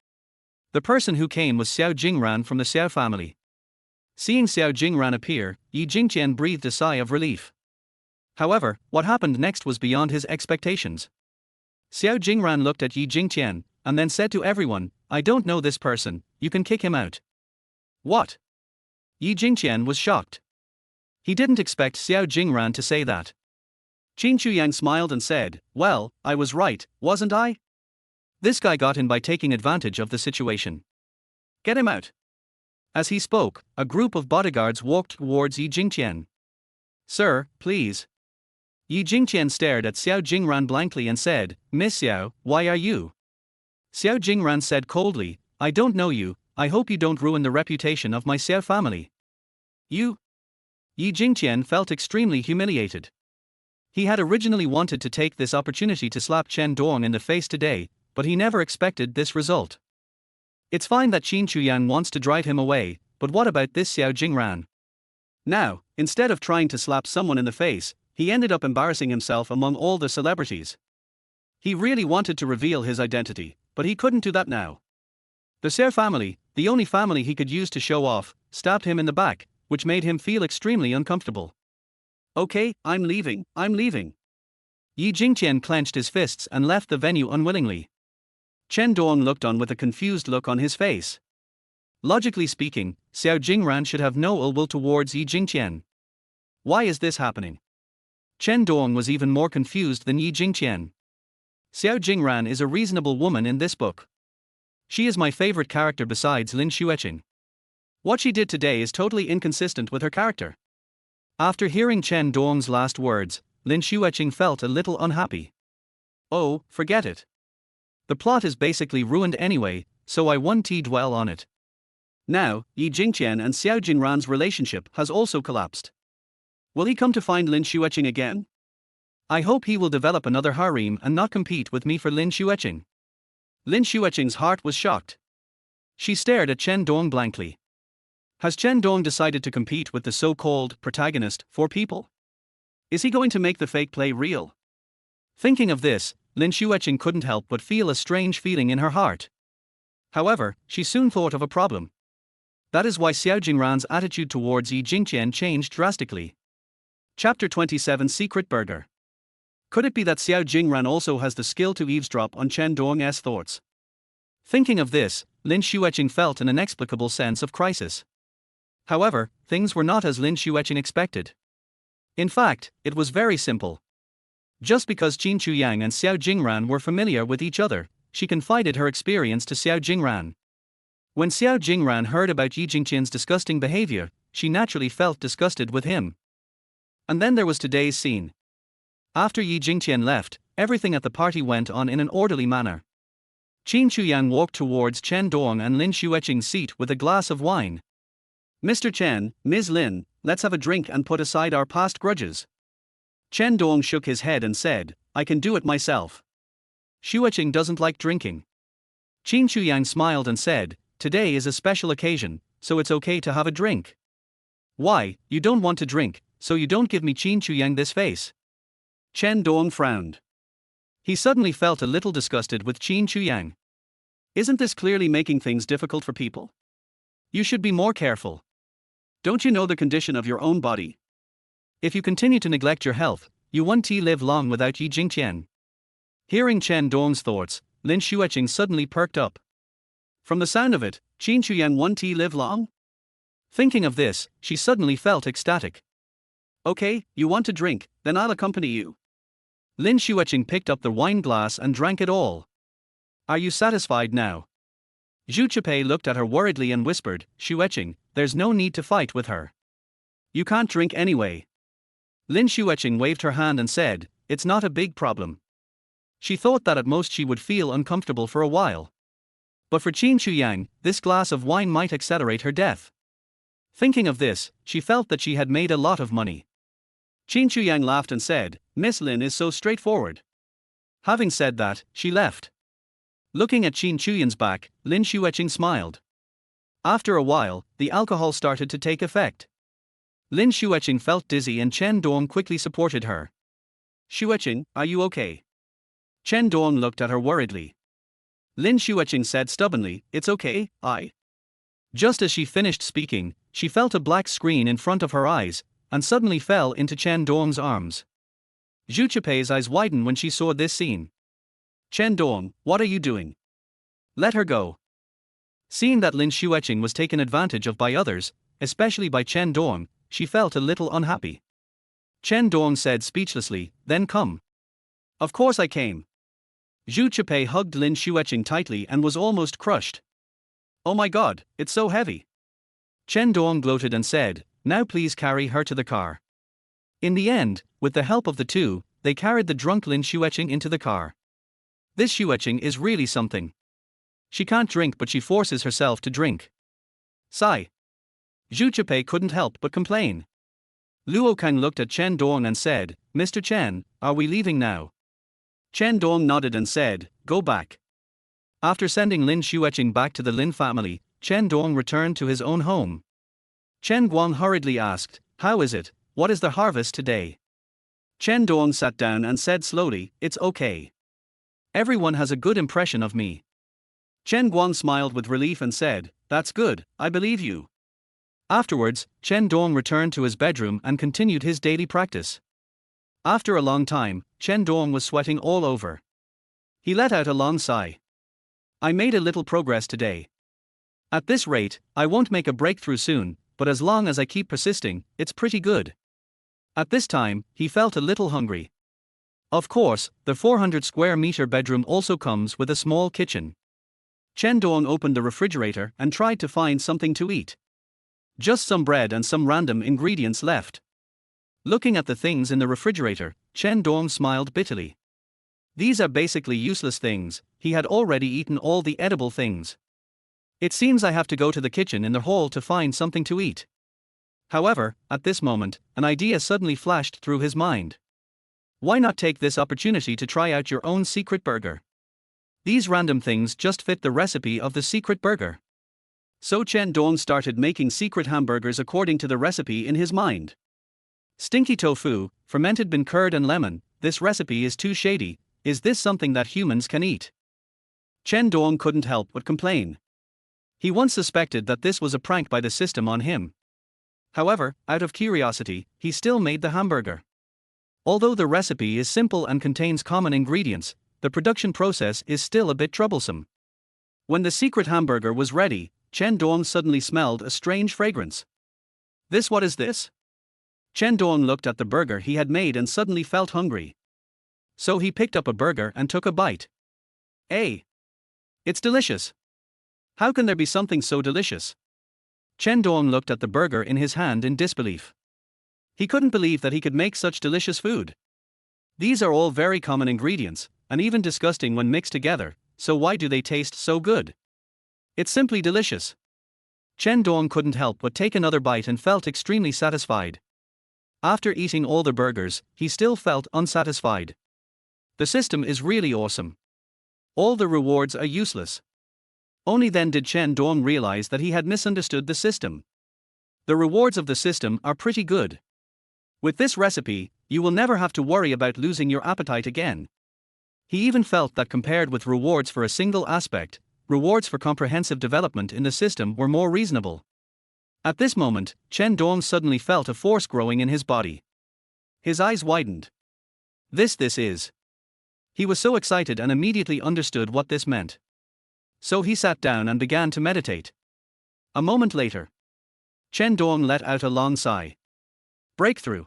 Speaker 1: The person who came was Xiao Jingran from the Xiao family. Seeing Xiao Jingran appear, Yi Jingtian breathed a sigh of relief. However, what happened next was beyond his expectations. Xiao Jingran looked at Yi Jingtian, and then said to everyone, I don't know this person, you can kick him out. What? Yi Jingtian was shocked. He didn't expect Xiao Jingran to say that. Qin Chuyang smiled and said, Well, I was right, wasn't I? This guy got in by taking advantage of the situation. Get him out. As he spoke, a group of bodyguards walked towards Yi Jingtian. Sir, please. Yi Jingtian stared at Xiao Jingran blankly and said, Miss Xiao, why are you? Xiao Jingran said coldly, I don't know you, I hope you don't ruin the reputation of my Xiao family. You? Yi Jingtian felt extremely humiliated. He had originally wanted to take this opportunity to slap Chen Dong in the face today, but he never expected this result. It's fine that Qin Chuyang wants to drive him away, but what about this Xiao Jingran? Now, instead of trying to slap someone in the face, he ended up embarrassing himself among all the celebrities. He really wanted to reveal his identity, but he couldn't do that now. The Xiao family, the only family he could use to show off, stabbed him in the back, which made him feel extremely uncomfortable. Okay, I'm leaving. Yi Jingqian clenched his fists and left the venue unwillingly. Chen Dong looked on with a confused look on his face. Logically speaking, Xiao Jingran should have no ill will towards Yi Jingqian. Why is this happening? Chen Dong was even more confused than Yi Jingqian. Xiao Jingran is a reasonable woman in this book. She is my favorite character besides Lin Xueqing. What she did today is totally inconsistent with her character. After hearing Chen Dong's last words, Lin Xueqing felt a little unhappy. Oh, forget it. The plot is basically ruined anyway, so I won't dwell on it. Now, Yi Jingqian and Xiao Jingran's relationship has also collapsed. Will he come to find Lin Xueqing again? I hope he will develop another harem and not compete with me for Lin Xueqing. Lin Xueqing's heart was shocked. She stared at Chen Dong blankly. Has Chen Dong decided to compete with the so-called protagonist for people? Is he going to make the fake play real? Thinking of this, Lin Xueqing couldn't help but feel a strange feeling in her heart. However, she soon thought of a problem. That is why Xiao Jingran's attitude towards Yi Jingqian changed drastically. Chapter 27 Secret Burger. Could it be that Xiao Jingran also has the skill to eavesdrop on Chen Dong's thoughts? Thinking of this, Lin Xueqing felt an inexplicable sense of crisis. However, things were not as Lin Xueqing expected. In fact, it was very simple. Just because Qin Chuyang and Xiao Jingran were familiar with each other, she confided her experience to Xiao Jingran. When Xiao Jingran heard about Yi Jingqian's disgusting behavior, she naturally felt disgusted with him. And then there was today's scene. After Yi Jingqian left, everything at the party went on in an orderly manner. Qin Chuyang walked towards Chen Dong and Lin Xueqing's seat with a glass of wine. Mr. Chen, Ms. Lin, let's have a drink and put aside our past grudges. Chen Dong shook his head and said, I can do it myself. Xueqing doesn't like drinking. Qin Chuyang smiled and said, today is a special occasion, so it's okay to have a drink. Why, you don't want to drink, so you don't give me Qin Chuyang this face. Chen Dong frowned. He suddenly felt a little disgusted with Qin Chuyang. Isn't this clearly making things difficult for people? You should be more careful. Don't you know the condition of your own body? If you continue to neglect your health, you won't live long without Yi Jingqian. Hearing Chen Dong's thoughts, Lin Xueqing suddenly perked up. From the sound of it, Qin Chuyang won't live long? Thinking of this, she suddenly felt ecstatic. Okay, you want to drink, then I'll accompany you. Lin Xueqing picked up the wine glass and drank it all. Are you satisfied now? Zhu Chipei looked at her worriedly and whispered, Xueqing, there's no need to fight with her. You can't drink anyway. Lin Xueqing waved her hand and said, it's not a big problem. She thought that at most she would feel uncomfortable for a while. But for Qin Chuyang, this glass of wine might accelerate her death. Thinking of this, she felt that she had made a lot of money. Qin Chuyang laughed and said, Miss Lin is so straightforward. Having said that, she left. Looking at Qin Chuyang's back, Lin Xueqing smiled. After a while, the alcohol started to take effect. Lin Xueqing felt dizzy and Chen Dong quickly supported her. Xueqing, are you okay? Chen Dong looked at her worriedly. Lin Xueqing said stubbornly, it's okay, I. Just as she finished speaking, she felt a black screen in front of her eyes, and suddenly fell into Chen Dong's arms. Zhu Chipei's eyes widened when she saw this scene. Chen Dong, what are you doing? Let her go. Seeing that Lin Xueqing was taken advantage of by others, especially by Chen Dong, she felt a little unhappy. Chen Dong said speechlessly, then come. Of course I came. Zhu Chipei hugged Lin Xueqing tightly and was almost crushed. Oh my god, it's so heavy. Chen Dong gloated and said, now please carry her to the car. In the end, with the help of the two, they carried the drunk Lin Xueqing into the car. This Xueqing is really something. She can't drink but she forces herself to drink. Sigh. Zhu Chipei couldn't help but complain. Luo Kang looked at Chen Dong and said, Mr. Chen, are we leaving now? Chen Dong nodded and said, go back. After sending Lin Xueqing back to the Lin family, Chen Dong returned to his own home. Chen Guang hurriedly asked, how is it, what is the harvest today? Chen Dong sat down and said slowly, it's okay. Everyone has a good impression of me. Chen Guang smiled with relief and said, that's good, I believe you. Afterwards, Chen Dong returned to his bedroom and continued his daily practice. After a long time, Chen Dong was sweating all over. He let out a long sigh. I made a little progress today. At this rate, I won't make a breakthrough soon, but as long as I keep persisting, it's pretty good. At this time, he felt a little hungry. Of course, the 400 square meter bedroom also comes with a small kitchen. Chen Dong opened the refrigerator and tried to find something to eat. Just some bread and some random ingredients left. Looking at the things in the refrigerator, Chen Dong smiled bitterly. These are basically useless things, he had already eaten all the edible things. It seems I have to go to the kitchen in the hall to find something to eat. However, at this moment, an idea suddenly flashed through his mind. Why not take this opportunity to try out your own secret burger? These random things just fit the recipe of the secret burger. So Chen Dong started making secret hamburgers according to the recipe in his mind. Stinky tofu, fermented bean curd and lemon, this recipe is too shady, is this something that humans can eat? Chen Dong couldn't help but complain. He once suspected that this was a prank by the system on him. However, out of curiosity, he still made the hamburger. Although the recipe is simple and contains common ingredients, the production process is still a bit troublesome. When the secret hamburger was ready, Chen Dong suddenly smelled a strange fragrance. What is this? Chen Dong looked at the burger he had made and suddenly felt hungry. So he picked up a burger and took a bite. Hey! It's delicious! How can there be something so delicious? Chen Dong looked at the burger in his hand in disbelief. He couldn't believe that he could make such delicious food. These are all very common ingredients, and even disgusting when mixed together, so why do they taste so good? It's simply delicious. Chen Dong couldn't help but take another bite and felt extremely satisfied. After eating all the burgers, he still felt unsatisfied. The system is really awesome. All the rewards are useless. Only then did Chen Dong realize that he had misunderstood the system. The rewards of the system are pretty good. With this recipe, you will never have to worry about losing your appetite again. He even felt that compared with rewards for a single aspect, rewards for comprehensive development in the system were more reasonable. At this moment, Chen Dong suddenly felt a force growing in his body. His eyes widened. This is. He was so excited and immediately understood what this meant. So he sat down and began to meditate. A moment later, Chen Dong let out a long sigh. Breakthrough.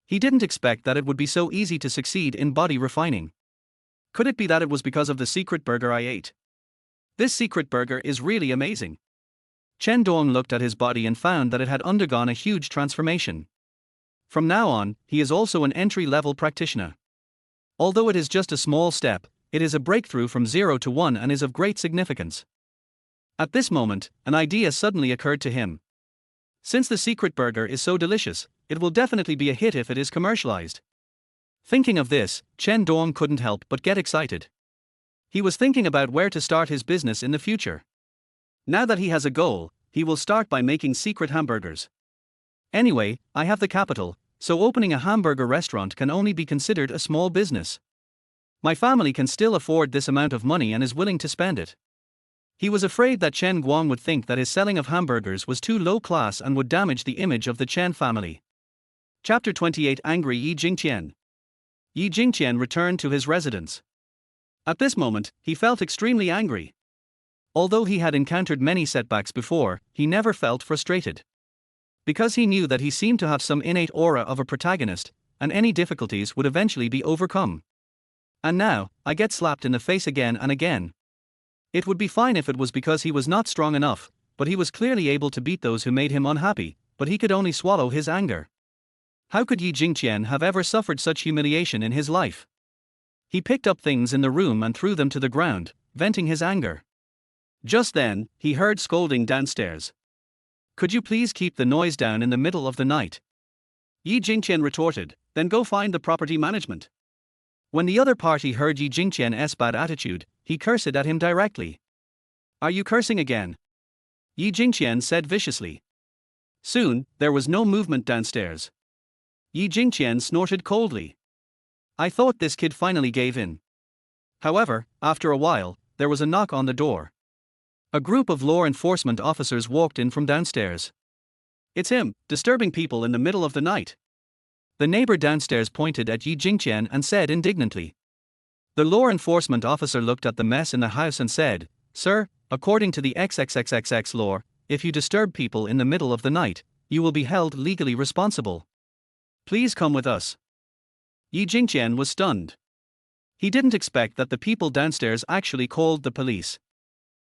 Speaker 1: He didn't expect that it would be so easy to succeed in body refining. Could it be that it was because of the secret burger I ate? This secret burger is really amazing. Chen Dong looked at his body and found that it had undergone a huge transformation. From now on, he is also an entry-level practitioner. Although it is just a small step, it is a breakthrough from 0 to 1 and is of great significance. At this moment, an idea suddenly occurred to him. Since the secret burger is so delicious, it will definitely be a hit if it is commercialized. Thinking of this, Chen Dong couldn't help but get excited. He was thinking about where to start his business in the future. Now that he has a goal, he will start by making secret hamburgers. Anyway, I have the capital, so opening a hamburger restaurant can only be considered a small business. My family can still afford this amount of money and is willing to spend it. He was afraid that Chen Guang would think that his selling of hamburgers was too low class and would damage the image of the Chen family. Chapter 28 Angry Yi Jingqian. Yi Jingqian returned to his residence. At this moment, he felt extremely angry. Although he had encountered many setbacks before, he never felt frustrated. Because he knew that he seemed to have some innate aura of a protagonist, and any difficulties would eventually be overcome. And now, I get slapped in the face again and again. It would be fine if it was because he was not strong enough, but he was clearly able to beat those who made him unhappy, but he could only swallow his anger. How could Yi Jingqian have ever suffered such humiliation in his life? He picked up things in the room and threw them to the ground, venting his anger. Just then, he heard scolding downstairs. Could you please keep the noise down in the middle of the night? Yi Jingqian retorted, then go find the property management. When the other party heard Yi Jingqian's bad attitude, he cursed at him directly. Are you cursing again? Yi Jingqian said viciously. Soon, there was no movement downstairs. Yi Jingqian snorted coldly. I thought this kid finally gave in. However, after a while, there was a knock on the door. A group of law enforcement officers walked in from downstairs. It's him, disturbing people in the middle of the night. The neighbor downstairs pointed at Yi Jingqian and said indignantly. The law enforcement officer looked at the mess in the house and said, "Sir, according to the XXXXX law, if you disturb people in the middle of the night, you will be held legally responsible. Please come with us." Yi Jingqian was stunned. He didn't expect that the people downstairs actually called the police.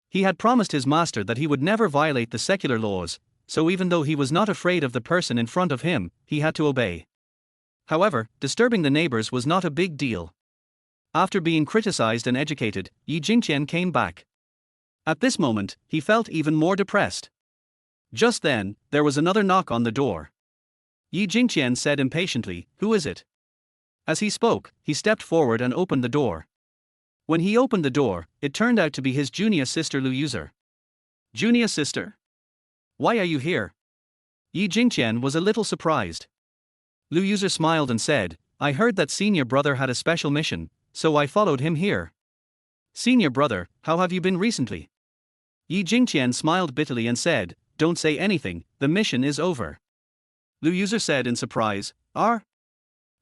Speaker 1: He had promised his master that he would never violate the secular laws, so even though he was not afraid of the person in front of him, he had to obey. However, disturbing the neighbors was not a big deal. After being criticized and educated, Yi Jingqian came back. At this moment, he felt even more depressed. Just then, there was another knock on the door. Yi Jingqian said impatiently, "Who is it?" As he spoke, he stepped forward and opened the door. When he opened the door, it turned out to be his junior sister Lu User. "Junior sister? Why are you here?" Yi Jingqian was a little surprised. Lu User smiled and said, "I heard that senior brother had a special mission, so I followed him here." "Senior brother, how have you been recently?" Yi Jingqian smiled bitterly and said, "Don't say anything, the mission is over." Lu User said in surprise,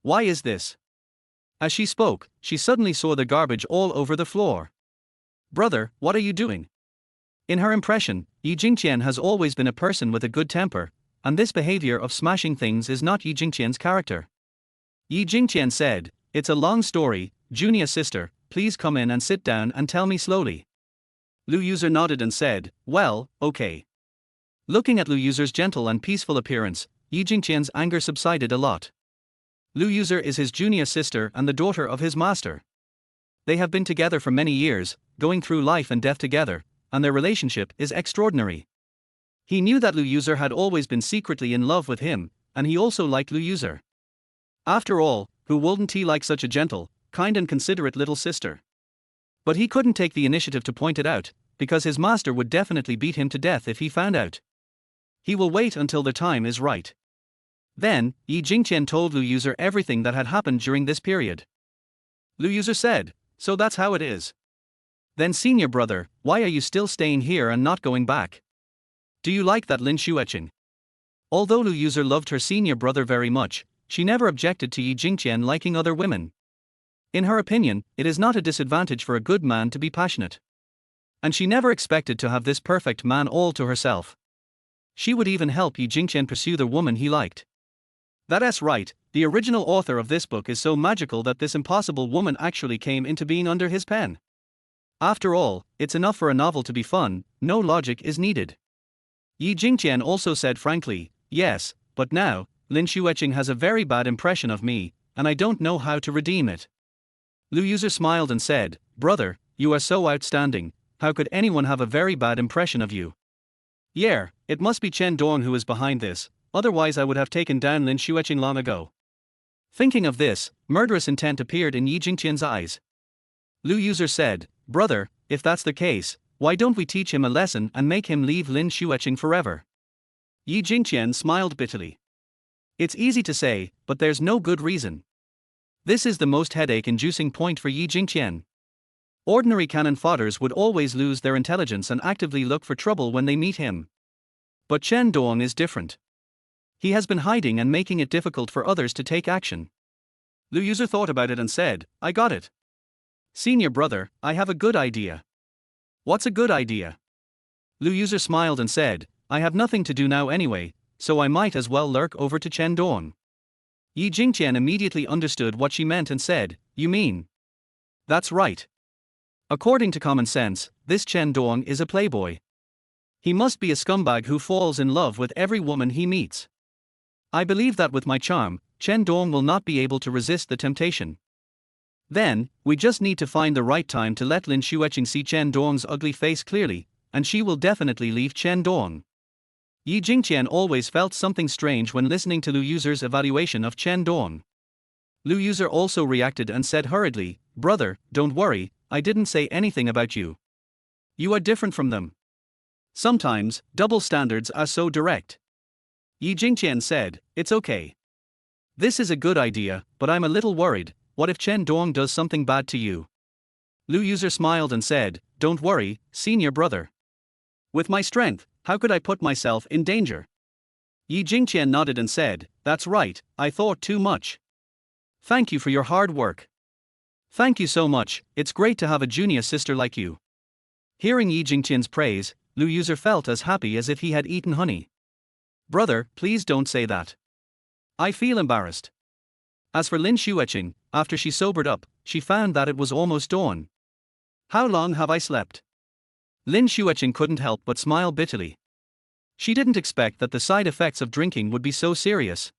Speaker 1: Why is this?" As she spoke, she suddenly saw the garbage all over the floor. "Brother, what are you doing?" In her impression, Yi Jingqian has always been a person with a good temper, and this behavior of smashing things is not Yi Jingqian's character. Yi Jingqian said, "It's a long story, junior sister, please come in and sit down and tell me slowly." Lu User nodded and said, "Well, okay." Looking at Lu User's gentle and peaceful appearance, Yi Jingqian's anger subsided a lot. Lu User is his junior sister and the daughter of his master. They have been together for many years, going through life and death together, and their relationship is extraordinary. He knew that Lu User had always been secretly in love with him, and he also liked Lu User. After all, who wouldn't he like such a gentle, kind and considerate little sister? But he couldn't take the initiative to point it out, because his master would definitely beat him to death if he found out. He will wait until the time is right. Then, Yi Jingqian told Lu User everything that had happened during this period. Lu User said, "So that's how it is. Then senior brother, why are you still staying here and not going back? Do you like that Lin Xueqing?" Although Lu User loved her senior brother very much, she never objected to Yi Jingqian liking other women. In her opinion, it is not a disadvantage for a good man to be passionate. And she never expected to have this perfect man all to herself. She would even help Yi Jingqian pursue the woman he liked. That's right, the original author of this book is so magical that this impossible woman actually came into being under his pen. After all, it's enough for a novel to be fun, no logic is needed. Yi Jingqian also said frankly, "Yes, but now, Lin Xueqing has a very bad impression of me, and I don't know how to redeem it." Lu User smiled and said, "Brother, you are so outstanding, how could anyone have a very bad impression of you?" "Yeah, it must be Chen Dong who is behind this, otherwise I would have taken down Lin Xueqing long ago." Thinking of this, murderous intent appeared in Yi Jingqian's eyes. Lu User said, "Brother, if that's the case, why don't we teach him a lesson and make him leave Lin Xueqing forever?" Yi Jingqian smiled bitterly. "It's easy to say, but there's no good reason." This is the most headache-inducing point for Yi Jingqian. Ordinary cannon fodders would always lose their intelligence and actively look for trouble when they meet him. But Chen Dong is different. He has been hiding and making it difficult for others to take action. Lu User thought about it and said, "I got it. Senior brother, I have a good idea." "What's a good idea?" Lu User smiled and said, "I have nothing to do now anyway, so I might as well lurk over to Chen Dong." Yi Jingqian immediately understood what she meant and said, "You mean?" "That's right. According to common sense, this Chen Dong is a playboy. He must be a scumbag who falls in love with every woman he meets. I believe that with my charm, Chen Dong will not be able to resist the temptation. Then, we just need to find the right time to let Lin Xueqing see Chen Dong's ugly face clearly, and she will definitely leave Chen Dong." Yi Jingqian always felt something strange when listening to Lu User's evaluation of Chen Dong. Lu User also reacted and said hurriedly, "Brother, don't worry, I didn't say anything about you. You are different from them. Sometimes, double standards are so direct." Yi Jingqian said, "It's okay. This is a good idea, but I'm a little worried. What if Chen Dong does something bad to you?" Lu User smiled and said, "Don't worry, senior brother. With my strength, how could I put myself in danger?" Yi Jingqian nodded and said, That's right, I thought too much. Thank you for your hard work. Thank you so much, it's great to have a junior sister like you. Hearing Yi Jingqian's praise, Lu User felt as happy as if he had eaten honey. Brother, please don't say that. I feel embarrassed. As for Lin Xueqing, after she sobered up, she found that it was almost dawn. How long have I slept? Lin Xueqing couldn't help but smile bitterly. She didn't expect that the side effects of drinking would be so serious.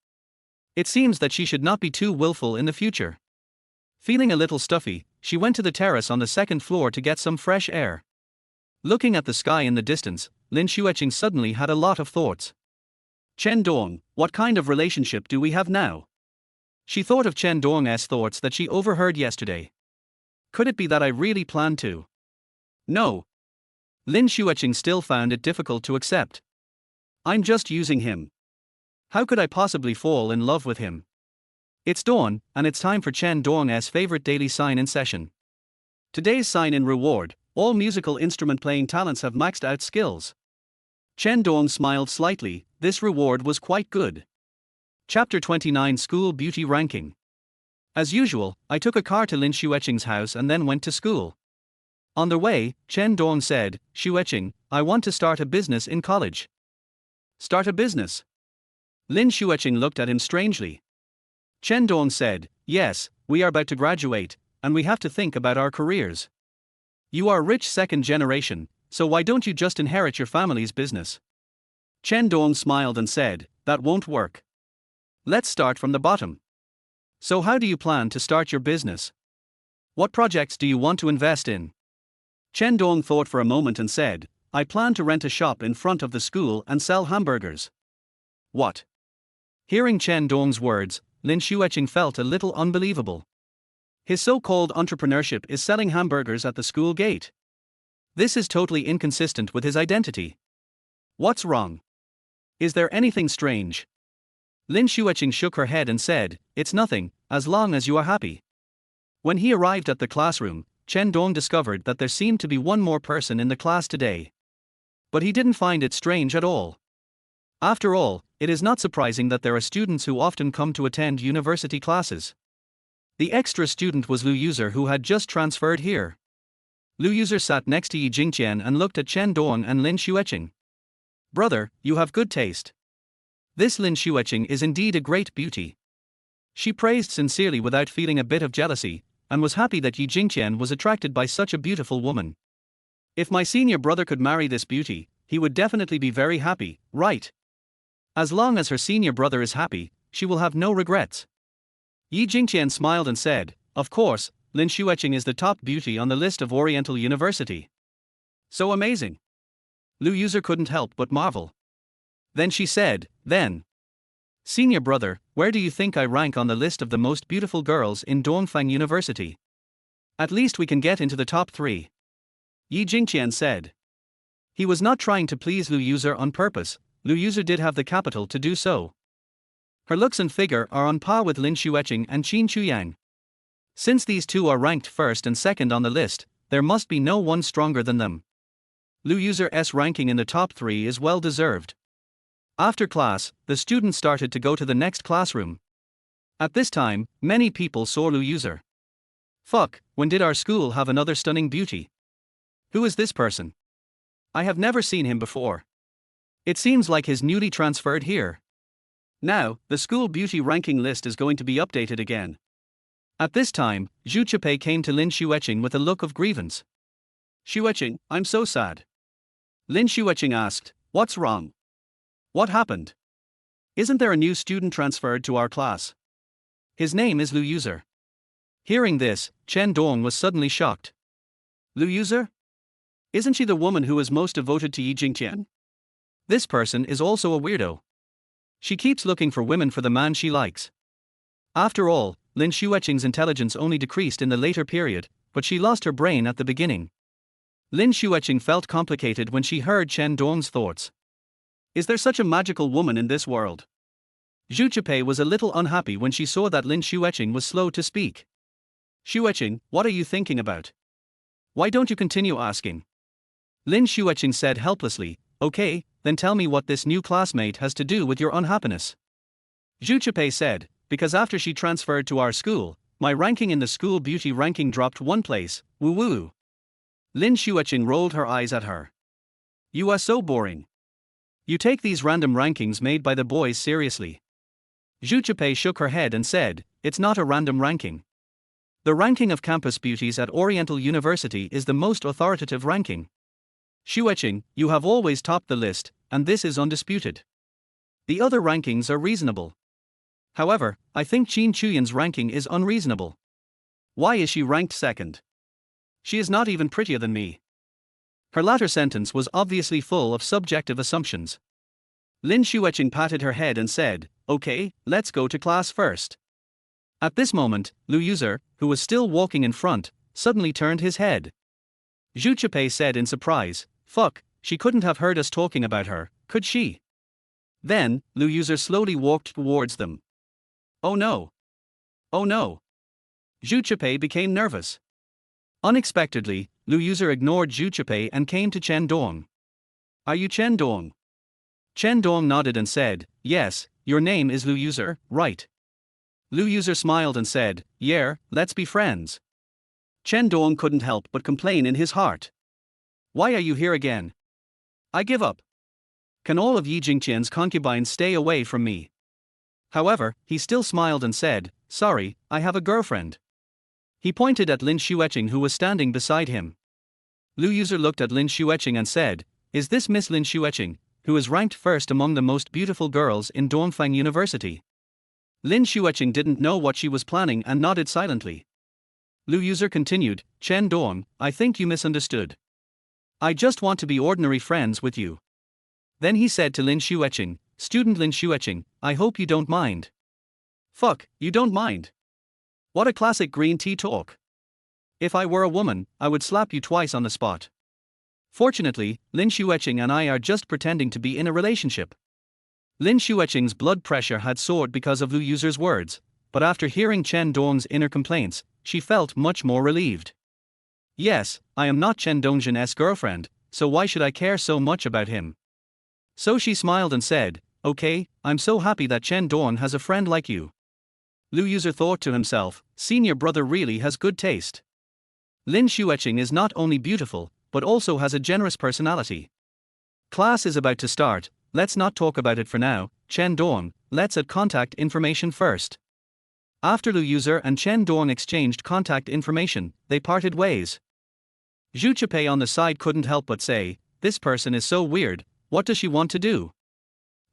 Speaker 1: It seems that she should not be too willful in the future. Feeling a little stuffy, she went to the terrace on the second floor to get some fresh air. Looking at the sky in the distance, Lin Xueqing suddenly had a lot of thoughts. Chen Dong, what kind of relationship do we have now? She thought of Chen Dong's thoughts that she overheard yesterday. Could it be that I really planned to? No. Lin Xueqing still found it difficult to accept. I'm just using him. How could I possibly fall in love with him? It's dawn, and it's time for Chen Dong's favorite daily sign-in session. Today's sign-in reward: all musical instrument playing talents have maxed out skills. Chen Dong smiled slightly. This reward was quite good. Chapter 29 School Beauty Ranking. As usual, I took a car to Lin Xueqing's house and then went to school. On the way, Chen Dong said, Xueqing, I want to start a business in college. Start a business? Lin Xueqing looked at him strangely. Chen Dong said, yes, we are about to graduate, and we have to think about our careers. You are rich second generation, so why don't you just inherit your family's business? Chen Dong smiled and said, that won't work. Let's start from the bottom. So how do you plan to start your business? What projects do you want to invest in? Chen Dong thought for a moment and said, I plan to rent a shop in front of the school and sell hamburgers. What? Hearing Chen Dong's words, Lin Xueqing felt a little unbelievable. His so-called entrepreneurship is selling hamburgers at the school gate. This is totally inconsistent with his identity. What's wrong? Is there anything strange? Lin Xueqing shook her head and said, it's nothing, as long as you are happy. When he arrived at the classroom, Chen Dong discovered that there seemed to be one more person in the class today. But he didn't find it strange at all. After all, it is not surprising that there are students who often come to attend university classes. The extra student was Lu User, who had just transferred here. Lu User sat next to Yi Jingqian and looked at Chen Dong and Lin Xueqing. Brother, you have good taste. This Lin Xueqing is indeed a great beauty. She praised sincerely without feeling a bit of jealousy, and was happy that Yi Jingqian was attracted by such a beautiful woman. If my senior brother could marry this beauty, he would definitely be very happy, right? As long as her senior brother is happy, she will have no regrets. Yi Jingqian smiled and said, of course, Lin Xueqing is the top beauty on the list of Oriental University. So amazing. Lu User couldn't help but marvel. Then she said, then. Senior brother, where do you think I rank on the list of the most beautiful girls in Dongfang University? At least we can get into the top 3. Yi Jingqian said. He was not trying to please Lu User on purpose. Lu User did have the capital to do so. Her looks and figure are on par with Lin Xueqing and Qin Chuyang. Since these two are ranked first and second on the list, there must be no one stronger than them. Lu User's ranking in the top 3 is well deserved. After class, the students started to go to the next classroom. At this time, many people saw Lu User. Fuck, when did our school have another stunning beauty? Who is this person? I have never seen him before. It seems like he's newly transferred here. Now, the school beauty ranking list is going to be updated again. At this time, Zhu Chipei came to Lin Xueqing with a look of grievance. Xueqing, I'm so sad. Lin Xueqing asked, what's wrong? What happened? Isn't there a new student transferred to our class? His name is Lu User. Hearing this, Chen Dong was suddenly shocked. Lu User? Isn't she the woman who is most devoted to Yi Jingqian? This person is also a weirdo. She keeps looking for women for the man she likes. After all, Lin Xueqing's intelligence only decreased in the later period, but she lost her brain at the beginning. Lin Xueqing felt complicated when she heard Chen Dong's thoughts. Is there such a magical woman in this world? Zhu Chipei was a little unhappy when she saw that Lin Xueqing was slow to speak. Xueqing, what are you thinking about? Why don't you continue asking? Lin Xueqing said helplessly, okay, then tell me what this new classmate has to do with your unhappiness. Zhu Chipei said, because after she transferred to our school, my ranking in the school beauty ranking dropped one place, woo woo. Lin Xueqing rolled her eyes at her. You are so boring. You take these random rankings made by the boys seriously. Zhu Chipei shook her head and said, it's not a random ranking. The ranking of campus beauties at Oriental University is the most authoritative ranking. Xueqing, you have always topped the list, and this is undisputed. The other rankings are reasonable. However, I think Qin Chuyan's ranking is unreasonable. Why is she ranked second? She is not even prettier than me. Her latter sentence was obviously full of subjective assumptions. Lin Xueqing patted her head and said, okay, let's go to class first. At this moment, Lu Yuzer, who was still walking in front, suddenly turned his head. Zhu Chipei said in surprise, fuck, she couldn't have heard us talking about her, could she? Then, Lu Yuzer slowly walked towards them. Oh no. Oh no. Zhu Chipei became nervous. Unexpectedly, Lu Yuzer ignored Zhu Chipei and came to Chen Dong. Are you Chen Dong? Chen Dong nodded and said, yes, your name is Lu Yuzer, right? Lu Yuzer smiled and said, yeah, let's be friends. Chen Dong couldn't help but complain in his heart. Why are you here again? I give up. Can all of Yi Jingqian's concubines stay away from me? However, he still smiled and said, sorry, I have a girlfriend. He pointed at Lin Xueqing who was standing beside him. Lu Yuzer looked at Lin Xueqing and said, is this Miss Lin Xueqing, who is ranked first among the most beautiful girls in Dongfang University? Lin Xueqing didn't know what she was planning and nodded silently. Lu Yuzer continued, Chen Dong, I think you misunderstood. I just want to be ordinary friends with you. Then he said to Lin Xueqing, student Lin Xueqing, I hope you don't mind. Fuck, you don't mind? What a classic green tea talk. If I were a woman, I would slap you twice on the spot. Fortunately, Lin Xueqing and I are just pretending to be in a relationship. Lin Xueqing's blood pressure had soared because of Lu Yuzer's words, but after hearing Chen Dong's inner complaints, she felt much more relieved. Yes, I am not Chen Dongzhen's girlfriend, so why should I care so much about him? So she smiled and said, okay, I'm so happy that Chen Dong has a friend like you. Lu Yuzer thought to himself, senior brother really has good taste. Lin Xueqing is not only beautiful, but also has a generous personality. Class is about to start, let's not talk about it for now, Chen Dong, let's add contact information first. After Lu Yuzer and Chen Dong exchanged contact information, they parted ways. Zhu Chipei on the side couldn't help but say, this person is so weird, what does she want to do?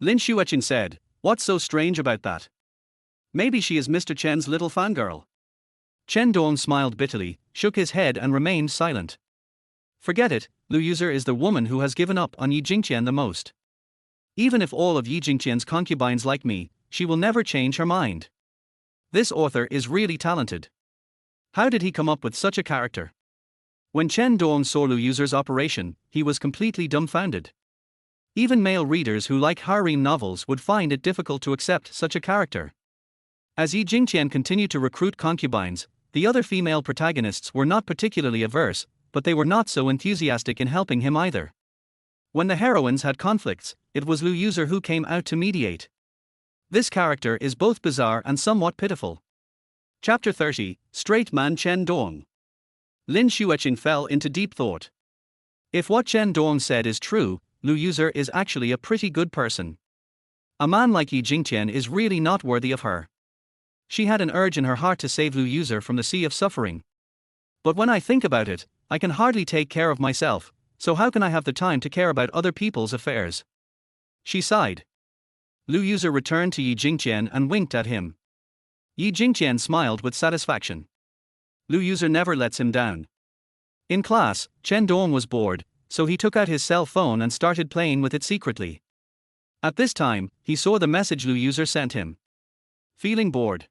Speaker 1: Lin Xueqing said, what's so strange about that? Maybe she is Mr. Chen's little fangirl. Chen Dong smiled bitterly, shook his head and remained silent. Forget it, Lu Yuzer is the woman who has given up on Yi Jingqian the most. Even if all of Yi Jingqian's concubines like me, she will never change her mind. This author is really talented. How did he come up with such a character? When Chen Dong saw Lu Yuzer's operation, he was completely dumbfounded. Even male readers who like harem novels would find it difficult to accept such a character. As Yi Jingqian continued to recruit concubines, the other female protagonists were not particularly averse, but they were not so enthusiastic in helping him either. When the heroines had conflicts, it was Lu Yuzer who came out to mediate. This character is both bizarre and somewhat pitiful. Chapter 30, Straight Man Chen Dong. Lin Xueqing fell into deep thought. If what Chen Dong said is true, Lu Yuzer is actually a pretty good person. A man like Yi Jingqian is really not worthy of her. She had an urge in her heart to save Lu Yuzer from the sea of suffering. But when I think about it, I can hardly take care of myself, so how can I have the time to care about other people's affairs? She sighed. Lu Yuzer returned to Yi Jingqian and winked at him. Yi Jingqian smiled with satisfaction. Lu Yuzer never lets him down. In class, Chen Dong was bored, so he took out his cell phone and started playing with it secretly. At this time, he saw the message Lu Yuzer sent him. Feeling bored.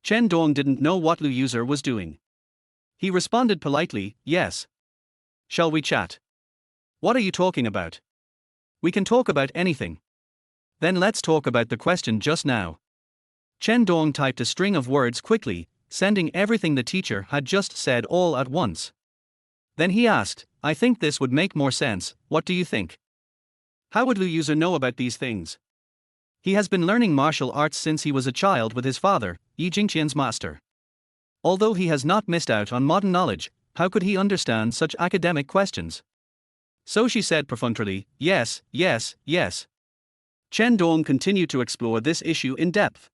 Speaker 1: Chen Dong didn't know what Lu Yuzer was doing. He responded politely, yes. Shall we chat? What are you talking about? We can talk about anything. Then let's talk about the question just now. Chen Dong typed a string of words quickly, sending everything the teacher had just said all at once. Then he asked, I think this would make more sense, what do you think? How would Lu Yuzer know about these things? He has been learning martial arts since he was a child with his father, Yi Jingqian's master. Although he has not missed out on modern knowledge, how could he understand such academic questions? So she said perfunctorily, yes, yes, yes. Chen Dong continued to explore this issue in depth.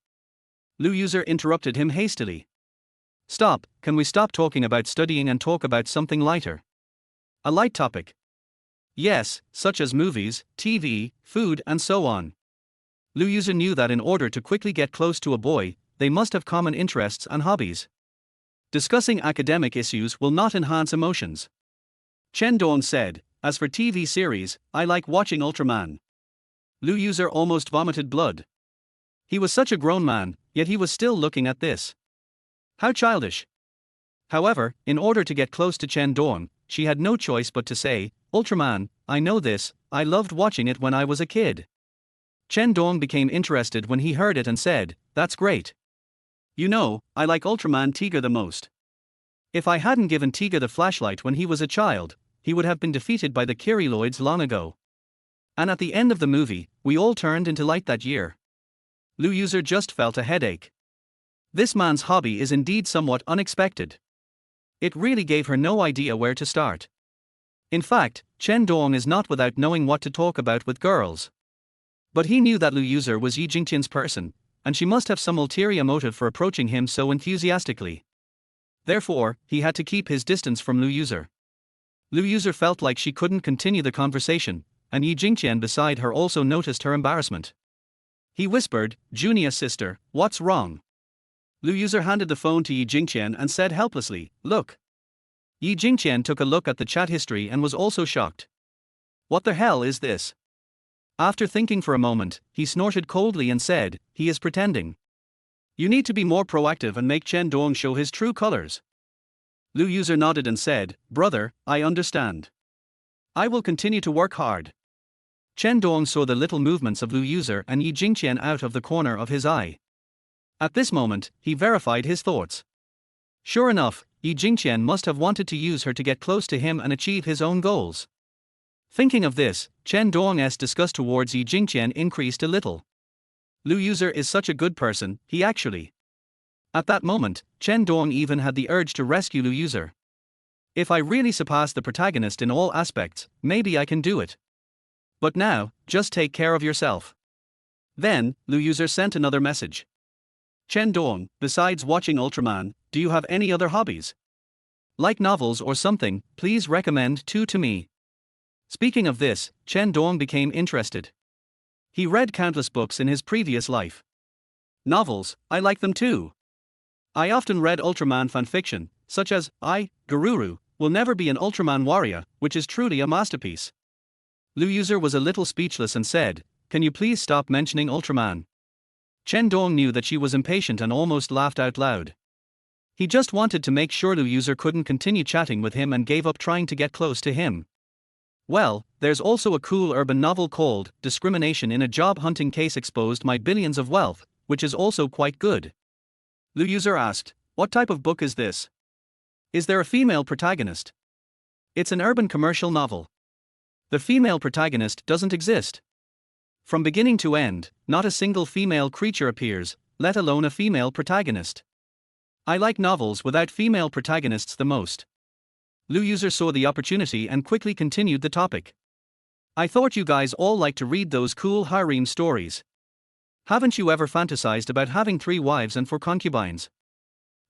Speaker 1: Lu User interrupted him hastily. Stop, can we stop talking about studying and talk about something lighter? A light topic. Yes, such as movies, TV, food, and so on. Lu User knew that in order to quickly get close to a boy, they must have common interests and hobbies. Discussing academic issues will not enhance emotions. Chen Dong said, as for TV series, I like watching Ultraman. Lu User almost vomited blood. He was such a grown man, yet he was still looking at this. How childish. However, in order to get close to Chen Dong, she had no choice but to say, Ultraman, I know this, I loved watching it when I was a kid. Chen Dong became interested when he heard it and said, that's great. You know, I like Ultraman Tiger the most. If I hadn't given Tiger the flashlight when he was a child, he would have been defeated by the Kiriloids long ago. And at the end of the movie, we all turned into light that year. Lu User just felt a headache. This man's hobby is indeed somewhat unexpected. It really gave her no idea where to start. In fact, Chen Dong is not without knowing what to talk about with girls. But he knew that Lu User was Yi Jingqian's person, and she must have some ulterior motive for approaching him so enthusiastically. Therefore, he had to keep his distance from Lu User. Lu User felt like she couldn't continue the conversation, and Yi Jingqian beside her also noticed her embarrassment. He whispered, Junior sister, what's wrong? Lu User handed the phone to Yi Jingqian and said helplessly, look. Yi Jingqian took a look at the chat history and was also shocked. What the hell is this? After thinking for a moment, he snorted coldly and said, he is pretending. You need to be more proactive and make Chen Dong show his true colors. Lu User nodded and said, brother, I understand. I will continue to work hard. Chen Dong saw the little movements of Lu User and Yi Jingqian out of the corner of his eye. At this moment, he verified his thoughts. Sure enough, Yi Jingqian must have wanted to use her to get close to him and achieve his own goals. Thinking of this, Chen Dong's disgust towards Yi Jingqian increased a little. Lu User is such a good person, he actually. At that moment, Chen Dong even had the urge to rescue Lu User. If I really surpass the protagonist in all aspects, maybe I can do it. But now, just take care of yourself. Then, Lu User sent another message. Chen Dong, besides watching Ultraman, do you have any other hobbies? Like novels or something, please recommend 2 to me. Speaking of this, Chen Dong became interested. He read countless books in his previous life. Novels, I like them too. I often read Ultraman fanfiction, such as, Garuru, will never be an Ultraman warrior, which is truly a masterpiece. Lu User was a little speechless and said, can you please stop mentioning Ultraman? Chen Dong knew that she was impatient and almost laughed out loud. He just wanted to make sure Lu User couldn't continue chatting with him and gave up trying to get close to him. Well, there's also a cool urban novel called Discrimination in a Job Hunting Case Exposed My Billions of Wealth, which is also quite good. Lu User asked, what type of book is this? Is there a female protagonist? It's an urban commercial novel. The female protagonist doesn't exist. From beginning to end, not a single female creature appears, let alone a female protagonist. I like novels without female protagonists the most. Lu User saw the opportunity and quickly continued the topic. I thought you guys all like to read those cool harem stories. Haven't you ever fantasized about having 3 wives and 4 concubines?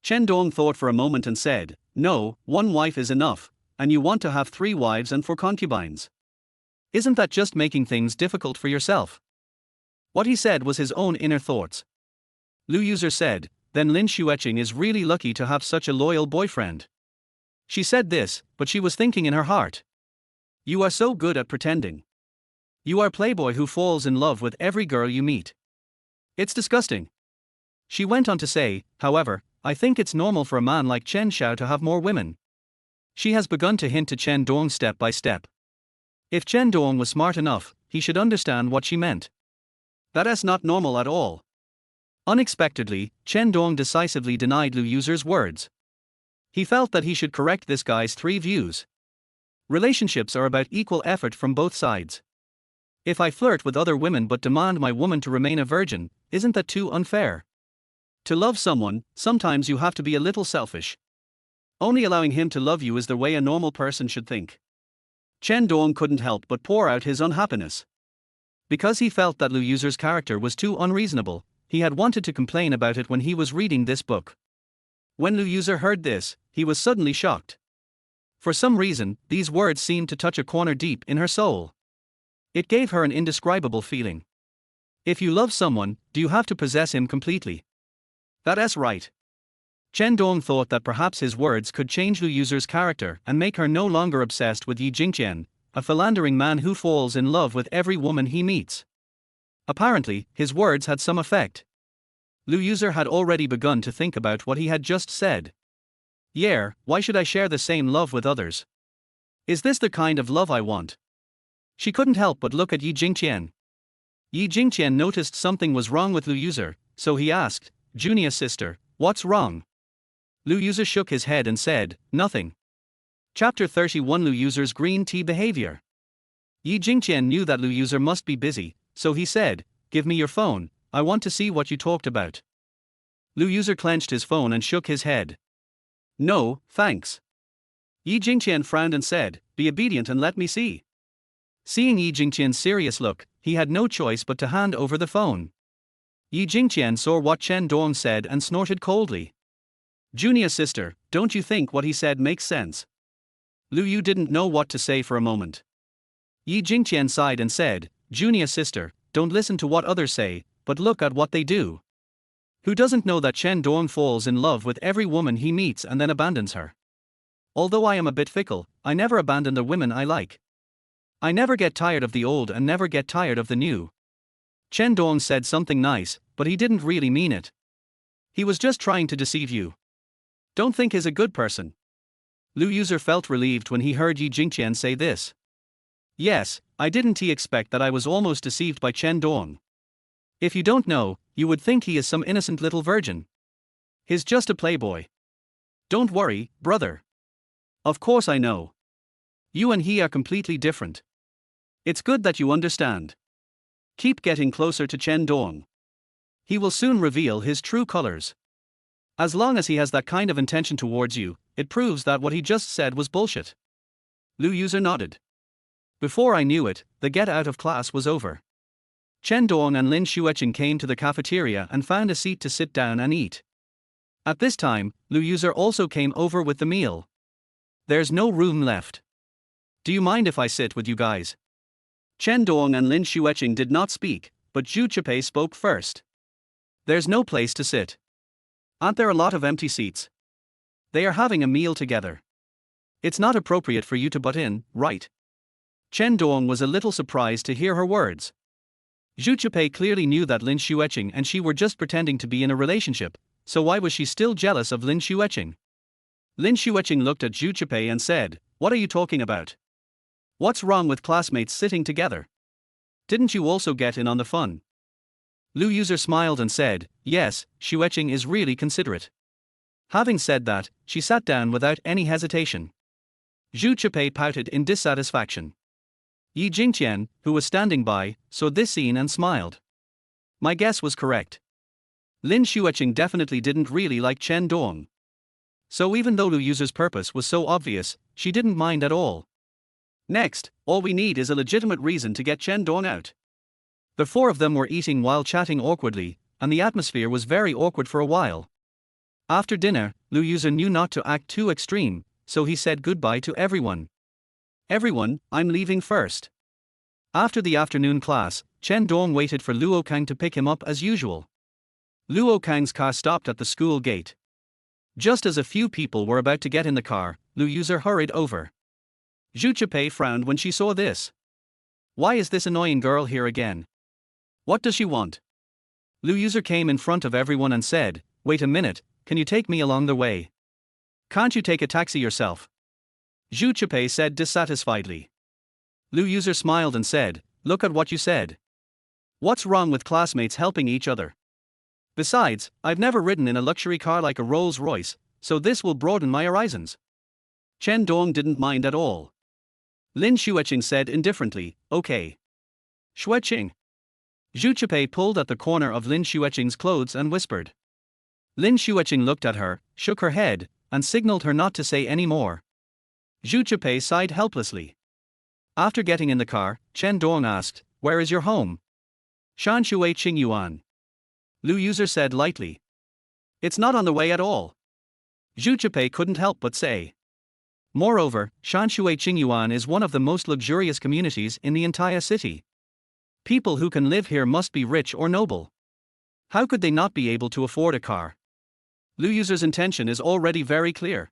Speaker 1: Chen Dong thought for a moment and said, no, 1 wife is enough, and you want to have 3 wives and 4 concubines. Isn't that just making things difficult for yourself? What he said was his own inner thoughts. Lu User said, then Lin Xueqing is really lucky to have such a loyal boyfriend. She said this, but she was thinking in her heart. You are so good at pretending. You are playboy who falls in love with every girl you meet. It's disgusting. She went on to say, however, I think it's normal for a man like Chen Xiao to have more women. She has begun to hint to Chen Dong step by step. If Chen Dong was smart enough, he should understand what she meant. That's not normal at all. Unexpectedly, Chen Dong decisively denied Lu User's words. He felt that he should correct this guy's 3 views. Relationships are about equal effort from both sides. If I flirt with other women but demand my woman to remain a virgin, isn't that too unfair? To love someone, sometimes you have to be a little selfish. Only allowing him to love you is the way a normal person should think. Chen Dong couldn't help but pour out his unhappiness. Because he felt that Lu Yuser's character was too unreasonable, he had wanted to complain about it when he was reading this book. When Lu Yuser heard this, he was suddenly shocked. For some reason, these words seemed to touch a corner deep in her soul. It gave her an indescribable feeling. If you love someone, do you have to possess him completely? That's right. Chen Dong thought that perhaps his words could change Lu Yuser's character and make her no longer obsessed with Yi Jingqian, a philandering man who falls in love with every woman he meets. Apparently, his words had some effect. Lu Yuser had already begun to think about what he had just said. Yeah, why should I share the same love with others? Is this the kind of love I want? She couldn't help but look at Yi Jingqian. Yi Jingqian noticed something was wrong with Lu Yuser, so he asked, "Junior sister, what's wrong?" Lu Yuser shook his head and said, "Nothing." Chapter 31 Lu Yuser's green tea behavior. Yi Jingqian knew that Lu Yuser must be busy, so he said, "Give me your phone, I want to see what you talked about." Lu Yuser clenched his phone and shook his head. "No, thanks." Yi Jingqian frowned and said, "Be obedient and let me see." Seeing Yi Jingqian's serious look, he had no choice but to hand over the phone. Yi Jingqian saw what Chen Dong said and snorted coldly. "Junior sister, don't you think what he said makes sense?" Lu Yu didn't know what to say for a moment. Yi Jingqian sighed and said, "Junior sister, don't listen to what others say, but look at what they do. Who doesn't know that Chen Dong falls in love with every woman he meets and then abandons her? Although I am a bit fickle, I never abandon the women I like. I never get tired of the old and never get tired of the new." Chen Dong said something nice, but he didn't really mean it. He was just trying to deceive you. Don't think he's a good person. Lu Yuser felt relieved when he heard Yi Jingqian say this. Yes, I didn't expect that I was almost deceived by Chen Dong. If you don't know, you would think he is some innocent little virgin. He's just a playboy. Don't worry, brother. Of course I know. You and he are completely different. It's good that you understand. Keep getting closer to Chen Dong. He will soon reveal his true colors. As long as he has that kind of intention towards you, it proves that what he just said was bullshit. Lu Yuser nodded. Before I knew it, the get out of class was over. Chen Dong and Lin Xueqing came to the cafeteria and found a seat to sit down and eat. At this time, Lu Yuser also came over with the meal. There's no room left. Do you mind if I sit with you guys? Chen Dong and Lin Xueqing did not speak, but Zhu Chipei spoke first. There's no place to sit. Aren't there a lot of empty seats? They are having a meal together. It's not appropriate for you to butt in, right? Chen Dong was a little surprised to hear her words. Zhu Chipei clearly knew that Lin Xueqing and she were just pretending to be in a relationship, so why was she still jealous of Lin Xueqing? Lin Xueqing looked at Zhu Chipei and said, "What are you talking about? What's wrong with classmates sitting together? Didn't you also get in on the fun?" Lu Yuser smiled and said, "Yes, Xueqing is really considerate." Having said that, she sat down without any hesitation. Zhu Chipei pouted in dissatisfaction. Yi Jingqian, who was standing by, saw this scene and smiled. My guess was correct. Lin Xueqing definitely didn't really like Chen Dong. So even though Lu Yuser's purpose was so obvious, she didn't mind at all. Next, all we need is a legitimate reason to get Chen Dong out. The four of them were eating while chatting awkwardly, and the atmosphere was very awkward for a while. After dinner, Lu Yuser knew not to act too extreme, so he said goodbye to everyone. "Everyone, I'm leaving first." After the afternoon class, Chen Dong waited for Luo Kang to pick him up as usual. Luo Kang's car stopped at the school gate. Just as a few people were about to get in the car, Lu Yuser hurried over. Zhu Chipei frowned when she saw this. Why is this annoying girl here again? What does she want? Lu Yuser came in front of everyone and said, "Wait a minute, can you take me along the way? Can't you take a taxi yourself?" Zhu Chipei said dissatisfiedly. Lu Yuser smiled and said, "Look at what you said. What's wrong with classmates helping each other? Besides, I've never ridden in a luxury car like a Rolls-Royce, so this will broaden my horizons." Chen Dong didn't mind at all. Lin Xueqing said indifferently, "Okay." Xueqing. Zhu Qiupei pulled at the corner of Lin Xueqing's clothes and whispered. Lin Xueqing looked at her, shook her head, and signaled her not to say any more. Zhu Qiupei sighed helplessly. After getting in the car, Chen Dong asked, "Where is your home?" "Shan Shui Qingyuan." Lu User said lightly. "It's not on the way at all." Zhu Qiupei couldn't help but say. Moreover, Shan Shui Qingyuan is one of the most luxurious communities in the entire city. People who can live here must be rich or noble. How could they not be able to afford a car? Lu User's intention is already very clear.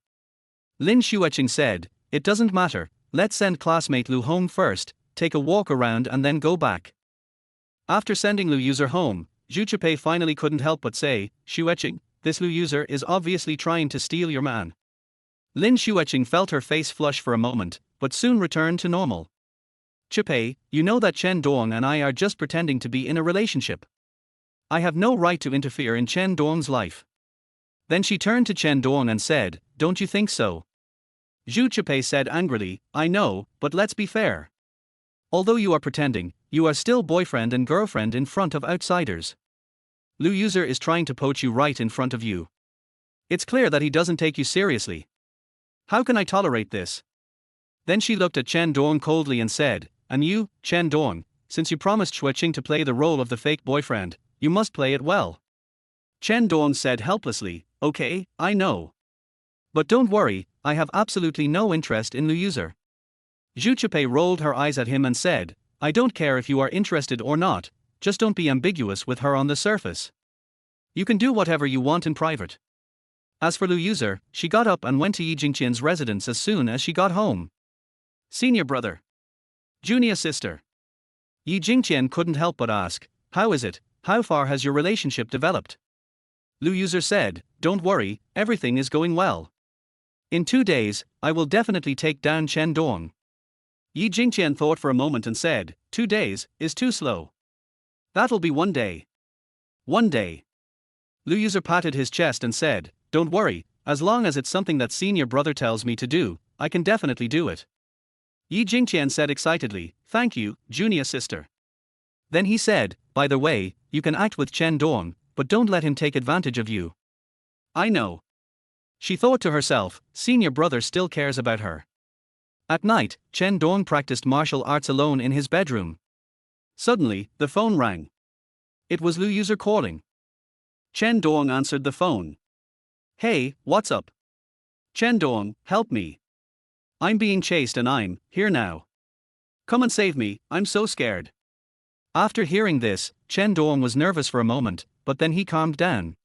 Speaker 1: Lin Xueqing said, "It doesn't matter, let's send classmate Lu home first, take a walk around and then go back." After sending Lu User home, Zhu Qiupei finally couldn't help but say, "Xueqing, this Lu User is obviously trying to steal your man." Lin Xueqing felt her face flush for a moment, but soon returned to normal. "Qiupei, you know that Chen Dong and I are just pretending to be in a relationship. I have no right to interfere in Chen Dong's life." Then she turned to Chen Dong and said, "Don't you think so?" Zhu Qiupei said angrily, "I know, but let's be fair. Although you are pretending, you are still boyfriend and girlfriend in front of outsiders. Lu User is trying to poach you right in front of you. It's clear that he doesn't take you seriously. How can I tolerate this?" Then she looked at Chen Dong coldly and said, "And you, Chen Dong, since you promised Xueqing to play the role of the fake boyfriend, you must play it well." Chen Dong said helplessly, "Okay, I know. But don't worry, I have absolutely no interest in Lu User." Zhu Qiupei rolled her eyes at him and said, "I don't care if you are interested or not, just don't be ambiguous with her on the surface. You can do whatever you want in private." As for Lu User, she got up and went to Yi Jingqian's residence as soon as she got home. "Senior brother. Junior sister." Yi Jingqian couldn't help but ask, "How is it? How far has your relationship developed?" Lu User said, "Don't worry, everything is going well. In 2 days, I will definitely take down Chen Dong." Yi Jingqian thought for a moment and said, 2 days is too slow. That'll be 1 day. 1 day. Lu User patted his chest and said, "Don't worry, as long as it's something that senior brother tells me to do, I can definitely do it." Yi Jingqian said excitedly, "Thank you, junior sister." Then he said, "By the way, you can act with Chen Dong, but don't let him take advantage of you." "I know." She thought to herself, senior brother still cares about her. At night, Chen Dong practiced martial arts alone in his bedroom. Suddenly, the phone rang. It was Lu User calling. Chen Dong answered the phone. "Hey, what's up?" "Chen Dong, help me. I'm being chased and I'm here now. Come and save me, I'm so scared." After hearing this, Chen Dong was nervous for a moment, but then he calmed down.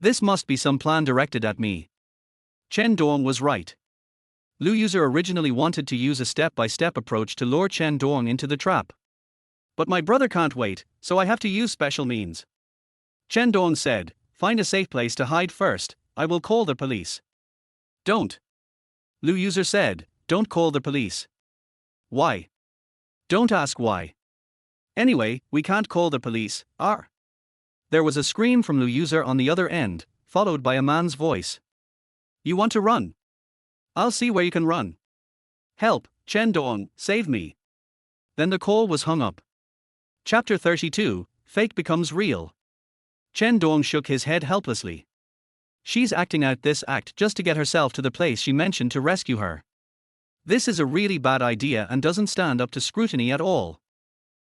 Speaker 1: This must be some plan directed at me. Chen Dong was right. Lu User originally wanted to use a step-by-step approach to lure Chen Dong into the trap. "But my brother can't wait, so I have to use special means." Chen Dong said, "Find a safe place to hide first, I will call the police." "Don't." Lu User said, "Don't call the police." "Why?" "Don't ask why. Anyway, we can't call the police, There was a scream from Lu User on the other end, followed by a man's voice. "You want to run? I'll see where you can run. Help, Chen Dong, save me." Then the call was hung up. Chapter 32, Fake Becomes Real. Chen Dong shook his head helplessly. She's acting out this act just to get herself to the place she mentioned to rescue her. This is a really bad idea and doesn't stand up to scrutiny at all.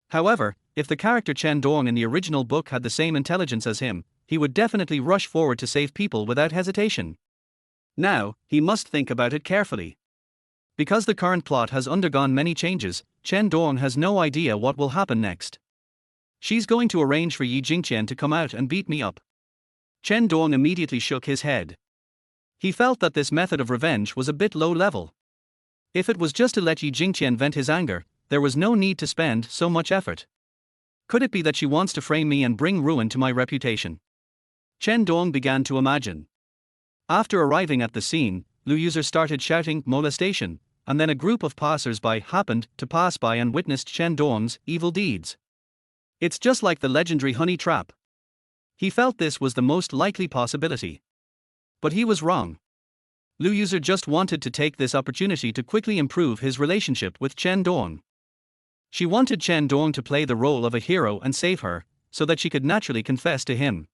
Speaker 1: However, if the character Chen Dong in the original book had the same intelligence as him, he would definitely rush forward to save people without hesitation. Now, he must think about it carefully. Because the current plot has undergone many changes, Chen Dong has no idea what will happen next. She's going to arrange for Yi Jingqian to come out and beat me up. Chen Dong immediately shook his head. He felt that this method of revenge was a bit low level. If it was just to let Yi Jingqian vent his anger, there was no need to spend so much effort. Could it be that she wants to frame me and bring ruin to my reputation? Chen Dong began to imagine. After arriving at the scene, Lu User started shouting molestation, and then a group of passers-by happened to pass by and witnessed Chen Dong's evil deeds. It's just like the legendary honey trap. He felt this was the most likely possibility. But he was wrong. Lu User just wanted to take this opportunity to quickly improve his relationship with Chen Dong. She wanted Chen Dong to play the role of a hero and save her, so that she could naturally confess to him.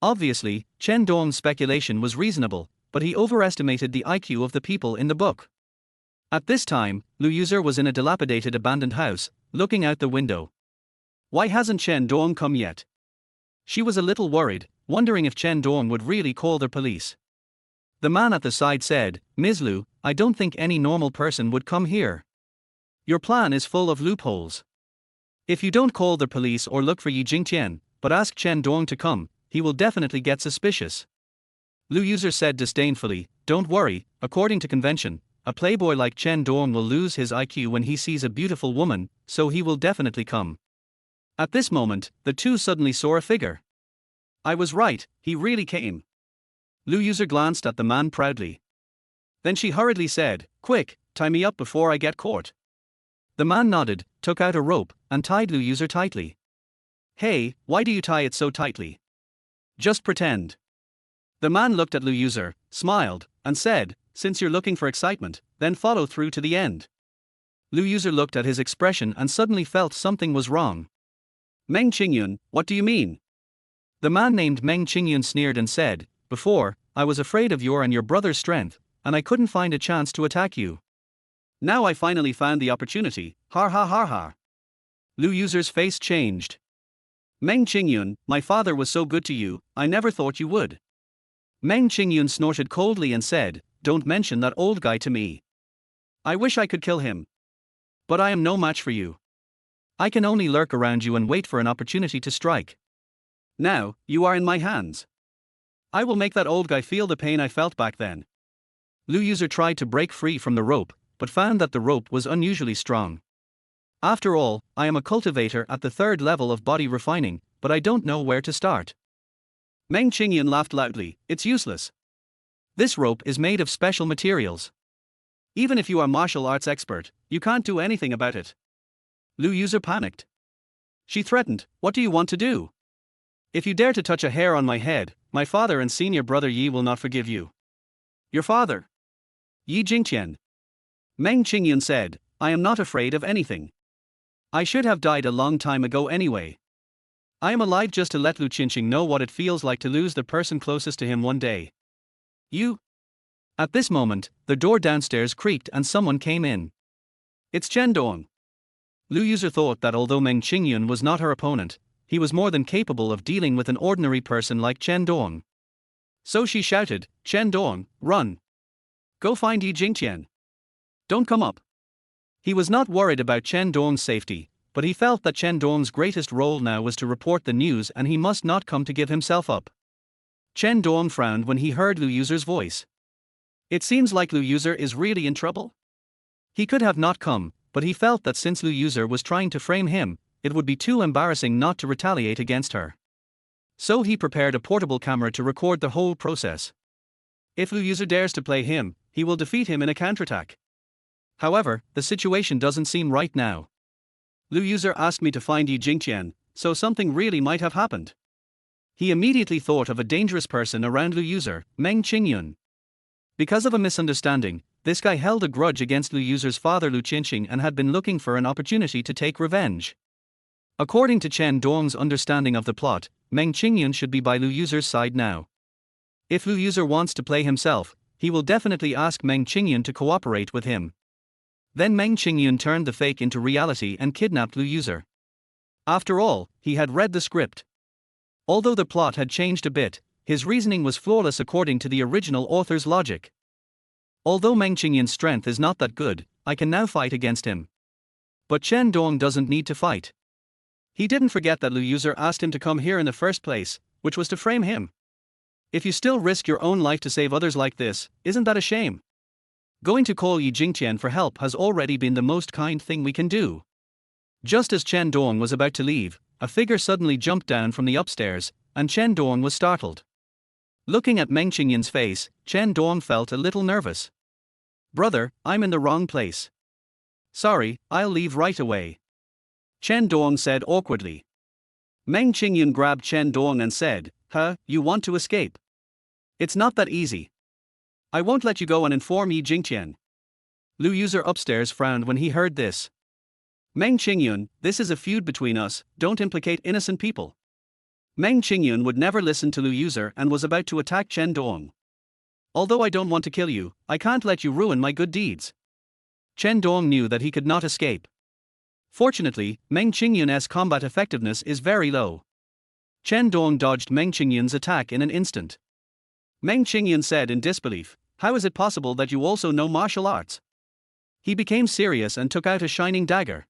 Speaker 1: Obviously, Chen Dong's speculation was reasonable, but he overestimated the IQ of the people in the book. At this time, Lu User was in a dilapidated abandoned house, looking out the window. Why hasn't Chen Dong come yet? She was a little worried, wondering if Chen Dong would really call the police. The man at the side said, "Ms. Lu, I don't think any normal person would come here. Your plan is full of loopholes. If you don't call the police or look for Yi Jingtian, but ask Chen Dong to come, he will definitely get suspicious." Lu User said disdainfully, "Don't worry, according to convention, a playboy like Chen Dong will lose his IQ when he sees a beautiful woman, so he will definitely come." At this moment, the two suddenly saw a figure. "I was right, he really came." Lu User glanced at the man proudly. Then she hurriedly said, "Quick, tie me up before I get caught." The man nodded, took out a rope, and tied Lu User tightly. "Hey, why do you tie it so tightly? Just pretend." The man looked at Lu User, smiled, and said, "Since you're looking for excitement, then follow through to the end." Lu User looked at his expression and suddenly felt something was wrong. "Meng Qingyun, what do you mean?" The man named Meng Qingyun sneered and said, "Before, I was afraid of your and your brother's strength, and I couldn't find a chance to attack you. Now I finally found the opportunity, har ha har ha." Lu User's face changed. "Meng Qingyun, my father was so good to you, I never thought you would." Meng Qingyun snorted coldly and said, "Don't mention that old guy to me. I wish I could kill him. But I am no match for you. I can only lurk around you and wait for an opportunity to strike. Now, you are in my hands. I will make that old guy feel the pain I felt back then." Lu User tried to break free from the rope, but found that the rope was unusually strong. "After all, I am a cultivator at the 3rd level of body refining, but I don't know where to start." Meng Qingyun laughed loudly, "It's useless. This rope is made of special materials. Even if you are martial arts expert, you can't do anything about it." Lu User panicked. She threatened, "What do you want to do? If you dare to touch a hair on my head, my father and senior brother Yi will not forgive you." "Your father? Yi Jingtian?" Meng Qingyun said, "I am not afraid of anything. I should have died a long time ago anyway. I am alive just to let Lu Qinqing know what it feels like to lose the person closest to him one day. You?" At this moment, the door downstairs creaked and someone came in. "It's Chen Dong." Lu User thought that although Meng Qingyun was not her opponent, he was more than capable of dealing with an ordinary person like Chen Dong. So she shouted, "Chen Dong, run! Go find Yi Jingtian. Don't come up." He was not worried about Chen Dong's safety, but he felt that Chen Dong's greatest role now was to report the news and he must not come to give himself up. Chen Dong frowned when he heard Lu User's voice. It seems like Lu User is really in trouble. He could have not come, but he felt that since Lu User was trying to frame him, it would be too embarrassing not to retaliate against her. So he prepared a portable camera to record the whole process. If Lu User dares to play him, he will defeat him in a counterattack. However, the situation doesn't seem right now. Lu User asked me to find Yi Jingtian, so something really might have happened. He immediately thought of a dangerous person around Lu User, Meng Qingyun. Because of a misunderstanding, this guy held a grudge against Lu User's father Lu Qinqing and had been looking for an opportunity to take revenge. According to Chen Dong's understanding of the plot, Meng Qingyun should be by Lu User's side now. If Lu User wants to play himself, he will definitely ask Meng Qingyun to cooperate with him. Then Meng Qingyun turned the fake into reality and kidnapped Lu User. After all, he had read the script. Although the plot had changed a bit, his reasoning was flawless according to the original author's logic. Although Meng Qingyun's strength is not that good, I can now fight against him. But Chen Dong doesn't need to fight. He didn't forget that Lu User asked him to come here in the first place, which was to frame him. If you still risk your own life to save others like this, isn't that a shame? Going to call Yi Jingtian for help has already been the most kind thing we can do. Just as Chen Dong was about to leave, a figure suddenly jumped down from the upstairs, and Chen Dong was startled. Looking at Meng Qingyun's face, Chen Dong felt a little nervous. "Brother, I'm in the wrong place. Sorry, I'll leave right away," Chen Dong said awkwardly. Meng Qingyun grabbed Chen Dong and said, "Huh, you want to escape? It's not that easy. I won't let you go and inform Yi Jingtian." Lu User upstairs frowned when he heard this. Meng Qingyun, this is a feud between us, don't implicate innocent people. Meng Qingyun would never listen to Lu User and was about to attack Chen Dong. Although I don't want to kill you, I can't let you ruin my good deeds. Chen Dong knew that he could not escape. Fortunately, Meng Qingyun's combat effectiveness is very low. Chen Dong dodged Meng Qingyun's attack in an instant. Meng Qingyun said in disbelief, "How is it possible that you also know martial arts?" He became serious and took out a shining dagger.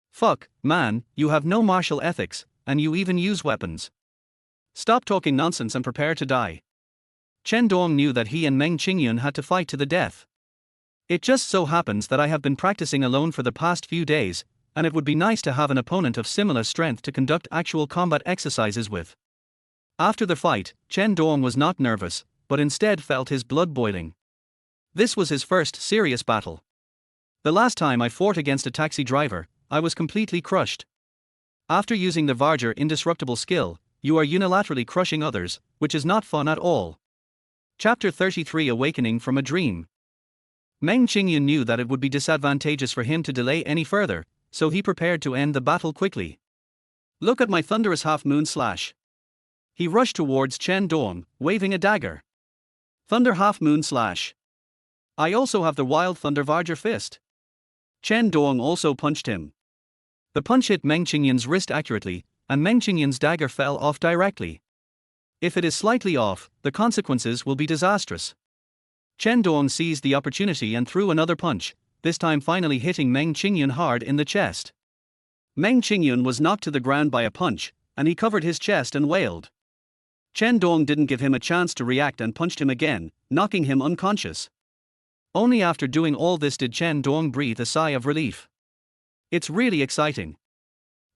Speaker 1: "Fuck, man, you have no martial ethics, and you even use weapons. Stop talking nonsense and prepare to die." Chen Dong knew that he and Meng Qingyun had to fight to the death. "It just so happens that I have been practicing alone for the past few days, and it would be nice to have an opponent of similar strength to conduct actual combat exercises with." After the fight, Chen Dong was not nervous, but instead felt his blood boiling. This was his first serious battle. "The last time I fought against a taxi driver, I was completely crushed. After using the Varger indestructible skill, you are unilaterally crushing others, which is not fun at all." Chapter 33 Awakening from a Dream. Meng Qingyun knew that it would be disadvantageous for him to delay any further, so he prepared to end the battle quickly. "Look at my thunderous half-moon slash." He rushed towards Chen Dong, waving a dagger. "Thunder half-moon slash. I also have the wild thunder Varger fist." Chen Dong also punched him. The punch hit Meng Qingyun's wrist accurately, and Meng Qingyun's dagger fell off directly. If it is slightly off, the consequences will be disastrous. Chen Dong seized the opportunity and threw another punch, this time finally hitting Meng Qingyun hard in the chest. Meng Qingyun was knocked to the ground by a punch, and he covered his chest and wailed. Chen Dong didn't give him a chance to react and punched him again, knocking him unconscious. Only after doing all this did Chen Dong breathe a sigh of relief. "It's really exciting."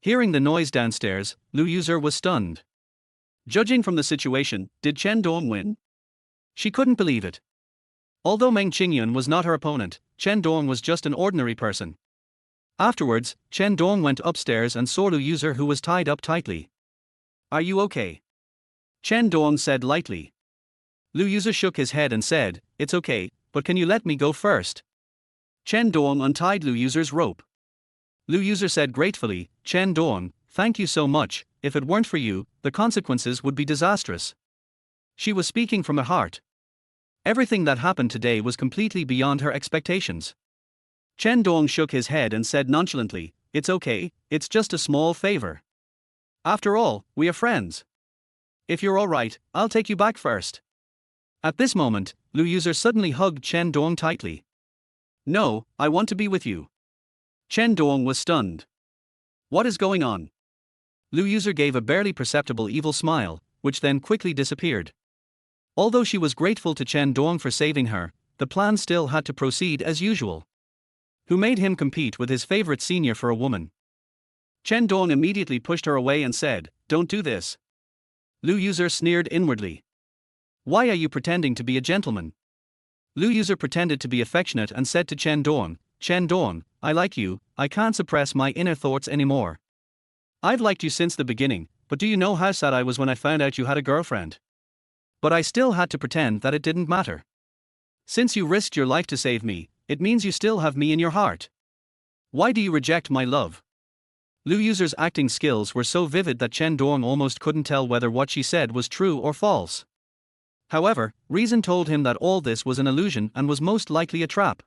Speaker 1: Hearing the noise downstairs, Lu User was stunned. Judging from the situation, did Chen Dong win? She couldn't believe it. Although Meng Qingyun was not her opponent, Chen Dong was just an ordinary person. Afterwards, Chen Dong went upstairs and saw Lu User, who was tied up tightly. "Are you okay?" Chen Dong said lightly. Lu User shook his head and said, "It's okay, but can you let me go first?" Chen Dong untied Lu User's rope. Lu User said gratefully, "Chen Dong, thank you so much. If it weren't for you, the consequences would be disastrous." She was speaking from her heart. Everything that happened today was completely beyond her expectations. Chen Dong shook his head and said nonchalantly, "It's okay, it's just a small favor. After all, we are friends. If you're alright, I'll take you back first." At this moment, Lu User suddenly hugged Chen Dong tightly. "No, I want to be with you." Chen Dong was stunned. What is going on? Lu User gave a barely perceptible evil smile, which then quickly disappeared. Although she was grateful to Chen Dong for saving her, the plan still had to proceed as usual. Who made him compete with his favorite senior for a woman? Chen Dong immediately pushed her away and said, "Don't do this." Lu User sneered inwardly. "Why are you pretending to be a gentleman?" Lu User pretended to be affectionate and said to Chen Dong, "Chen Dong, I like you, I can't suppress my inner thoughts anymore. I've liked you since the beginning, but do you know how sad I was when I found out you had a girlfriend? But I still had to pretend that it didn't matter. Since you risked your life to save me, it means you still have me in your heart. Why do you reject my love?" Lu User's acting skills were so vivid that Chen Dong almost couldn't tell whether what she said was true or false. However, reason told him that all this was an illusion and was most likely a trap.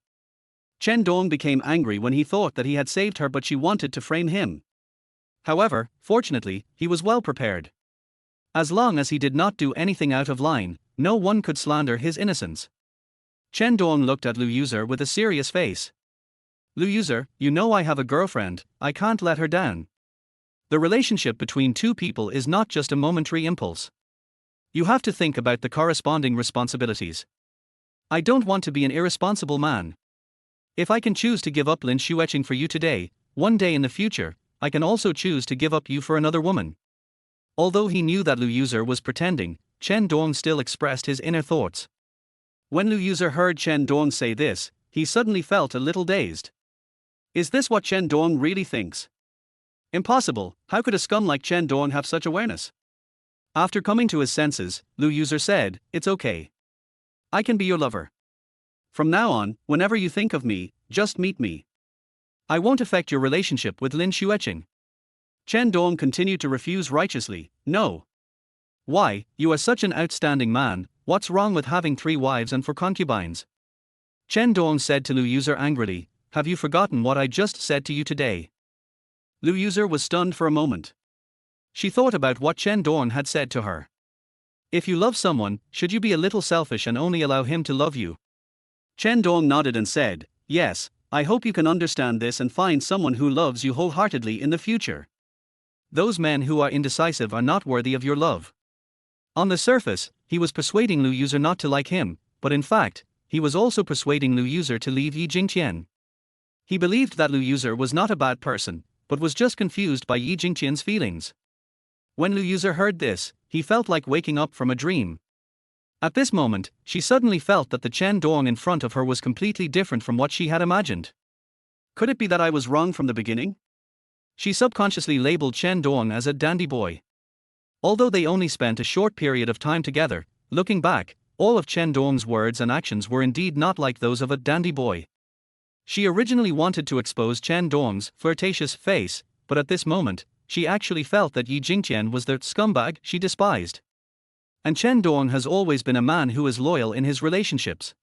Speaker 1: Chen Dong became angry when he thought that he had saved her, but she wanted to frame him. However, fortunately, he was well prepared. As long as he did not do anything out of line, no one could slander his innocence. Chen Dong looked at Lu User with a serious face. "Lu User, you know I have a girlfriend, I can't let her down. The relationship between two people is not just a momentary impulse. You have to think about the corresponding responsibilities. I don't want to be an irresponsible man. If I can choose to give up Lin Xueqing for you today, one day in the future, I can also choose to give up you for another woman." Although he knew that Lu User was pretending, Chen Dong still expressed his inner thoughts. When Lu User heard Chen Dong say this, he suddenly felt a little dazed. Is this what Chen Dong really thinks? Impossible, how could a scum like Chen Dong have such awareness? After coming to his senses, Lu User said, "It's okay. I can be your lover. From now on, whenever you think of me, just meet me." I won't affect your relationship with Lin Xueqing. Chen Dong continued to refuse righteously. No. Why, you are such an outstanding man, what's wrong with having 3 wives and 4 concubines? Chen Dong said to Lu User angrily, have you forgotten what I just said to you today? Lu User was stunned for a moment. She thought about what Chen Dong had said to her. If you love someone, should you be a little selfish and only allow him to love you? Chen Dong nodded and said, yes, I hope you can understand this and find someone who loves you wholeheartedly in the future. Those men who are indecisive are not worthy of your love. On the surface, he was persuading Lu User not to like him, but in fact, he was also persuading Lu User to leave Yi Jingqian. He believed that Lu User was not a bad person, but was just confused by Yi Jingqian's feelings. When Lu User heard this, he felt like waking up from a dream. At this moment, she suddenly felt that the Chen Dong in front of her was completely different from what she had imagined. Could it be that I was wrong from the beginning? She subconsciously labeled Chen Dong as a dandy boy. Although they only spent a short period of time together, looking back, all of Chen Dong's words and actions were indeed not like those of a dandy boy. She originally wanted to expose Chen Dong's flirtatious face, but at this moment, she actually felt that Yi Jingqian was the scumbag she despised. And Chen Dong has always been a man who is loyal in his relationships.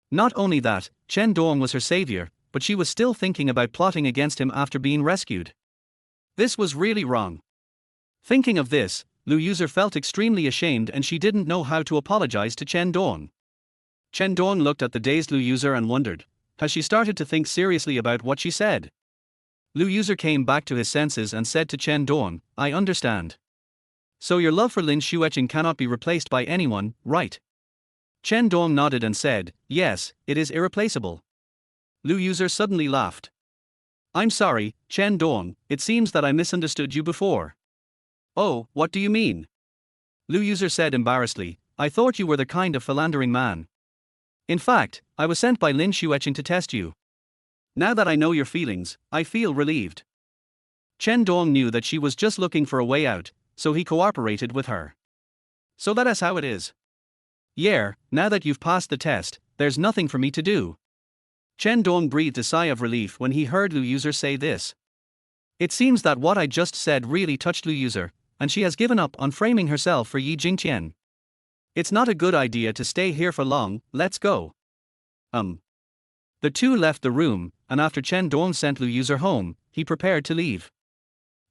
Speaker 1: Not only that, Chen Dong was her savior, but she was still thinking about plotting against him after being rescued. This was really wrong. Thinking of this, Lu User felt extremely ashamed and she didn't know how to apologize to Chen Dong. Chen Dong looked at the dazed Lu User and wondered, has she started to think seriously about what she said? Lu User came back to his senses and said to Chen Dong, I understand. So your love for Lin Xueqing cannot be replaced by anyone, right? Chen Dong nodded and said, yes, it is irreplaceable. Lu User suddenly laughed. I'm sorry, Chen Dong, it seems that I misunderstood you before. Oh, what do you mean? Lu User said embarrassedly, I thought you were the kind of philandering man. In fact, I was sent by Lin Xueqing to test you. Now that I know your feelings, I feel relieved. Chen Dong knew that she was just looking for a way out, so he cooperated with her. So that is how it is. Yeah, now that you've passed the test, there's nothing for me to do. Chen Dong breathed a sigh of relief when he heard Lu User say this. It seems that what I just said really touched Lu User, and she has given up on framing herself for Yi Jingqian. It's not a good idea to stay here for long, let's go. The two left the room, and after Chen Dong sent Lu User home, he prepared to leave.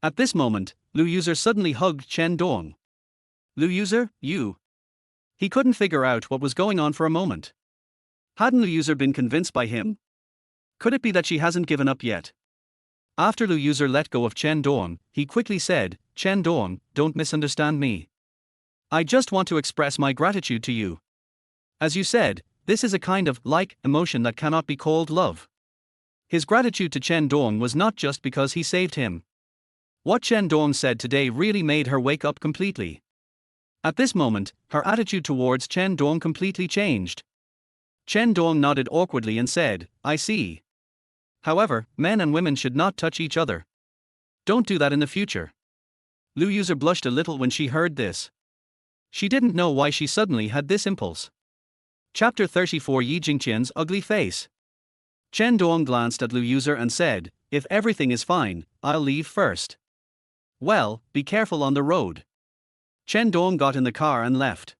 Speaker 1: At this moment, Lu User suddenly hugged Chen Dong. Lu User, you. He couldn't figure out what was going on for a moment. Hadn't Lu User been convinced by him? Could it be that she hasn't given up yet? After Lu User let go of Chen Dong, he quickly said, Chen Dong, don't misunderstand me. I just want to express my gratitude to you. As you said, this is a kind of emotion that cannot be called love. His gratitude to Chen Dong was not just because he saved him. What Chen Dong said today really made her wake up completely. At this moment, her attitude towards Chen Dong completely changed. Chen Dong nodded awkwardly and said, I see. However, men and women should not touch each other. Don't do that in the future. Lu User blushed a little when she heard this. She didn't know why she suddenly had this impulse. Chapter 34 Yi Jingqian's ugly face. Chen Dong glanced at Lu User and said, if everything is fine, I'll leave first. Well, be careful on the road. Chen Dong got in the car and left.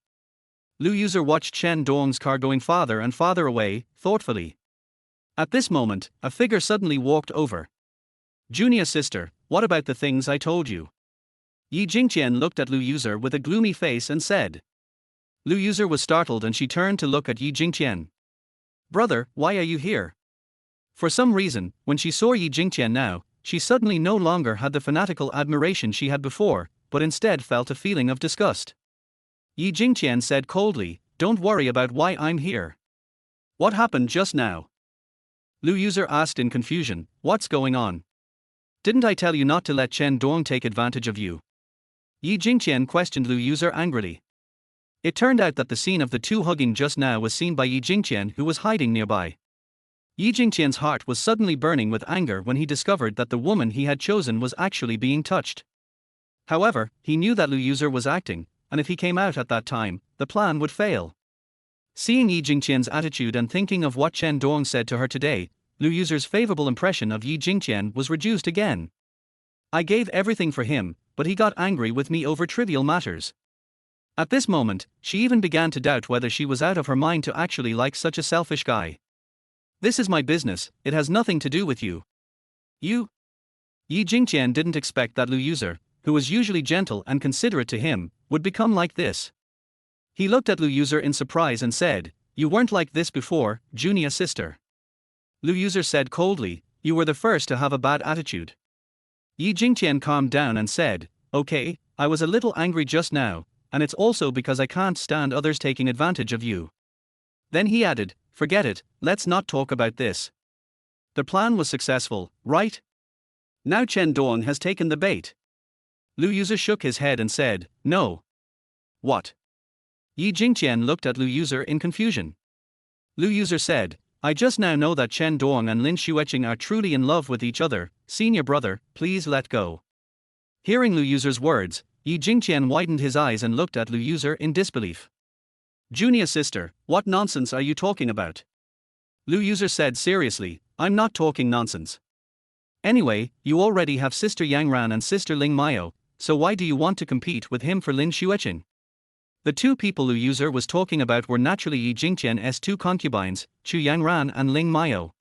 Speaker 1: Lu User watched Chen Dong's car going farther and farther away, thoughtfully. At this moment, a figure suddenly walked over. Junior sister, what about the things I told you? Yi Jingqian looked at Lu User with a gloomy face and said. Lu User was startled and she turned to look at Yi Jingqian. Brother, why are you here? For some reason, when she saw Yi Jingqian now, she suddenly no longer had the fanatical admiration she had before, but instead felt a feeling of disgust. Yi Jingqian said coldly, don't worry about why I'm here. What happened just now? Lu User asked in confusion, what's going on? Didn't I tell you not to let Chen Dong take advantage of you? Yi Jingqian questioned Lu User angrily. It turned out that the scene of the two hugging just now was seen by Yi Jingqian, who was hiding nearby. Yi Jingqian's heart was suddenly burning with anger when he discovered that the woman he had chosen was actually being touched. However, he knew that Lu User was acting, and if he came out at that time, the plan would fail. Seeing Yi Jingqian's attitude and thinking of what Chen Dong said to her today, Lu User's favorable impression of Yi Jingqian was reduced again. I gave everything for him, but he got angry with me over trivial matters. At this moment, she even began to doubt whether she was out of her mind to actually like such a selfish guy. This is my business, it has nothing to do with you. You? Yi Jingqian didn't expect that Lu User, who was usually gentle and considerate to him, would become like this. He looked at Lu User in surprise and said, "You weren't like this before, junior sister." Lu User said coldly, "You were the first to have a bad attitude." Yi Jingqian calmed down and said, "Okay, I was a little angry just now, and it's also because I can't stand others taking advantage of you." Then he added, "Forget it, let's not talk about this. The plan was successful, right? Now Chen Dong has taken the bait." Lu User shook his head and said, "No." "What?" Yi Jingqian looked at Lu User in confusion. Lu User said, "I just now know that Chen Dong and Lin Xueqing are truly in love with each other, senior brother, please let go." Hearing Lu User's words, Yi Jingqian widened his eyes and looked at Lu User in disbelief. "Junior sister, what nonsense are you talking about?" Lu User said seriously, "I'm not talking nonsense. Anyway, you already have sister Yang Ran and sister Ling Mayo, so why do you want to compete with him for Lin Xueqing?" The two people Lu User was talking about were naturally Yi Jingqian's two concubines, Chu Yangran and Ling Mayo.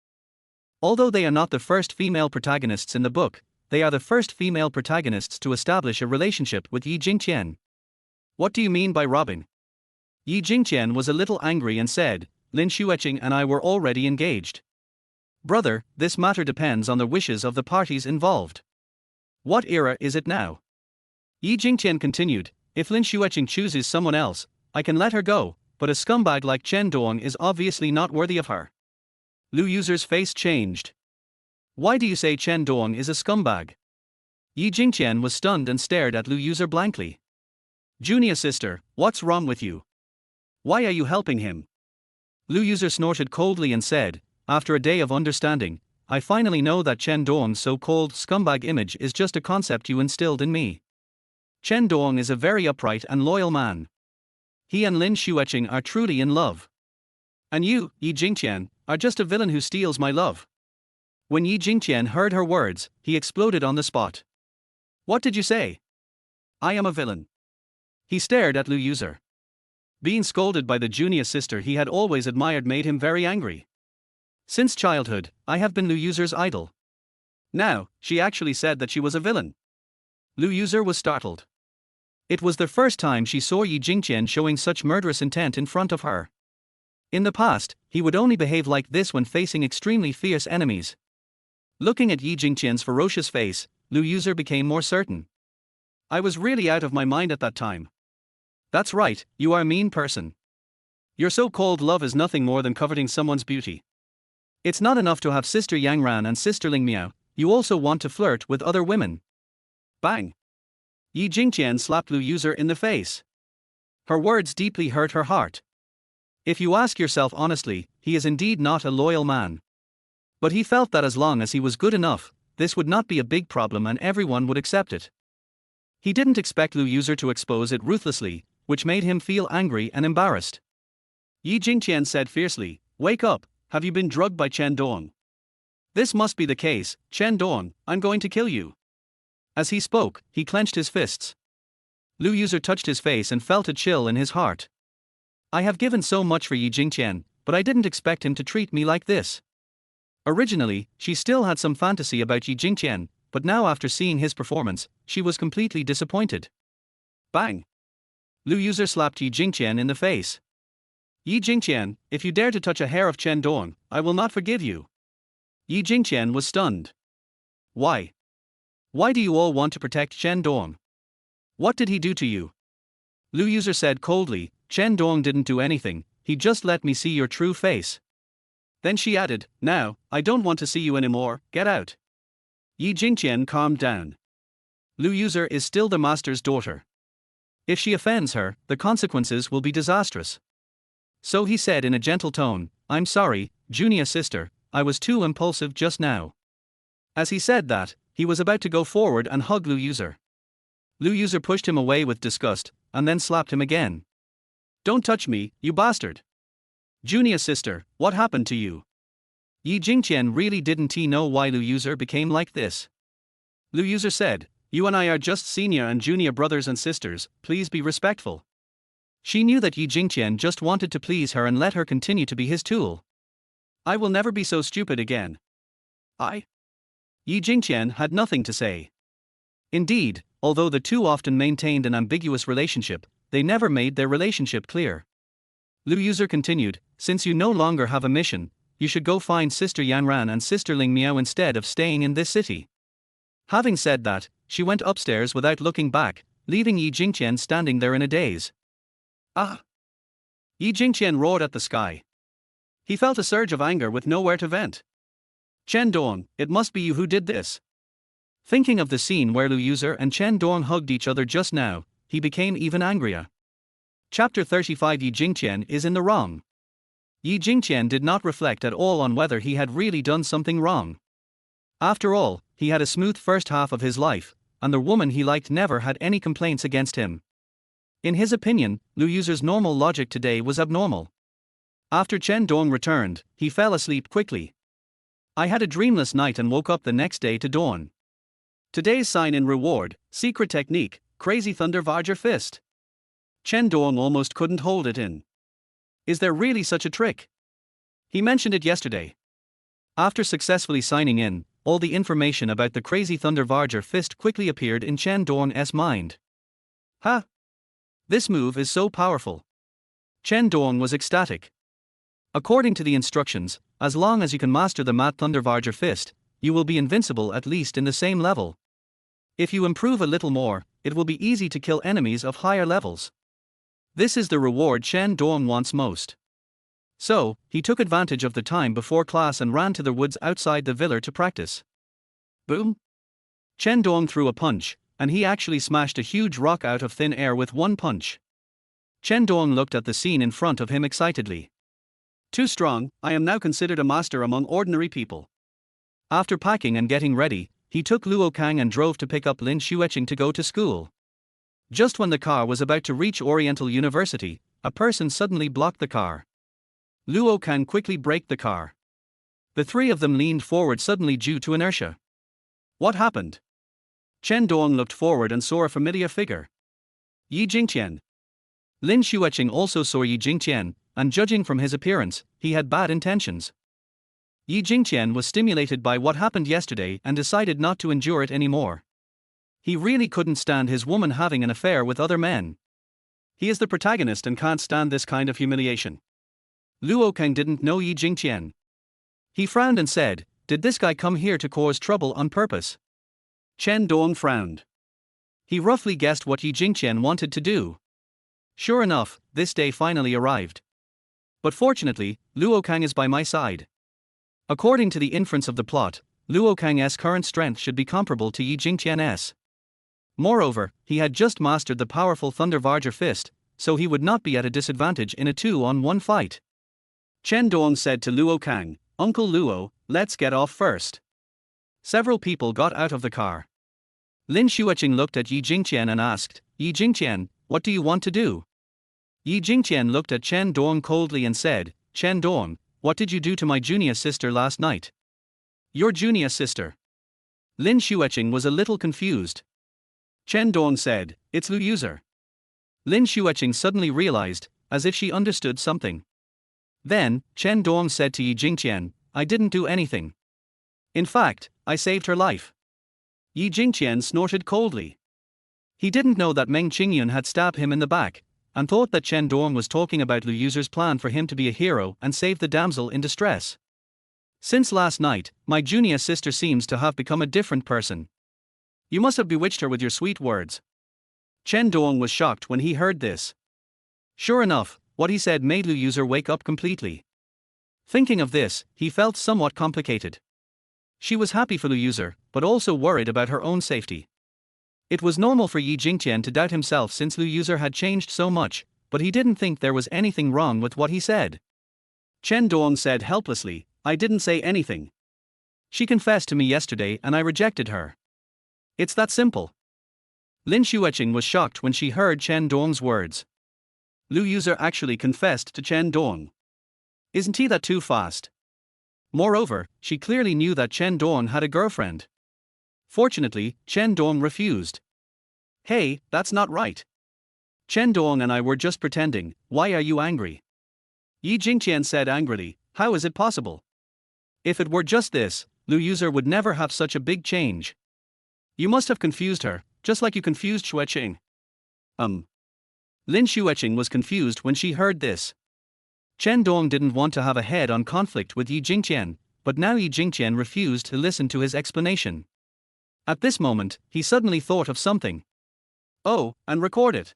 Speaker 1: Although they are not the first female protagonists in the book, they are the first female protagonists to establish a relationship with Yi Jingqian. "What do you mean by robbing?" Yi Jingqian was a little angry and said, "Lin Xueqing and I were already engaged. Brother, this matter depends on the wishes of the parties involved. What era is it now?" Yi Jingqian continued, "If Lin Xueqing chooses someone else, I can let her go, but a scumbag like Chen Dong is obviously not worthy of her." Lu User's face changed. "Why do you say Chen Dong is a scumbag?" Yi Jingqian was stunned and stared at Lu User blankly. "Junior sister, what's wrong with you? Why are you helping him?" Lu User snorted coldly and said, "After a day of understanding, I finally know that Chen Dong's so-called scumbag image is just a concept you instilled in me. Chen Dong is a very upright and loyal man. He and Lin Xueqing are truly in love. And you, Yi Jingqian, are just a villain who steals my love." When Yi Jingqian heard her words, he exploded on the spot. "What did you say? I am a villain?" He stared at Lu User. Being scolded by the junior sister he had always admired made him very angry. Since childhood, I have been Lu User's idol. Now, she actually said that she was a villain. Lu User was startled. It was the first time she saw Yi Jingqian showing such murderous intent in front of her. In the past, he would only behave like this when facing extremely fierce enemies. Looking at Yi Jingqian's ferocious face, Lu User became more certain. "I was really out of my mind at that time. That's right, you are a mean person. Your so-called love is nothing more than coveting someone's beauty. It's not enough to have sister Yang Ran and sister Ling Miao, you also want to flirt with other women." Bang! Yi Jingqian slapped Lu User in the face. Her words deeply hurt her heart. If you ask yourself honestly, he is indeed not a loyal man. But he felt that as long as he was good enough, this would not be a big problem and everyone would accept it. He didn't expect Lu User to expose it ruthlessly, which made him feel angry and embarrassed. Yi Jingqian said fiercely, "Wake up, have you been drugged by Chen Dong? This must be the case, Chen Dong, I'm going to kill you." As he spoke, he clenched his fists. Lu User touched his face and felt a chill in his heart. "I have given so much for Yi Jingqian, but I didn't expect him to treat me like this." Originally, she still had some fantasy about Yi Jingqian, but now after seeing his performance, she was completely disappointed. Bang! Lu User slapped Yi Jingqian in the face. "Yi Jingqian, if you dare to touch a hair of Chen Dong, I will not forgive you." Yi Jingqian was stunned. "Why? Why do you all want to protect Chen Dong? What did he do to you?" Lu User said coldly, "Chen Dong didn't do anything, he just let me see your true face." Then she added, "Now, I don't want to see you anymore, get out." Yi Jingqian calmed down. Lu User is still the master's daughter. If she offends her, the consequences will be disastrous. So he said in a gentle tone, "I'm sorry, junior sister, I was too impulsive just now." As he said that, he was about to go forward and hug Lu User. Lu User pushed him away with disgust, and then slapped him again. "Don't touch me, you bastard! Junior sister, what happened to you? Yi Jingqian really didn't know why Lu User became like this. Lu User said, "You and I are just senior and junior brothers and sisters, please be respectful." She knew that Yi Jingqian just wanted to please her and let her continue to be his tool. "I will never be so stupid again." Yi Jingqian had nothing to say. Indeed, although the two often maintained an ambiguous relationship, they never made their relationship clear. Lu User continued, "Since you no longer have a mission, you should go find Sister Yanran and Sister Ling Miao instead of staying in this city." Having said that, she went upstairs without looking back, leaving Yi Jingqian standing there in a daze. "Ah!" Yi Jingqian roared at the sky. He felt a surge of anger with nowhere to vent. "Chen Dong, it must be you who did this." Thinking of the scene where Lu User and Chen Dong hugged each other just now, he became even angrier. Chapter 35 Yi Jingqian is in the wrong. Yi Jingqian did not reflect at all on whether he had really done something wrong. After all, he had a smooth first half of his life, and the woman he liked never had any complaints against him. In his opinion, Lu User's normal logic today was abnormal. After Chen Dong returned, he fell asleep quickly. "I had a dreamless night and woke up the next day to dawn. Today's sign in reward, secret technique, crazy thunder Vajra fist." Chen Dong almost couldn't hold it in. Is there really such a trick? He mentioned it yesterday. After successfully signing in, all the information about the crazy thunder Vajra fist quickly appeared in Chen Dong's mind. "Ha! This move is so powerful." Chen Dong was ecstatic. According to the instructions, as long as you can master the Mat Thunder Vajra fist, you will be invincible at least in the same level. If you improve a little more, it will be easy to kill enemies of higher levels. This is the reward Chen Dong wants most. So, he took advantage of the time before class and ran to the woods outside the villa to practice. Boom! Chen Dong threw a punch, and he actually smashed a huge rock out of thin air with one punch. Chen Dong looked at the scene in front of him excitedly. "Too strong, I am now considered a master among ordinary people." After packing and getting ready, he took Luo Kang and drove to pick up Lin Xueqing to go to school. Just when the car was about to reach Oriental University, a person suddenly blocked the car. Luo Kang quickly braked the car. The three of them leaned forward suddenly due to inertia. What happened? Chen Dong looked forward and saw a familiar figure. Yi Jingqian. Lin Xueqing also saw Yi Jingqian, and judging from his appearance, he had bad intentions. Yi Jingqian was stimulated by what happened yesterday and decided not to endure it anymore. He really couldn't stand his woman having an affair with other men. He is the protagonist and can't stand this kind of humiliation. Luo Kang didn't know Yi Jingqian. He frowned and said, "Did this guy come here to cause trouble on purpose?" Chen Dong frowned. He roughly guessed what Yi Jingqian wanted to do. Sure enough, this day finally arrived. But fortunately, Luo Kang is by my side. According to the inference of the plot, Luo Kang's current strength should be comparable to Yi Jingqian's. Moreover, he had just mastered the powerful Thunder Vajra fist, so he would not be at a disadvantage in a 2-on-1 fight. Chen Dong said to Luo Kang, "Uncle Luo, let's get off first." Several people got out of the car. Lin Xueqing looked at Yi Jingqian and asked, "Yi Jingqian, what do you want to do?" Yi Jingqian looked at Chen Dong coldly and said, "Chen Dong, what did you do to my junior sister last night?" "Your junior sister?" Lin Xueqing was a little confused. Chen Dong said, "It's Lu User." Lin Xueqing suddenly realized, as if she understood something. Then, Chen Dong said to Yi Jingqian, "I didn't do anything. In fact, I saved her life." Yi Jingqian snorted coldly. He didn't know that Meng Qingyun had stabbed him in the back, and thought that Chen Dong was talking about Lu User's plan for him to be a hero and save the damsel in distress. "Since last night, my junior sister seems to have become a different person. You must have bewitched her with your sweet words." Chen Dong was shocked when he heard this. Sure enough, what he said made Lu User wake up completely. Thinking of this, he felt somewhat complicated. She was happy for Lu User, but also worried about her own safety. It was normal for Yi Jingqian to doubt himself since Lu User had changed so much, but he didn't think there was anything wrong with what he said. Chen Dong said helplessly, "I didn't say anything. She confessed to me yesterday and I rejected her. It's that simple." Lin Xueqing was shocked when she heard Chen Dong's words. Lu User actually confessed to Chen Dong. Isn't he that too fast? Moreover, she clearly knew that Chen Dong had a girlfriend. Fortunately, Chen Dong refused. Hey, that's not right. Chen Dong and I were just pretending, why are you angry? Yi Jingqian said angrily, how is it possible? If it were just this, Lu User would never have such a big change. You must have confused her, just like you confused Xueqing. Lin Xueqing was confused when she heard this. Chen Dong didn't want to have a head-on conflict with Yi Jingqian, but now Yi Jingqian refused to listen to his explanation. At this moment, he suddenly thought of something. Oh, and record it.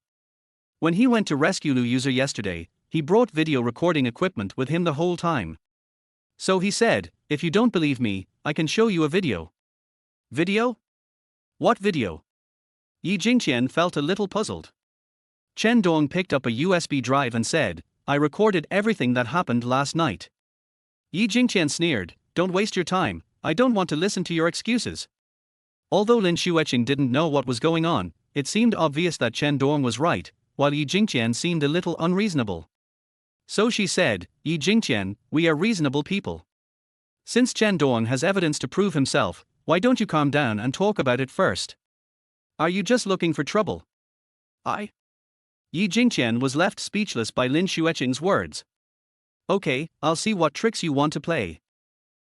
Speaker 1: When he went to rescue Lu User yesterday, he brought video recording equipment with him the whole time. So he said, if you don't believe me, I can show you a video. Video? What video? Yi Jingqian felt a little puzzled. Chen Dong picked up a USB drive and said, I recorded everything that happened last night. Yi Jingqian sneered, don't waste your time, I don't want to listen to your excuses. Although Lin Xueqing didn't know what was going on, it seemed obvious that Chen Dong was right, while Yi Jingqian seemed a little unreasonable. So she said, Yi Jingqian, we are reasonable people. Since Chen Dong has evidence to prove himself, why don't you calm down and talk about it first? Are you just looking for trouble? Yi Jingqian was left speechless by Lin Xueqing's words. Okay, I'll see what tricks you want to play.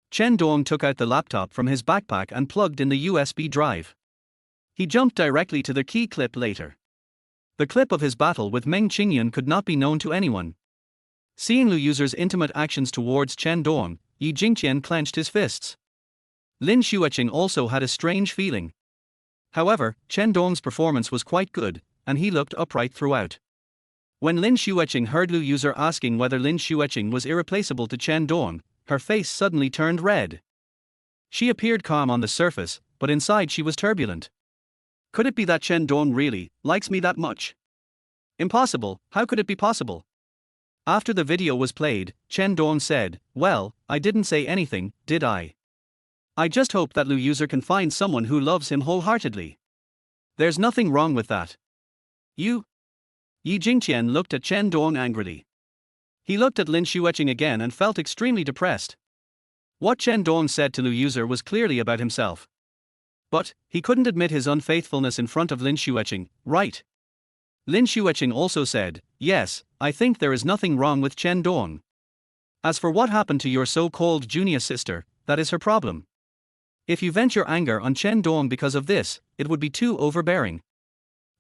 Speaker 1: Chen Dong took out the laptop from his backpack and plugged in the USB drive. He jumped directly to the key clip later. The clip of his battle with Meng Qingyun could not be known to anyone. Seeing Lu User's intimate actions towards Chen Dong, Yi Jingqian clenched his fists. Lin Xueqing also had a strange feeling. However, Chen Dong's performance was quite good, and he looked upright throughout. When Lin Xueqing heard Lu User asking whether Lin Xueqing was irreplaceable to Chen Dong, her face suddenly turned red. She appeared calm on the surface, but inside she was turbulent. Could it be that Chen Dong really likes me that much? Impossible, how could it be possible? After the video was played, Chen Dong said, well, I didn't say anything, did I? I just hope that Lu User can find someone who loves him wholeheartedly. There's nothing wrong with that. You? Yi Jingqian looked at Chen Dong angrily. He looked at Lin Xueqing again and felt extremely depressed. What Chen Dong said to Lu User was clearly about himself. But, he couldn't admit his unfaithfulness in front of Lin Xueqing, right? Lin Xueqing also said, yes, I think there is nothing wrong with Chen Dong. As for what happened to your so-called junior sister, that is her problem. If you vent your anger on Chen Dong because of this, it would be too overbearing.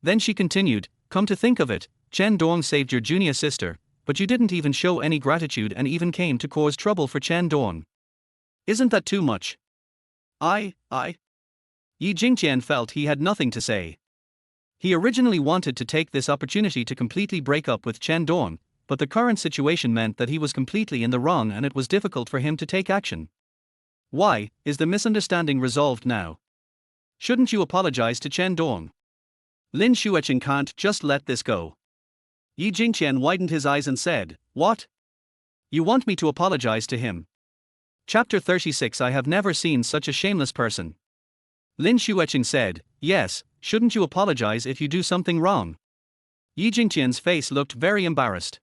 Speaker 1: Then she continued, come to think of it, Chen Dong saved your junior sister, but you didn't even show any gratitude and even came to cause trouble for Chen Dong. Isn't that too much? Yi Jingqian felt he had nothing to say. He originally wanted to take this opportunity to completely break up with Chen Dong, but the current situation meant that he was completely in the wrong and it was difficult for him to take action. Why, is the misunderstanding resolved now? Shouldn't you apologize to Chen Dong? Lin Xueqing can't just let this go. Yi Jingqian widened his eyes and said, what? You want me to apologize to him? Chapter 36 I have never seen such a shameless person. Lin Xueqing said, yes, shouldn't you apologize if you do something wrong? Yi Jingqian's face looked very embarrassed.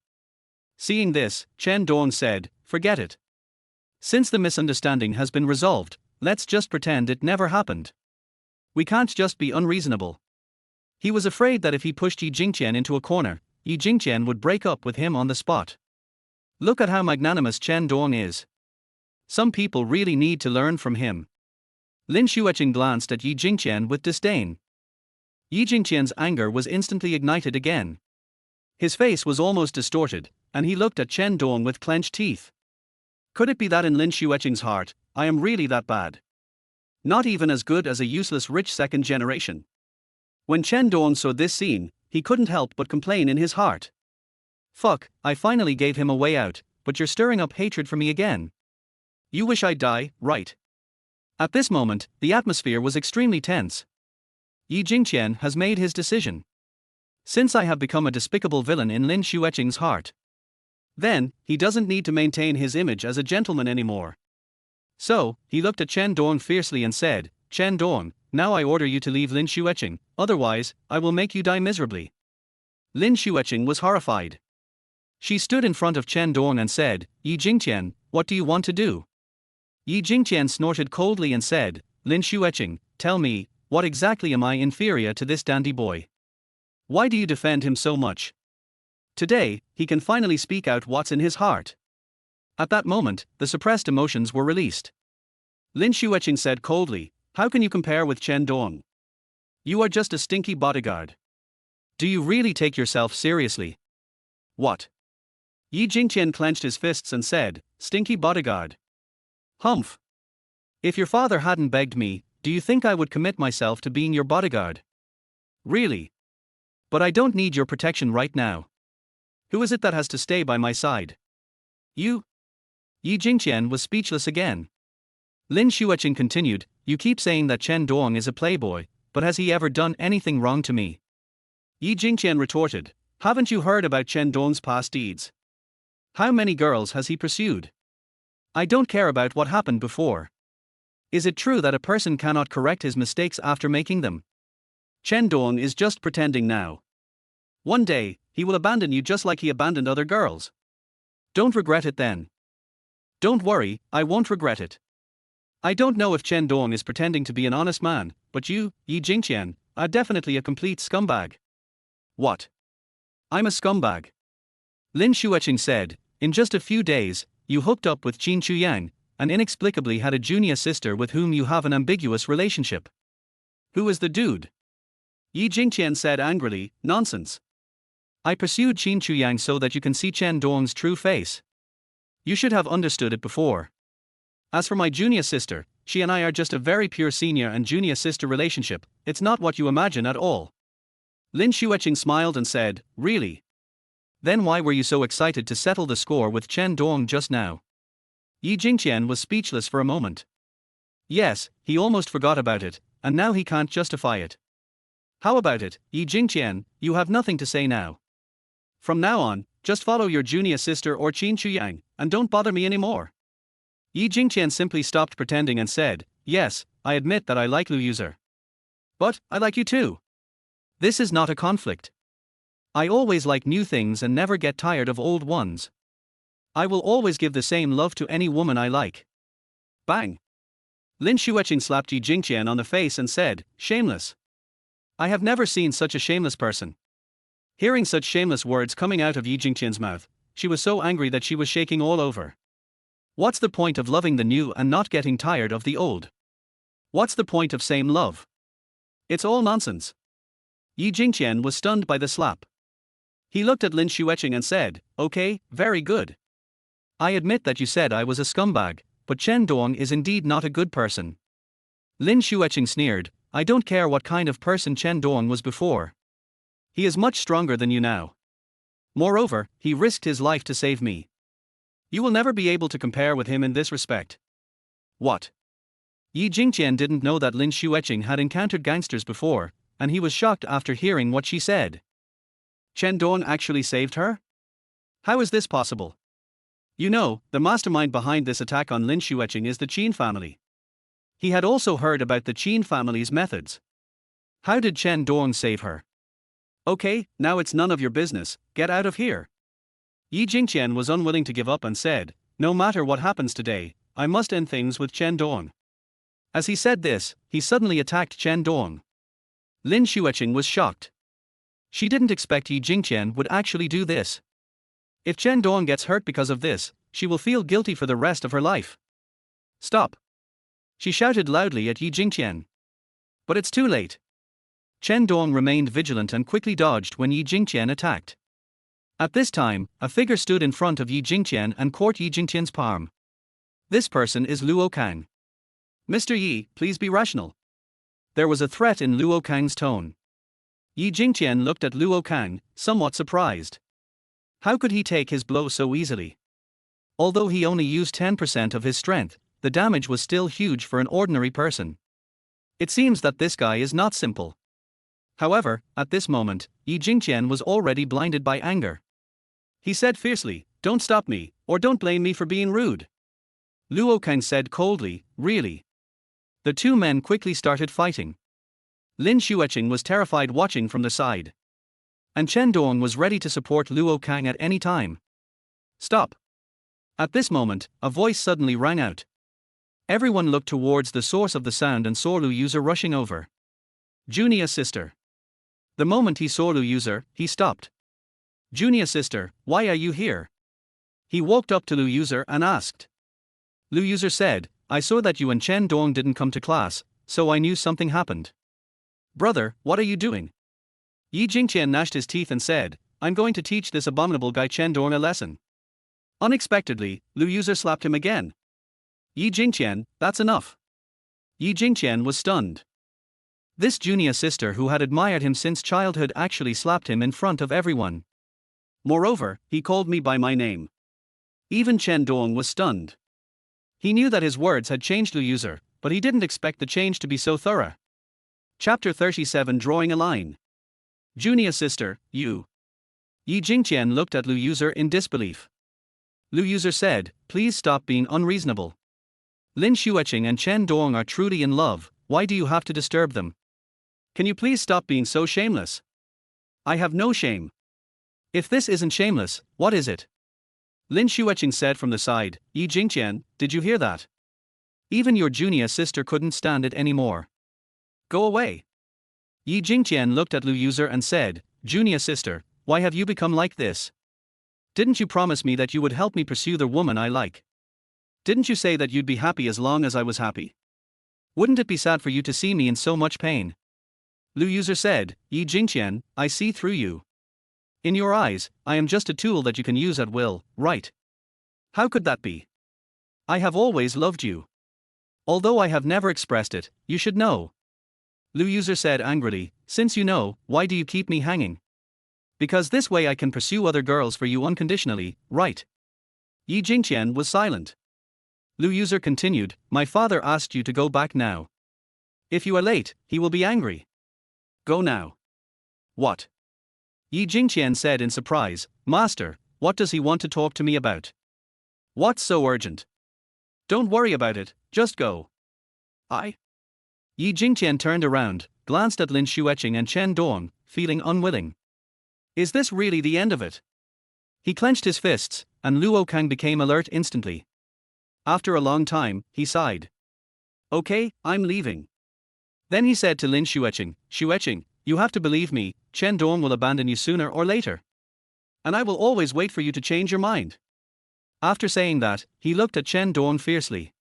Speaker 1: Seeing this, Chen Dong said, forget it. Since the misunderstanding has been resolved, let's just pretend it never happened. We can't just be unreasonable. He was afraid that if he pushed Yi Jingqian into a corner, Yi Jingqian would break up with him on the spot. Look at how magnanimous Chen Dong is. Some people really need to learn from him. Lin Xueqing glanced at Yi Jingqian with disdain. Yi Jingqian's anger was instantly ignited again. His face was almost distorted, and he looked at Chen Dong with clenched teeth. Could it be that in Lin Xueqing's heart, I am really that bad? Not even as good as a useless rich second generation. When Chen Dong saw this scene, he couldn't help but complain in his heart. Fuck, I finally gave him a way out, but you're stirring up hatred for me again. You wish I'd die, right? At this moment, the atmosphere was extremely tense. Yi Jingqian has made his decision. Since I have become a despicable villain in Lin Xueqing's heart, then, he doesn't need to maintain his image as a gentleman anymore. So, he looked at Chen Dong fiercely and said, Chen Dong, now I order you to leave Lin Xueqing, otherwise, I will make you die miserably. Lin Xueqing was horrified. She stood in front of Chen Dong and said, Yi Jingqian, what do you want to do? Yi Jingqian snorted coldly and said, Lin Xueqing, tell me, what exactly am I inferior to this dandy boy? Why do you defend him so much? Today, he can finally speak out what's in his heart. At that moment, the suppressed emotions were released. Lin Xueqing said coldly, how can you compare with Chen Dong? You are just a stinky bodyguard. Do you really take yourself seriously? What? Yi Jingqian clenched his fists and said, stinky bodyguard. Humph. If your father hadn't begged me, do you think I would commit myself to being your bodyguard? Really? But I don't need your protection right now. Who is it that has to stay by my side? You? Yi Jingqian was speechless again. Lin Xueqing continued, you keep saying that Chen Dong is a playboy, but has he ever done anything wrong to me? Yi Jingqian retorted, haven't you heard about Chen Dong's past deeds? How many girls has he pursued? I don't care about what happened before. Is it true that a person cannot correct his mistakes after making them? Chen Dong is just pretending now. One day, he will abandon you just like he abandoned other girls. Don't regret it then. Don't worry, I won't regret it. I don't know if Chen Dong is pretending to be an honest man, but you, Yi Jingqian, are definitely a complete scumbag. What? I'm a scumbag. Lin Xueqing said, in just a few days, you hooked up with Qin Chuyang, and inexplicably had a junior sister with whom you have an ambiguous relationship. Who is the dude? Yi Jingqian said angrily, nonsense. I pursued Qin Chuyang so that you can see Chen Dong's true face. You should have understood it before. As for my junior sister, she and I are just a very pure senior and junior sister relationship, it's not what you imagine at all. Lin Xueqing smiled and said, really? Then why were you so excited to settle the score with Chen Dong just now? Yi Jingqian was speechless for a moment. Yes, he almost forgot about it, and now he can't justify it. How about it, Yi Jingqian, you have nothing to say now. From now on, just follow your junior sister or Qin Chuyang, and don't bother me anymore. Yi Jingqian simply stopped pretending and said, yes, I admit that I like Lu User. But, I like you too. This is not a conflict. I always like new things and never get tired of old ones. I will always give the same love to any woman I like. Bang! Lin Xueqing slapped Yi Jingqian on the face and said, shameless. I have never seen such a shameless person. Hearing such shameless words coming out of Yi Jingqian's mouth, she was so angry that she was shaking all over. What's the point of loving the new and not getting tired of the old? What's the point of same love? It's all nonsense. Yi Jingqian was stunned by the slap. He looked at Lin Xueqing and said, okay, very good. I admit that you said I was a scumbag, but Chen Dong is indeed not a good person. Lin Xueqing sneered, I don't care what kind of person Chen Dong was before. He is much stronger than you now. Moreover, he risked his life to save me. You will never be able to compare with him in this respect. What? Yi Jingqian didn't know that Lin Xueqing had encountered gangsters before, and he was shocked after hearing what she said. Chen Dong actually saved her? How is this possible? You know, the mastermind behind this attack on Lin Xueqing is the Qin family. He had also heard about the Qin family's methods. How did Chen Dong save her? Okay, now it's none of your business, get out of here. Yi Jingqian was unwilling to give up and said, no matter what happens today, I must end things with Chen Dong. As he said this, he suddenly attacked Chen Dong. Lin Xueqing was shocked. She didn't expect Yi Jingqian would actually do this. If Chen Dong gets hurt because of this, she will feel guilty for the rest of her life. Stop! She shouted loudly at Yi Jingqian. But it's too late. Chen Dong remained vigilant and quickly dodged when Yi Jingqian attacked. At this time, a figure stood in front of Yi Jingqian and caught Yi Jingqian's palm. This person is Luo Kang. Mr. Yi, please be rational. There was a threat in Luo Kang's tone. Yi Jingqian looked at Luo Kang, somewhat surprised. How could he take his blow so easily? Although he only used 10% of his strength, the damage was still huge for an ordinary person. It seems that this guy is not simple. However, at this moment, Yi Jingqian was already blinded by anger. He said fiercely, don't stop me, or don't blame me for being rude. Luo Kang said coldly, really? The two men quickly started fighting. Lin Xueqing was terrified watching from the side. And Chen Dong was ready to support Luo Kang at any time. Stop! At this moment, a voice suddenly rang out. Everyone looked towards the source of the sound and saw Lu User rushing over. Junior sister. The moment he saw Lu User, he stopped. Junior sister, why are you here? He walked up to Lu User and asked. Lu User said, I saw that you and Chen Dong didn't come to class, so I knew something happened. Brother, what are you doing? Yi Jingqian gnashed his teeth and said, I'm going to teach this abominable guy Chen Dong a lesson. Unexpectedly, Lu User slapped him again. Yi Jingqian, that's enough. Yi Jingqian was stunned. This junior sister who had admired him since childhood actually slapped him in front of everyone. Moreover, he called me by my name. Even Chen Dong was stunned. He knew that his words had changed Lu User, but he didn't expect the change to be so thorough. Chapter 37 Drawing a Line. Junior sister, you. Yi Jingqian looked at Lu User in disbelief. Lu User said, please stop being unreasonable. Lin Xueqing and Chen Dong are truly in love, why do you have to disturb them? Can you please stop being so shameless? I have no shame. If this isn't shameless, what is it? Lin Xueqing said from the side, Yi Jingqian, did you hear that? Even your junior sister couldn't stand it anymore. Go away. Yi Jingqian looked at Lu User and said, Junior sister, why have you become like this? Didn't you promise me that you would help me pursue the woman I like? Didn't you say that you'd be happy as long as I was happy? Wouldn't it be sad for you to see me in so much pain? Lu User said, Yi Jingqian, I see through you. In your eyes, I am just a tool that you can use at will, right? How could that be? I have always loved you. Although I have never expressed it, you should know. Lu User said angrily, since you know, why do you keep me hanging? Because this way I can pursue other girls for you unconditionally, right? Yi Jingqian was silent. Lu User continued, my father asked you to go back now. If you are late, he will be angry. Go now. What? Yi Jingqian said in surprise, Master, what does he want to talk to me about? What's so urgent? Don't worry about it, just go. Yi Jingqian turned around, glanced at Lin Xueqing and Chen Dong, feeling unwilling. Is this really the end of it? He clenched his fists, and Luo Kang became alert instantly. After a long time, he sighed. Okay, I'm leaving. Then he said to Lin Xueqing, Xueqing, you have to believe me, Chen Dong will abandon you sooner or later. And I will always wait for you to change your mind. After saying that, he looked at Chen Dong fiercely.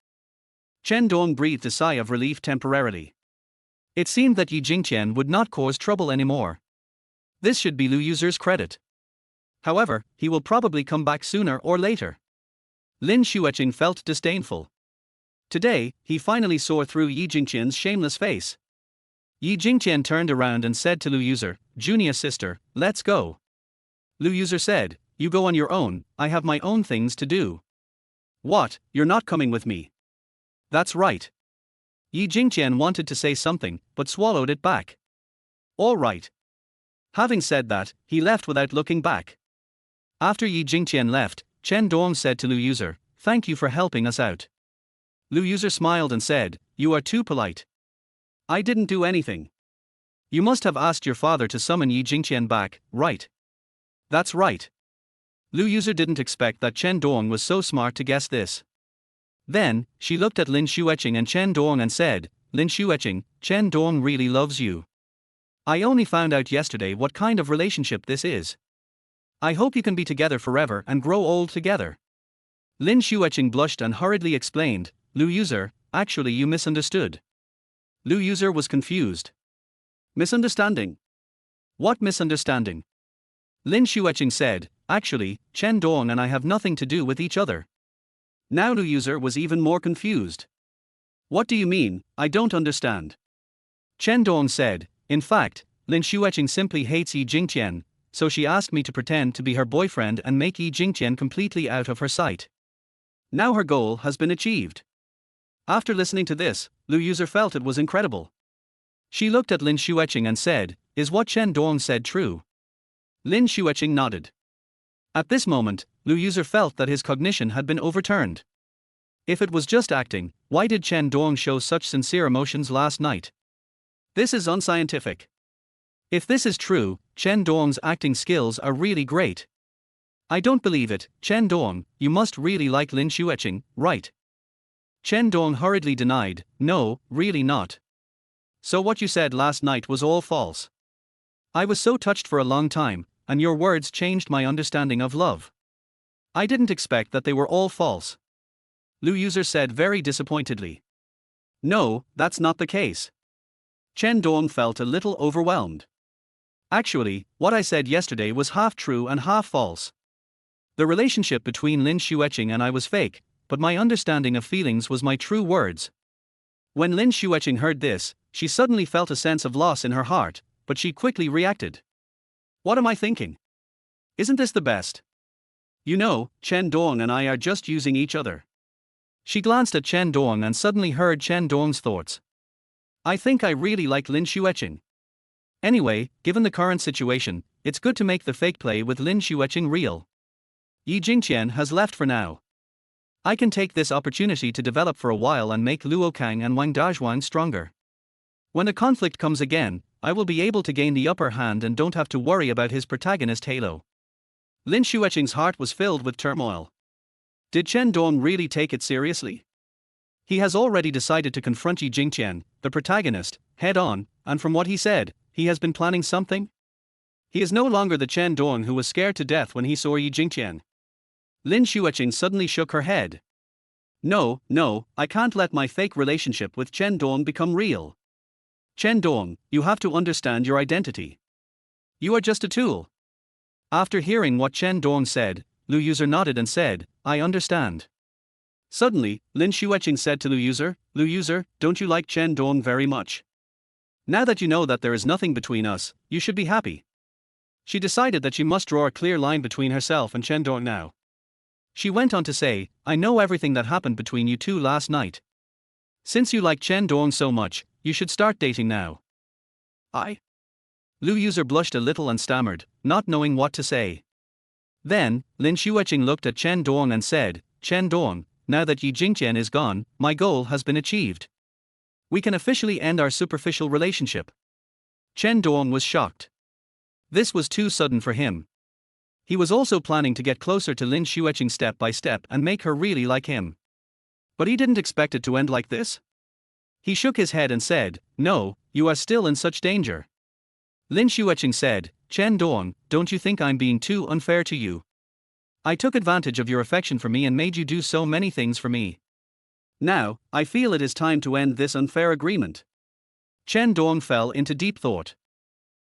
Speaker 1: Chen Dong breathed a sigh of relief temporarily. It seemed that Yi Jingqian would not cause trouble anymore. This should be Lu User's credit. However, he will probably come back sooner or later. Lin Xueqing felt disdainful. Today, he finally saw through Yi Jingqian's shameless face. Yi Jingqian turned around and said to Lu User, Junior sister, let's go. Lu User said, you go on your own, I have my own things to do. What, you're not coming with me? That's right. Yi Jingqian wanted to say something, but swallowed it back. All right. Having said that, he left without looking back. After Yi Jingqian left, Chen Dong said to Lu User, thank you for helping us out. Lu User smiled and said, you are too polite. I didn't do anything. You must have asked your father to summon Yi Jingqian back, right? That's right. Lu User didn't expect that Chen Dong was so smart to guess this. Then, she looked at Lin Xueqing and Chen Dong and said, Lin Xueqing, Chen Dong really loves you. I only found out yesterday what kind of relationship this is. I hope you can be together forever and grow old together. Lin Xueqing blushed and hurriedly explained, Lu User, actually you misunderstood. Lu User was confused. Misunderstanding? What misunderstanding? Lin Xueqing said, actually, Chen Dong and I have nothing to do with each other. Now Lu User was even more confused. What do you mean, I don't understand? Chen Dong said, in fact, Lin Xueqing simply hates Yi Jingqian, so she asked me to pretend to be her boyfriend and make Yi Jingqian completely out of her sight. Now her goal has been achieved. After listening to this, Lu User felt it was incredible. She looked at Lin Xueqing and said, is what Chen Dong said true? Lin Xueqing nodded. At this moment, Lu User felt that his cognition had been overturned. If it was just acting, why did Chen Dong show such sincere emotions last night? This is unscientific. If this is true, Chen Dong's acting skills are really great. I don't believe it, Chen Dong, you must really like Lin Xueqing, right? Chen Dong hurriedly denied, "No, really not. So what you said last night was all false. I was so touched for a long time, and your words changed my understanding of love. I didn't expect that they were all false." Lu User said very disappointedly. "No, that's not the case." Chen Dong felt a little overwhelmed. "Actually, what I said yesterday was half true and half false. The relationship between Lin Xueqing and I was fake, but my understanding of feelings was my true words." When Lin Xueqing heard this, she suddenly felt a sense of loss in her heart, but she quickly reacted. "What am I thinking? Isn't this the best? You know, Chen Dong and I are just using each other." She glanced at Chen Dong and suddenly heard Chen Dong's thoughts. "I think I really like Lin Xueqing. Anyway, given the current situation, it's good to make the fake play with Lin Xueqing real. Yi Jingqian has left for now. I can take this opportunity to develop for a while and make Luo Kang and Wang Dazhuang stronger. When the conflict comes again, I will be able to gain the upper hand and don't have to worry about his protagonist halo." Lin Xueqing's heart was filled with turmoil. Did Chen Dong really take it seriously? He has already decided to confront Yi Jingqian, the protagonist, head on, and from what he said, he has been planning something? He is no longer the Chen Dong who was scared to death when he saw Yi Jingqian. Lin Xueqing suddenly shook her head. No, I can't let my fake relationship with Chen Dong become real. Chen Dong, you have to understand your identity. You are just a tool." After hearing what Chen Dong said, Lu User nodded and said, "I understand." Suddenly, Lin Xueqing said to Lu User, don't you like Chen Dong very much? Now that you know that there is nothing between us, you should be happy." She decided that she must draw a clear line between herself and Chen Dong now. She went on to say, "I know everything that happened between you two last night. Since you like Chen Dong so much, you should start dating now." "I?" Lu User blushed a little and stammered, not knowing what to say. Then, Lin Xueqing looked at Chen Dong and said, "Chen Dong, now that Yi Jingqian is gone, my goal has been achieved. We can officially end our superficial relationship." Chen Dong was shocked. This was too sudden for him. He was also planning to get closer to Lin Xueqing step by step and make her really like him. But he didn't expect it to end like this. He shook his head and said, "No, you are still in such danger." Lin Xueqing said, "Chen Dong, don't you think I'm being too unfair to you? I took advantage of your affection for me and made you do so many things for me. Now, I feel it is time to end this unfair agreement." Chen Dong fell into deep thought.